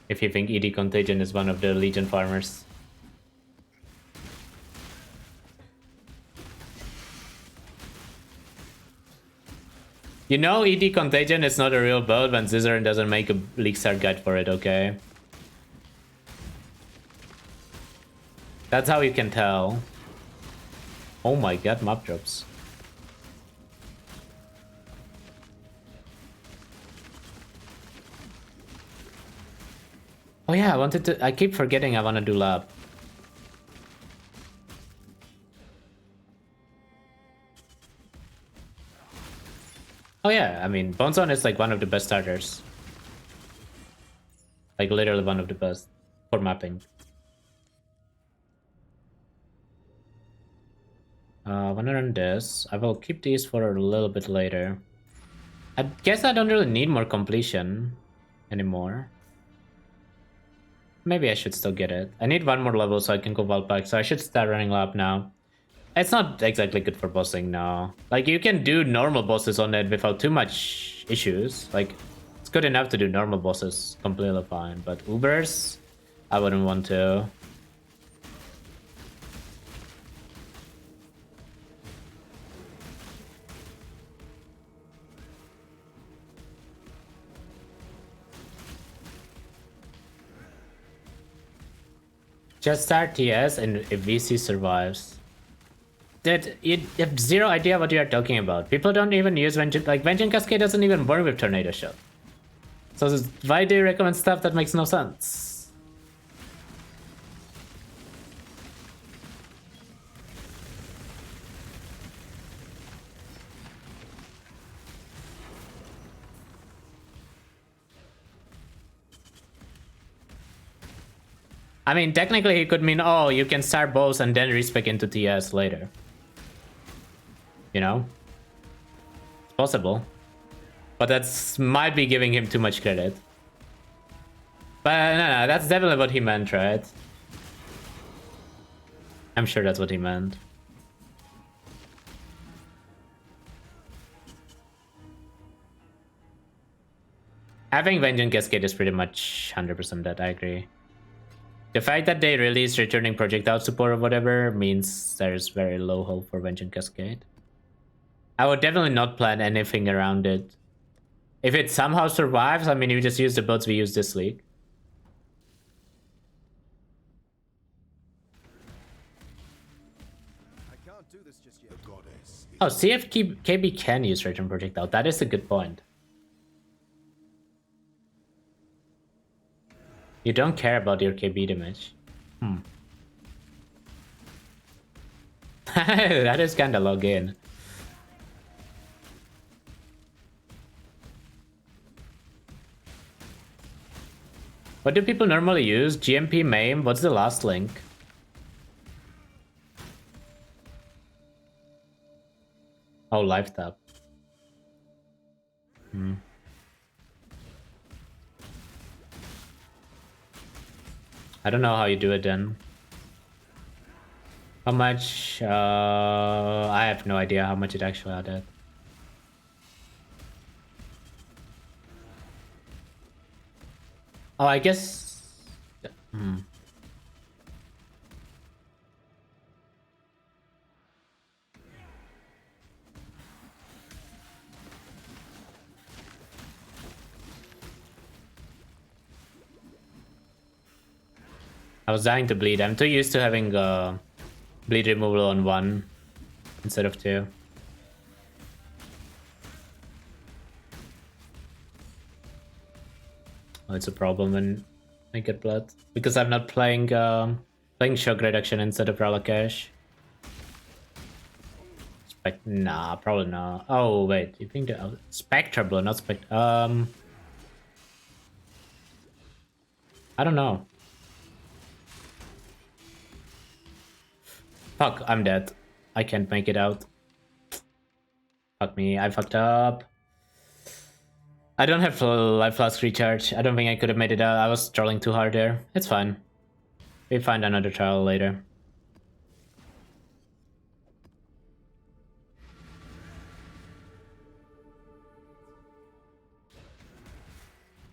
B: If you think ED Contagion is one of the Legion farmers. You know ED Contagion is not a real build when Zizaran doesn't make a League Start guide for it, okay? That's how you can tell. Oh my god, map drops. Oh yeah, I keep forgetting I wanna do lab. Oh yeah, I mean, Bonezone is like one of the best starters. Like literally one of the best for mapping. I wanna run this. I will keep these for a little bit later. I guess I don't really need more completion anymore. Maybe I should still get it. I need one more level so I can go Valpak, so I should start running lab now. It's not exactly good for bossing now. Like, you can do normal bosses on it without too much issues. Like, it's good enough to do normal bosses completely fine, but Ubers, I wouldn't want to. Just start TS and if VC survives. That you have zero idea what you are talking about. People don't even use Vengeance. Like, Vengeance Cascade doesn't even work with Tornado Shot. So why do you recommend stuff that makes no sense? I mean, technically it could mean, oh, you can start both and then respec into TS later. You know? It's possible. But that's might be giving him too much credit. But no, that's definitely what he meant, right? I'm sure that's what he meant. Having Vengeance Cascade is pretty much 100% that, I agree. The fact that they released returning projectile support or whatever means there's very low hope for Vengeance Cascade. I would definitely not plan anything around it. If it somehow survives, I mean, you just use the builds we use this league.
C: I can't do this just yet.
F: The goddess.
B: Oh, CF KB can use return projectile. That is a good point. You don't care about your KB damage. That is kinda log in. What do people normally use? GMP MAME? What's the last link? Oh, live tap. I don't know how you do it then. How much? I have no idea how much it actually added. Oh, I guess. I was dying to bleed. I'm too used to having bleed removal on 1 instead of 2. Oh, it's a problem when I get blood because I'm not playing playing shock reduction instead of Relicash. Nah, probably not. Oh wait, you think the Spectra Blow, not Spect. I don't know. Fuck, I'm dead. I can't make it out. Fuck me, I fucked up. I don't have full life flask recharge. I don't think I could have made it out. I was trolling too hard there. It's fine. We'll find another trial later.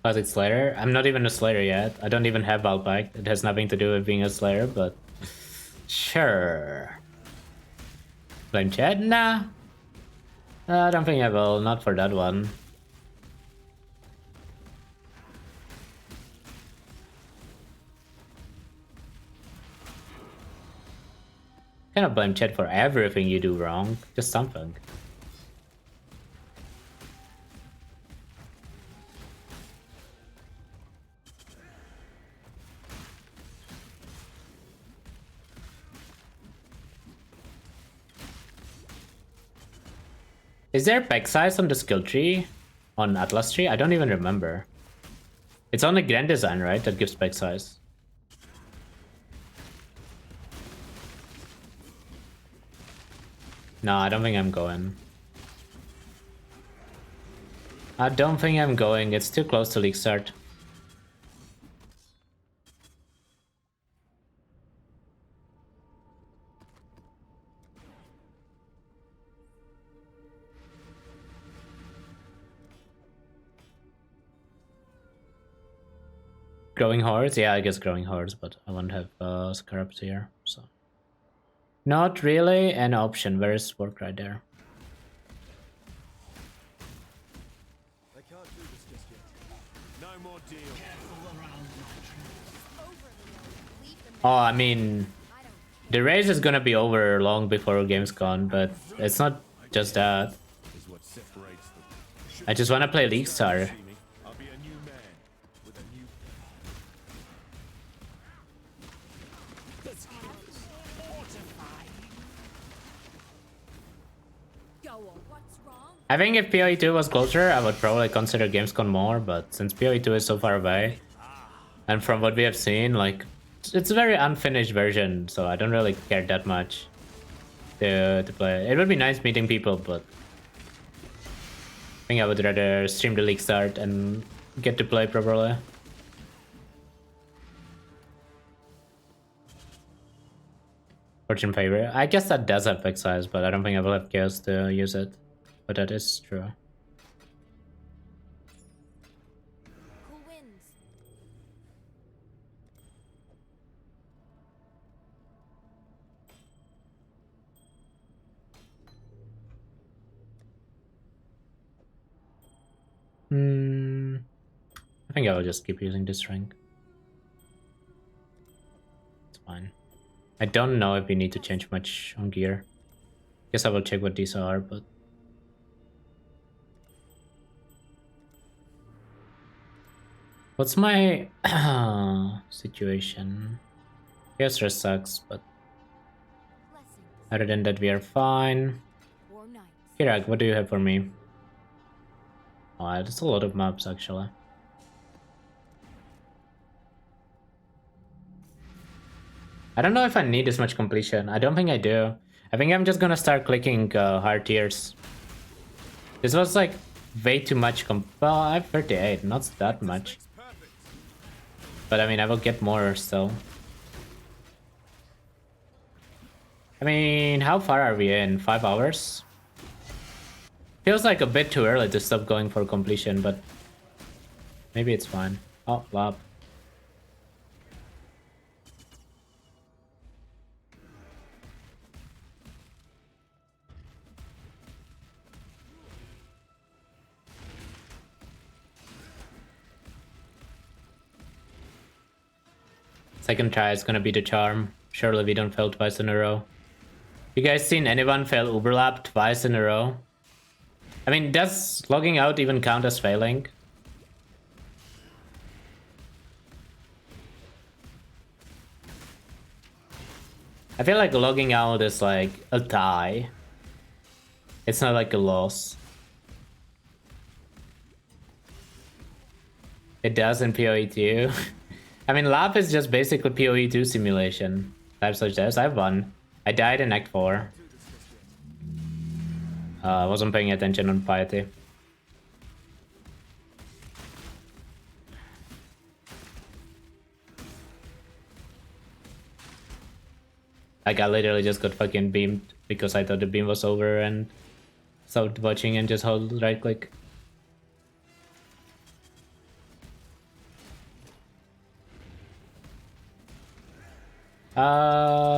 B: Classic Slayer? I'm not even a Slayer yet. I don't even have Valpact. It has nothing to do with being a Slayer, but... Sure. Blame chat? Nah. I don't think I will. Not for that one. Cannot blame chat for everything you do wrong. Just something. Is there pack size on the skill tree? On Atlas tree? I don't even remember. It's only Grand Design, right? That gives pack size. No, I don't think I'm going. I don't think I'm going. It's too close to league start. Growing hordes? Yeah, I guess growing hordes, but I won't have Scarabs here, so. Not really an option. Where's work right there?
C: I can't do this just yet. No more deal.
B: Oh, I mean, the race is gonna be over long before game's gone, but it's not just that.
C: Is what separates them.
B: I just wanna play League Star.
C: I'll be a new man with a new
B: I think if PoE2 was closer, I would probably consider Gamescom more, but since PoE2 is so far away, and from what we have seen, like, it's a very unfinished version, so I don't really care that much to play. It would be nice meeting people, but I think I would rather stream the League Start and get to play properly. Fortune Favor. I guess that does have pack size, but I don't think I will have Chaos to use it. But that is true.
E: Who wins?
B: I think I will just keep using this rank. It's fine. I don't know if we need to change much on gear. Guess I will check what these are, but what's my situation? Yes, rest sucks, but Other than that, we are fine.
E: War nights.
B: Kirak, what do you have for me? Oh, there's a lot of maps actually. I don't know if I need this much completion. I don't think I do. I think I'm just gonna start clicking hard tiers. This was like way too much. Well, I have 38, not that much. But I mean, I will get more still. I mean, how far are we in? 5 hours? Feels like a bit too early to stop going for completion, but maybe it's fine. Oh, lab. Second try is gonna be the charm. Surely we don't fail twice in a row. You guys seen anyone fail Uberlap twice in a row? I mean, does logging out even count as failing? I feel like logging out is like a tie. It's not like a loss. It does in PoE 2. I mean, lab is just basically PoE 2 simulation. Type such as I've won. I died in Act 4. I wasn't paying attention on Piety. Like, I literally just got fucking beamed because I thought the beam was over and stopped watching and just hold right click.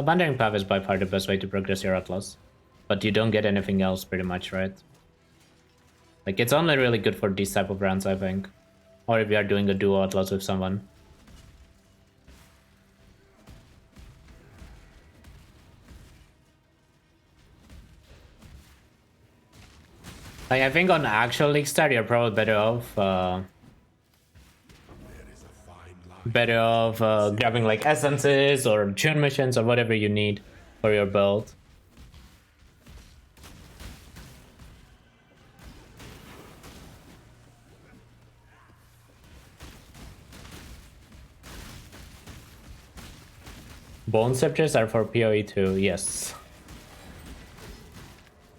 B: Wandering Path is by far the best way to progress your Atlas. But you don't get anything else pretty much, right? Like, it's only really good for these type of rounds, I think. Or if you are doing a duo Atlas with someone. Like, I think on actual League Start, you're probably better off grabbing like essences or tune missions or whatever you need for your build. Bone scepters are for PoE 2, yes.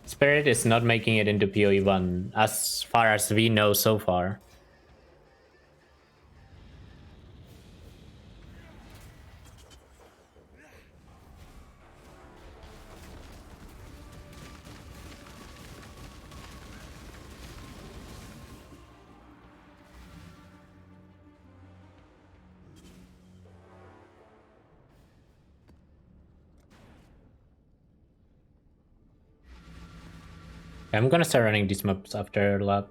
B: Spirit is not making it into PoE 1 as far as we know so far. I'm gonna start running these maps after lab.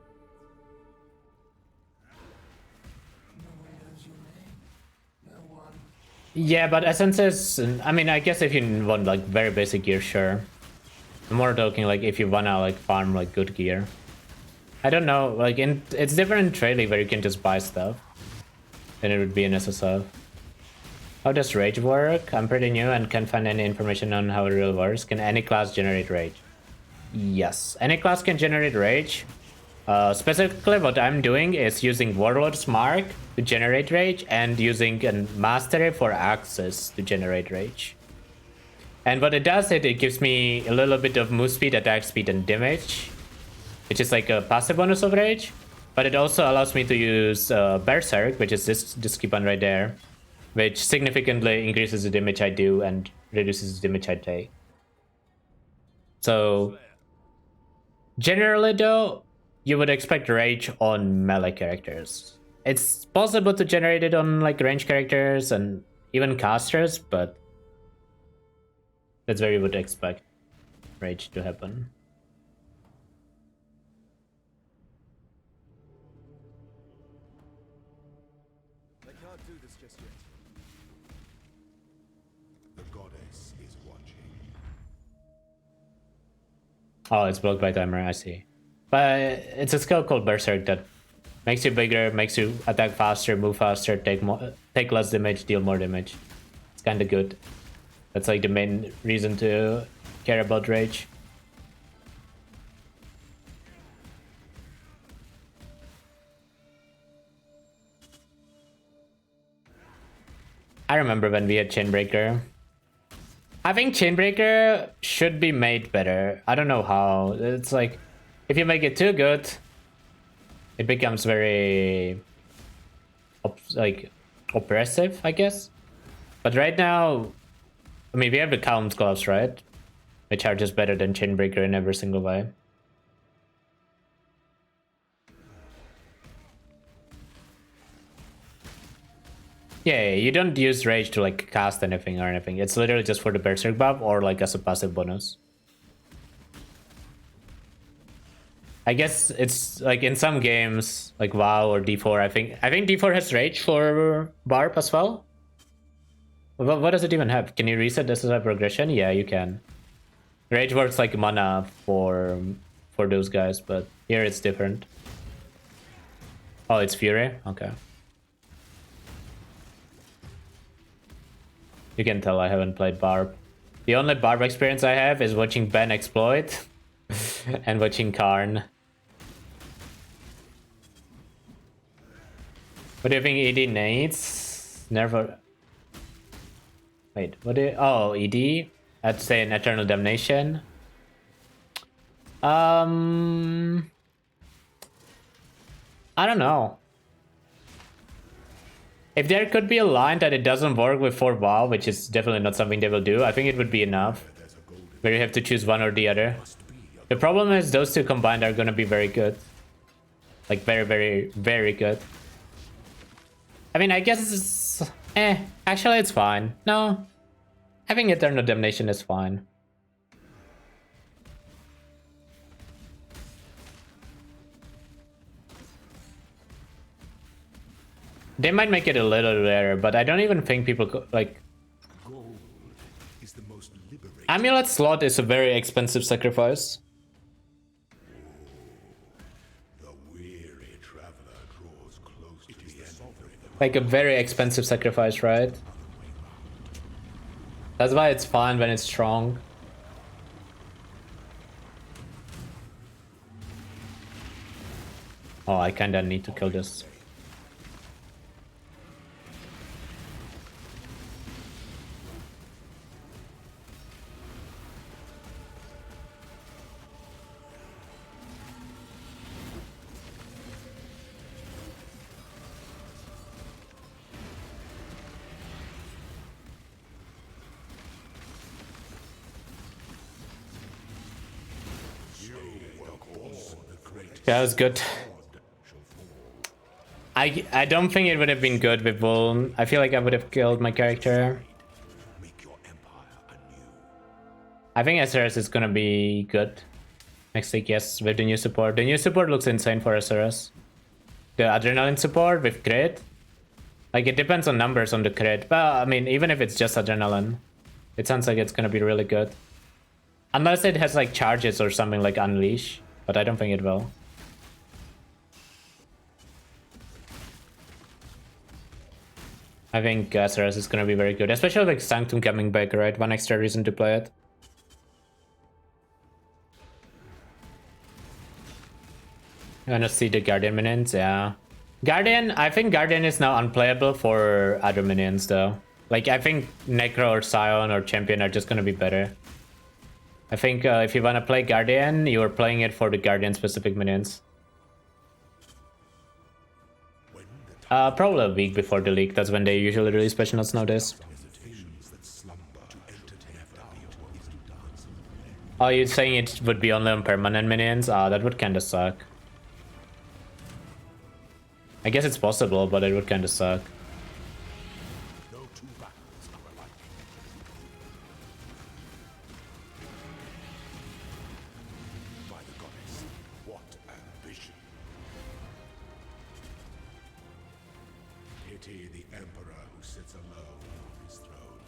B: Yeah, but essences, I mean, I guess if you want like very basic gear, sure. I'm more talking like if you wanna like farm like good gear. I don't know, like it's different in Trade League where you can just buy stuff. Then it would be an SSF. How does rage work? I'm pretty new and can't find any information on how it really works. Can any class generate rage? Yes, any class can generate rage. Specifically what I'm doing is using Warlord's Mark to generate rage and using a Mastery for Access to generate rage. And what it does, it gives me a little bit of move speed, attack speed, and damage, which is like a passive bonus of rage. But it also allows me to use Berserk, which is this coupon right there, which significantly increases the damage I do and reduces the damage I take. So generally though, you would expect rage on melee characters. It's possible to generate it on like range characters and even casters, but that's where you would expect rage to happen.
C: I can't do this just yet.
F: The goddess is watching.
B: Oh, it's blocked by timer, I see. But it's a skill called Berserk that makes you bigger, makes you attack faster, move faster, take less damage, deal more damage. It's kinda good. That's like the main reason to care about rage. I remember when we had Chainbreaker. I think Chainbreaker should be made better. I don't know how. It's like, if you make it too good, it becomes very, oppressive, I guess. But right now, I mean, we have the Count gloves, right? Which are just better than Chainbreaker in every single way. Yeah, you don't use rage to like cast anything or anything. It's literally just for the berserk buff or like as a passive bonus. I guess it's like in some games like WoW or D4. I think D4 has rage for Barb as well. What does it even have? Can you reset this as a progression? Yeah, you can. Rage works like mana for those guys, but here it's different. Oh, it's Fury? Okay. You can tell I haven't played Barb. The only Barb experience I have is watching Ben exploit and watching Karn. What do you think ED needs? Never. Wait, what do you... Oh, ED? I'd say an Eternal Damnation. I don't know. If there could be a line that it doesn't work with 4 WoW, which is definitely not something they will do, I think it would be enough. Where you have to choose one or the other. The problem is those two combined are gonna be very good. Like very, very, very good. I mean, I guess it's... actually it's fine. No. I think Eternal Damnation is fine. They might make it a little rarer, but I don't even think people like...
F: Gold is the most liberating.
B: Amulet slot is a very expensive sacrifice.
F: The weary traveler draws close to the end of the
B: Like a very expensive sacrifice, right? That's why it's fun when it's strong. Oh, I kinda need to kill this. Yeah, that was good. I don't think it would have been good with Bull. I feel like I would have killed my character.
F: make your empire anew.
B: I think SRS is gonna be good next week, yes, with the new support. The new support looks insane for SRS. The Adrenaline support with crit. Like, it depends on numbers on the crit. But, I mean, even if it's just Adrenaline, it sounds like it's gonna be really good. Unless it has, like, charges or something like Unleash. But I don't think it will. I think SRS is gonna be very good, especially like Sanctum coming back, right? One extra reason to play it. You wanna see the Guardian minions? Yeah. Guardian, I think Guardian is now unplayable for other minions though. Like, I think Necro or Scion or Champion are just gonna be better. I think if you wanna play Guardian, you are playing it for the Guardian specific minions. Probably a week before the leak. That's when they usually release special notes nowadays. Oh, you're saying it would be only on permanent minions? That would kinda suck. I guess it's possible, but it would kinda suck.
F: No two battles are alike. By the goddess, what ambition! Pity the emperor who sits alone on his throne.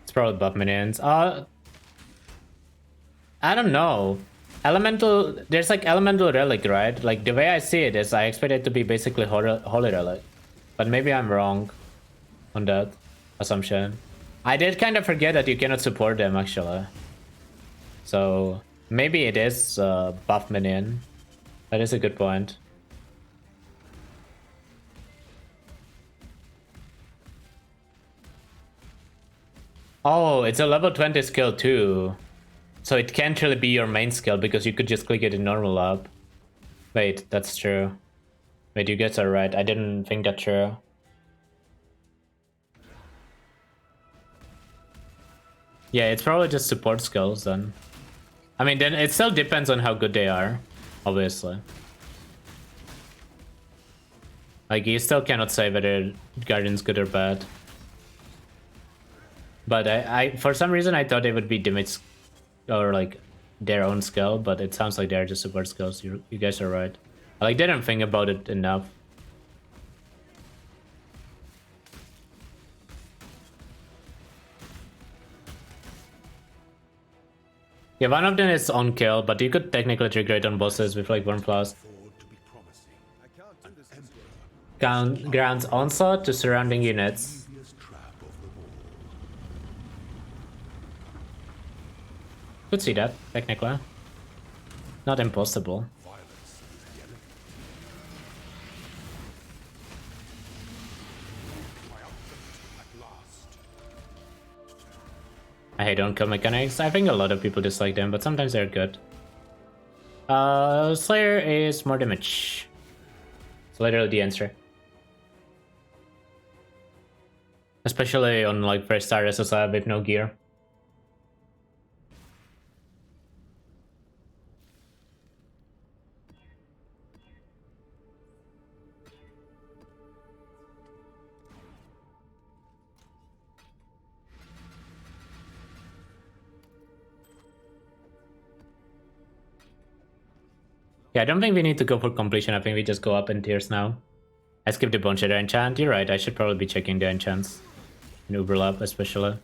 B: It's probably buff minions. I don't know. Elemental, there's like Elemental Relic, right? Like, the way I see it is I expect it to be basically Holy Relic. But maybe I'm wrong. on that assumption. I did kind of forget that you cannot support them actually. So maybe it is buff minion. That is a good point. Oh, it's a level 20 skill too. So it can't really be your main skill because you could just click it in normal up. Wait, that's true. Wait, you guys are right. I didn't think that true. Yeah, it's probably just support skills then. I mean, then it still depends on how good they are, obviously. Like, you still cannot say whether Guardian's good or bad. But I for some reason, I thought they would be damage or like their own skill, but it sounds like they're just support skills. You guys are right. I like didn't think about it enough. Yeah, one of them is on kill, but you could technically trigger it on bosses with like 1+.
F: Afford to be promising.
C: I can't do this.
B: Grounds onslaught to surrounding units.
F: Previous trap of them all.
B: Could see that, technically. Not impossible.
F: Violence is yelling. Triumphant at last.
B: I hate on-kill mechanics. I think a lot of people dislike them, but sometimes they're good. Slayer is more damage. It's literally the answer. Especially on like first star SSI with no gear. Yeah, I don't think we need to go for completion. I think we just go up in tiers now. I skipped the Boneshatter enchant. You're right, I should probably be checking the enchants. In Uberlap, especially.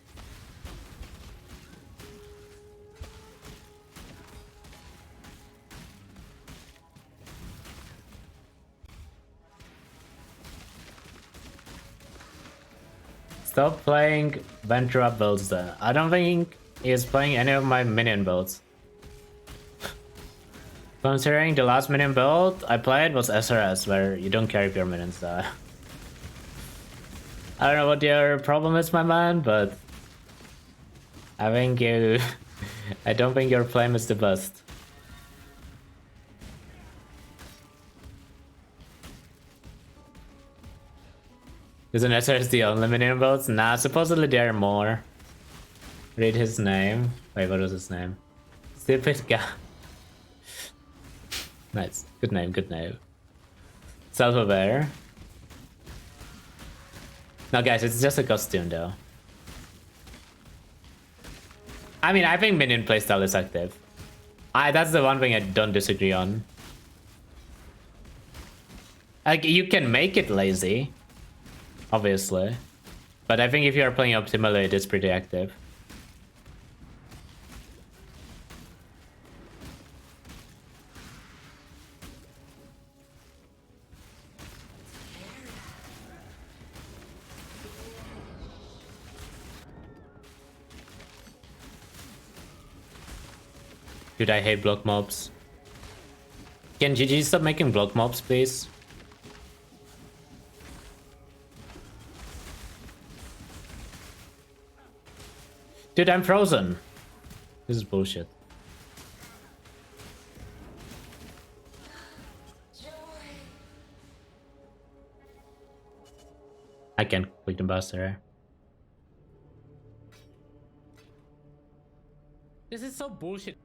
B: Stop playing Ventrua builds then. I don't think he's playing any of my minion builds. Considering the last minion build I played was SRS, where you don't carry your minions. I don't know what your problem is, my man, but I think you... I don't think your flame is the best. Isn't SRS the only minion builds? Nah, supposedly there are more. Read his name. Wait, what was his name? Stupid guy. Nice. Good name, good name. Self-aware. No, guys, it's just a costume, though. I mean, I think minion playstyle is active. That's the one thing I don't disagree on. Like, you can make it lazy. Obviously. But I think if you are playing optimally, it is pretty active. Dude, I hate block mobs. Can GG stop making block mobs, please? Dude, I'm frozen. This is bullshit. I can't click the buster. This is so bullshit.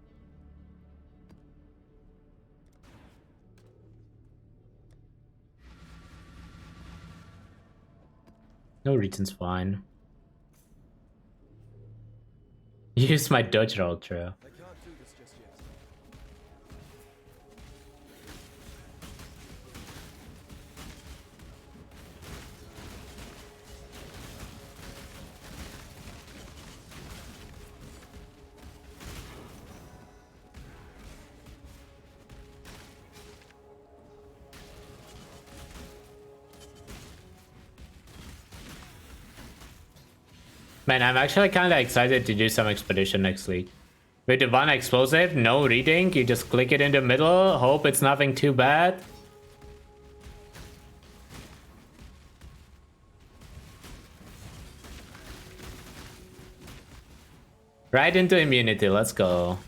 B: No reason's fine. Use my dodge roll, true.
C: I can't do this just yet.
B: Man, I'm actually kind of excited to do some expedition next week. With the one explosive, no reading, you just click it in the middle, hope it's nothing too bad. Right into immunity, let's go.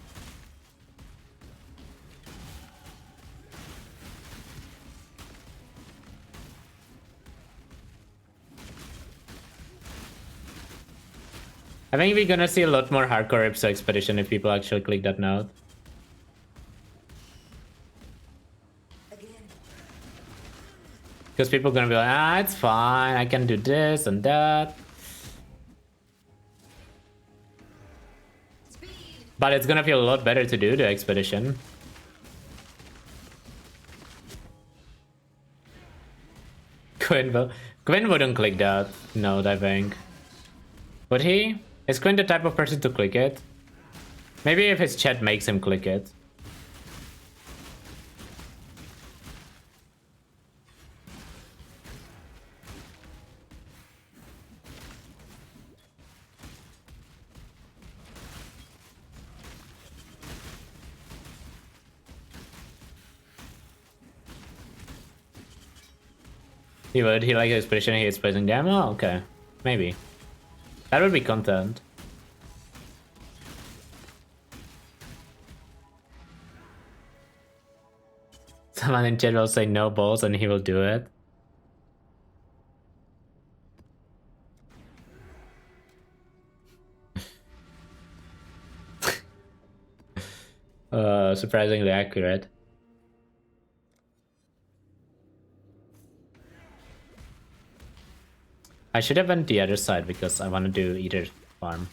B: I think we're gonna see a lot more hardcore Ipso expedition if people actually click that node. Because people are gonna be like, ah, it's fine, I can do this and that. But it's gonna feel a lot better to do the expedition. Quinn wouldn't click that node, I think. Would he? Is Quinn the type of person to click it? Maybe if his chat makes him click it. He would. He likes expedition, he hates placing damage. Oh, okay. Maybe. That would be content. Someone in chat will say no balls and he will do it. Surprisingly accurate. I should have went the other side because I want to do Eater farm.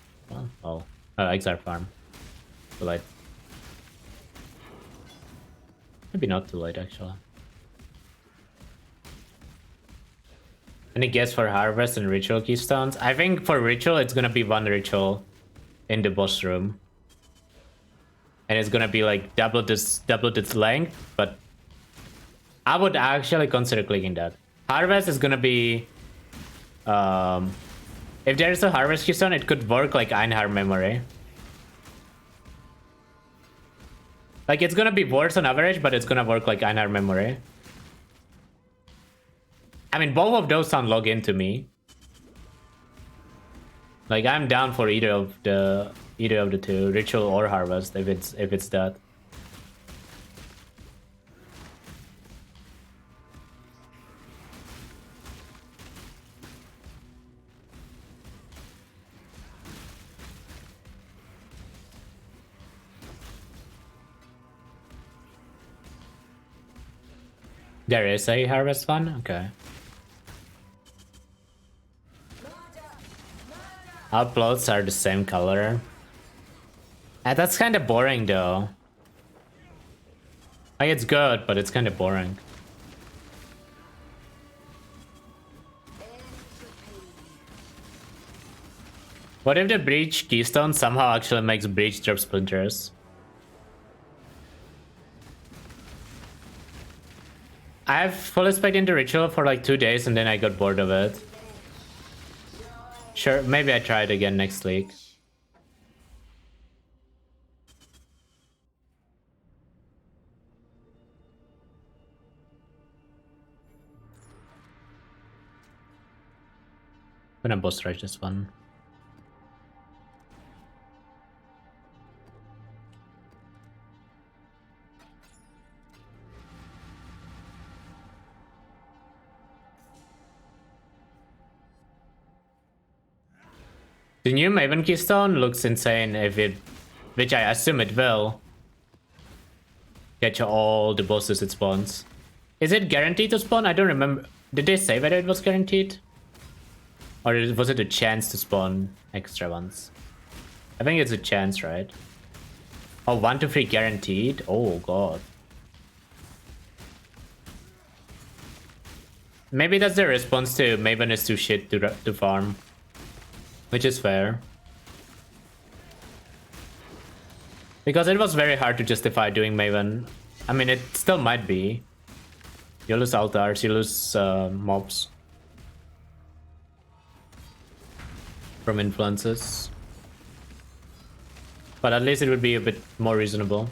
B: Exarch farm. Too late. Maybe not too late actually. Any guess for harvest and ritual keystones? I think for ritual it's gonna be one ritual in the boss room. And it's gonna be like double its length, but I would actually consider clicking that. Harvest is gonna be if there is a harvest keystone, it could work like Einhar memory. Like it's gonna be worse on average, but it's gonna work like Einhar memory. I mean, both of those sound login to me. Like I'm down for either of the two, ritual or harvest, if it's that. There is a harvest one? Okay. Uploads are the same color. That's kind of boring though. Like it's good, but it's kind of boring. What if the breach keystone somehow actually makes breach drop splinters? I've fully spec'd into ritual for like 2 days and then I got bored of it. Sure, maybe I try it again next week. I'm gonna boss rush this one. The new Maven Keystone looks insane if it, which I assume it will, get you all the bosses it spawns. Is it guaranteed to spawn? I don't remember. Did they say whether it was guaranteed? Or was it a chance to spawn extra ones? I think it's a chance, right? Oh, 1 to 3 guaranteed? Oh god. Maybe that's the response to Maven is too shit to farm. Which is fair. Because it was very hard to justify doing Maven. I mean, it still might be. You lose altars, you lose mobs. from influences. But at least it would be a bit more reasonable.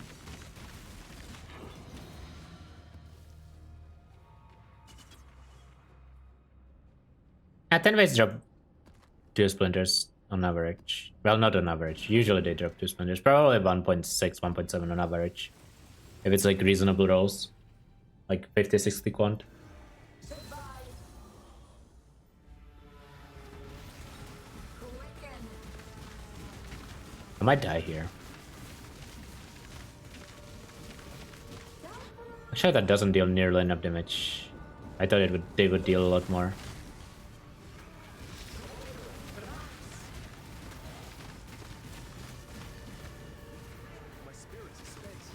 B: At 10 ways drop 2 splinters on average. Well, not on average. Usually they drop 2 splinters. Probably 1.6, 1.7 on average. If it's like reasonable rolls. Like 50, 60 quant. I might die here. Actually, that doesn't deal nearly enough damage. I thought they would deal a lot more.
C: My spirit's a space.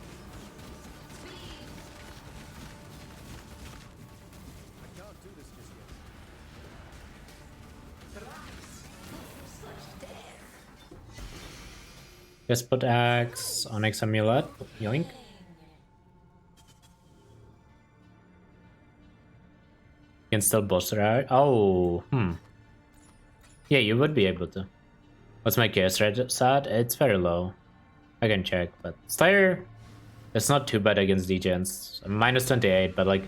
C: I can't do this just yet.
B: Just put axe, Onyx Amulet, yoink. You can still bolster out. Oh, yeah, you would be able to. What's my chaos rate stat? It's very low. I can check, but Slayer, it's not too bad against degens. Minus 28, but like,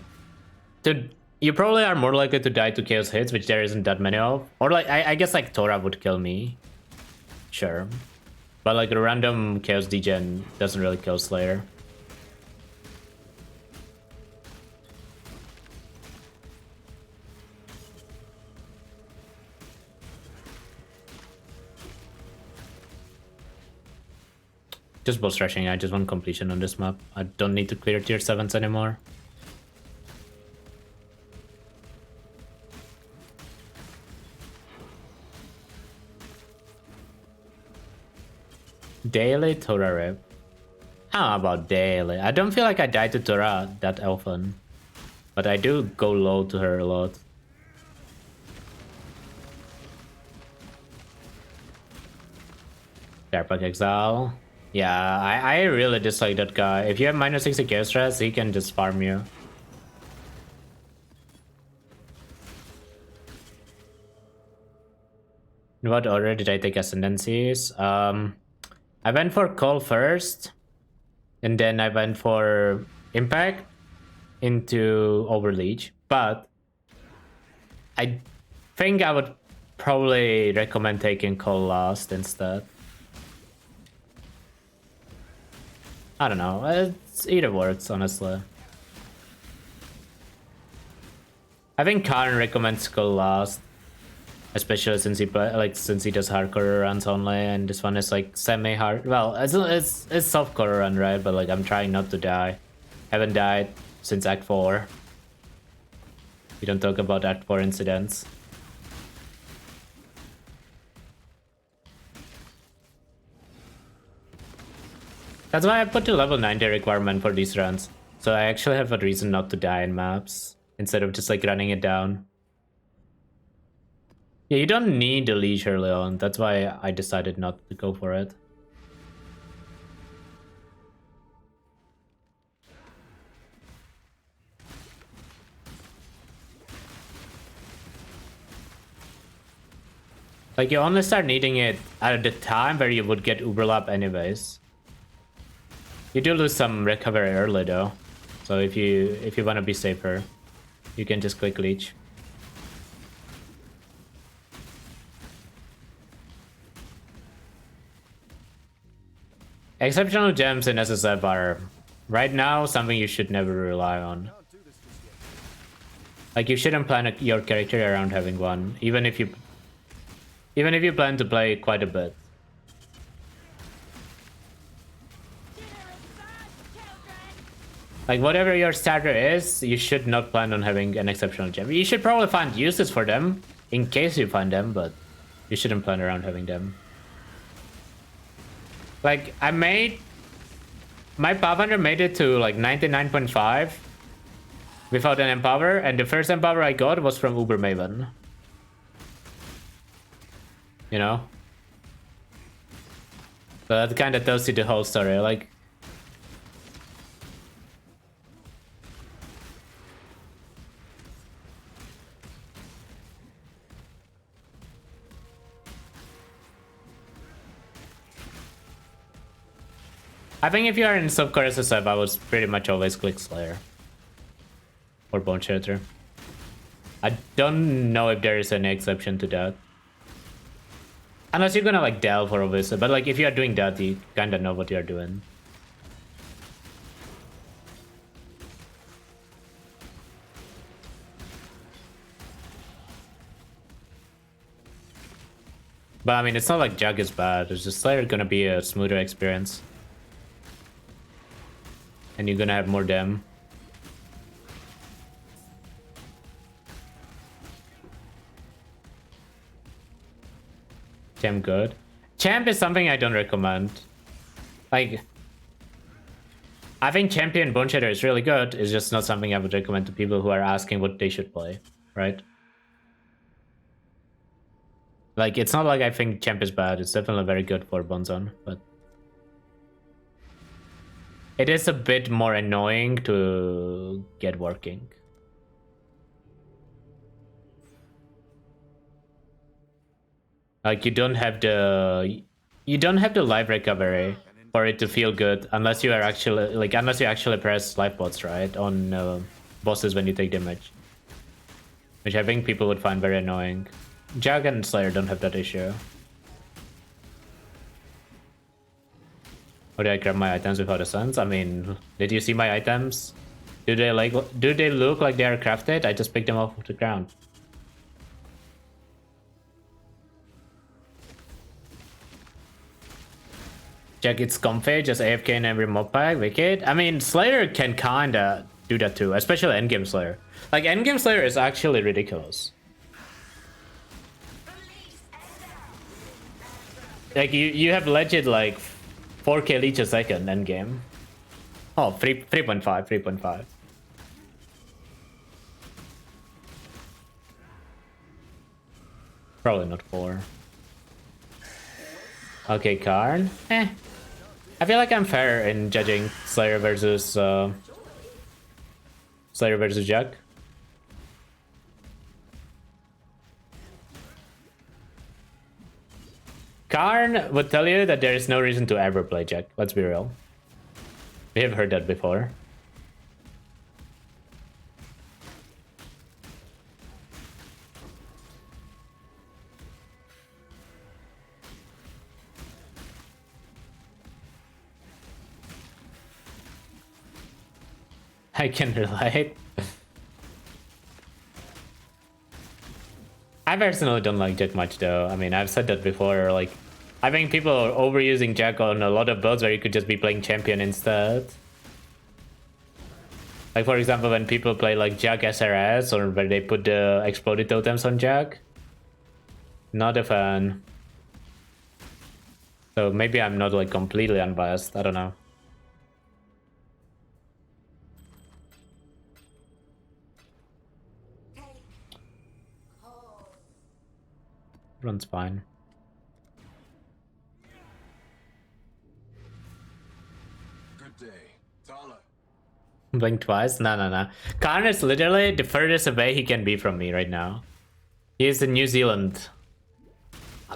B: dude, you probably are more likely to die to chaos hits, which there isn't that many of. Or like, I guess like Torah would kill me. Sure. But like a random chaos degen doesn't really kill Slayer. Just boss rushing, I just want completion on this map. I don't need to clear tier 7s anymore. Daily Torah rep. How about daily? I don't feel like I die to Torah that often. But I do go low to her a lot. Darpak Exile. Yeah, I really dislike that guy. If you have minus 60 chaos stress, he can just farm you. In what order did I take ascendancies? I went for Call first, and then I went for Impact into Overleech. But I think I would probably recommend taking Call last instead. I don't know. It's either works, honestly. I think Karen recommends Call last. Especially since he since he does hardcore runs only, and this one is like semi-hard. Well, it's softcore run, right? But like I'm trying not to die. Haven't died since Act 4. We don't talk about Act 4 incidents. That's why I put the level 90 requirement for these runs. So I actually have a reason not to die in maps instead of just like running it down. Yeah, you don't need the leash early on. That's why I decided not to go for it. Like you only start needing it at the time where you would get Uberlap anyways. You do lose some recovery early though. So if you want to be safer, you can just click leech. Exceptional gems in SSF are right now something you should never rely on. Like you shouldn't plan your character around having one, even if you plan to play quite a bit. Like whatever your starter is, you should not plan on having an exceptional gem. You should probably find uses for them in case you find them, but you shouldn't plan around having them. Like, my Pathfinder made it to like 99.5 without an Empower, and the first Empower I got was from Uber Maven. You know? So that kind of tells you the whole story, like... I think if you are in sub-core SSF, I would pretty much always click Slayer. Or Boneshatter. I don't know if there is any exception to that. Unless you're gonna like delve or obviously, but like if you are doing that, you kinda know what you are doing. But I mean, it's not like Jug is bad. It's just Slayer gonna be a smoother experience. And you're gonna have more dem. Champ good. Champ is something I don't recommend. Like, I think Champion Boneshatter is really good. It's just not something I would recommend to people who are asking what they should play, right? Like, it's not like I think Champ is bad. It's definitely very good for Bonzon, but it is a bit more annoying to get working. Like you don't have the life recovery for it to feel good unless you are actually unless you actually press life pots right on bosses when you take damage, which I think people would find very annoying. Jag and Slayer don't have that issue. Or did I grab my items without a sense? I mean, did you see my items? Do they look like they are crafted? I just picked them off the ground. Check its comfy, just AFK in every mob pack, wicked. I mean, Slayer can kinda do that too, especially endgame Slayer. Like, endgame Slayer is actually ridiculous. Like, you have legit, like, 4k leech a second endgame. Oh, 3.5. Probably not 4. Okay, Karn. I feel like I'm fair in judging Slayer versus Jug. Karn would tell you that there is no reason to ever play Jug. Let's be real. We have heard that before. I can relate. I personally don't like Jack much though. I mean, I've said that before. Like, I think people are overusing Jack on a lot of builds where you could just be playing champion instead. Like, for example, when people play like Jack SRS or where they put the exploded totems on Jack. Not a fan. So maybe I'm not like completely unbiased. I don't know. Runs fine.
C: Good day. Tala.
B: Blink twice? No. Karn is literally the furthest away he can be from me right now. He is in New Zealand.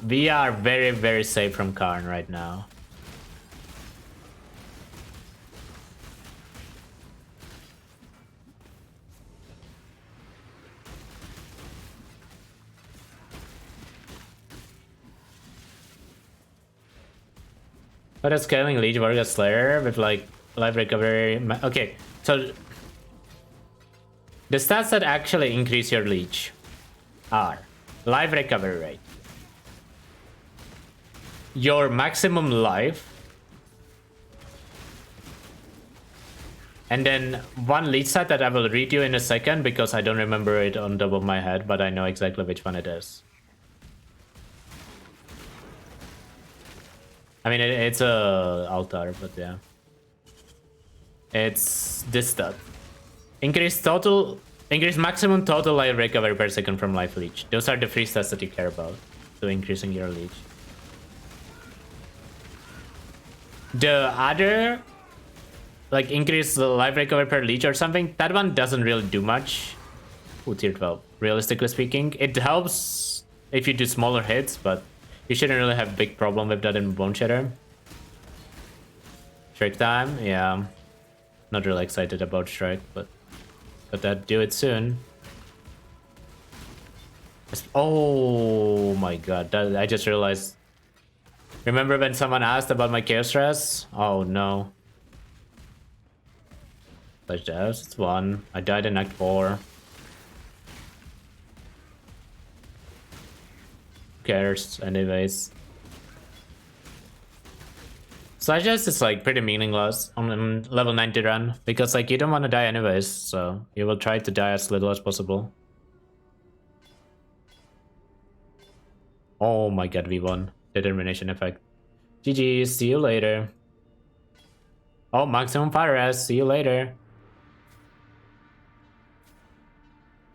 B: We are very, very safe from Karn right now. But does scaling Leech work as Slayer with like life recovery? Okay, so the stats that actually increase your Leech are life recovery rate, your maximum life, and then one Leech stat that I will read you in a second because I don't remember it on top of my head, but I know exactly which one it is. I mean, it's a altar, but yeah. It's this stat. Increase maximum total life recovery per second from life leech. Those are the 3 stats that you care about. So increasing your leech. The other, like increase the life recovery per leech or something, that one doesn't really do much. Ooh, tier 12. Realistically speaking, it helps if you do smaller hits, but you shouldn't really have a big problem with that in Boneshatter. Strike time? Yeah. Not really excited about strike, but that do it soon. Oh my god, I just realized. Remember when someone asked about my chaos stress? Oh no. Like that's one. I died in Act 4. Who cares anyways? Slash is like pretty meaningless on level 90 run because like you don't want to die anyways, so you will try to die as little as possible. Oh my god, we won. Determination effect. GG, see you later. Oh, maximum fire res, see you later.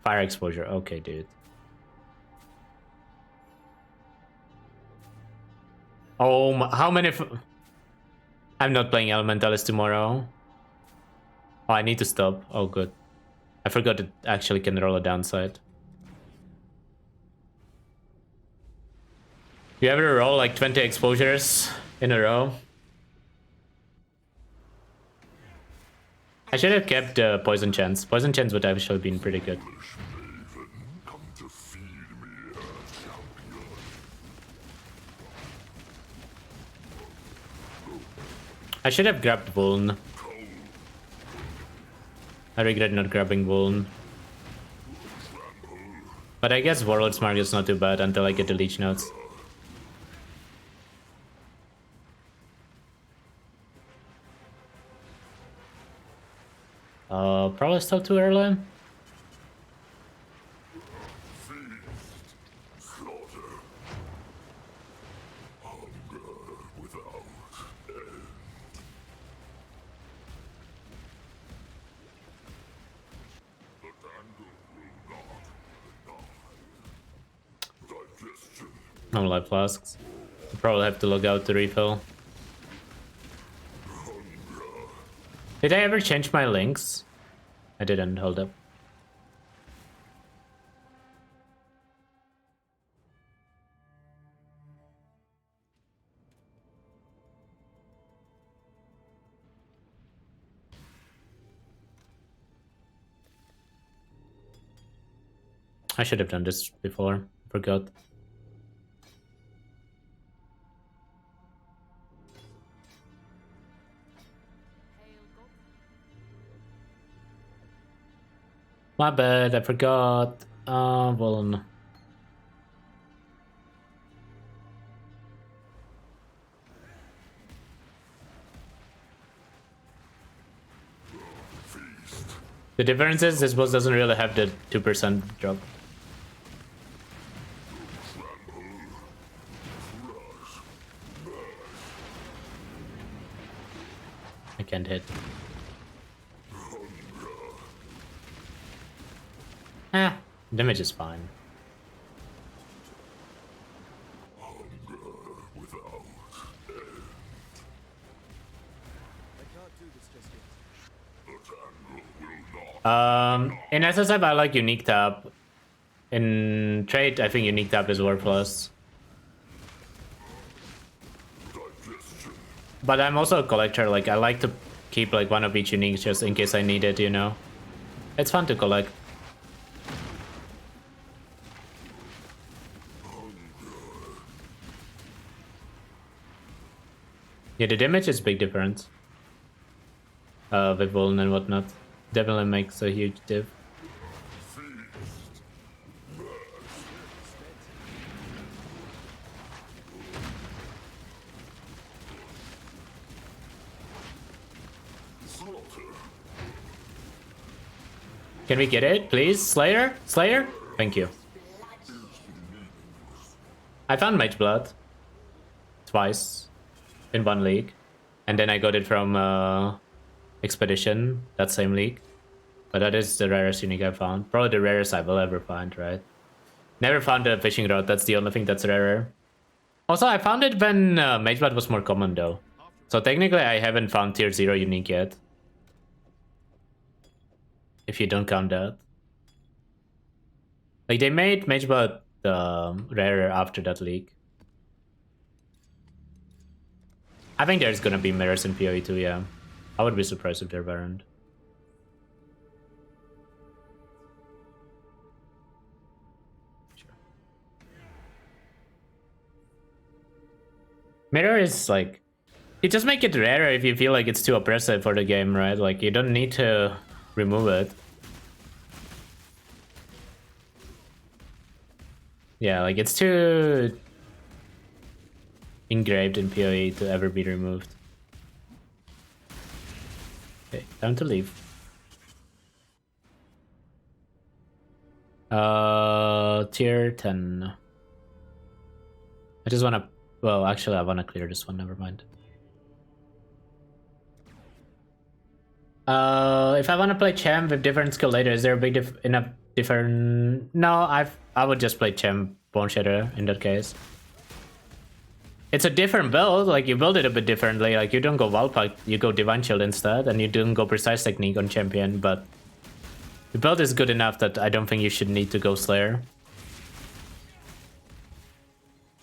B: Fire exposure, okay, dude. Oh, how many... I'm not playing Elementalist tomorrow. Oh, I need to stop. Oh, good. I forgot it actually can roll a downside. You ever roll like 20 exposures in a row? I should have kept Poison Chance. Poison Chance would have actually been pretty good. I should have grabbed Vuln. I regret not grabbing Vuln. But I guess Warlord's Mark is not too bad until I get the Leech Notes. Probably still too early. No life flasks. I'll probably have to log out to refill. Did I ever change my links? I didn't, hold up. I should have done this before, forgot. My bad, I forgot. Well... The difference is this boss doesn't really have the 2% drop. I can't hit. Damage is fine. In SSF I like Unique Tap. In Trade I think Unique Tap is worthless. But I'm also a collector, like I like to keep like one of each unique just in case I need it, you know? It's fun to collect. Yeah, the damage is big difference. With Vuln and whatnot. Definitely makes a huge diff. Can we get it, please? Slayer? Slayer? Thank you. I found Mage Blood. Twice. In one league. And then I got it from Expedition, that same league. But that is the rarest unique I found. Probably the rarest I will ever find, right? Never found a fishing rod, that's the only thing that's rarer. Also, I found it when Mage Blood was more common though. So technically I haven't found tier 0 unique yet. If you don't count that. Like they made Mage Blood rarer after that league. I think there's gonna be mirrors in PoE too, yeah. I would be surprised if there weren't. Mirror is like, you just make it rarer if you feel like it's too oppressive for the game, right? Like, you don't need to remove it. Yeah, like, it's too engraved in PoE to ever be removed. Okay, time to leave. Tier 10. I just wanna, well, actually I wanna clear this one, never mind. If I wanna play champ with different skill later, is there a big different? No, I would just play champ Boneshatter in that case. It's a different build, like you build it a bit differently, like you don't go Valpak, you go Divine Shield instead, and you don't go Precise Technique on champion, but the build is good enough that I don't think you should need to go Slayer.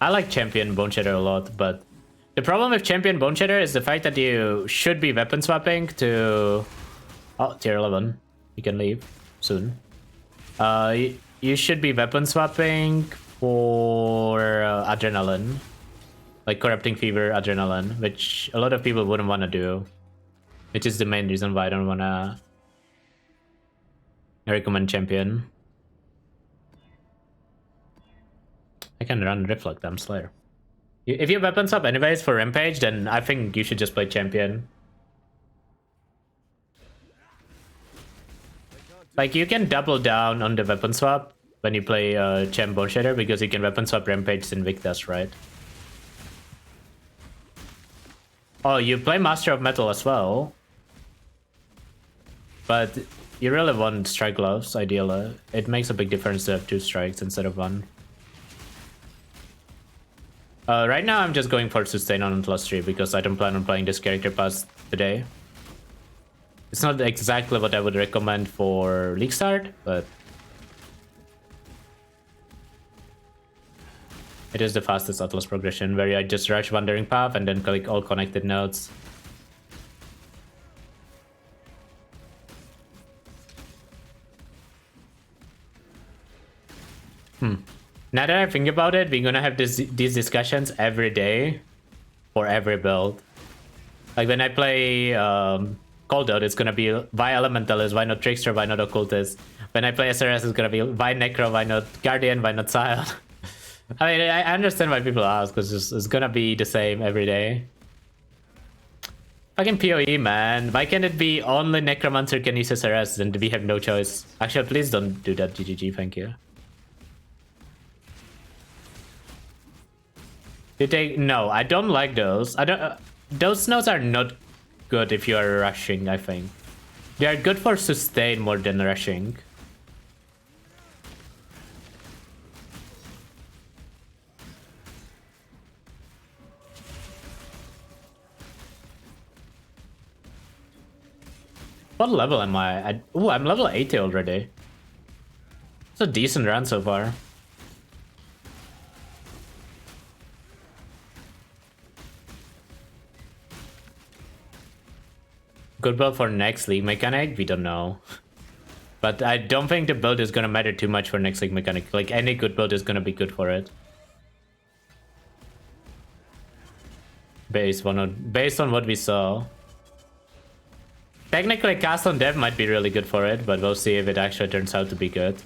B: I like champion Boneshatter a lot, but the problem with champion Boneshatter is the fact that you should be weapon swapping to... Oh, tier 11. You can leave soon. You should be weapon swapping for Adrenaline. Like Corrupting Fever, Adrenaline, which a lot of people wouldn't want to do. Which is the main reason why I don't want to recommend champion. I can run Reflect, I'm Slayer. If you weapon swap anyways for Rampage, then I think you should just play champion. Like, you can double down on the weapon swap when you play Champ Boneshatter, because you can weapon swap Rampage Invictus, right? Oh, you play Master of Metal as well. But you really want Strike Gloves, ideally. It makes a big difference to have 2 strikes instead of 1. Right now I'm just going for Sustain on +3 because I don't plan on playing this character past today. It's not exactly what I would recommend for League Start, but it is the fastest Atlas progression, where I just rush Wandering Path and then click all connected nodes. Now that I think about it, we're gonna have these discussions every day for every build. Like when I play Cold Out, it's gonna be why Elementalist, why not Trickster, why not Occultist. When I play SRS, it's gonna be why Necro, why not Guardian, why not Scion. I mean, I understand why people ask, because it's gonna be the same every day. Fucking PoE, man. Why can't it be only Necromancer can use SRS and we have no choice? Actually, please don't do that, GGG, thank you. You take... No, I don't like those. I don't... those nodes are not good if you are rushing, I think. They are good for sustain more than rushing. What level am I? Ooh, I'm level 80 already. It's a decent run so far. Good build for next league mechanic? We don't know. But I don't think the build is gonna matter too much for next league mechanic. Like, any good build is gonna be good for it. Based on what we saw. Technically, Cast on Dev might be really good for it, but we'll see if it actually turns out to be good.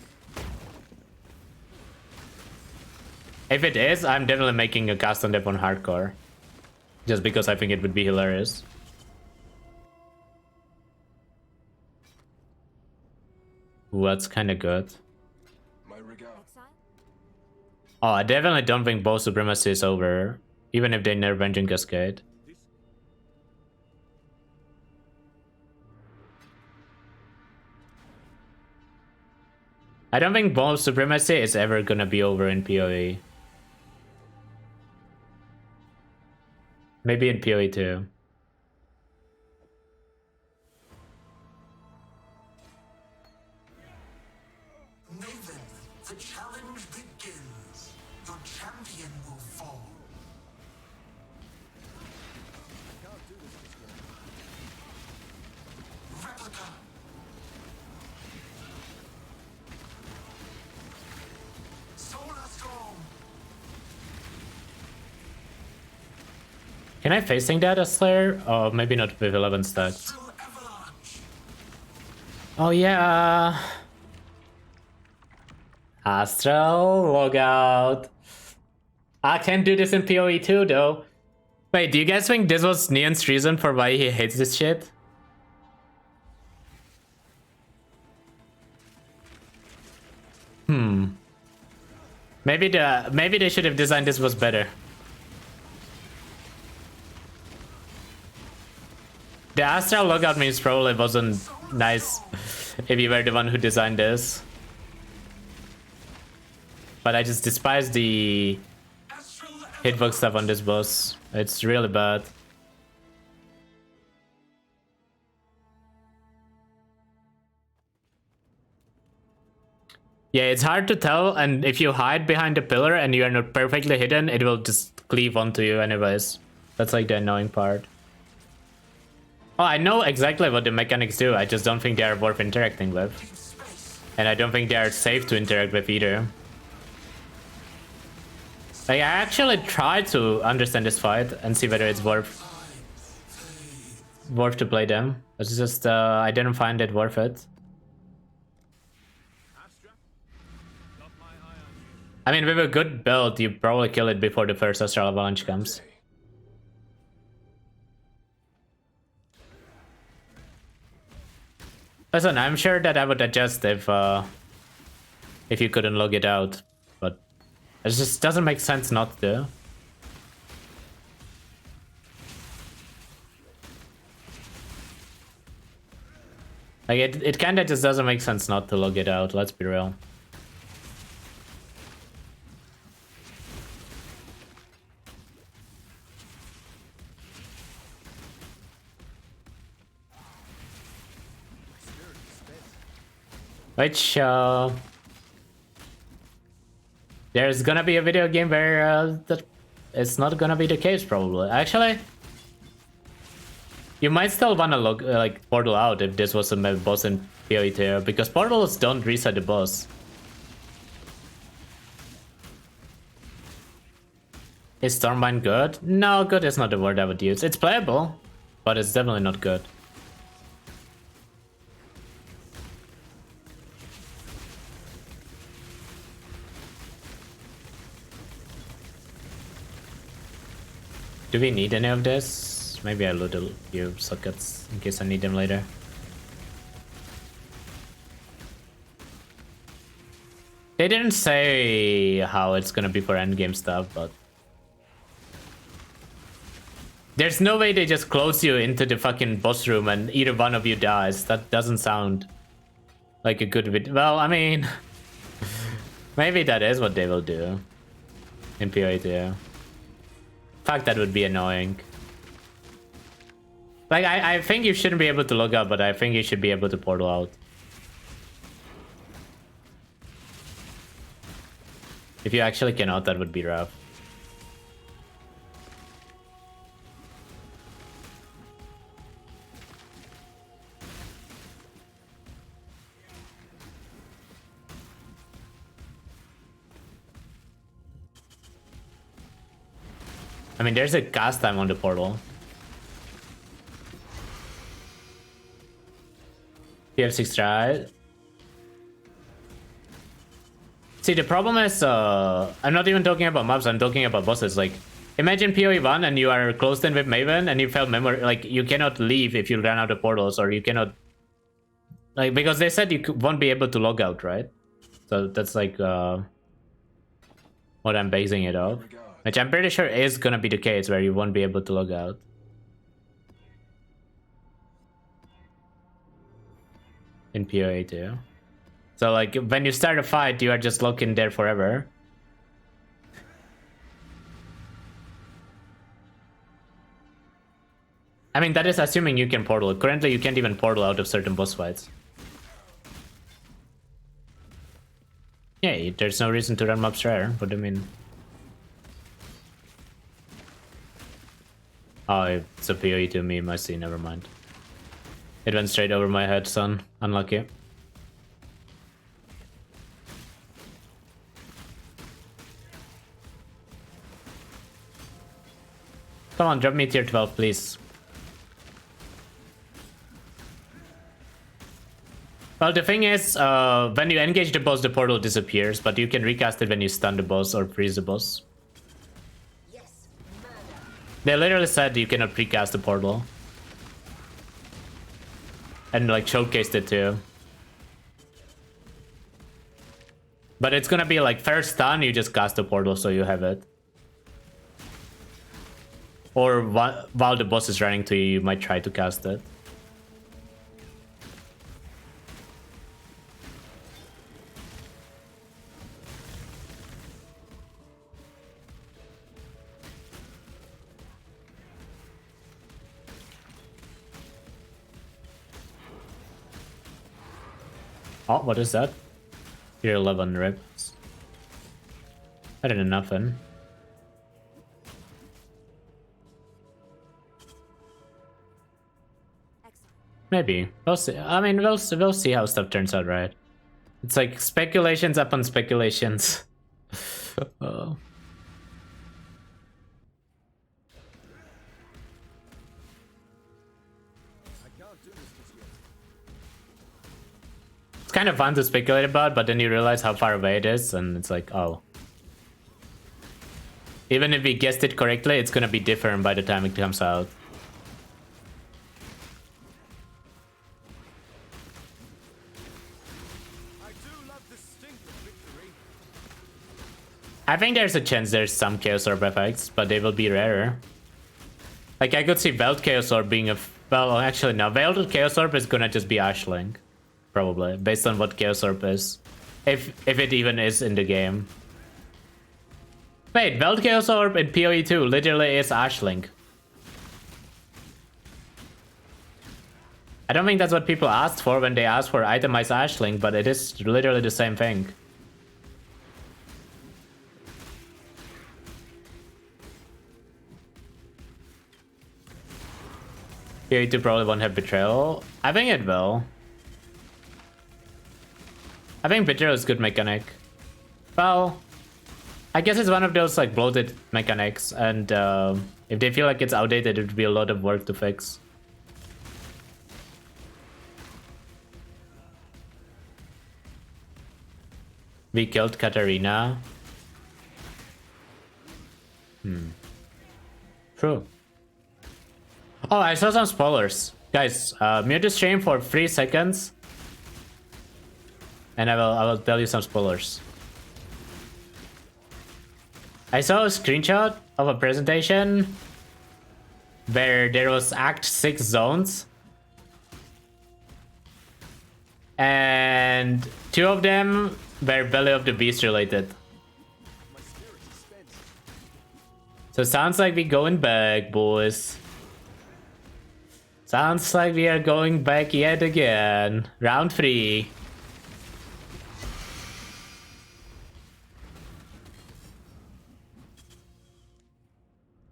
B: If it is, I'm definitely making a Cast on Dev on Hardcore. Just because I think it would be hilarious. Ooh, that's kind of good. Oh, I definitely don't think Bow Supremacy is over, even if they nerf Vengeance Cascade. I don't think Bow Supremacy is ever gonna be over in PoE. Maybe in PoE too.
I: The challenge begins. Your champion will fall.
B: Can I facing that as Slayer? Oh, maybe not with 11 stacks. Oh yeah. Astral logout. I can do this in PoE too, though. Wait, do you guys think this was Neon's reason for why he hates this shit? Maybe they should have designed this was better. The Astral logout means probably wasn't nice if you were the one who designed this. But I just despise the hitbox stuff on this boss. It's really bad. Yeah, it's hard to tell, and if you hide behind a pillar and you are not perfectly hidden, it will just cleave onto you anyways. That's like the annoying part. Oh, I know exactly what the mechanics do, I just don't think they are worth interacting with. And I don't think they are safe to interact with either. Like, I actually tried to understand this fight and see whether it's worth to play them. It's just, I didn't find it worth it. I mean, with a good build, you probably kill it before the first Astral Avalanche comes. Listen, I'm sure that I would adjust if you couldn't log it out, but it just doesn't make sense not to. Like, it kinda just doesn't make sense not to log it out, let's be real. Which, there's gonna be a video game where that it's not gonna be the case, probably. Actually, you might still wanna log, like, portal out if this was a boss in PoE tier, because portals don't reset the boss. Is Stormbind good? No, good is not the word I would use. It's playable, but it's definitely not good. Do we need any of this? Maybe I loot a few sockets in case I need them later. They didn't say how it's gonna be for endgame stuff, but there's no way they just close you into the fucking boss room and either one of you dies. That doesn't sound like a good video. Well, I mean, maybe that is what they will do in PoE 2. Fuck, that would be annoying. Like, I think you shouldn't be able to log out, but I think you should be able to portal out. If you actually cannot, that would be rough. I mean, there's a cast time on the portal. TF6 try. See, the problem is, I'm not even talking about mobs, I'm talking about bosses. Like, imagine PoE 1 and you are closed in with Maven and you fail memory. Like, you cannot leave if you run out of portals, or you cannot... Like, because they said you won't be able to log out, right? So that's like, what I'm basing it off. Which I'm pretty sure is gonna be the case, where you won't be able to log out. In PoE 2. So, like, when you start a fight, you are just locked in there forever. I mean, that is assuming you can portal. Currently, you can't even portal out of certain boss fights. Yeah, there's no reason to run mobs rare, but I mean... Oh, it's a PoE 2 meme, I see, never mind. It went straight over my head, son. Unlucky. Come on, drop me tier 12, please. Well, the thing is, when you engage the boss, the portal disappears, but you can recast it when you stun the boss or freeze the boss. They literally said you cannot recast the portal. And like showcased it too. But it's gonna be like first stun, you just cast the portal so you have it. Or while the boss is running to you, you might try to cast it. Oh, what is that? Tier 11 rips. Better than nothing. Maybe. We'll see. I mean, we'll see how stuff turns out, right? It's like speculations upon speculations. Oh. It's kind of fun to speculate about, but then you realize how far away it is, and it's like, oh. Even if we guessed it correctly, it's gonna be different by the time it comes out. I think there's a chance there's some Chaos Orb effects, but they will be rarer. Like, I could see Veiled Chaos Orb being a... Well, actually, no. Veiled Chaos Orb is gonna just be Ashling. Probably. Based on what Chaos Orb is. If it even is in the game. Wait, Veiled Chaos Orb in PoE 2 literally is Ashling. I don't think that's what people asked for when they asked for itemized Ashling, but it is literally the same thing. PoE 2 probably won't have Betrayal. I think it will. I think Betrayal is good mechanic. Well, I guess it's one of those like bloated mechanics, and if they feel like it's outdated, it would be a lot of work to fix. We killed Katarina. True. Oh, I saw some spoilers. Guys, mute the stream for 3 seconds. And I will tell you some spoilers. I saw a screenshot of a presentation where there was Act 6 zones. And 2 of them were Belly of the Beast related. So sounds like we going back, boys. Sounds like we are going back yet again. Round 3.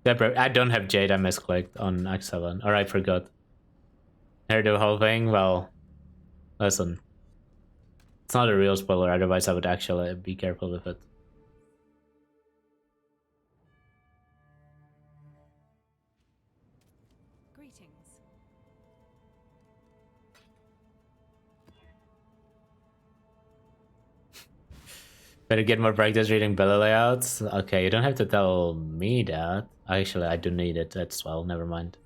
B: I don't have Jade, I misclicked on Act 7. Or I forgot. Heard the whole thing? Well, listen. It's not a real spoiler, otherwise I would actually be careful with it.
G: Greetings.
B: Better get more practice reading belly layouts. Okay, you don't have to tell me that. Actually, I do need it as well, never mind.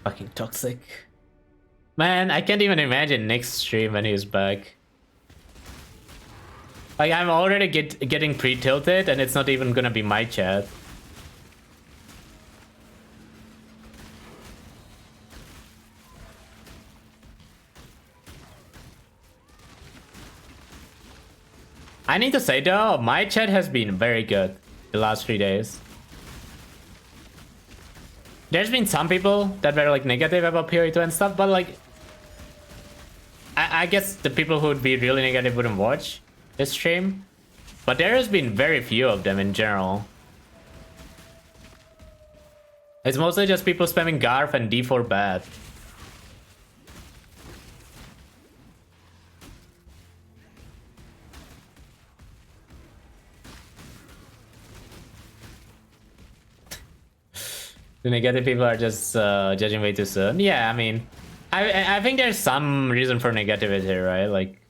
B: Fucking toxic. Man, I can't even imagine Nick's stream when he's back. Like, I'm already getting pre-tilted and it's not even gonna be my chat. I need to say though, my chat has been very good the last 3 days. There's been some people that were like negative about PoE 2 and stuff, but like I guess the people who would be really negative wouldn't watch this stream. But there has been very few of them in general. It's mostly just people spamming Garf and D4 bad. The negative people are just judging way too soon. Yeah, I mean, I think there's some reason for negativity, right? Like,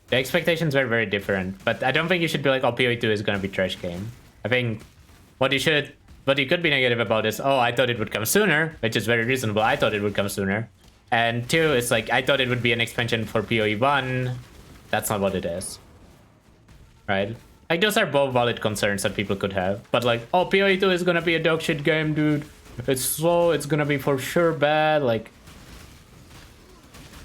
B: the expectations were very different. But I don't think you should be like, oh, PoE 2 is gonna be trash game. I think what you could be negative about is, oh, I thought it would come sooner, which is very reasonable. I thought it would come sooner. And 2, it's like, I thought it would be an expansion for PoE 1. That's not what it is. Right? Like, those are both valid concerns that people could have. But like, oh, PoE 2 is gonna be a dog shit game, dude. It's slow, it's gonna be for sure bad. Like,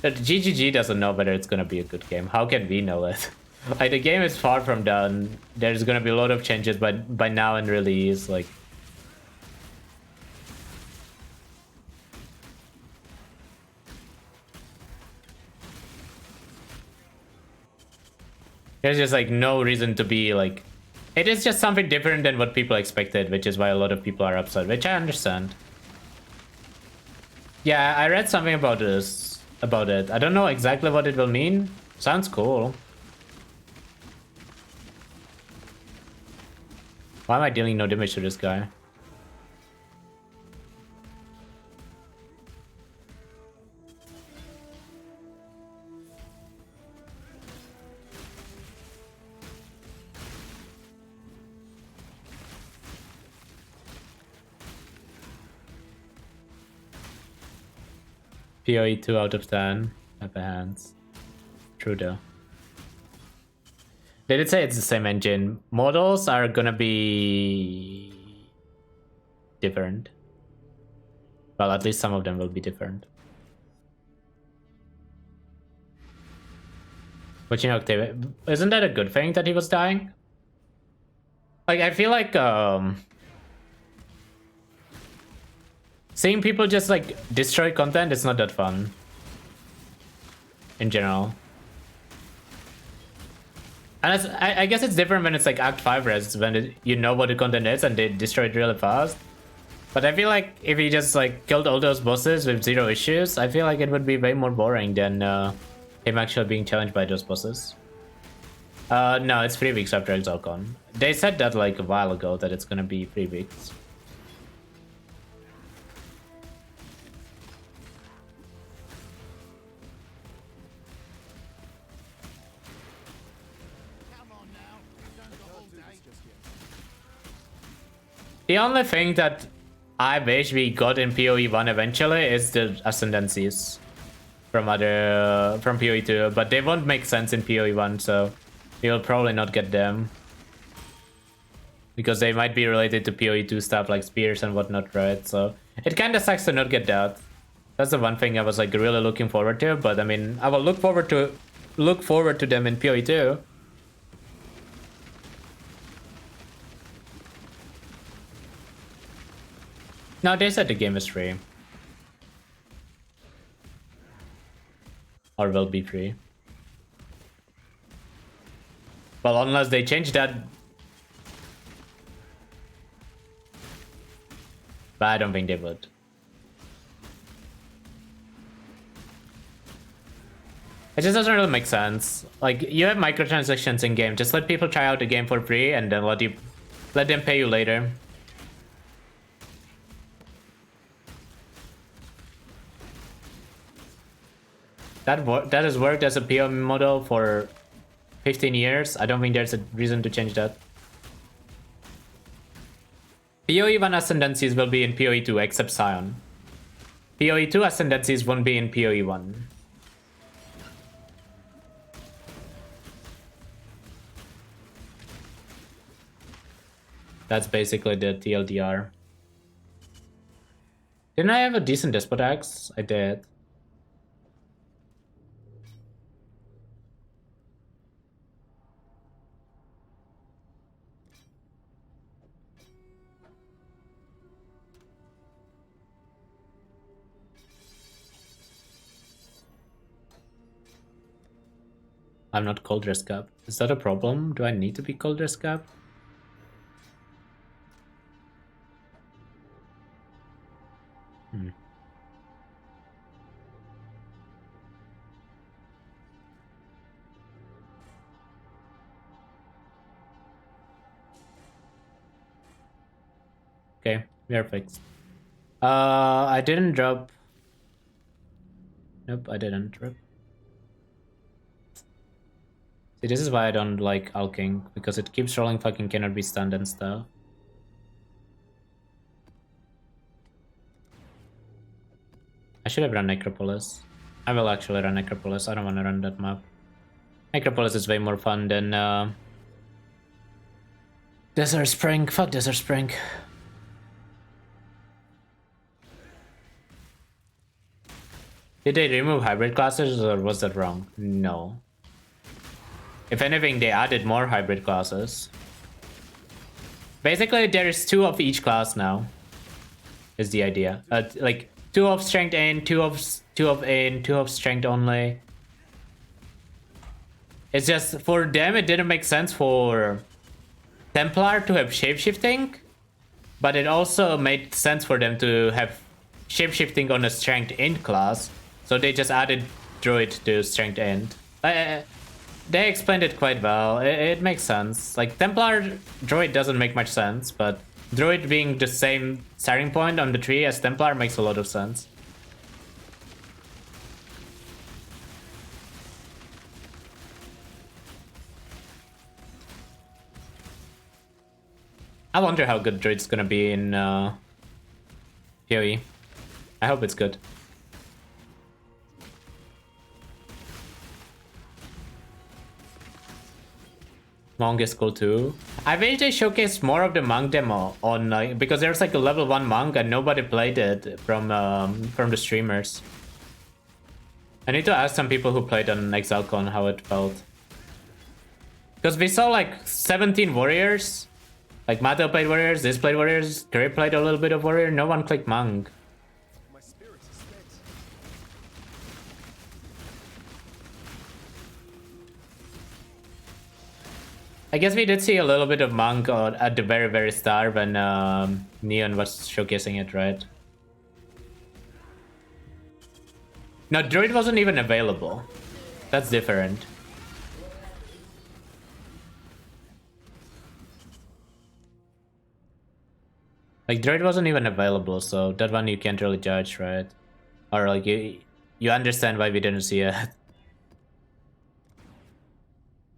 B: GGG doesn't know whether it's gonna be a good game. How can we know it? Like, the game is far from done. There's gonna be a lot of changes by now in release. Like, there's just like no reason to be like, it is just something different than what people expected, which is why a lot of people are upset, which I understand. Yeah, I read something about it. I don't know exactly what it will mean. Sounds cool. Why am I dealing no damage to this guy? PoE 2 out of 10. Upper hands. True though. They did say it's the same engine. Models are gonna be different. Well, at least some of them will be different. But you know, Octavia, isn't that a good thing that he was dying? Like, I feel like seeing people just like destroy content is not that fun. In general. And I guess it's different when it's like Act 5 res, when you know what the content is and they destroy it really fast. But I feel like if he just like killed all those bosses with 0 issues, I feel like it would be way more boring than him actually being challenged by those bosses. No, it's 3 weeks after ExalCon. They said that like a while ago that it's gonna be 3 weeks. The only thing that I wish we got in PoE 1 eventually is the ascendancies from PoE 2, but they won't make sense in PoE 1, so we will probably not get them. Because they might be related to PoE 2 stuff like spears and whatnot, right? So it kinda sucks to not get that. That's the one thing I was like really looking forward to, but I mean, I will look forward to them in PoE 2. No, they said the game is free. Or will be free. Well, unless they change that. But I don't think they would. It just doesn't really make sense. Like, you have microtransactions in game. Just let people try out the game for free and then let them pay you later. That has worked as a PoE model for 15 years. I don't think there's a reason to change that. PoE 1 ascendancies will be in PoE 2 except Scion. PoE 2 ascendancies won't be in PoE 1. That's basically the TLDR. Didn't I have a decent Despot Axe? I did. I'm not cold dress cap. Is that a problem? Do I need to be cold dress cap? Okay, we are fixed. I didn't drop. Nope, I didn't drop. See, this is why I don't like Alking, because it keeps rolling fucking cannot be stunned and stuff. I should have run Necropolis. I will actually run Necropolis. I don't want to run that map. Necropolis is way more fun than Desert Spring. Fuck Desert Spring. Did they remove hybrid classes or was that wrong? No. If anything, they added more hybrid classes. Basically, there is 2 of each class now. Is the idea. Like 2 of strength in, 2 of in, 2 of strength only. It's just for them it didn't make sense for Templar to have shapeshifting, but it also made sense for them to have shapeshifting on a strength in class. So they just added Druid to strength end. They explained it quite well. It makes sense. Like Templar Druid doesn't make much sense, but Druid being the same starting point on the tree as Templar makes a lot of sense. I wonder how good Druid's gonna be in PoE. I hope it's good. Monk is cool too. I wish they showcased more of the Monk demo on because there's like a level 1 Monk and nobody played it from the streamers. I need to ask some people who played on ExileCon how it felt. Because we saw like 17 warriors. Like Mato played warriors, this played warriors, Curry played a little bit of warrior, no one clicked Monk.
C: My spirit is spent.
B: I guess we did see a little bit of Monk at the very start when Neon was showcasing it, right? No, Druid wasn't even available. That's different. Like Druid wasn't even available, so that one you can't really judge, right? Or like you understand why we didn't see it.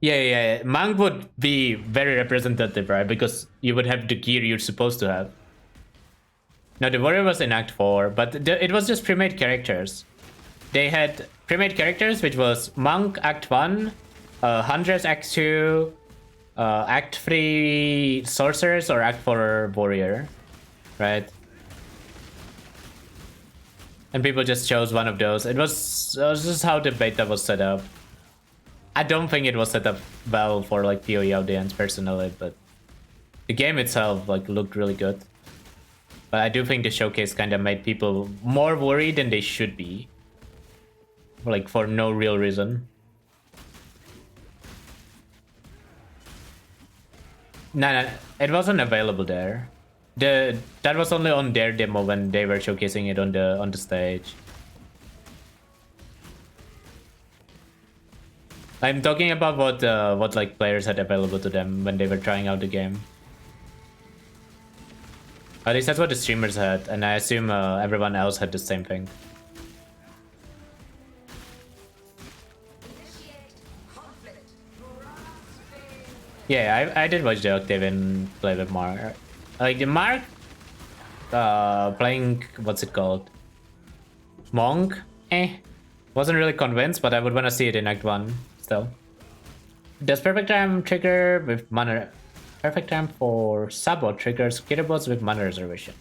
B: Yeah. Monk would be very representative, right? Because you would have the gear you're supposed to have. No, the warrior was in Act 4, but it was just pre-made characters. They had pre-made characters, which was Monk Act 1, Huntress Act 2, Act 3 Sorcerers, or Act 4 Warrior, right? And people just chose one of those. It was just how the beta was set up. I don't think it was set up well for like PoE audience personally, but the game itself like looked really good. But I do think the showcase kind of made people more worried than they should be. Like for no real reason. No, it wasn't available there. That was only on their demo when they were showcasing it on the stage. I'm talking about what like players had available to them when they were trying out the game. At least that's what the streamers had, and I assume everyone else had the same thing. Yeah, I did watch the Octavian play with Mark. Like the Mark playing, what's it called? Monk? Wasn't really convinced, but I would want to see it in Act 1 still. Does Perfect Time trigger with mana? Perfect Time for Sabot triggers Kitterbots with mana reservation.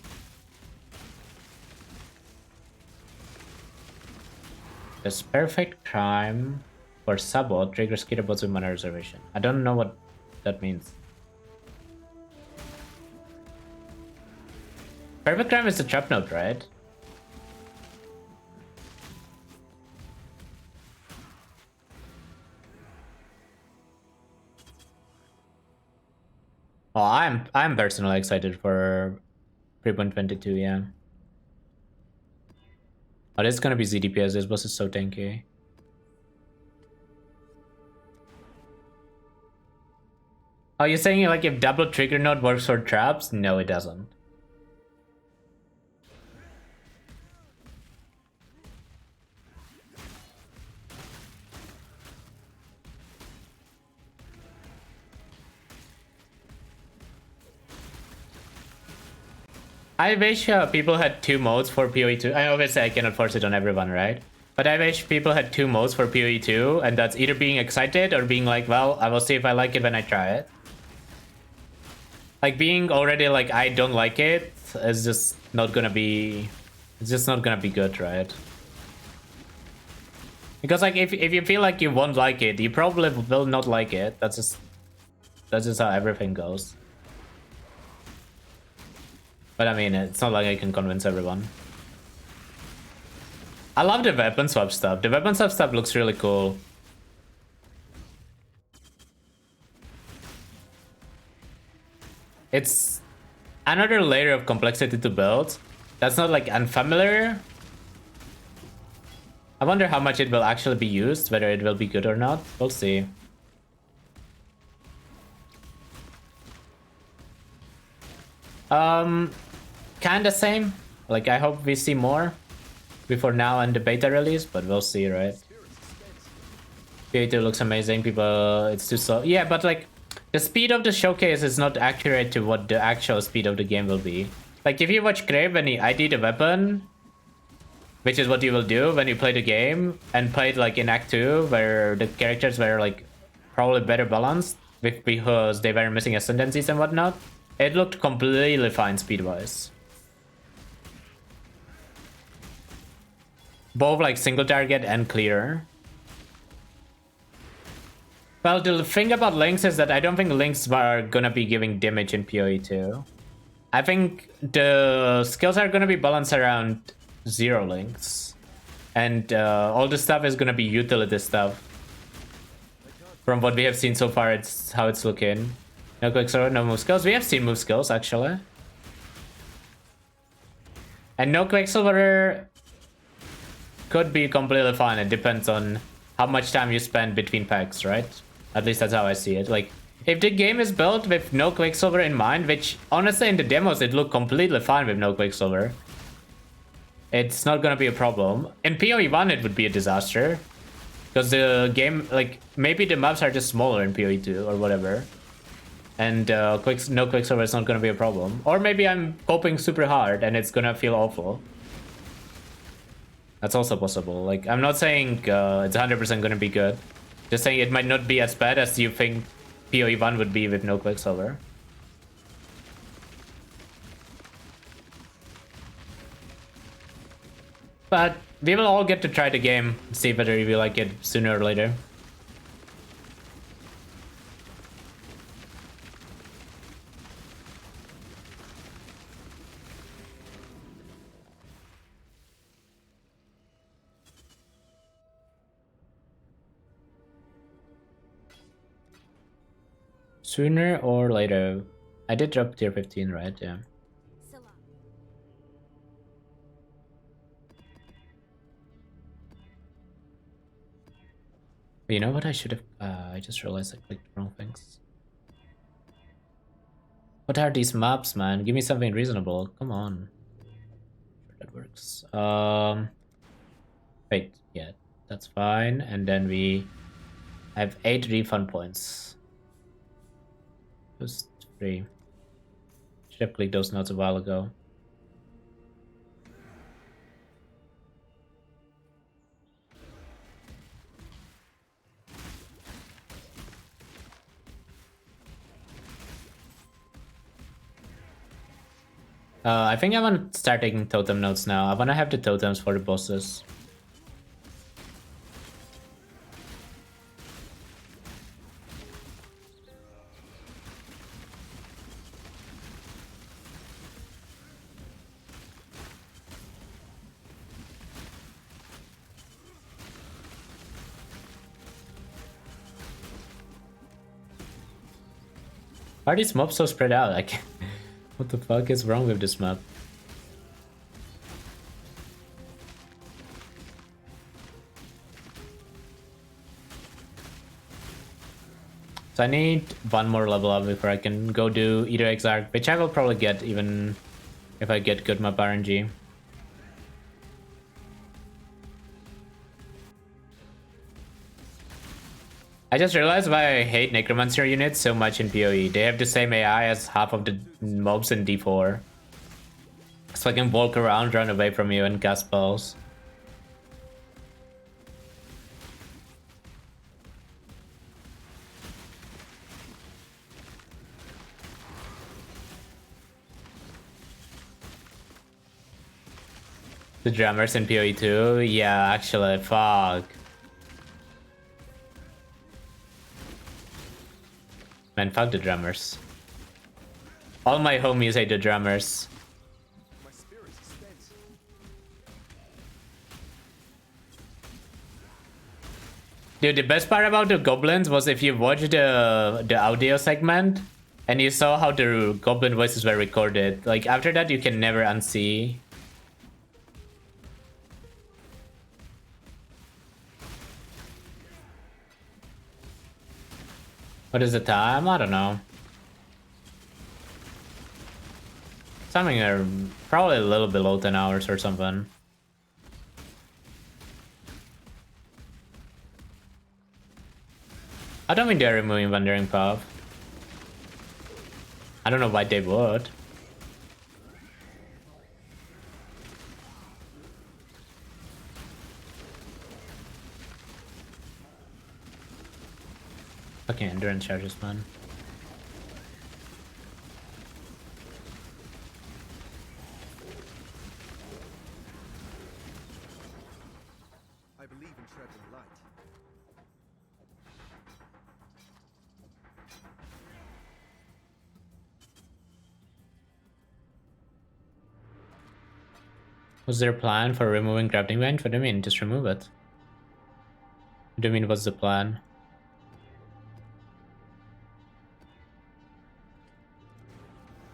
B: Does Perfect Time for Sabot triggers Kitterbots with mana reservation? I don't know what that means. Perfect Time is the trap note, right? Oh, I'm personally excited for 3.22, yeah. Oh, this is gonna be ZDPS. This boss is so tanky. Oh, you're saying like if double trigger node works for traps? No, it doesn't. I wish people had 2 modes for PoE2. I obviously I cannot force it on everyone, right? But I wish people had 2 modes for PoE2, and that's either being excited or being like, well, I will see if I like it when I try it. Like being already like, I don't like it is just not gonna be... It's just not gonna be good, right? Because like if you feel like you won't like it, you probably will not like it. That's just how everything goes. But I mean, it's not like I can convince everyone. I love the weapon swap stuff. The weapon swap stuff looks really cool. It's another layer of complexity to build. That's not like unfamiliar. I wonder how much it will actually be used, whether it will be good or not. We'll see. Kinda same. Like, I hope we see more before now and the beta release, but we'll see, right? PoE2 looks amazing. People, it's too slow. Yeah, but like, the speed of the showcase is not accurate to what the actual speed of the game will be. Like, if you watch Crave when he ID'd a weapon, which is what you will do when you play the game, and played like in Act 2, where the characters were like probably better balanced because they were missing ascendancies and whatnot, it looked completely fine speed-wise. Both like single target and clear. Well, the thing about links is that I don't think links are gonna be giving damage in PoE2. I think the skills are gonna be balanced around 0 links. And all the stuff is gonna be utility stuff. From what we have seen so far, it's how it's looking. No Quicksilver, no move skills. We have seen move skills, actually. And no Quicksilver could be completely fine. It depends on how much time you spend between packs, right? At least that's how I see it. Like, if the game is built with no Quicksilver in mind, which honestly in the demos it looked completely fine with no Quicksilver, it's not gonna be a problem. In PoE1 it would be a disaster. Because the game, like, maybe the maps are just smaller in PoE2 or whatever. And no Quicksilver is not gonna be a problem. Or maybe I'm hoping super hard and it's gonna feel awful. That's also possible. Like, I'm not saying it's 100% gonna be good. Just saying it might not be as bad as you think PoE1 would be with no Quicksilver. But we will all get to try the game, see whether we like it sooner or later. Sooner or later. I did drop tier 15, right? Yeah. But you know what I should have... I just realized I clicked the wrong things. What are these maps, man? Give me something reasonable. Come on. Sure that works. Wait, yeah, that's fine. And then we have 8 refund points. Just 3. Should have clicked those notes a while ago. I think I want to start taking totem notes now. I want to have the totems for the bosses. Why are these mobs so spread out? Like, what the fuck is wrong with this map? So I need one more level up before I can go do Eater Exarch, which I will probably get even if I get good map RNG. I just realized why I hate Necromancer units so much in PoE. They have the same AI as half of the mobs in D4. So I can walk around, run away from you, and cast spells. The drummers in PoE 2? Yeah, actually, fuck. Man, fuck the drummers. All my homies hate the drummers.
C: My spirit is spent.
B: Dude, the best part about the goblins was if you watched the audio segment and you saw how the goblin voices were recorded. Like, after that, you can never unsee. What is the time? I don't know. Something probably a little below 10 hours or something. I don't think they're removing Wandering Path. I don't know why they would. Okay, endurance charges, man.
C: I believe in treading light.
B: Was there a plan for removing crafting bench? What do you mean? Just remove it. What do you mean, what's the plan?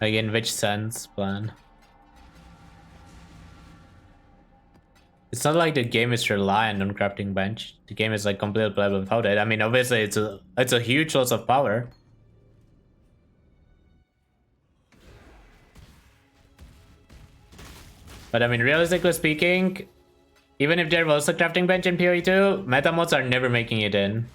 B: Like, in which sense, plan? It's not like the game is reliant on crafting bench. The game is like completely playable without it. I mean, obviously it's a huge loss of power. But I mean, realistically speaking, even if there was a crafting bench in PoE 2, meta mods are never making it in.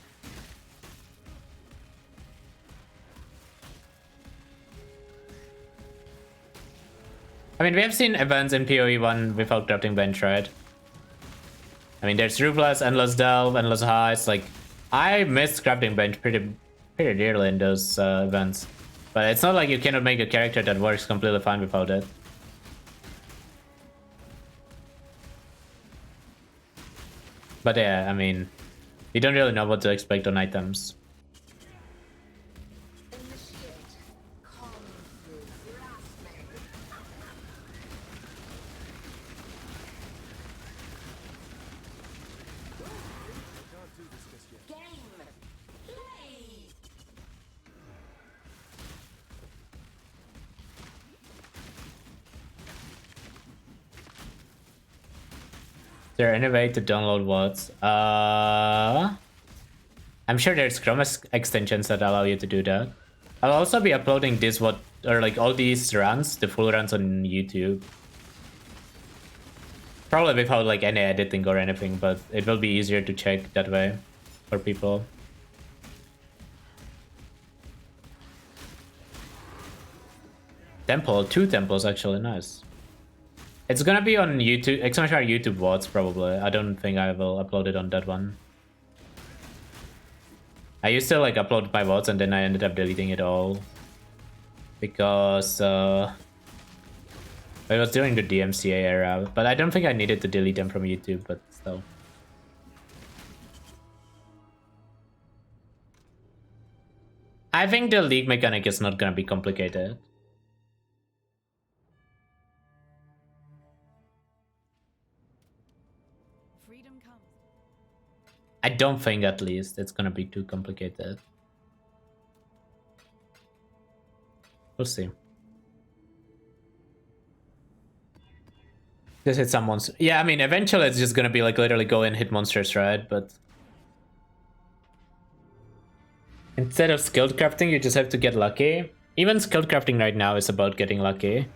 B: I mean, we have seen events in PoE 1 without crafting bench, right? I mean, there's Ruthless, Endless Delve, Endless Heist. Like, I missed crafting bench pretty dearly in those events. But it's not like you cannot make a character that works completely fine without it. But yeah, I mean, you don't really know what to expect on items. Is there any way to download WODs? I'm sure there's Chrome extensions that allow you to do that. I'll also be uploading this like all these runs, the full runs on YouTube. Probably without like any editing or anything, but it will be easier to check that way for people. Temple, 2 temples actually, nice. It's gonna be on YouTube, Exarch Eater YouTube WODs probably. I don't think I will upload it on that one. I used to like upload my WODs and then I ended up deleting it all. Because I was during the DMCA era, but I don't think I needed to delete them from YouTube, but still. I think the league mechanic is not gonna be complicated. I don't think, at least, it's gonna be too complicated. We'll see. Just hit some monsters. Yeah, I mean, eventually it's just gonna be like literally go and hit monsters, right? But instead of skilled crafting, you just have to get lucky. Even skilled crafting right now is about getting lucky.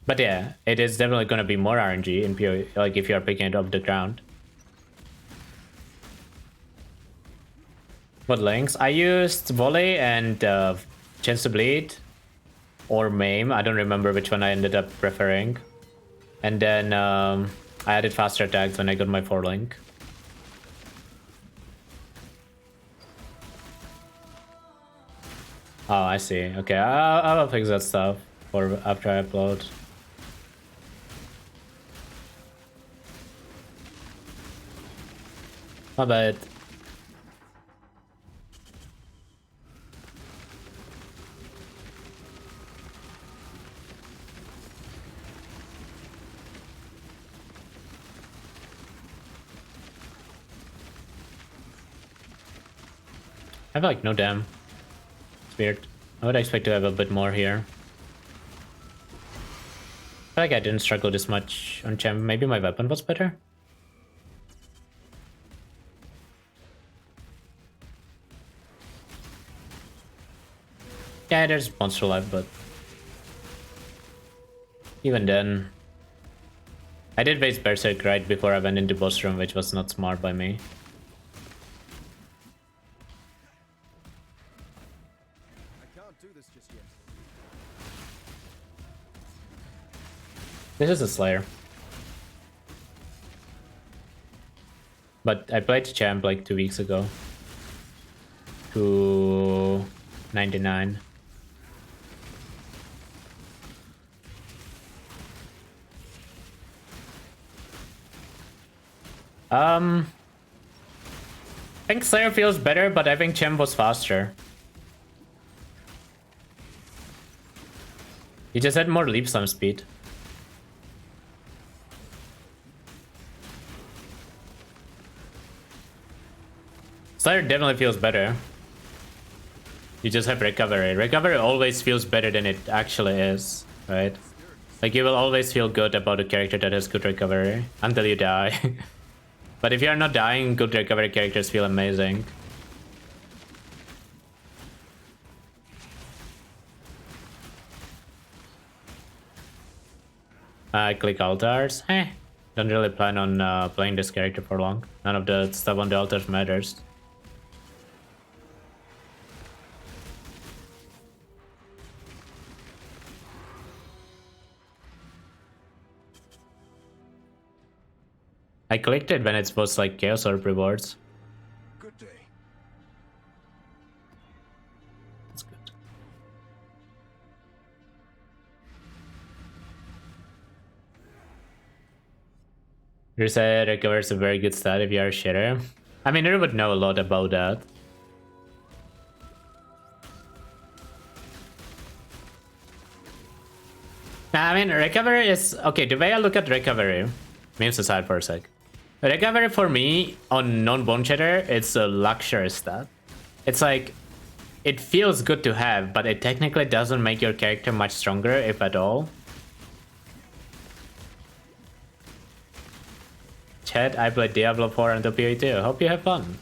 B: But yeah, it is definitely going to be more RNG in PoE, like if you are picking it off the ground. What links? I used Volley and Chance to Bleed or Maim. I don't remember which one I ended up preferring. And then I added faster attacks when I got my 4-link. Oh, I see. Okay, I will fix that stuff for after I upload. My bad. I have like no dam. It's weird. I would expect to have a bit more here. I feel like I didn't struggle this much on champ. Maybe my weapon was better? Yeah, there's monster life, but even then, I did waste Berserk right before I went into boss room, which was not smart by me.
C: I can't do this just yet.
B: This is a Slayer. But I played champ like 2 weeks ago. 299. I think Slayer feels better, but I think champ was faster. He just had more leap slam speed. Slayer definitely feels better. You just have recovery. Recovery always feels better than it actually is, right? Like you will always feel good about a character that has good recovery until you die. But if you're not dying, good recovery characters feel amazing. Click altars. Don't really plan on playing this character for long. None of the stuff on the altars matters. I clicked it when it was like Chaos Orb rewards.
F: Good day.
B: That's good. Reset recovers a very good stat if you are a shitter. I mean, I would know a lot about that. Nah, I mean, recovery is... Okay, the way I look at recovery... Memes aside for a sec. Recovery for me, on non-Boneshatter, it's a luxury stat. It's like... It feels good to have, but it technically doesn't make your character much stronger, if at all. Chat, I played Diablo 4 and WoE too. Hope you have fun.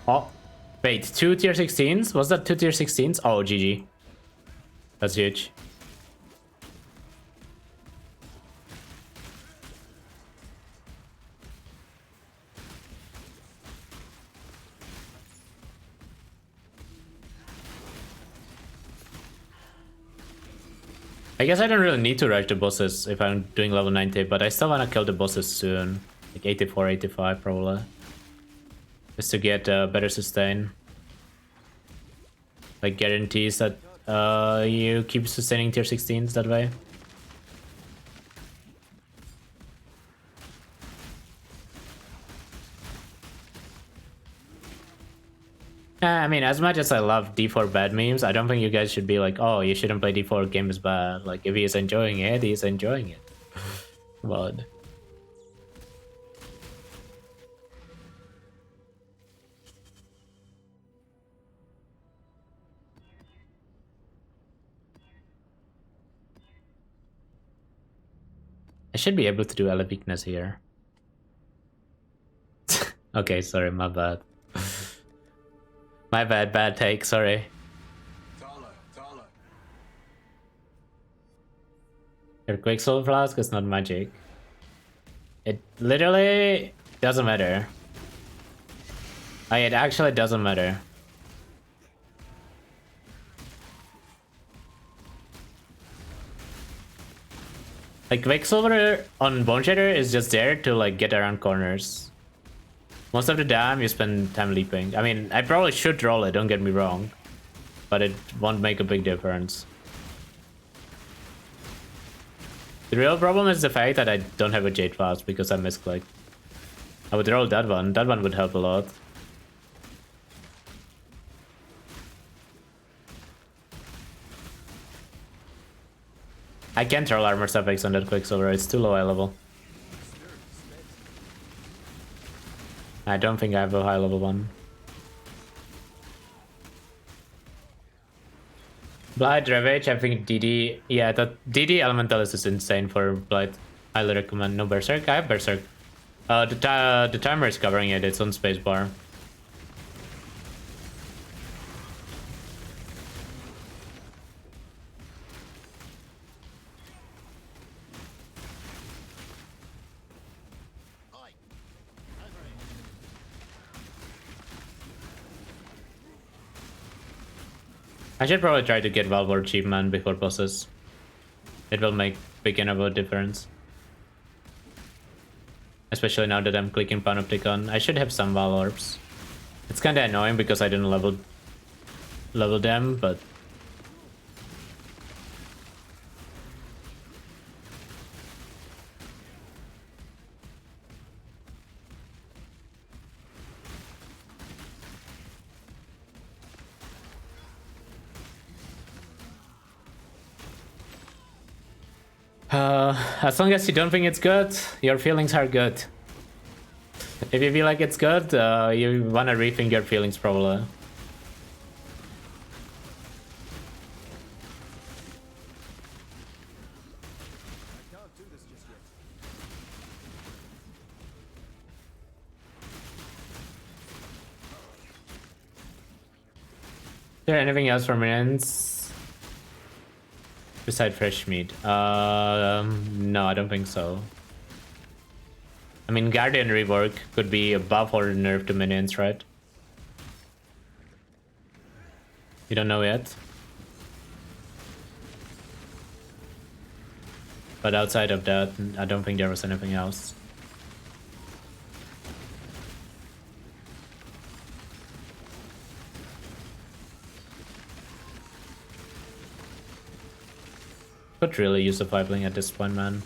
B: Oh, wait, 2 tier 16s? Was that 2 tier 16s? Oh, GG. That's huge. I guess I don't really need to rush the bosses if I'm doing level 90, but I still want to kill the bosses soon. Like 84, 85 probably. Just to get better sustain. Like guarantees that you keep sustaining tier 16s that way. I mean, as much as I love D4 bad memes, I don't think you guys should be like, oh, you shouldn't play D4, game is bad. Like, if he is enjoying it, he's enjoying it. But... I should be able to do Ele Weakness here. Okay, sorry, my bad. My bad, bad take, sorry. Your Quicksilver Flask is not magic. It literally doesn't matter. It actually doesn't matter. Like, Quicksilver on Boneshatter is just there to like get around corners. Most of the time you spend time leaping. I mean, I probably should roll it, don't get me wrong. But it won't make a big difference. The real problem is the fact that I don't have a Jade Flask because I misclicked. I would roll that one. That one would help a lot. I can't roll armor suffix on that Quicksilver, it's too low high level. I don't think I have a high level one. Blight, Ravage, I think DD. Yeah, that DD Elementalist is insane for Blight. Highly recommend. No Berserk? I have Berserk. The timer is covering it, it's on spacebar. I should probably try to get Valor achievement before bosses. It will make big enough of a difference. Especially now that I'm clicking Panopticon. I should have some Val Orbs. It's kinda annoying because I didn't level them, but... as long as you don't think it's good, your feelings are good. If you feel like it's good, you wanna rethink your feelings probably.
C: I can't do this just yet.
B: Is there anything else for minions? Beside fresh meat? No, I don't think so. I mean, Guardian rework could be a buff or a nerf to minions, right? You don't know yet? But outside of that, I don't think there was anything else. Could really use a 5-link at this point, man.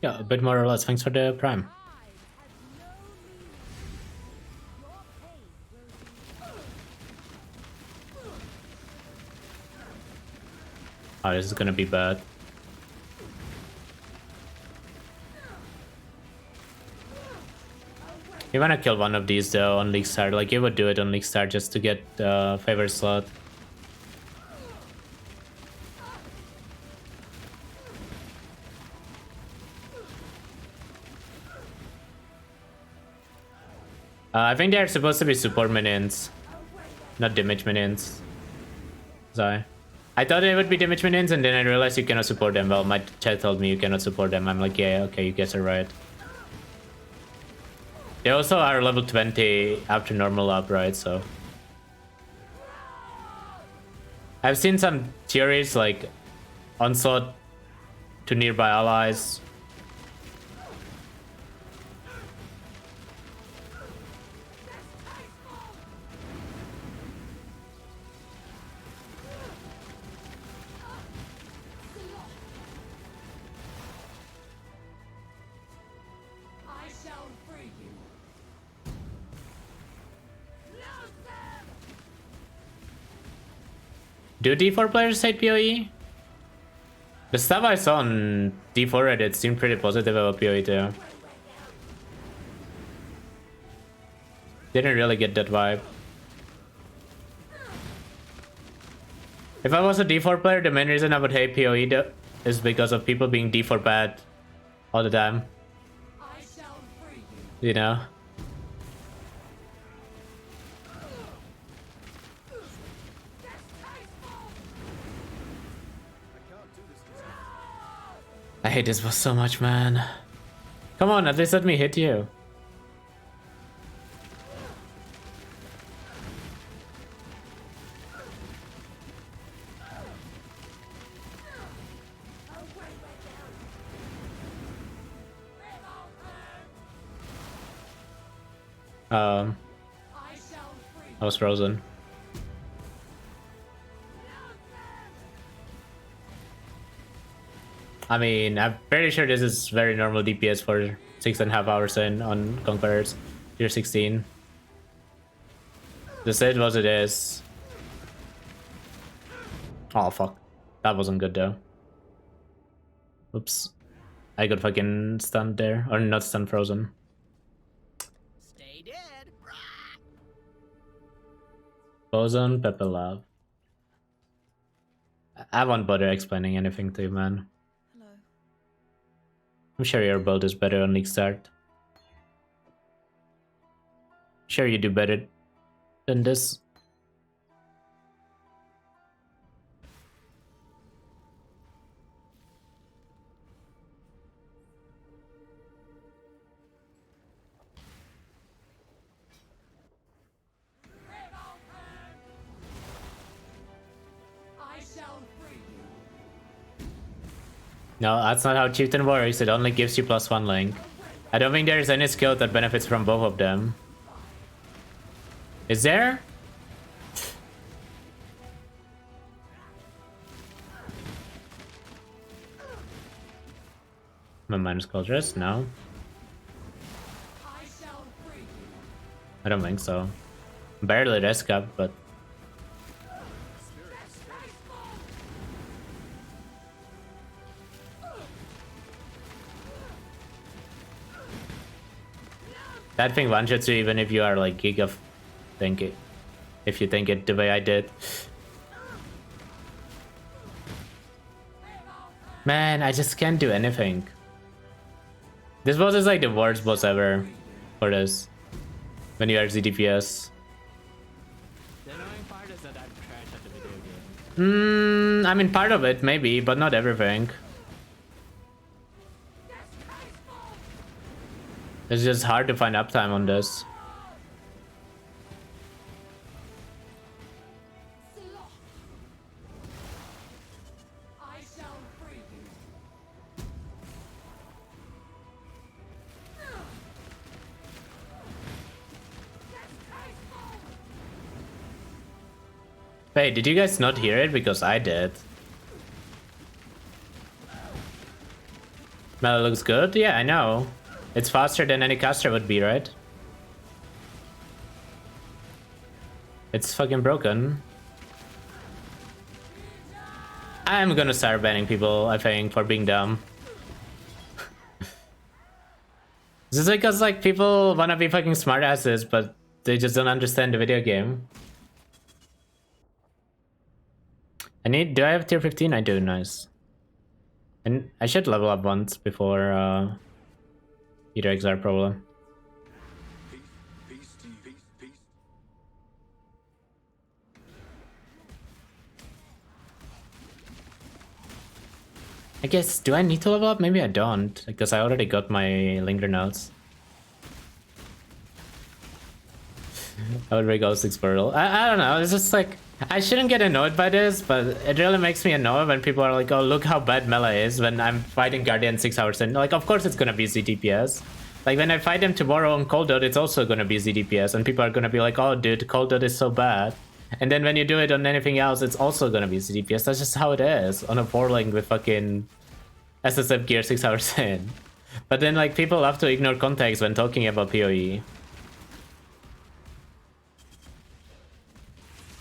B: Yeah, a bit more or less. Thanks for the prime. Oh, this is gonna be bad. You wanna kill one of these though on League Start, like you would do it on League Start just to get favor slot. I think they're supposed to be support minions, not damage minions. Sorry. I thought they would be damage minions and then I realized you cannot support them. Well, my chat told me you cannot support them. I'm like, yeah, okay, you guys are right. They also are level 20 after normal up, right? So I've seen some theories like onslaught to nearby allies. Do D4 players hate PoE? The stuff I saw on D4 Reddit seemed pretty positive about PoE too. Didn't really get that vibe. If I was a D4 player, the main reason I would hate PoE is because of people being D4 bad all the time. You know? I hate this boss so much, man. Come on, at least let me hit you. I was frozen. I mean, I'm pretty sure this is very normal DPS for 6.5 hours in on Conquerors, tier 16. This is what it is. Oh fuck. That wasn't good though. Oops. I got fucking stunned there. Or not stunned, frozen.
C: Stay dead.
B: Boson, Pepper Love. I won't bother explaining anything to you, man.
E: Hello.
B: I'm sure your build is better on League Start. Sure you do better than this. No, that's not how Chieftain works. It only gives you +1 link. I don't think there is any skill that benefits from both of them. Is there? My minus cultures? No. I don't think so. Barely risk up, but that thing one-shots you even if you are like gig of think it. If you think it the way I did. Man, I just can't do anything. This boss is like the worst boss ever for this. When you are ZDPS.
I: The annoying part is that I'm trash at the video game.
B: I mean part of it maybe, but not everything. It's just hard to find uptime on this. Wait, did you guys not hear it? Because I did. Well, it looks good? Yeah, I know. It's faster than any caster would be, right? It's fucking broken. I'm gonna start banning people, I think, for being dumb. This is because, like, people wanna be fucking smartasses, but they just don't understand the video game. Do I have tier 15? I do, nice. And I should level up once before, Eater Exarch problem. I guess, do I need to level up? Maybe I don't, because I already got my linger notes. I would break all 6 portal. I don't know, it's just like, I shouldn't get annoyed by this, but it really makes me annoyed when people are like, oh, look how bad melee is when I'm fighting Guardian 6 hours in. Like, of course it's gonna be ZDPS. Like, when I fight them tomorrow on Cold Dot, it's also gonna be ZDPS, and people are gonna be like, oh, dude, Cold Dot is so bad. And then when you do it on anything else, it's also gonna be ZDPS. That's just how it is on a 4-link with fucking SSF gear 6 hours in. But then, like, people have to ignore context when talking about PoE.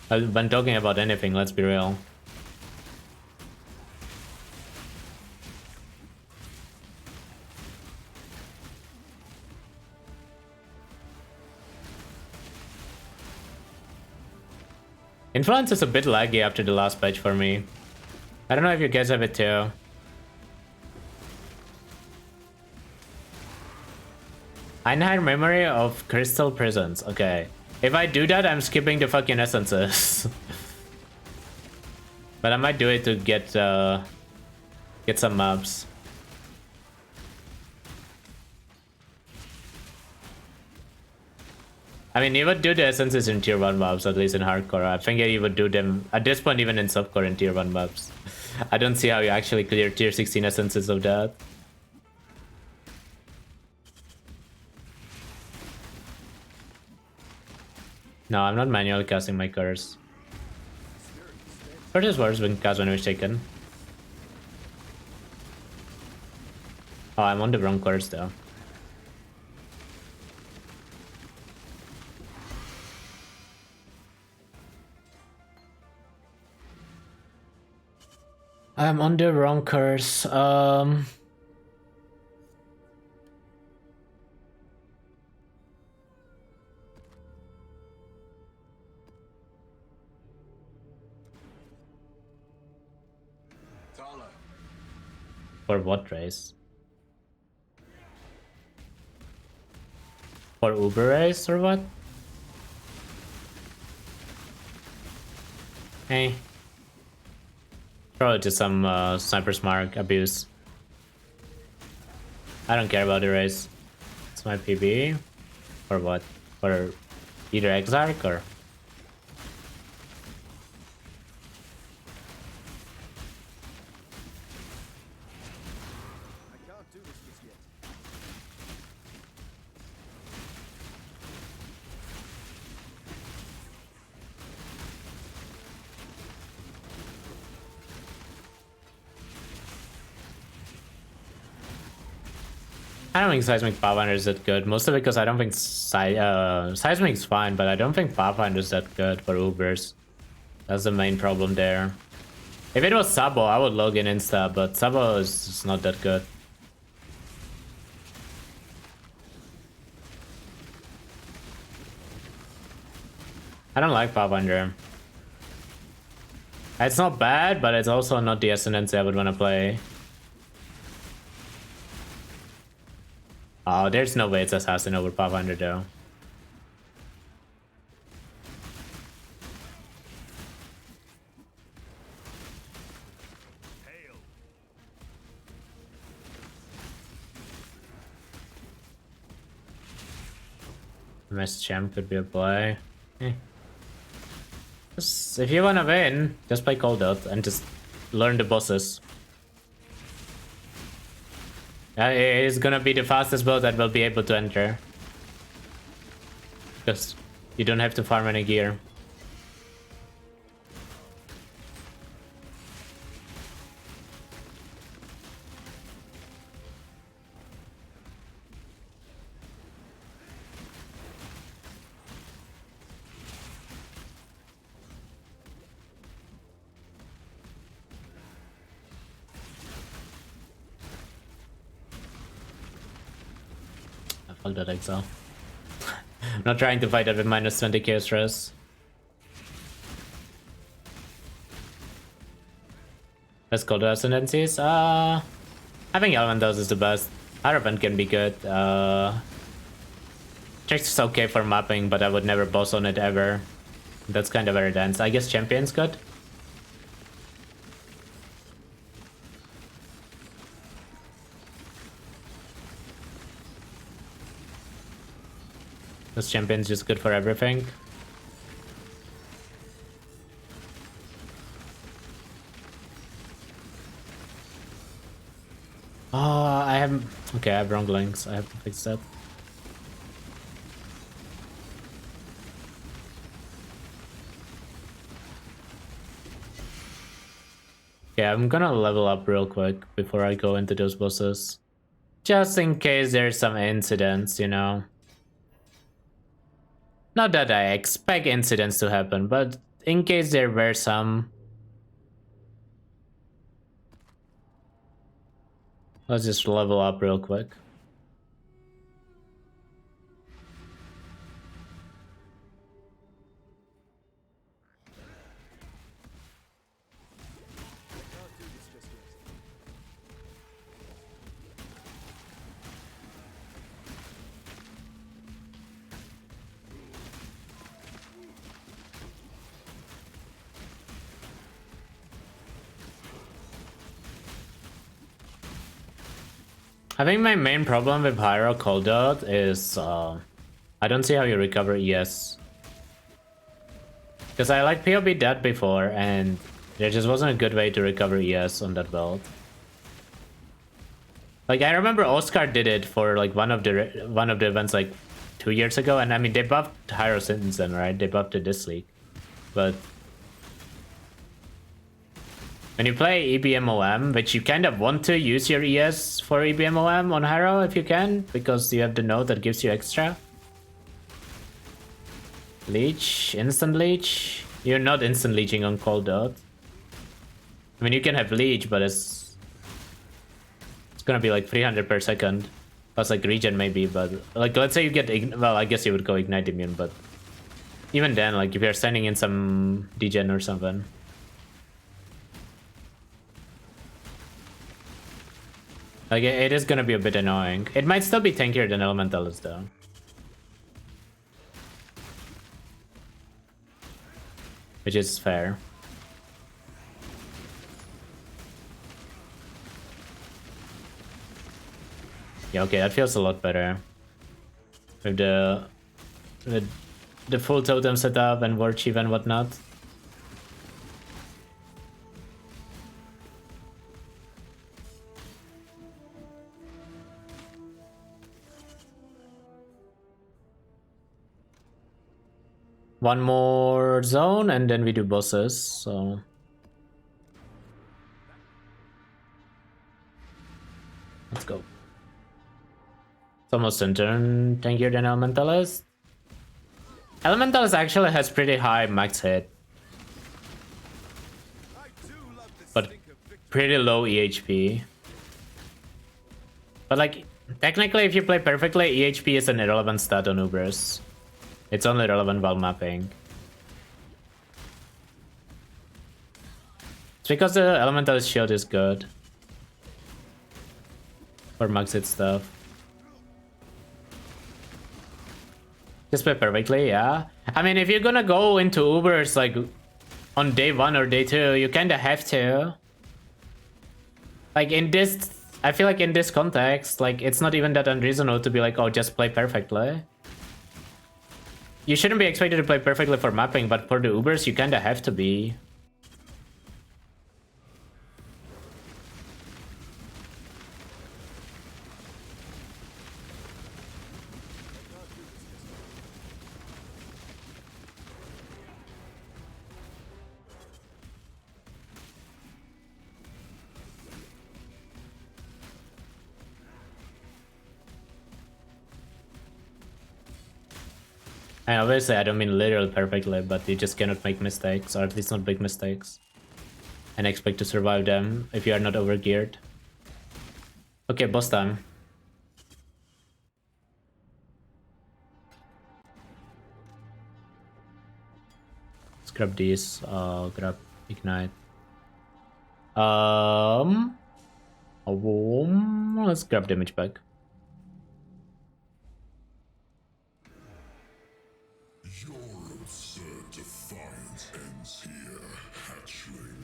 B: When talking about anything, let's be real. Influence is a bit laggy after the last patch for me. I don't know if you guys have it too. Einhard Memory of Crystal Prisons. Okay. If I do that, I'm skipping the fucking essences. But I might do it to get some mobs. I mean, you would do the essences in tier 1 mobs, at least in hardcore. I think you would do them at this point even in subcore in tier 1 mobs. I don't see how you actually clear tier 16 essences of that. No, I'm not manually casting my curse. Curse words when cast when it was taken. Oh, I'm on the wrong curse though. I'm on the wrong curse. For what race? For Uber race or what? Hey. Probably just some sniper's mark abuse. I don't care about the race. It's my PB. For what? For either Exarch or... I don't think Seismic Pathfinder is that good. Mostly because I don't think Seismic's fine, but I don't think Pathfinder is that good for Ubers. That's the main problem there. If it was Sabo, I would log in insta, but Sabo is just not that good. I don't like Pathfinder. It's not bad, but it's also not the Ascendancy I would want to play. Oh, there's no way it's Assassin over Pathfinder though. MS Champ could be a play. If you wanna win, just play Cold Out and just learn the bosses. It's gonna be the fastest boat that will be able to enter. Because you don't have to farm any gear. Fuck that exile. I'm not trying to fight that with minus 20k stress. Let's go to Ascendancies. I think Elementals is the best. Hierophant can be good. Check's is okay for mapping, but I would never boss on it ever. That's kind of very dense. I guess Champion's good. This Champion's just good for everything. Oh, I have... Okay, I have wrong links. I have to fix that. Okay, I'm gonna level up real quick before I go into those bosses. Just in case there's some incidents, you know. Not that I expect incidents to happen, but in case there were some. Let's just level up real quick. I think my main problem with Pyro Coldot is I don't see how you recover ES. Because I like POB that before and there just wasn't a good way to recover ES on that build. Like I remember Oscar did it for like one of the events like 2 years ago, and I mean they buffed Hyro since then, right? They buffed it this league. But when you play EBMOM, which you kind of want to use your ES for EBMOM on Hyro if you can, because you have the node that gives you extra. Leech, instant leech. You're not instant leeching on Cold Dot. I mean you can have leech, but it's gonna be like 300 per second. Plus like regen maybe, but like let's say you get, well I guess you would go ignite immune, but even then like if you're standing in some degen or something. Like it is gonna be a bit annoying. It might still be tankier than Elementalist though. Which is fair. Yeah, okay, that feels a lot better. With the full totem setup and war chief and whatnot. One more zone and then we do bosses, so let's go. It's almost in turn tankier than Elementalist. Elementalist actually has pretty high max hit, but pretty low EHP. But like technically if you play perfectly, EHP is an irrelevant stat on Ubers. It's only relevant while mapping. It's because the Elementalist shield is good for max hit stuff. Just play perfectly, yeah. I mean, if you're gonna go into Ubers like on day 1 or day 2, you kinda have to. Like in this, I feel like in this context, like it's not even that unreasonable to be like, oh, just play perfectly. You shouldn't be expected to play perfectly for mapping, but for the Ubers, you kinda have to be. And obviously I don't mean literally perfectly, but you just cannot make mistakes, or at least not big mistakes, and expect to survive them if you are not overgeared. Okay, boss time. Let's grab these, grab ignite. Let's grab damage back.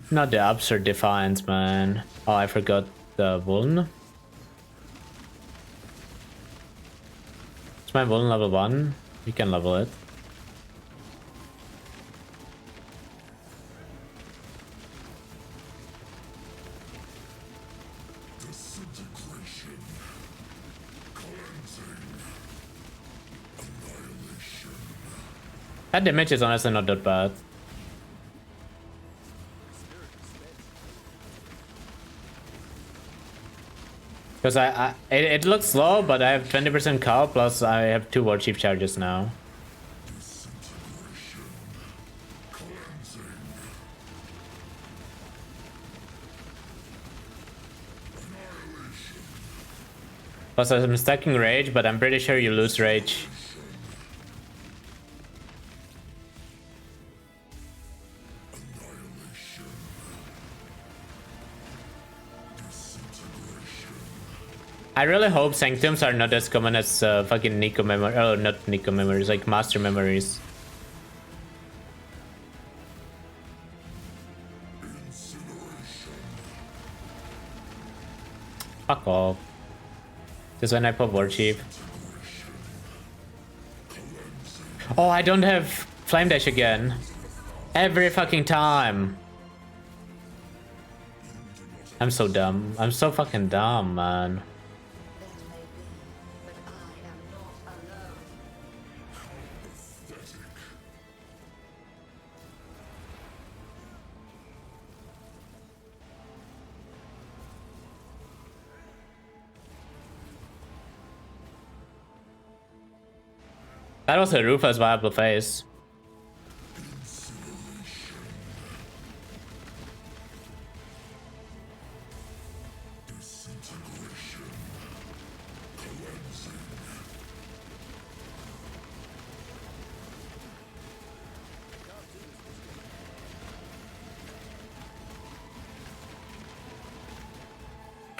B: Not the absurd defiance, man. Oh, I forgot the vuln. It's my vuln level 1. You can level it. That damage is honestly not that bad. Because it looks slow, but I have 20% cow, plus I have 2 war chief charges now. Plus I'm stacking rage, but I'm pretty sure you lose rage. I really hope Sanctums are not as common as fucking Nico memory. Oh, not Nico memories, like master memories. Fuck off. Just when I pop War Chief. Oh, I don't have Flame Dash again. Every fucking time. I'm so dumb. I'm so fucking dumb, man. That was a Rufus viable face.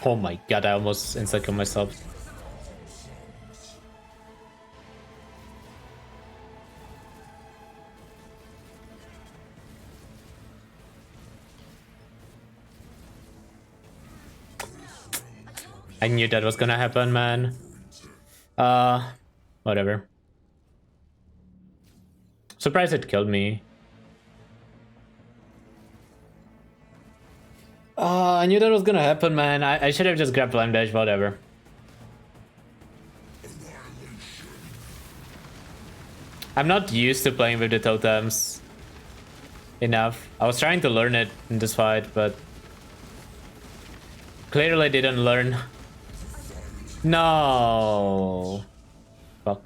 B: Oh my god, I almost instant killed myself. I knew that was gonna happen, man. Whatever. Surprised it killed me. I knew that was gonna happen, man. I should have just grabbed Flame Dash, whatever. I'm not used to playing with the totems enough. I was trying to learn it in this fight, but clearly didn't learn. No. Fuck.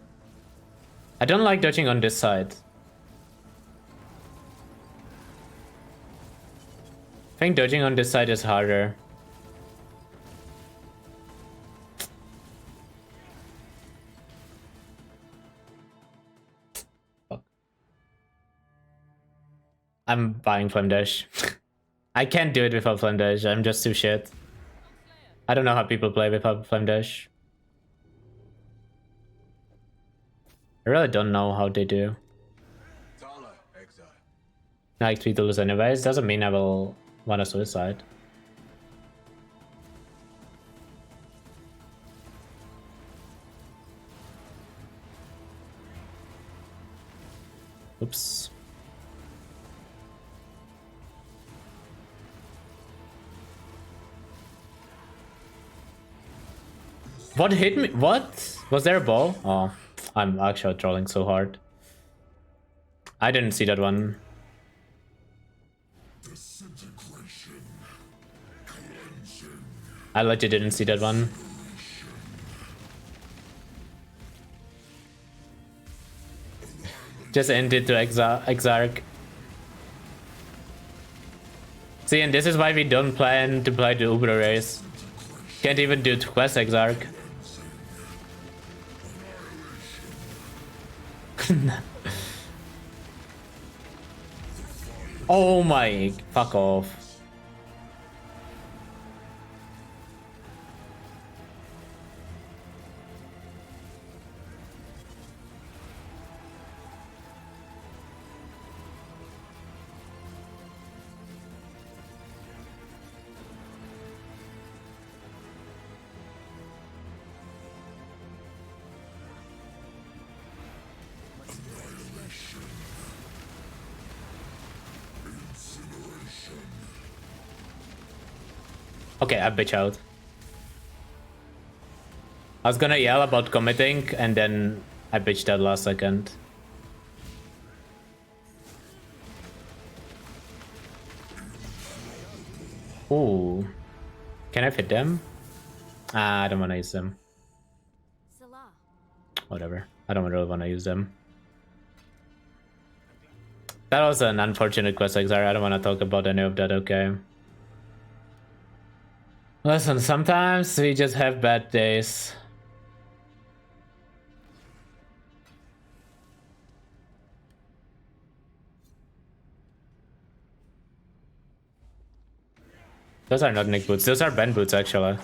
B: I don't like dodging on this side. I think dodging on this side is harder. Fuck. I'm buying Flame Dash. I can't do it without Flame Dash. I'm just too shit. I don't know how people play without Flame Dash. I really don't know how they do. I like 3 to lose anyways. Doesn't mean I will want a suicide. Oops. What hit me? What? Was there a ball? Oh, I'm actually trolling so hard. I didn't see that one. I legit didn't see that one. Just ended to Exarch. See, and this is why we don't plan to play the Uber race. Can't even do quest Exarch. Oh my, fuck off. Okay, I bitch out. I was gonna yell about committing, and then I bitched out last second. Ooh. Can I fit them? I don't wanna use them. Whatever. I don't really wanna use them. That was an unfortunate quest, Exarch. I don't wanna talk about any of that, okay? Listen, sometimes we just have bad days. Those are not Nick boots, those are Ben boots actually.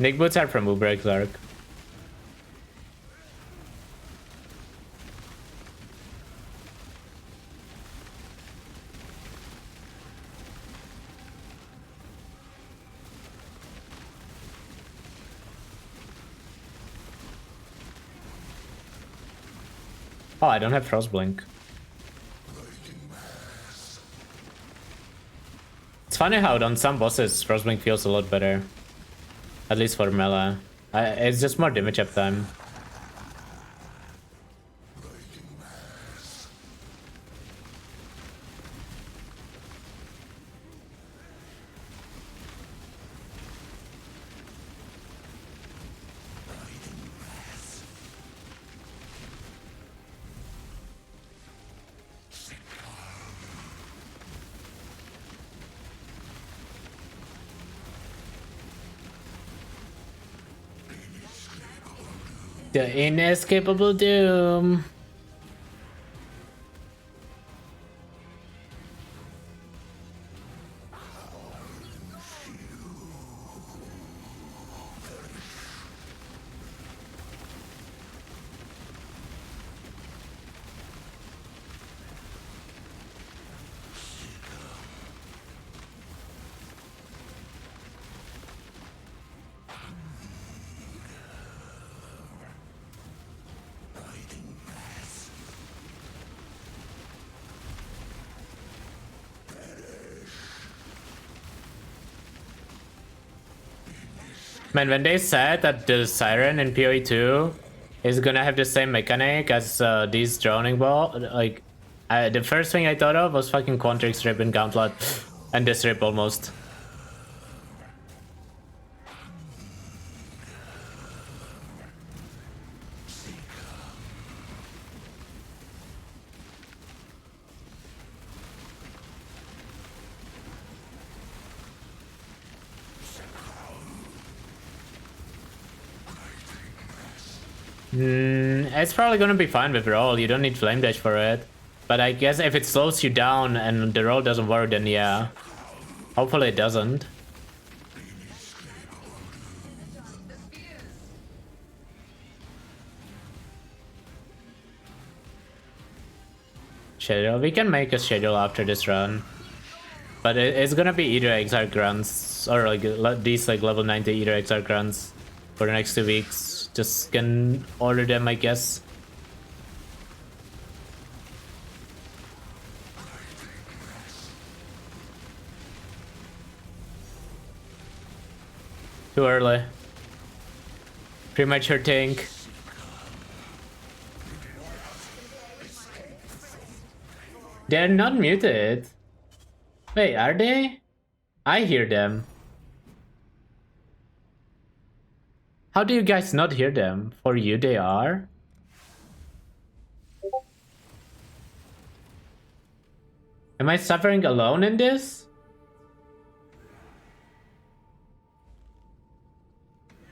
B: Nick boots are from Uber Exarch. Oh, I don't have Frostblink. It's funny how on some bosses Frostblink feels a lot better. At least for melee. It's just more damage uptime. The inescapable doom. Man, when they said that the Siren in PoE 2 is gonna have the same mechanic as these drowning ball, like, the first thing I thought of was fucking Quantrix Rip and Gauntlet, and this Rip almost. It's probably gonna be fine with roll, you don't need flame dash for it. But I guess if it slows you down and the roll doesn't work, then yeah. Hopefully it doesn't. Schedule, we can make a schedule after this run. But it's gonna be either Exarch runs, or like these like level 90 either Exarch runs for the next 2 weeks. Just can order them, I guess. Too early. Premature tank. They're not muted. Wait, are they? I hear them. How do you guys not hear them? For you they are? Am I suffering alone in this?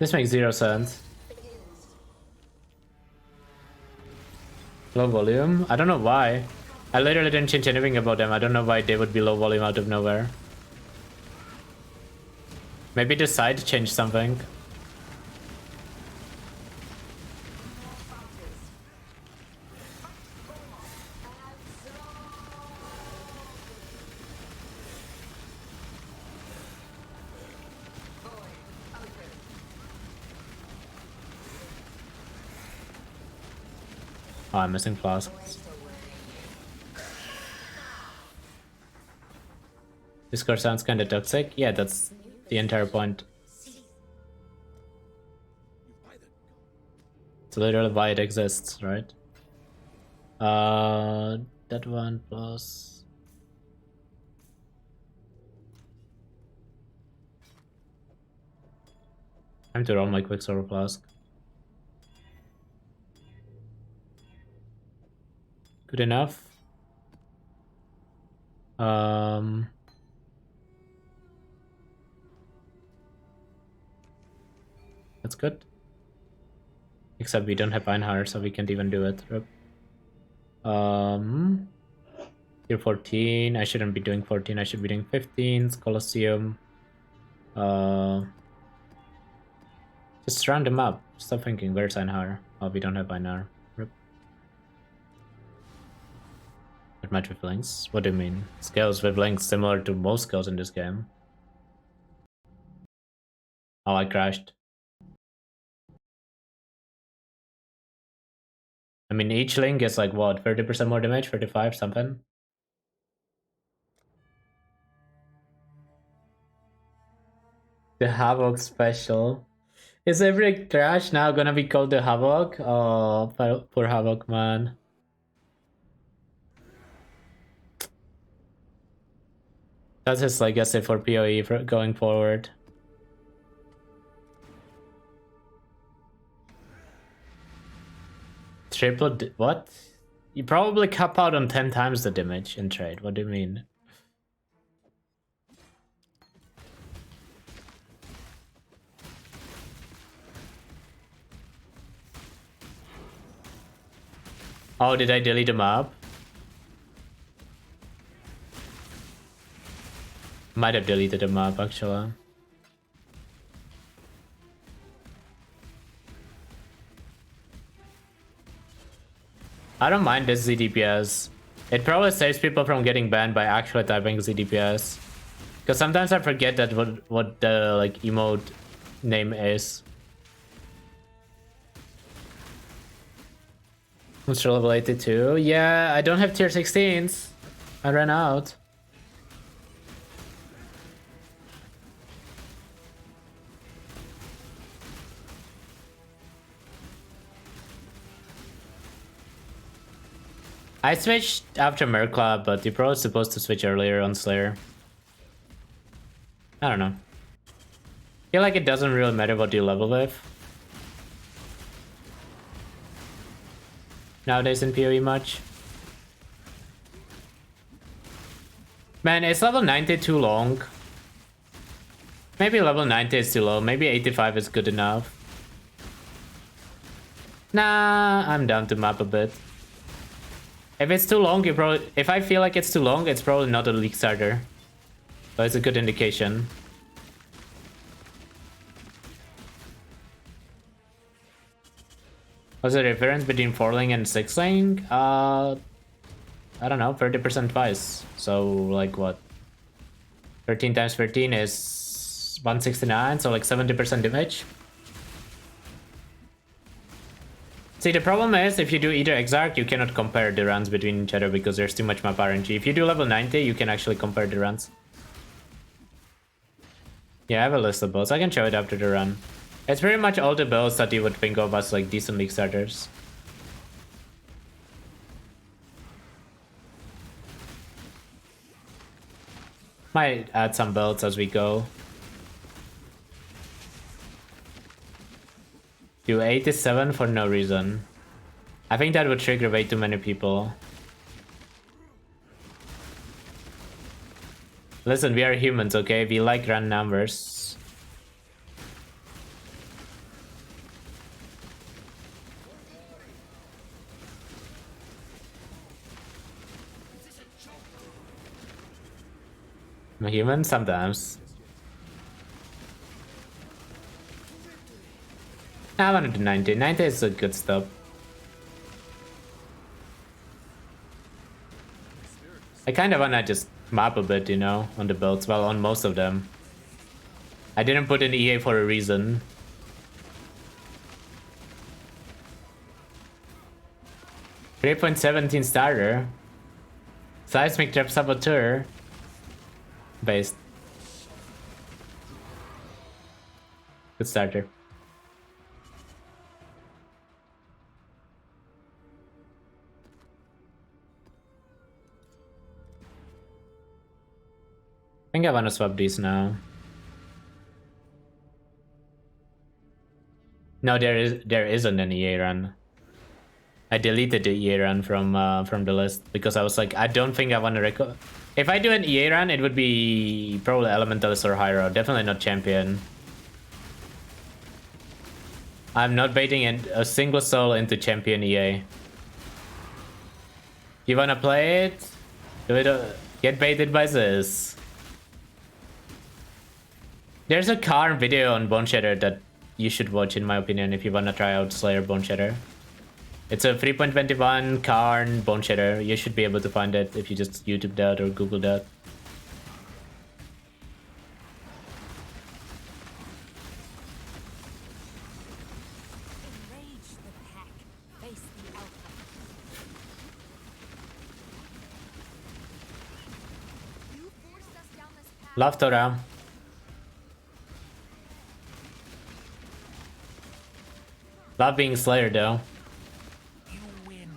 B: This makes 0 sense. Low volume? I don't know why. I literally didn't change anything about them. I don't know why they would be low volume out of nowhere. Maybe the side changed something. Oh, I'm missing flasks. Discord sounds kinda toxic. Yeah, that's the entire point. It's literally why it exists, right? That one plus... Time to roll my Quicksilver Flask. Good enough. That's good. Except we don't have Einhar, so we can't even do it. Tier 14. I shouldn't be doing 14. I should be doing 15. Colosseum. Just round them up. Stop thinking. Where's Einhar? Oh, we don't have Einhar. Not much with links. What do you mean? Skills with links similar to most skills in this game. Oh, I crashed. I mean, each link is like what, 30% more damage, 35 something. The Havoc special. Is every trash now gonna be called the Havoc? Oh, poor Havoc, man. That's his legacy for PoE for going forward. Triple what? You probably cap out on 10 times the damage in trade. What do you mean? Oh, did I delete the map? Might have deleted the map actually. I don't mind this ZDPS. It probably saves people from getting banned by actually typing ZDPS. Because sometimes I forget that what the like emote name is. I'm still level 82. Yeah, I don't have tier 16s. I ran out. I switched after Merkla, but you're probably supposed to switch earlier on Slayer. I don't know. I feel like it doesn't really matter what you level with. Nowadays in PoE much. Man, is level 90 too long? Maybe level 90 is too low. Maybe 85 is good enough. Nah, I'm down to map a bit. If it's too long, you probably... If I feel like it's too long, it's probably not a league starter. So it's a good indication. What's the difference between 4-lane and 6-lane? I don't know, 30% twice. So, like, what? 13 times 13 is 169, so like 70% damage. See, the problem is, if you do either Exarch, you cannot compare the runs between each other because there's too much map RNG. If you do level 90, you can actually compare the runs. Yeah, I have a list of builds. I can show it after the run. It's pretty much all the builds that you would think of as like decent league starters. Might add some builds as we go. Do 87 for no reason. I think that would trigger way too many people. Listen, we are humans, okay? We like run numbers. I'm a human sometimes. I want to do 90. 90 is a good stuff. I kind of want to just map a bit, you know, on the builds. Well, on most of them. I didn't put in EA for a reason. .17 starter. Seismic Trap Saboteur. Based. Good starter. I think I want to swap these now. No, there isn't an EA run. I deleted the EA run from the list because I was like, I don't think I want to if I do an EA run, it would be probably Elementalist or Hyro, definitely not Champion. I'm not baiting a single soul into Champion EA. You wanna play it? Do it. Get baited by this. There's a Karn video on Boneshatter that you should watch, in my opinion, if you wanna try out Slayer Boneshatter. It's a 3.21 Karn Boneshatter. You should be able to find it if you just YouTube that or Google that.
E: Enrage the pack. Face the alpha.
B: Love Tora. Love being Slayer though.
A: You win.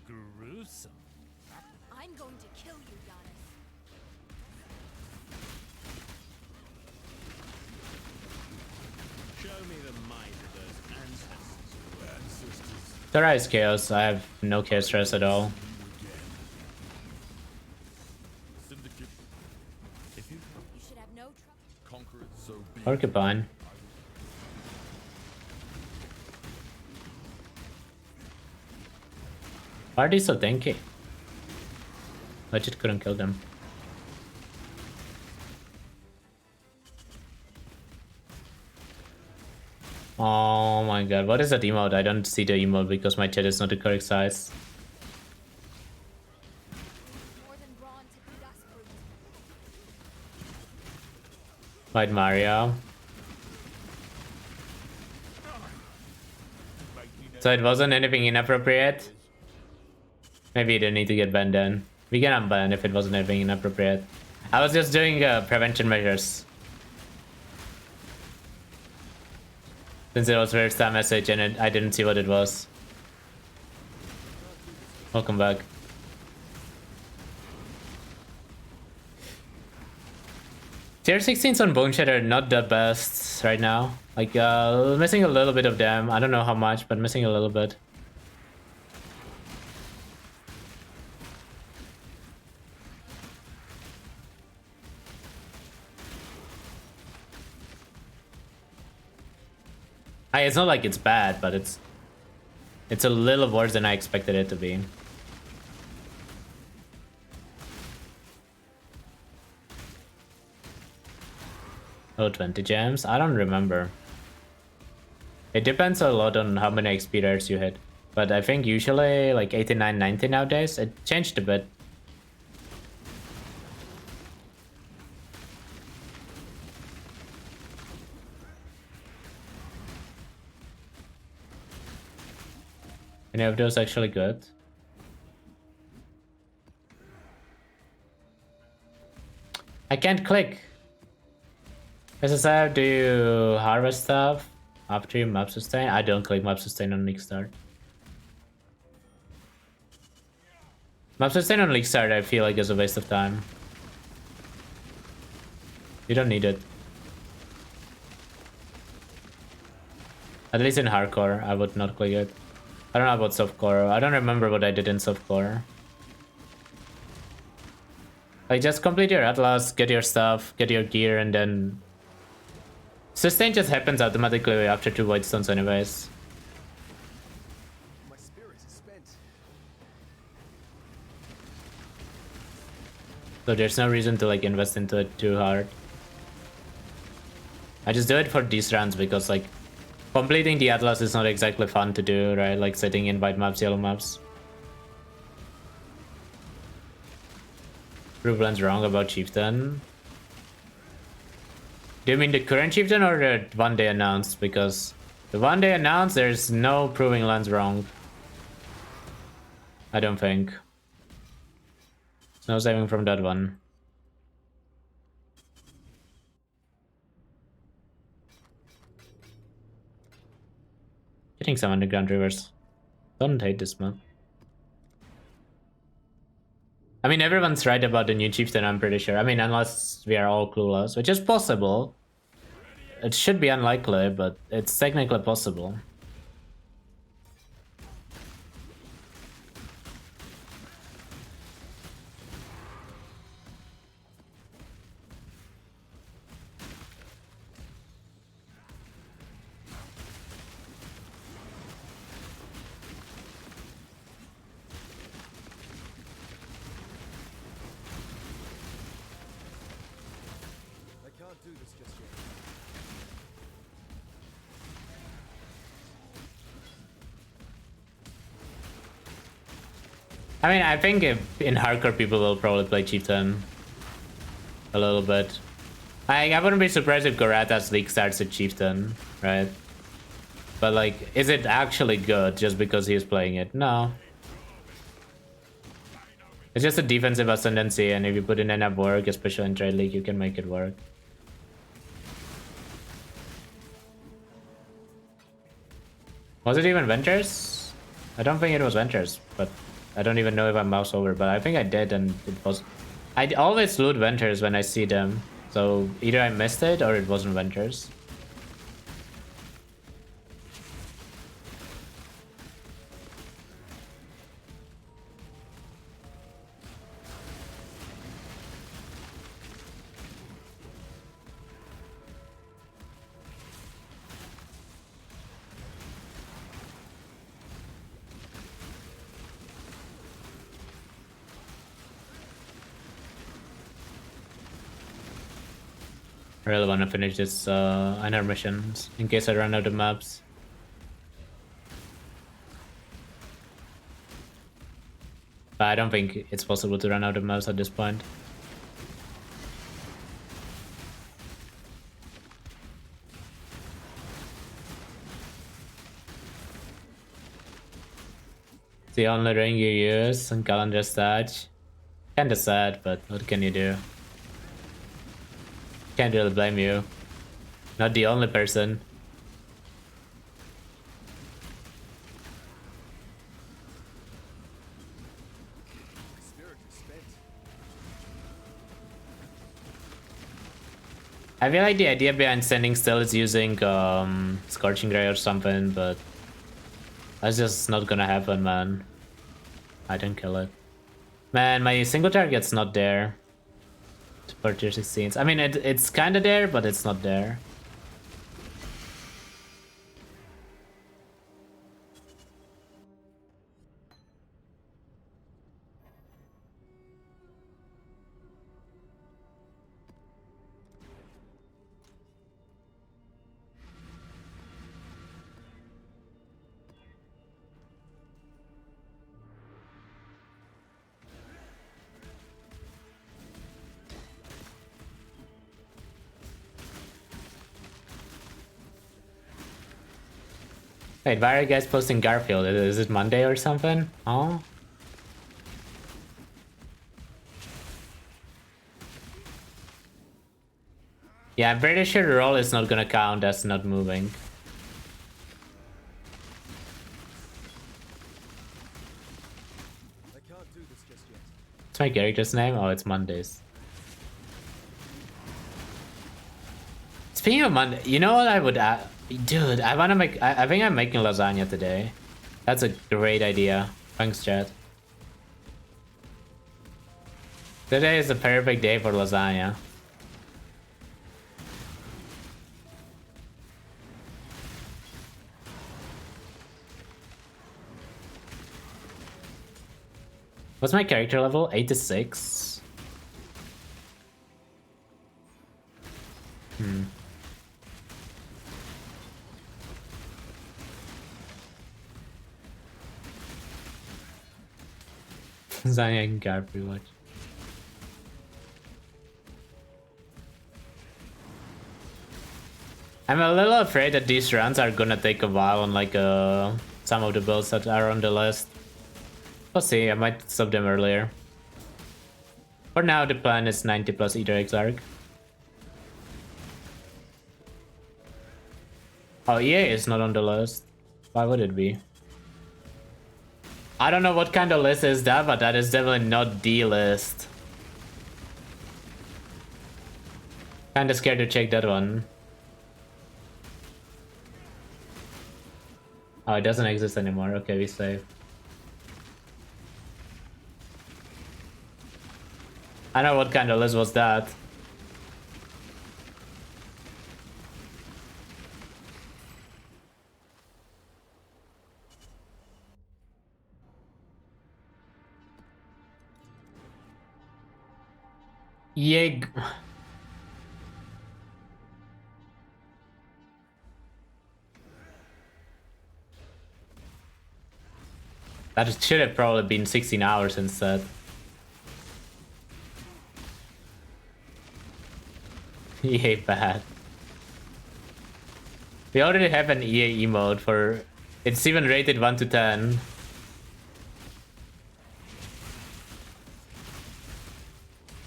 A: Gruesome.
E: I'm going to kill you, Giannis.
I: Show me the might of those ancestors.
B: Tora is chaos. I have no chaos stress at all.
F: Syndicate. If you
E: You should have no trouble.
F: conquer it, so be it.
B: Porcupine. Why are they so tanky? I just couldn't kill them. Oh my god, what is that emote? I don't see the emote because my chat is not the correct size.
E: More than brawn to beat us, brute.
B: White Mario. So it wasn't anything inappropriate? Maybe you didn't need to get banned then. We can unban if it wasn't anything inappropriate. I was just doing prevention measures. Since it was first time message and I didn't see what it was. Welcome back. Tier 16s on Boneshatter not the best right now. Like, missing a little bit of them. I don't know how much, but missing a little bit. It's not like it's bad, but it's a little worse than I expected it to be. Oh, 20 gems? I don't remember. It depends a lot on how many XP rares you hit. But I think usually like 89, 90 nowadays. It changed a bit. Any of those actually good? I can't click. SSR, do you harvest stuff after you map sustain? I don't click map sustain on leaguestart. Map sustain on leaguestart I feel like is a waste of time. You don't need it. At least in hardcore, I would not click it. I don't know about softcore. I don't remember what I did in softcore. Like, just complete your atlas, get your stuff, get your gear, and then... Sustain just happens automatically after 2 white stones anyways.
C: My spirit is spent.
B: So there's no reason to, like, invest into it too hard. I just do it for these rounds because, like, completing the atlas is not exactly fun to do, right? Like setting in white maps, yellow maps. Ruben's wrong about Chieftain. Do you mean the current Chieftain or the one they announced? Because the one they announced, there's no proving Lance wrong. I don't think. No saving from that one. Getting some underground rivers. Don't hate this map. I mean, everyone's right about the new Chieftain, I'm pretty sure. I mean, unless we are all clueless, which is possible. It should be unlikely, but it's technically possible.
C: I can't do this just yet.
B: I mean, I think if in hardcore people will probably play Chieftain a little bit. I wouldn't be surprised if Gorata's League starts at Chieftain, right? But like, is it actually good just because he's playing it? No. It's just a defensive ascendancy, and if you put in enough work, especially in trade league, you can make it work. Was it even Ventures? I don't think it was Ventures, but I don't even know if I mouse over, but I think I did, and it was... I always loot Ventures when I see them, so either I missed it or it wasn't Ventures. I really want to finish this Einer missions in case I run out of maps. But I don't think it's possible to run out of maps at this point. It's the only ring you use on calendar stage. Kinda sad, but what can you do? Can't really blame you. Not the only person. I feel like the idea behind standing still is using Scorching Ray or something, but that's just not gonna happen, man. I didn't kill it. Man, my single target's not there. For tier 16s. I mean, it's kinda there, but it's not there. Wait, why are you guys posting Garfield? Is it Monday or something? Oh? Yeah, I'm pretty sure the roll is not gonna count as not moving.
C: I can't do this just yet.
B: What's my character's name? Oh, it's Mondays. Speaking of Monday, you know what I would add? Dude, I wanna make... I think I'm making lasagna today. That's a great idea. Thanks, chat. Today is the perfect day for lasagna. What's my character level? 86? Lasagna and Garfield watch. I'm a little afraid that these runs are gonna take a while on like some of the builds that are on the list. We'll see, I might stop them earlier. For now, the plan is 90 plus Eater Exarch. Oh, EA is not on the list. Why would it be? I don't know what kind of list is that, but that is definitely not the list. Kinda scared to check that one. Oh, it doesn't exist anymore. Okay, we save. I know what kind of list was that. Yeg. That should have probably been 16 hours instead. EA bad. We already have an EA emote for... It's even rated 1 to 10.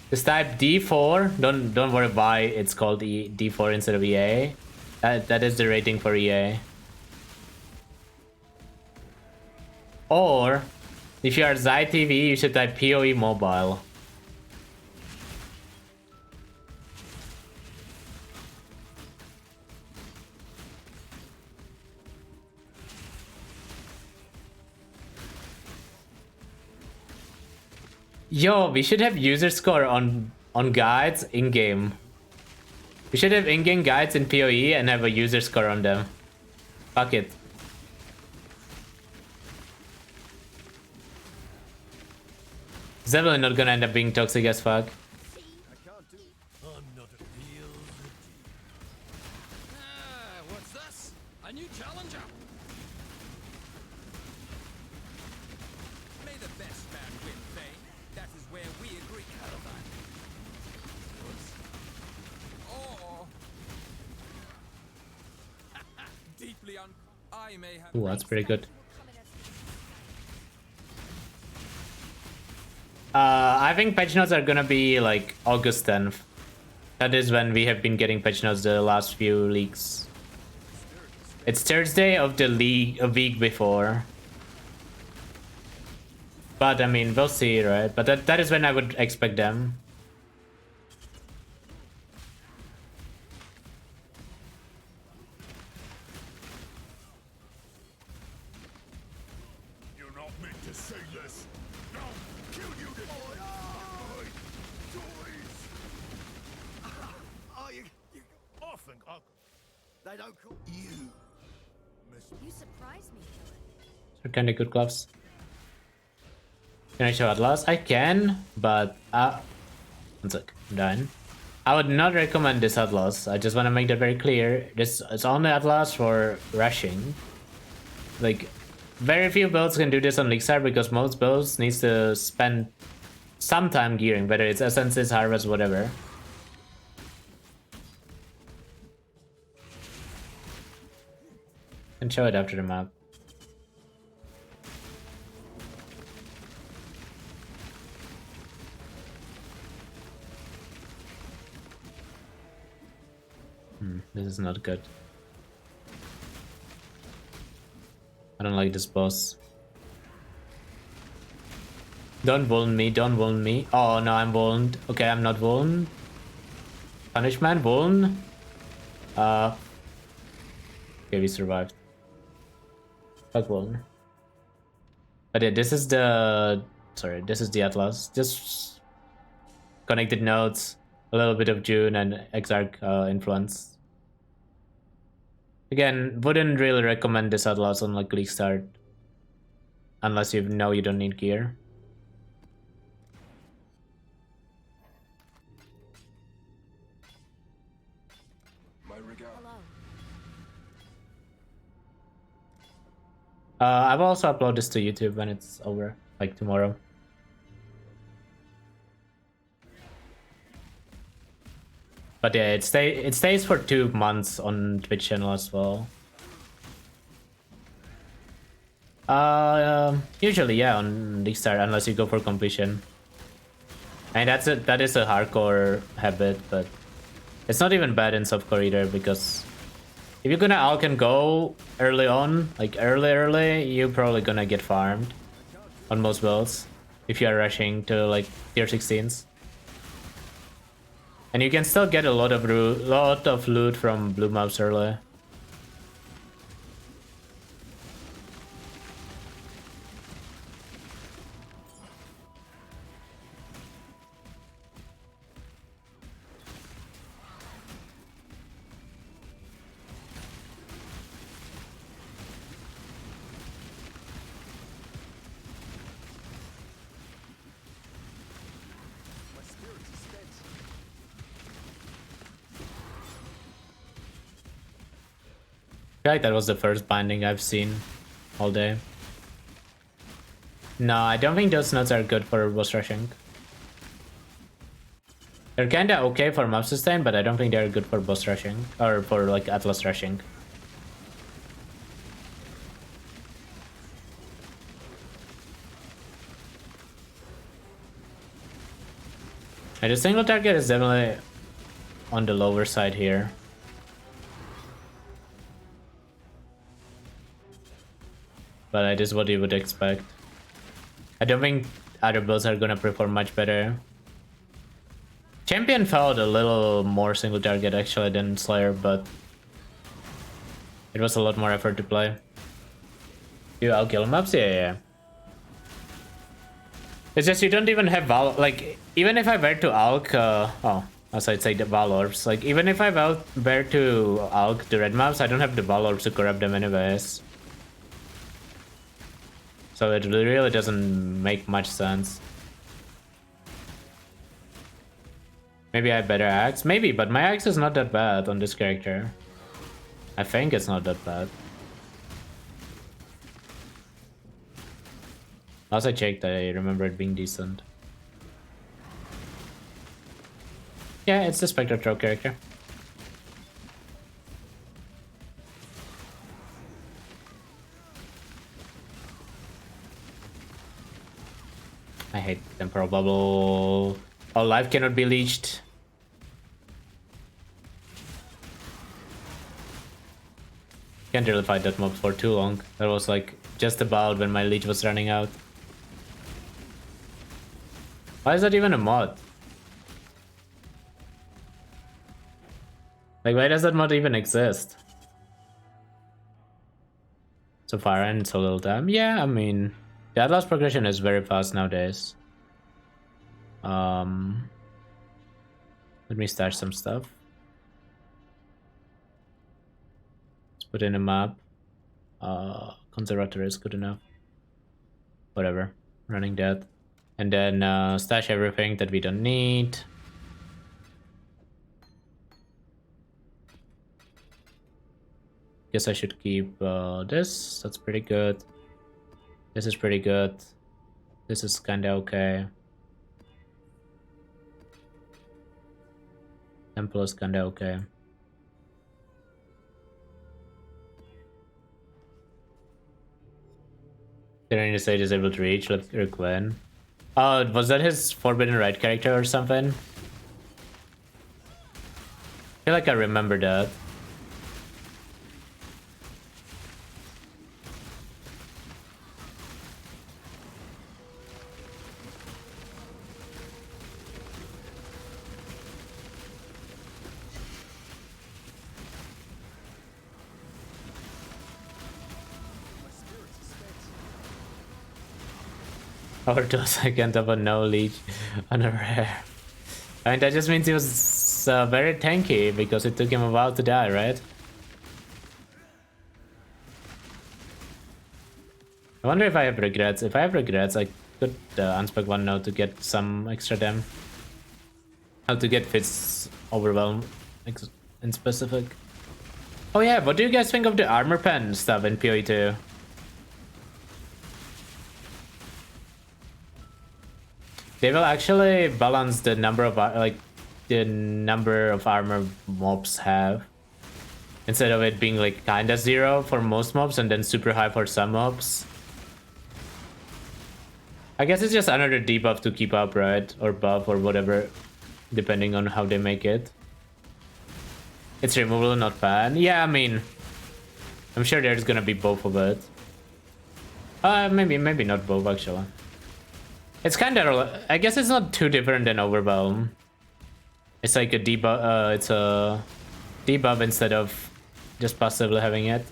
B: Just type D4. Don't worry why it's called D4 instead of EA. That is the rating for EA. Or if you are Zai TV, you should type PoE Mobile. Yo, we should have user score on guides in game. We should have in-game guides in PoE and have a user score on them. Fuck it. It's definitely not gonna end up being toxic as fuck.
C: What's this? A new challenger. May the best man win, Thane. That is where we agree, Caroline. Or deeply I may have.
B: Ooh, that's pretty good. I think patch notes are gonna be like August 10th. That is when we have been getting patch notes the last few leagues. It's Thursday of the league a week before. But I mean, we'll see, right? But that is when I would expect them.
F: You're not meant to say this. No, kill you to
C: Oh, you
F: often, Uncle.
C: they don't call you.
E: You surprise me, Killer.
B: They're kinda good gloves. Can I show Atlas? I can, but one sec, I'm done. I would not recommend this Atlas. I just want to make that very clear. This is only Atlas for rushing. Like, very few builds can do this on leaguestart because most builds needs to spend some time gearing, whether it's essences, harvest, whatever. And show it after the map. This is not good. I don't like this boss. Don't wound me, don't wound me. Oh no, I'm wound. Okay, I'm not wound. Punishment, wound. Okay, we survived. Fuck wound. But yeah, this is the... Sorry, this is the Atlas. Just connected nodes, a little bit of June and Exarch influence. Again, wouldn't really recommend this Atlas on like leaguestart. Unless you know you don't need gear.
E: Hello.
B: I will also upload this to YouTube when it's over, like tomorrow. But yeah, it stays for 2 months on Twitch channel as well. Usually yeah, on leaguestart unless you go for completion. And that is a hardcore habit, but it's not even bad in softcore either because if you're gonna alch and go early on, like early, you're probably gonna get farmed on most builds if you are rushing to like tier 16s. And you can still get a lot of loot from blue mobs early. I feel like that was the first binding I've seen all day. No, I don't think those notes are good for boss rushing. They're kinda okay for mob sustain, but I don't think they're good for boss rushing or for like Atlas rushing. And the single target is definitely on the lower side here. But it is what you would expect. I don't think other builds are gonna perform much better. Champion felt a little more single target actually than Slayer, but it was a lot more effort to play. You outkill maps? Yeah. It's just you don't even have Val. Like, even if I were to Alk, as I'd say the Valorbs, like, even if I were to Alk the red maps, I don't have the Valorbs to corrupt them anyways. So it really doesn't make much sense. Maybe I had better axe? Maybe, but my axe is not that bad on this character. I think it's not that bad. Last I checked, I remember it being decent. Yeah, it's the Spectre Throw character. I hate Temporal Bubble. Oh, life cannot be leeched. Can't really fight that mob for too long. That was like just about when my leech was running out. Why is that even a mod? Like, why does that mod even exist? So far, and it's a little time. Yeah, I mean, the Atlas progression is very fast nowadays. Let me stash some stuff. Let's put in a map. Conservator is good enough. Whatever, running that. And then stash everything that we don't need. Guess I should keep this. That's pretty good. This is pretty good. This is kinda okay. Temple is kinda okay. Tyranny Sage is able to reach. Let's Gwen. Oh, was that his Forbidden Right character or something? I feel like I remember that. Overdose second of a no leech on a rare. I mean, that just means he was very tanky because it took him a while to die, right? I wonder if I have regrets. If I have regrets, I could unspec one now to get some extra dam. How to get Fitz Overwhelm in specific. Oh yeah, what do you guys think of the armor pen stuff in PoE 2? They will actually balance the number of armor mobs have, instead of it being like kinda 0 for most mobs and then super high for some mobs. I guess it's just another debuff to keep up, right? Or buff or whatever, depending on how they make it. It's removable, not ban. Yeah, I mean, I'm sure there's gonna be both of it. Maybe not both actually. It's kind of, I guess it's not too different than Overwhelm. It's like a debuff, it's a debuff instead of just passively having it.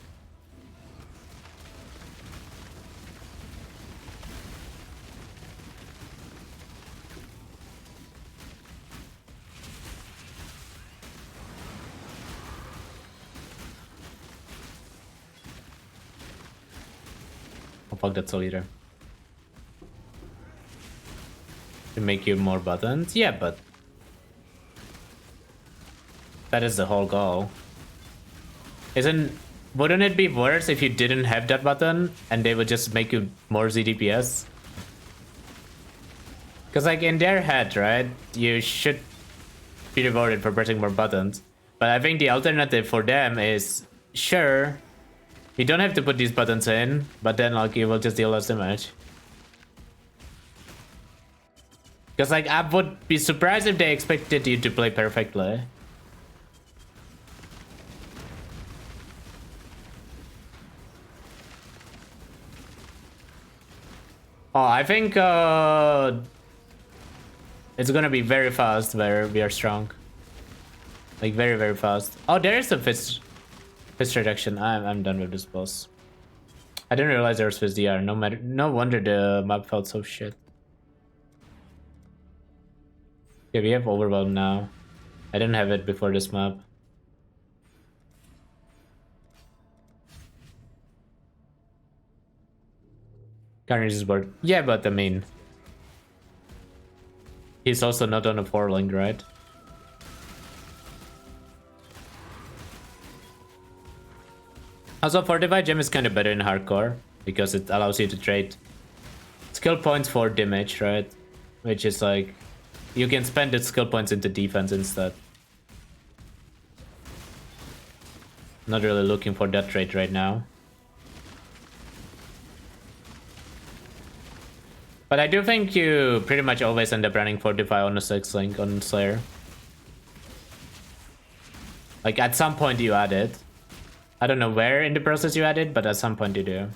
B: Oh fuck, that's a leader. To make you more buttons? Yeah, but that is the whole goal. Wouldn't it be worse if you didn't have that button and they would just make you more ZDPS? Because like in their head, right, you should be rewarded for pressing more buttons. But I think the alternative for them is, sure, you don't have to put these buttons in, but then like you will just deal less damage. Because like I would be surprised if they expected you to play perfectly. Oh, I think it's gonna be very fast where we are strong. Like very, very fast. Oh, there is a fist reduction. I'm done with this boss. I didn't realize there was fist DR. No wonder the map felt so shit. Okay, we have Overwhelm now. I didn't have it before this map. Carnage is bored. Yeah, but I mean... he's also not on a 4-link, right? Also, Fortified Gem is kind of better in Hardcore, because it allows you to trade skill points for damage, right? Which is like... you can spend the skill points into defense instead. Not really looking for that trade right now. But I do think you pretty much always end up running Fortify on a 6-link on Slayer. Like at some point you add it. I don't know where in the process you add it, but at some point you do.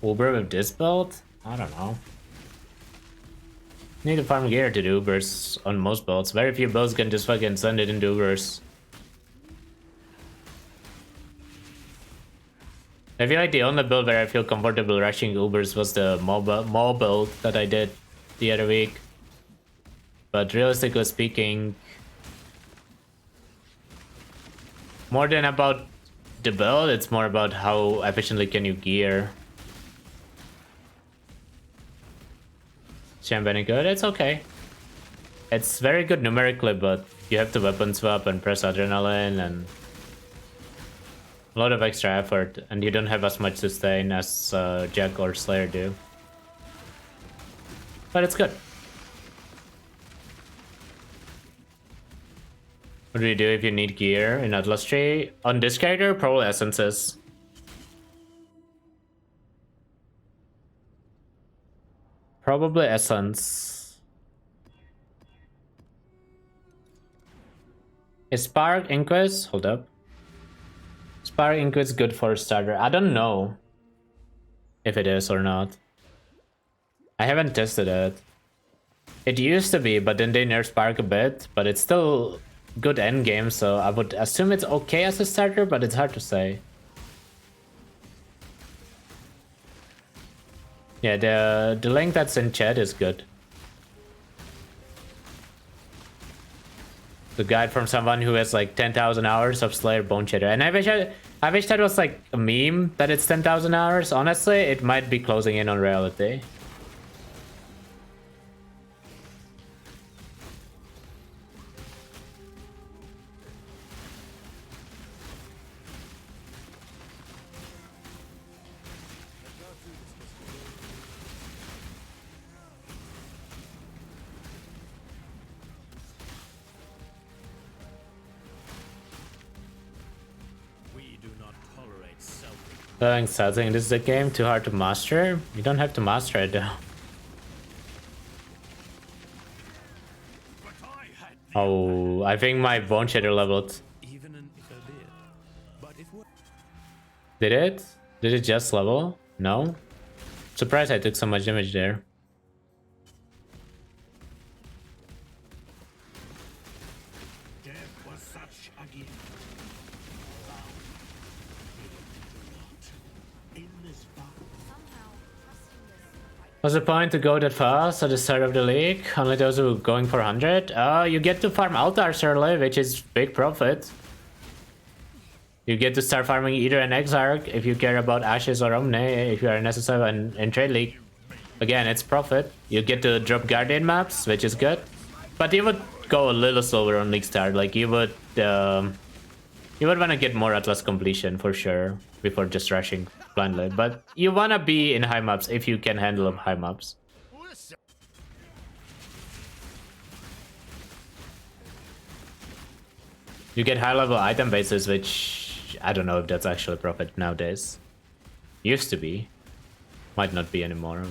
B: Uber with this build? I don't know. Need to farm gear to do Ubers on most builds. Very few builds can just fucking send it into Ubers. I feel like the only build where I feel comfortable rushing Ubers was the mall build that I did the other week. But realistically speaking, more than about the build, it's more about how efficiently can you gear. Champagne good, it's okay. It's very good numerically, but you have to weapon swap and press adrenaline and a lot of extra effort, and you don't have as much sustain as Jack or Slayer do. But it's good. What do you do if you need gear in Atlas Tree? On this character, probably essences. Probably essence. Is Spark Inquis? Hold up. Spark Inquis good for a starter? I don't know if it is or not. I haven't tested it. It used to be, but then they nerfed Spark a bit, but it's still good endgame, so I would assume it's okay as a starter, but it's hard to say. Yeah, the link that's in chat is good. The guide from someone who has like 10,000 hours of Slayer Boneshatter. And I wish that was like a meme that it's 10,000 hours. Honestly, it might be closing in on reality. Something. This is a game too hard to master. You don't have to master it though. Oh, I think my Boneshatter leveled. Did it? Did it just level? No? Surprised I took so much damage there. What's the point to go that fast at the start of the league? Only those who are going for 100? You get to farm altars early, which is big profit. You get to start farming Eater and Exarch if you care about Ashes or Omni, if you are necessary in trade league. Again, it's profit. You get to drop Guardian maps, which is good. But you would go a little slower on league start. Like you would You would want to get more Atlas completion for sure before just rushing blindly. But you want to be in high maps if you can handle high maps. You get high level item bases, which I don't know if that's actually profit nowadays. Used to be. Might not be anymore.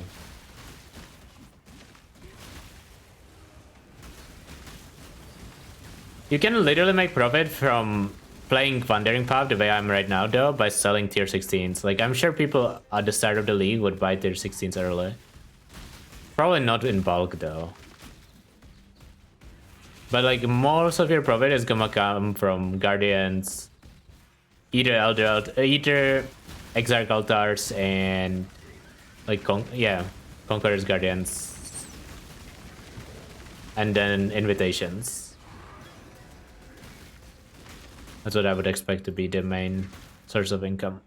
B: You can literally make profit from playing Wandering Path the way I'm right now though by selling tier 16s. Like I'm sure people at the start of the league would buy tier 16s early. Probably not in bulk though. But like most of your profit is gonna come from Guardians, Eater, Exarch Altars, and like Conqueror's Guardians. And then Invitations. That's what I would expect to be the main source of income.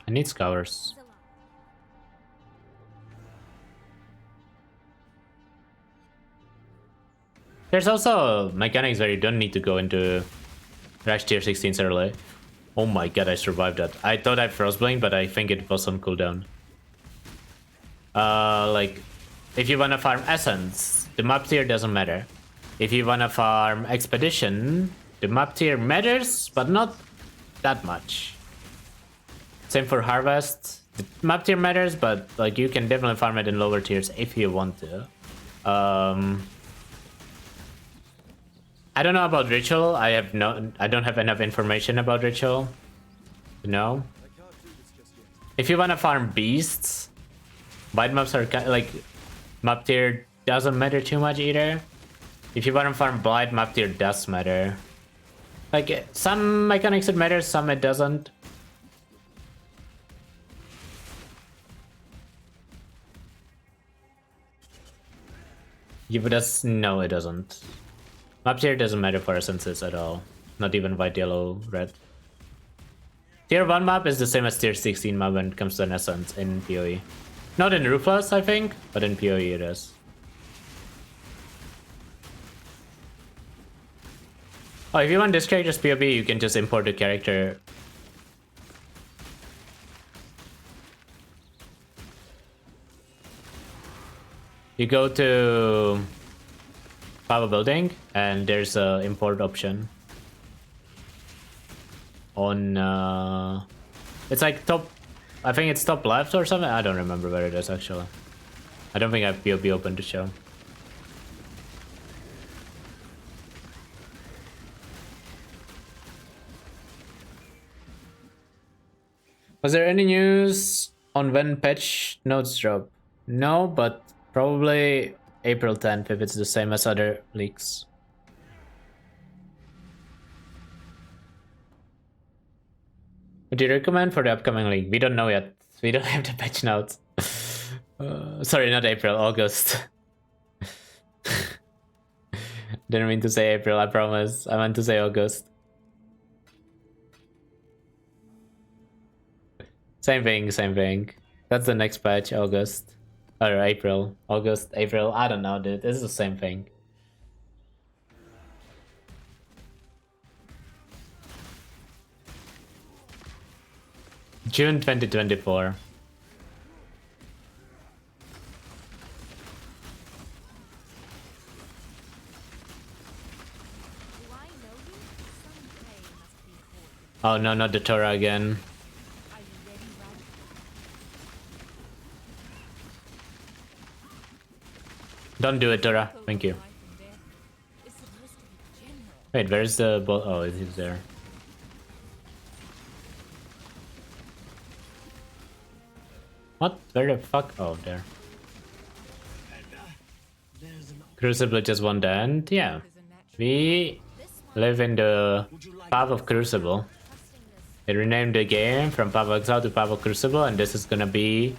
B: I need scours. There's also mechanics where you don't need to go into rush tier 16s early. Oh my god, I survived that. I thought I frostblinked, but I think it was on cooldown. Like, if you wanna farm Essence, the map tier doesn't matter. If you wanna farm Expedition, the map tier matters, but not that much. Same for Harvest. The map tier matters, but like you can definitely farm it in lower tiers if you want to. I don't know about Ritual. I don't have enough information about Ritual. No. If you wanna farm Beasts, Bite maps are like map tier doesn't matter too much either. If you wanna farm Blight, map tier does matter. Like some mechanics it matters, some it doesn't. Give it us no, it doesn't. Map tier doesn't matter for essences at all. Not even white, yellow, red. Tier 1 map is the same as tier 16 map when it comes to an essence in PoE. Not in Ruthless, I think, but in PoE it is. Oh, if you want this character's PoE, you can just import the character. You go to Power Building, and there's a import option. On it's like top, I think it's top left or something. I don't remember where it is actually. I don't think I have PoB open to show. Was there any news on when patch notes drop? No, but probably April 10th if it's the same as other leaks. What do you recommend for the upcoming league? We don't know yet. We don't have the patch notes. Sorry, not April, August. Didn't mean to say April, I promise. I meant to say August. Same thing, same thing. That's the next patch, August. Or April. August, April, I don't know, dude. This is the same thing. June 2024. Oh no, not the Torah again. Don't do it, Torah. Thank you. Wait, where's the ball? Oh, he's there. What? Where the fuck? Oh, there. Crucible just won the end? Yeah. We live in the path of Crucible. They renamed the game from Path of Exile to Path of Crucible, and this is gonna be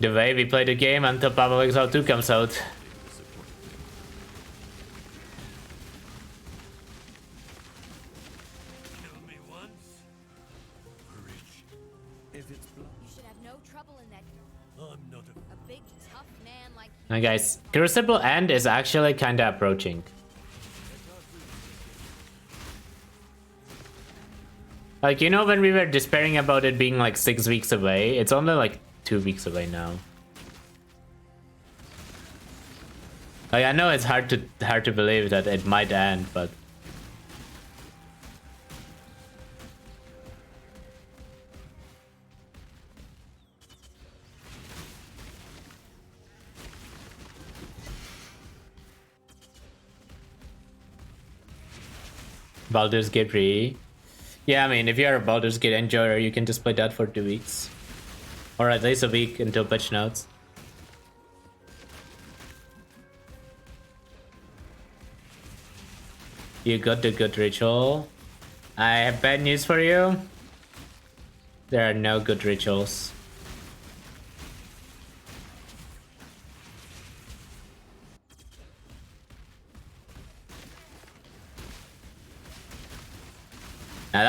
B: the way we play the game until Path of Exile 2 comes out. Now guys, Crucible End is actually kinda approaching. Like, you know, when we were despairing about it being like 6 weeks away, it's only like 2 weeks away now. Like, I know it's hard to believe that it might end, but Baldur's Gate re. Yeah, I mean, if you're a Baldur's Gate enjoyer, you can just play that for 2 weeks. Or at least a week until patch notes. You got the good ritual. I have bad news for you. There are no good rituals. Now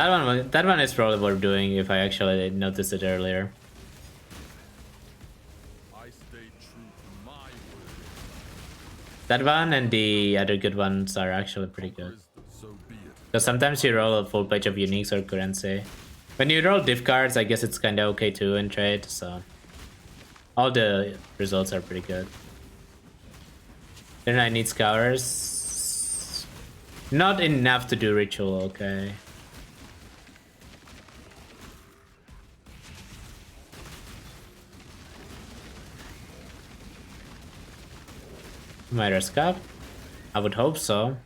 B: that one is probably worth doing if I actually noticed it earlier.
F: I stay true to my word.
B: That one and the other good ones are actually pretty good.
F: So be it.
B: Because sometimes you roll a full page of uniques or currency. When you roll diff cards, I guess it's kinda okay too in trade, so all the results are pretty good. Then I need scours. Not enough to do ritual, okay. Midas Cup? I would hope so.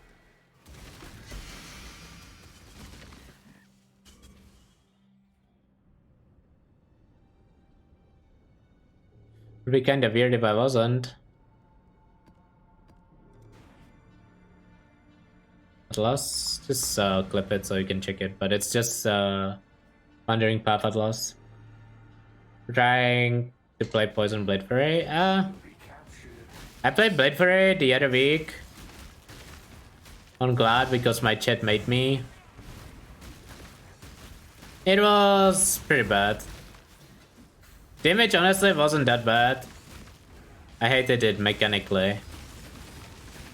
B: It'd be kind of weird if I wasn't. Atlas? Just clip it so you can check it, but it's just Wandering Path Atlas. Trying to play Poison Blade Foray. I played Blade Foray the other week on Glad because my chat made me. It was pretty bad. Damage honestly wasn't that bad. I hated it mechanically.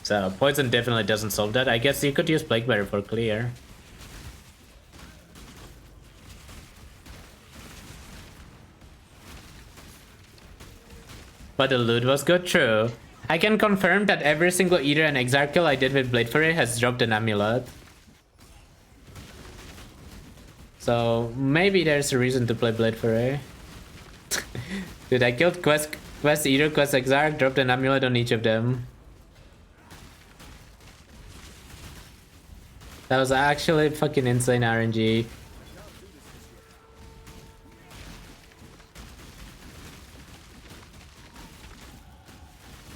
B: So Poison definitely doesn't solve that. I guess you could use Plaguebearer for clear. But the loot was good, true. I can confirm that every single Eater and Exarch kill I did with Blade Fury has dropped an amulet. So maybe there's a reason to play Blade Fury. Dude, I killed Quest Eater, Quest Exarch, dropped an amulet on each of them. That was actually fucking insane RNG.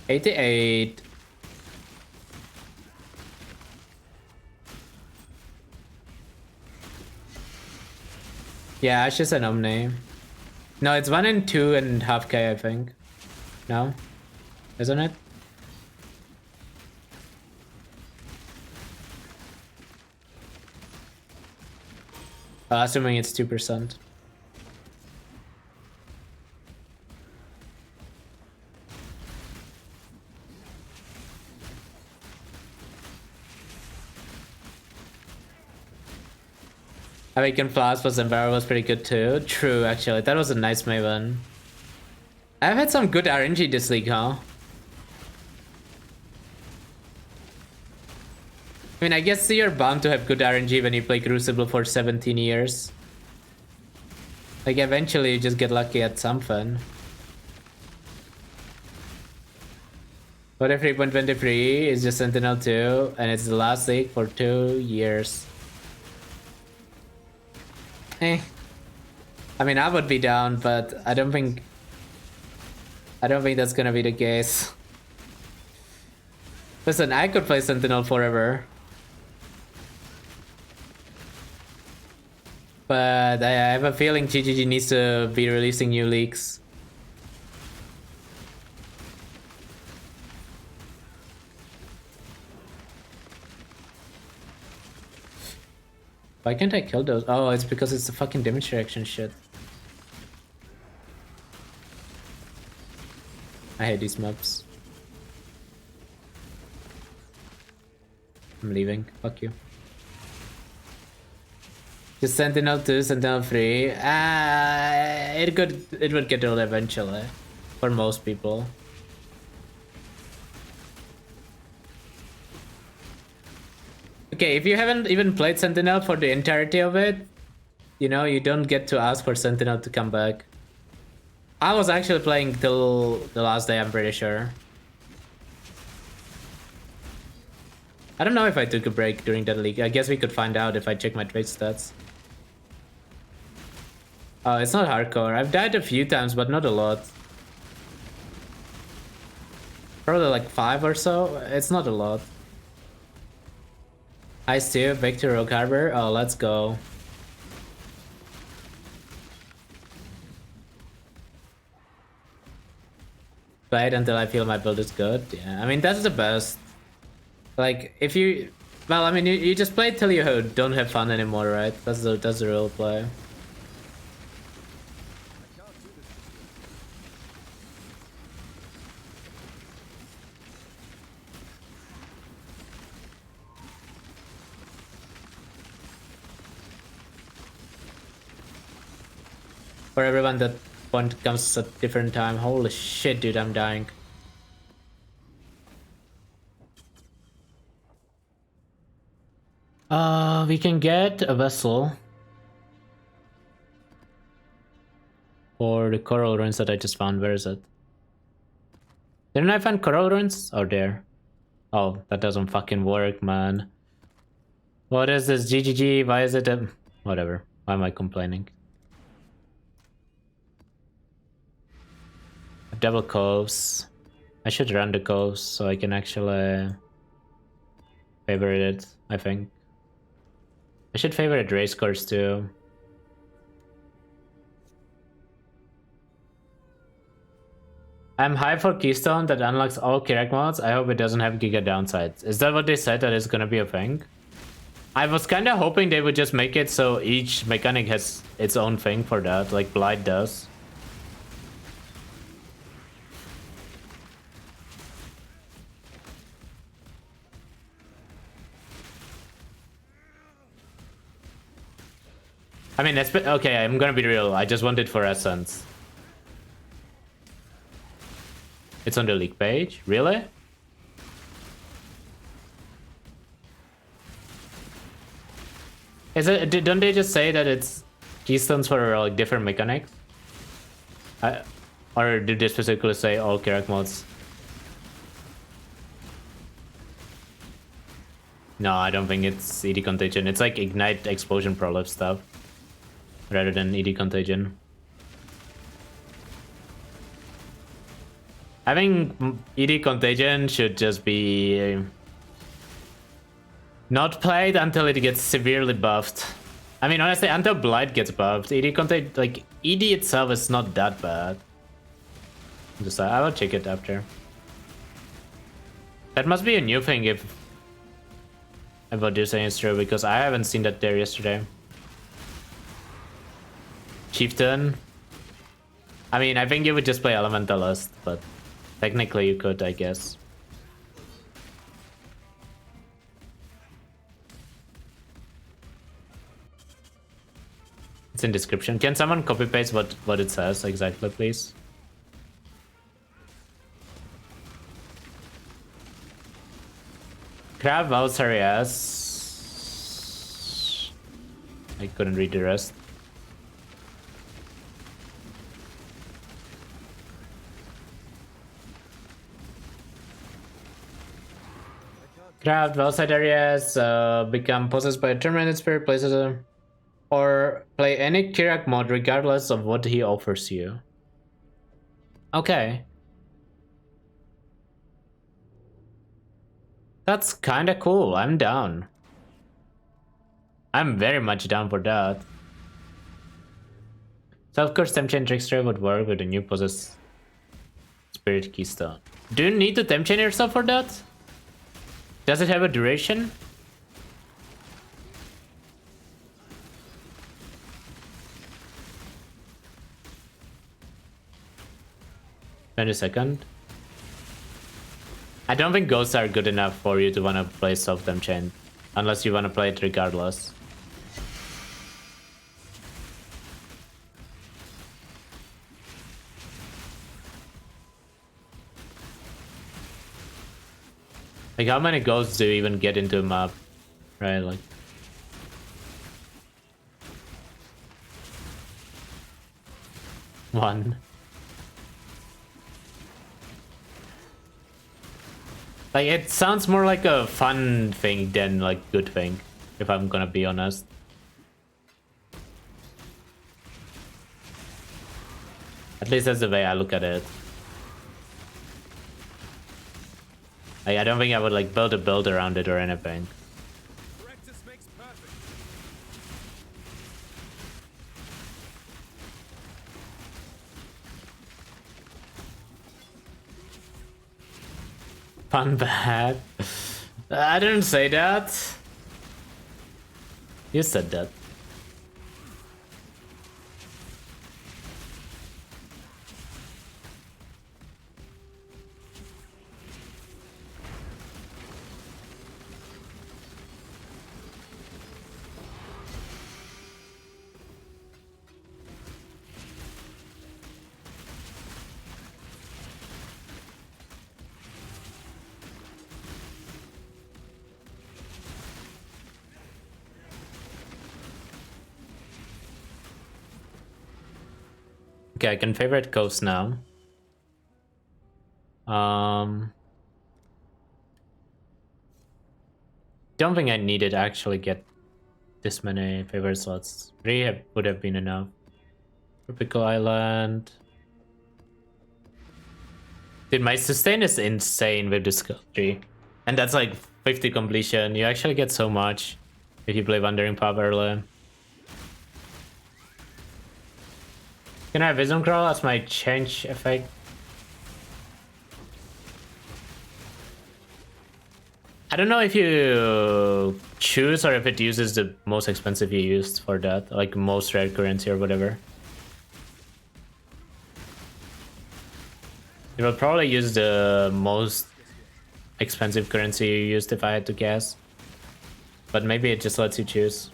B: $88. Yeah, it's just an Omni. No, it's 1 and 2.5k, I think. No? Isn't it? Assuming it's 2%. Awaken Flask for Zembara was pretty good too. True, actually. That was a nice Maven. I've had some good RNG this league, huh? I mean, I guess you're bound to have good RNG when you play Crucible for 17 years. Like, eventually you just get lucky at something. What if 3.23 is just Sentinel 2 and it's the last league for 2 years? I mean, I would be down, but I don't think that's gonna be the case. Listen, I could play Sentinel forever. But I have a feeling GGG needs to be releasing new leaks. Why can't I kill those? Oh, it's because it's the fucking damage reaction shit. I hate these mobs. I'm leaving. Fuck you. Just Sentinel 2, Sentinel 3. It would get old eventually. For most people. Okay, if you haven't even played Sentinel for the entirety of it, you know, you don't get to ask for Sentinel to come back. I was actually playing till the last day, I'm pretty sure. I don't know if I took a break during that league. I guess we could find out if I check my trade stats. Oh, it's not hardcore. I've died a few times, but not a lot. Probably like 5 or so. It's not a lot. I steer back to Rogue Harbor. Oh, let's go. Play it until I feel my build is good. Yeah, I mean, that's the best. Like, if you... Well, I mean, you just play it till you don't have fun anymore, right? That's the real play. For everyone, that point comes at different time. Holy shit, dude, I'm dying. We can get a vessel for the coral ruins that I just found. Where is it? Didn't I find coral ruins? Oh, there. Oh, that doesn't fucking work, man. What is this? GGG? Why is it a... Whatever. Why am I complaining? Double coves. I should run the coves so I can actually favorite it, I think. I should favorite race course too. I'm high for Keystone that unlocks all Kirak mods. I hope it doesn't have Giga downsides. Is that what they said, that it's gonna be a thing? I was kinda hoping they would just make it so each mechanic has its own thing for that, like Blight does. I mean, okay, I'm gonna be real. I just want it for Essence. It's on the league page? Really? Is it? Don't they just say that it's keystones for like different mechanics? Or did they specifically say all Kirak mods? No, I don't think it's ED Contagion. It's like Ignite, Explosion, Prolapse stuff. Rather than ED Contagion. I think ED Contagion should just be not played until it gets severely buffed. I mean, honestly, until Blight gets buffed, ED Contagion, like ED itself is not that bad. Just I will check it after. That must be a new thing if what you're saying is true, because I haven't seen that there yesterday. Chieftain. I mean, I think you would just play Elementalist, but technically you could, I guess. It's in description. Can someone copy paste what it says exactly, please? Crab voucher, yes. I couldn't read the rest. Craft outside areas, become possessed by a terminated spirit, places a... Or play any Kirak mod regardless of what he offers you. Okay. That's kinda cool, I'm down. I'm very much down for that. So of course Temp Chain Trickster would work with the new possessed spirit keystone. Do you need to Temp Chain yourself for that? Does it have a duration? Wait a second. I don't think ghosts are good enough for you to want to play soft them chain. Unless you want to play it regardless. Like, how many ghosts do you even get into a map? Right, like... One. Like, it sounds more like a fun thing than, like, good thing, if I'm gonna be honest. At least that's the way I look at it. Like, I don't think I would, like, build a build around it or anything.
C: Practice makes perfect.
B: Fun bad. I didn't say that. You said that. Okay, I can favorite ghost now. Don't think I needed to actually get this many favorite slots. 3 would have been enough. Tropical Island. Dude, my sustain is insane with this skill tree. And that's like 50 completion. You actually get so much if you play Wandering Path early. Can I have Wisdom Crawl as my change effect? I don't know if you choose or if it uses the most expensive you used for that, like most rare currency or whatever. It will probably use the most expensive currency you used if I had to guess. But maybe it just lets you choose.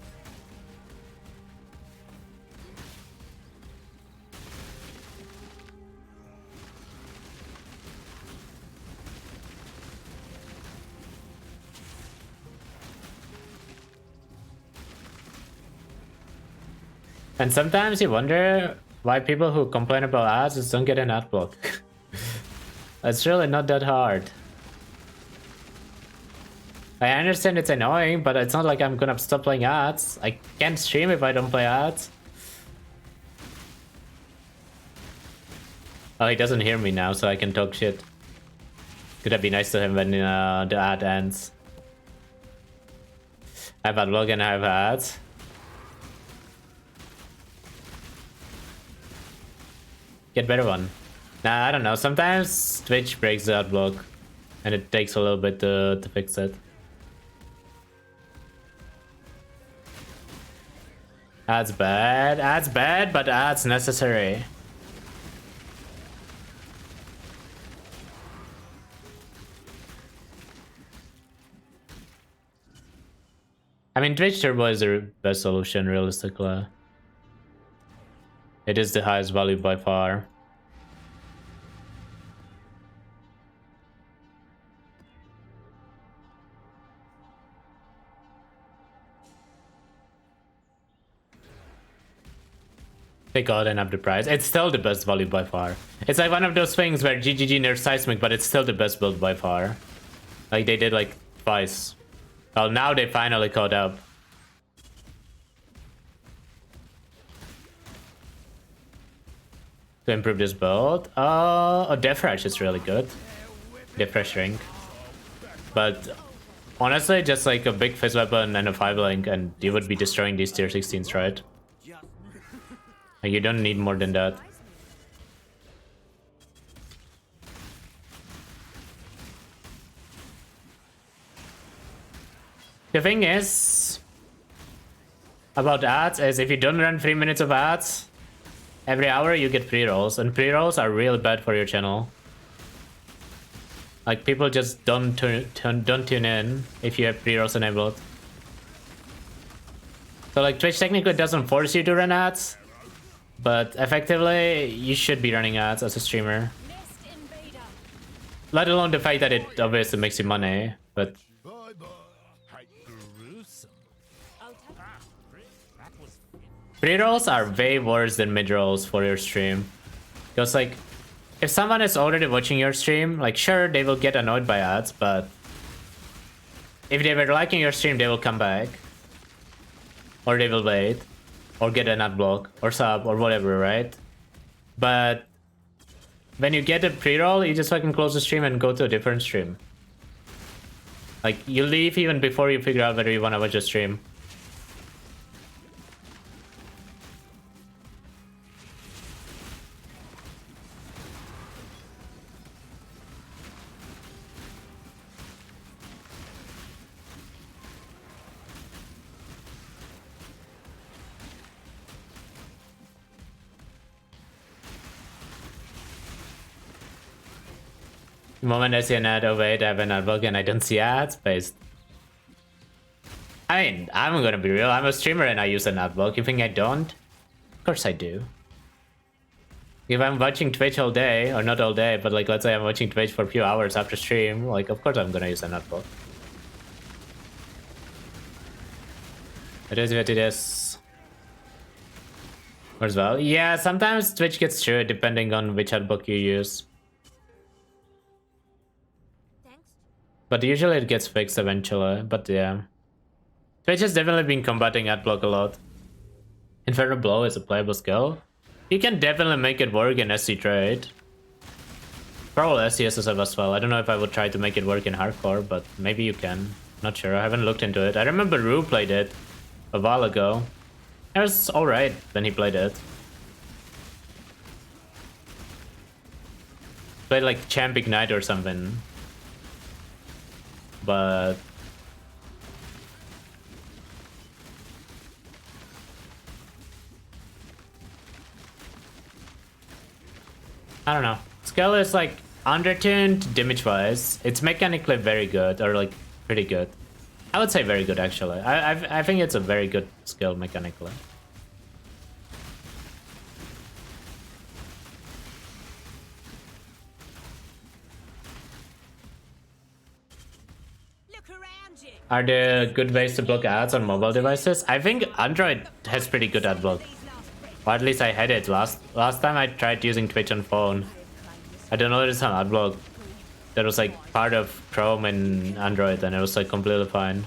B: And sometimes you wonder why people who complain about ads just don't get an ad block. It's really not that hard. I understand it's annoying, but it's not like I'm gonna stop playing ads. I can't stream if I don't play ads. Oh, he doesn't hear me now, so I can talk shit. Could that be nice to him when the ad ends? I have ad block and I have ads. Get better one. Nah, I don't know. Sometimes Twitch breaks the ad block, and it takes a little bit to fix it. Ads bad, but ads necessary. I mean, Twitch Turbo is the best solution, realistically. It is the highest value by far. They got and up the price. It's still the best value by far. It's like one of those things where GGG nerfs Seismic, but it's still the best build by far. Like they did like twice. Well, now they finally caught up. To improve this build, a Death Rush is really good. Death Rush Ring. But honestly, just like a big Fizz Weapon and a 5-link and you would be destroying these tier 16s, right? Like, you don't need more than that. The thing is about ads is if you don't run 3 minutes of ads, every hour you get pre-rolls, and pre-rolls are really bad for your channel. Like people just don't tune in if you have pre-rolls enabled. So like Twitch technically doesn't force you to run ads, but effectively you should be running ads as a streamer. Let alone the fact that it obviously makes you money, but pre-rolls are way worse than mid-rolls for your stream. Because like, if someone is already watching your stream, like sure, they will get annoyed by ads, but if they were liking your stream, they will come back. Or they will wait. Or get an ad block, or sub, or whatever, right? But when you get a pre-roll, you just fucking close the stream and go to a different stream. Like, you leave even before you figure out whether you want to watch a stream. The moment I see an ad, oh wait, I have an ad block and I don't see ads based. I mean, I'm gonna be real, I'm a streamer and I use an ad block. You think I don't? Of course I do. If I'm watching Twitch all day, or not all day, but like let's say I'm watching Twitch for a few hours after stream, like of course I'm gonna use an ad block. It is what it is. As well. Yeah, sometimes Twitch gets through it depending on which ad block you use. But usually it gets fixed eventually, but yeah. Twitch has definitely been combating adblock a lot. Inferno Blow is a playable skill. You can definitely make it work in SC trade. Probably SCSS as well. I don't know if I would try to make it work in hardcore, but maybe you can. Not sure, I haven't looked into it. I remember Rue played it a while ago. It was alright when he played it. Played like Champ Ignite or something. But I don't know. Skill is like undertuned damage wise. It's mechanically very good, or like pretty good. I would say very good actually. I think it's a very good skill mechanically. Are there good ways to block ads on mobile devices? I think Android has pretty good ad block. Or at least I had it last time I tried using Twitch on phone. I don't know, there's some ad block that was like part of Chrome and Android, and it was like completely fine.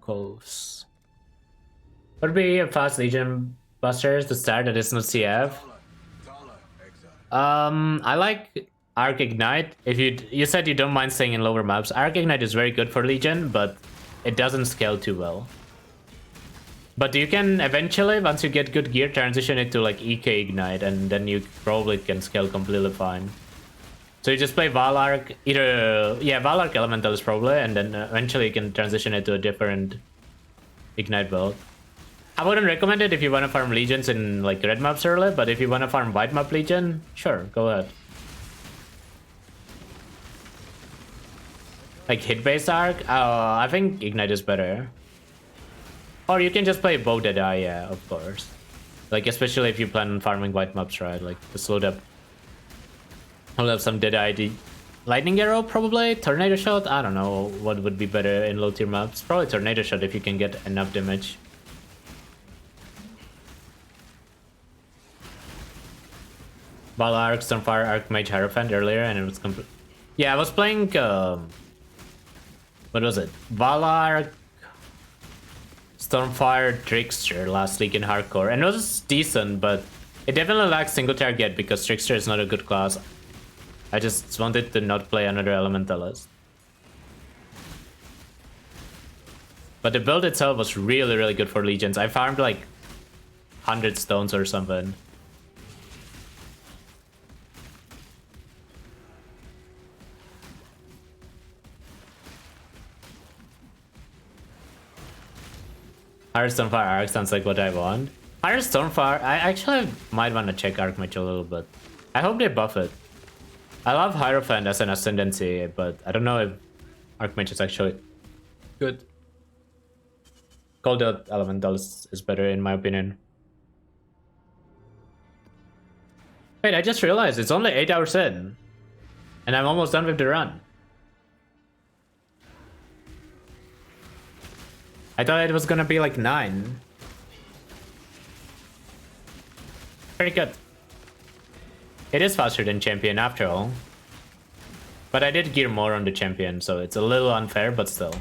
B: Close. Would be a fast Legion Busters to start that is not CF. I like Arc Ignite. If you said you don't mind staying in lower maps, Arc Ignite is very good for Legion, but it doesn't scale too well. But you can eventually, once you get good gear, transition it to like EK Ignite, and then you probably can scale completely fine. So you just play Valark, either Valark Elemental is probably, and then eventually you can transition it to a different Ignite build. I wouldn't recommend it if you want to farm Legions in like red maps early, but if you want to farm white map Legion, sure, go ahead. Like hit-based Arc? I think Ignite is better. Or you can just play Bow Deadeye, yeah, of course. Like especially if you plan on farming white maps, right? Like just load up. Hold up some Deadeye. Lightning Arrow probably? Tornado Shot? I don't know what would be better in low tier maps. Probably Tornado Shot if you can get enough damage. Valark, Stormfire, Archmage, Hierophant earlier, and it was complete. Yeah, I was playing. What was it? Valark, Stormfire, Trickster last week in hardcore, and it was decent, but it definitely lacks single target because Trickster is not a good class. I just wanted to not play another Elementalist. But the build itself was really, really good for Legions. I farmed like 100 stones or something. Higher Stormfire Arc sounds like what I want. Higher Stormfire, I actually might want to check Archmage a little bit. I hope they buff it. I love Hierophant as an ascendancy, but I don't know if Archmage is actually good. Cold Elemental is better in my opinion. Wait, I just realized it's only 8 hours in. And I'm almost done with the run. I thought it was gonna be like 9. Very good. It is faster than Champion after all. But I did gear more on the Champion, so it's a little unfair, but still.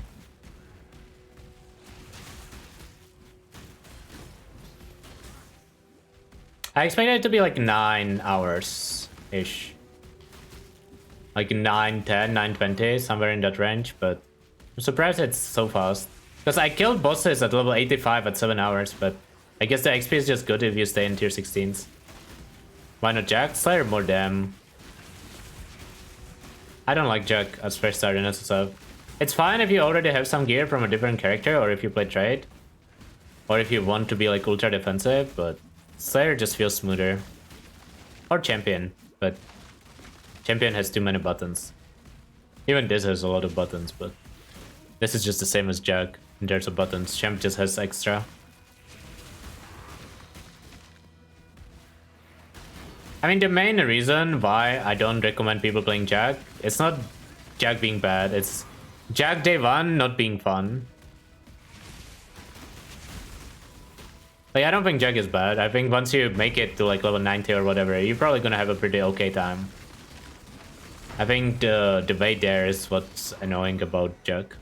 B: I expected it to be like 9 hours-ish. Like 9, 10, 9, 20, somewhere in that range, but I'm surprised it's so fast. Because I killed bosses at level 85 at 7 hours, but I guess the XP is just good if you stay in tier 16s. Why not Jack? Slayer more damn. I don't like Jack as first start in SSF. It's fine if you already have some gear from a different character, or if you play trade. Or if you want to be like ultra defensive, but Slayer just feels smoother. Or Champion, but Champion has too many buttons. Even this has a lot of buttons, but this is just the same as Jack in terms of buttons. Champ just has extra. I mean, the main reason why I don't recommend people playing Jack, it's not Jack being bad, it's Jack day 1 not being fun. Like, I don't think Jack is bad. I think once you make it to like level 90 or whatever, you're probably gonna have a pretty okay time. I think the wait there is what's annoying about Jack.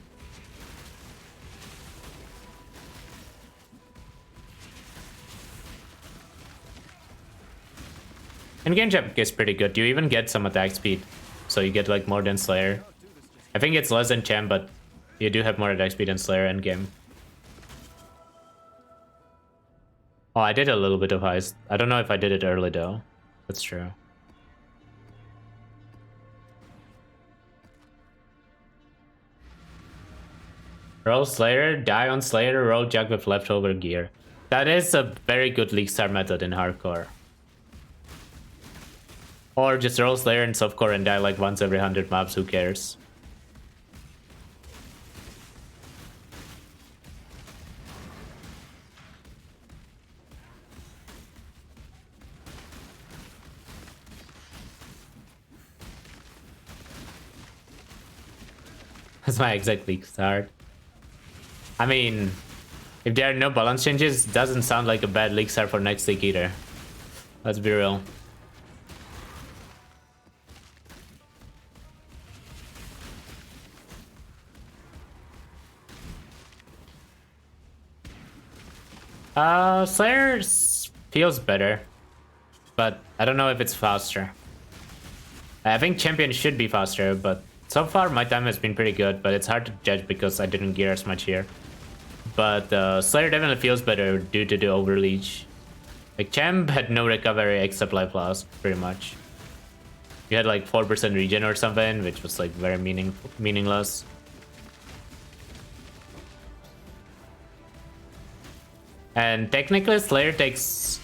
B: In-game Jack is pretty good. You even get some attack speed. So you get like more than Slayer. I think it's less than Champ, but you do have more attack speed than Slayer in-game. Oh, I did a little bit of heist. I don't know if I did it early though. That's true. Roll Slayer, die on Slayer, roll Jack with leftover gear. That is a very good League Star method in hardcore. Or just roll Slayer in softcore and die like once every 100 maps, who cares? That's my exact League start. I mean, if there are no balance changes, it doesn't sound like a bad League start for next Exarch Eater. Let's be real. Slayer feels better, but I don't know if it's faster. I think Champion should be faster, but so far my time has been pretty good, but it's hard to judge because I didn't gear as much here. But Slayer definitely feels better due to the overleech. Like, Champ had no recovery except life loss, pretty much. You had like 4% regen or something, which was like very meaningless. And technically Slayer takes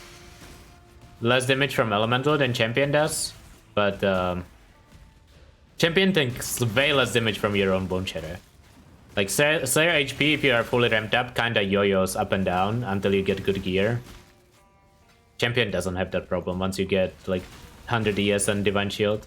B: less damage from Elemental than Champion does, but Champion takes way less damage from your own Boneshatter. Like, Slayer HP, if you are fully ramped up, kinda yo-yos up and down until you get good gear. Champion doesn't have that problem once you get like 100 ES and Divine Shield.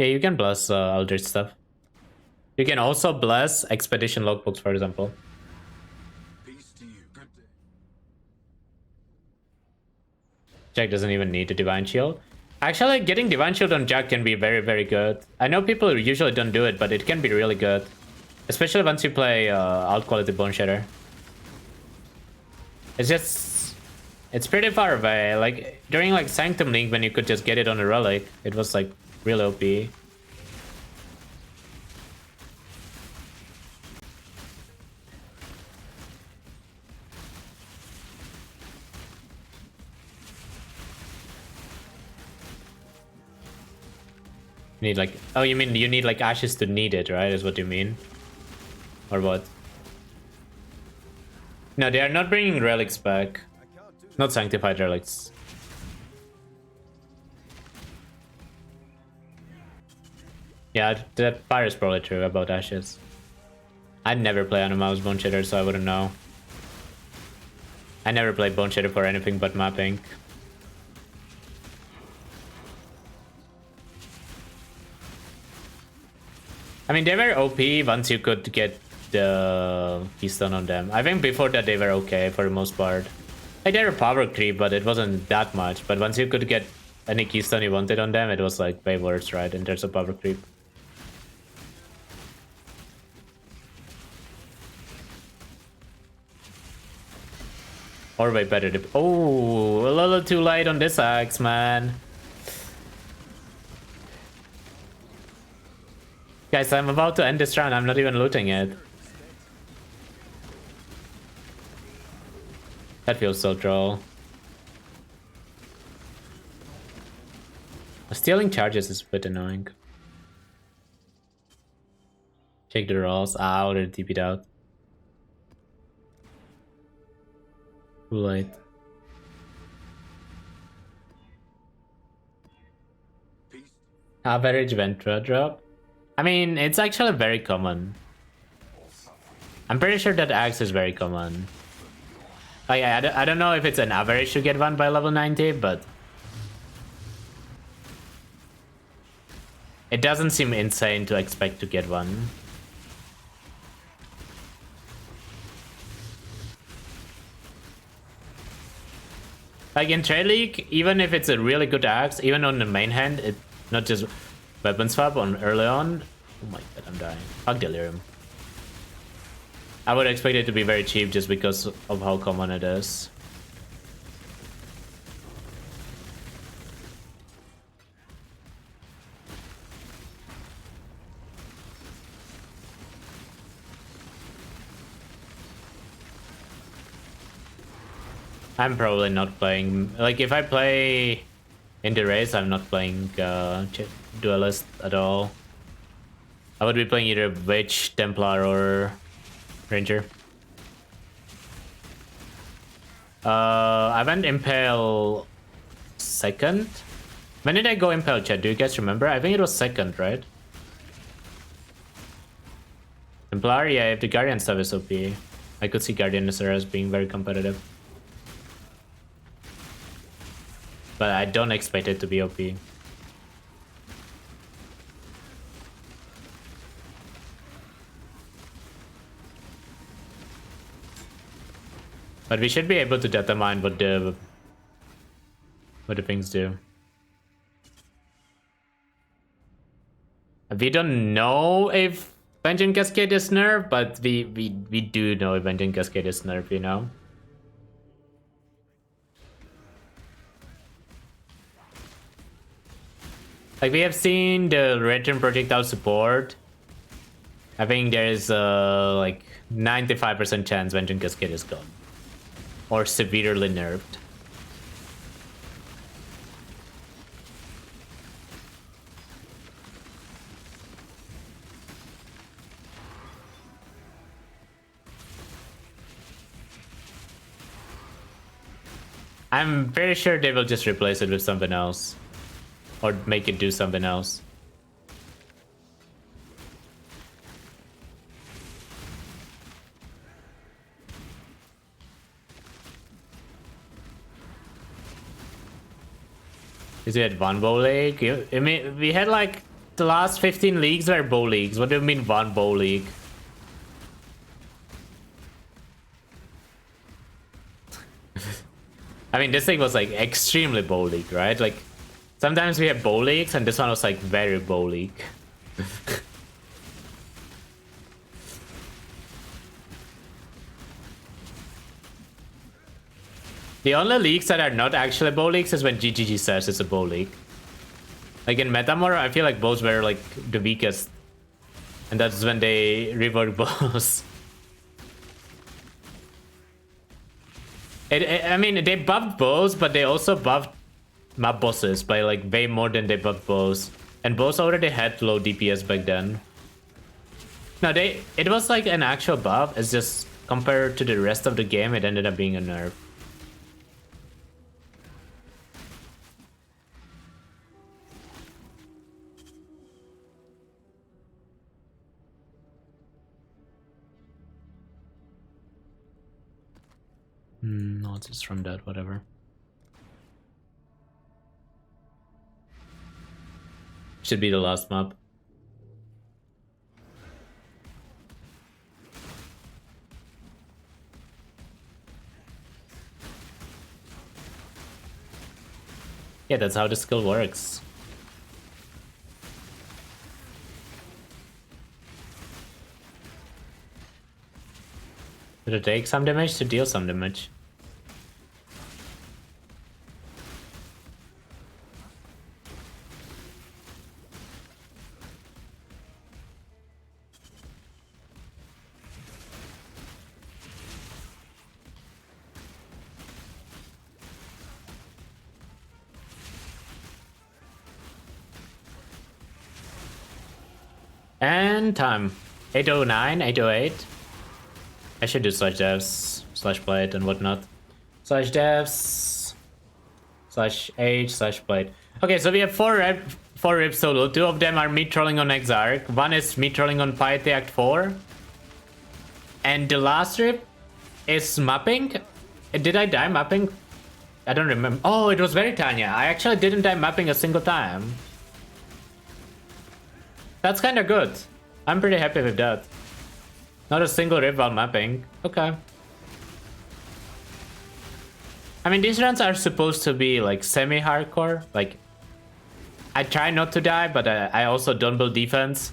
B: Yeah, you can bless Eldritch stuff. You can also bless Expedition logbooks, for example.
F: Peace to you. Good day.
B: Jack doesn't even need a Divine Shield. Actually, getting Divine Shield on Jack can be very, very good. I know people usually don't do it, but it can be really good. Especially once you play alt quality Boneshatter. It's just... it's pretty far away. Like, during like Sanctum Link, when you could just get it on a relic, it was like really OP. You need like, oh, you mean you need like ashes to need it, right? Is what you mean? Or what? No, they are not bringing relics back. Not sanctified relics. Yeah, that part is probably true about ashes. I'd never play on a mouse Boneshatter, so I wouldn't know. I never played Boneshatter for anything but mapping. I mean, they were OP once you could get the keystone on them. I think before that they were okay for the most part. Like, they were power creep, but it wasn't that much. But once you could get any keystone you wanted on them, it was like way worse, right, in terms of power creep. Or way better. Oh, a little too late on this axe, man. Guys, I'm about to end this round. I'm not even looting it. That feels so troll. Stealing charges is a bit annoying. Check the rolls. Ah, I already TP'd out. Too late. Average Ventrua drop. I mean, it's actually very common. I'm pretty sure that axe is very common. Like, I don't know if it's an average to get one by level 90, but it doesn't seem insane to expect to get one. Like in Trade League, even if it's a really good axe, even on the main hand, it not just weapon swap on early on. Oh my god, I'm dying. Fuck Delirium. I would expect it to be very cheap just because of how common it is. I'm probably not playing, like if I play in the race, I'm not playing Duelist at all. I would be playing either Witch, Templar, or Ranger. I went Impale second. When did I go Impale, chat? Do you guys remember? I think it was second, right? Templar, yeah, if the Guardian stuff is OP. I could see Guardian as being very competitive. But I don't expect it to be OP. But we should be able to determine what the things do. We don't know if Vengeance Cascade is nerfed, but we do know if Vengeance Cascade is nerfed, you know? Like, we have seen the return projectile support. I think there is like 95% chance Vengeance Cascade is gone. Or severely nerfed. I'm very sure they will just replace it with something else. Or make it do something else. Is it one bow league? I mean, we had like the last 15 leagues were bow leagues. What do you mean one bow league? I mean, this league was like extremely bow league, right? Like, sometimes we have bow leagues, and this one was like very bow league. The only leagues that are not actually bow leagues is when GGG says it's a bow league. Like in Metamor, I feel like bows were like the weakest. And that's when they rework bows. I mean, they buffed bows, but they also buffed map bosses by like way more than they buffed bows. And both already had low DPS back then. No, it was like an actual buff. It's just compared to the rest of the game, it ended up being a nerf. No, it's just from that, whatever. Should be the last map. Yeah, that's how the skill works. Did it take some damage to deal some damage? And time. 809, 808. I should do slash devs, slash blade and whatnot. Slash devs, slash age, slash blade. Okay, so we have four rips solo. 2 of them are me trolling on Exarch. 1 is me trolling on Piety Act 4. And the last rip is mapping. Did I die mapping? I don't remember. Oh, it was very Tanya. I actually didn't die mapping a single time. That's kind of good. I'm pretty happy with that. Not a single rip while mapping. Okay. I mean, these runs are supposed to be like semi-hardcore. Like, I try not to die, but I also don't build defense.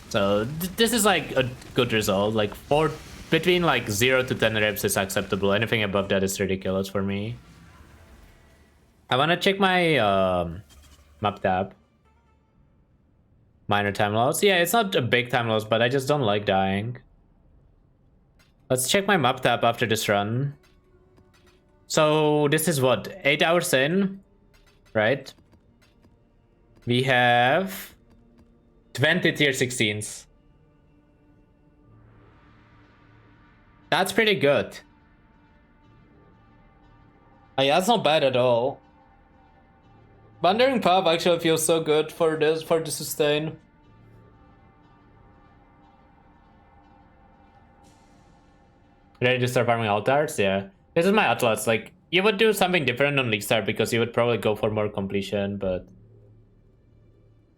B: So this is like a good result. Like between like 0 to 10 reps is acceptable. Anything above that is ridiculous for me. I want to check my map tab. Minor time loss. Yeah, it's not a big time loss, but I just don't like dying. Let's check my map tab after this run. So this is what? 8 hours in, right? We have 20 tier 16s. That's pretty good. Yeah, that's not bad at all. Wandering Pub actually feels so good for the sustain. Ready to start farming altars? Yeah. This is my Atlas. Like, you would do something different on leaguestart because you would probably go for more completion, but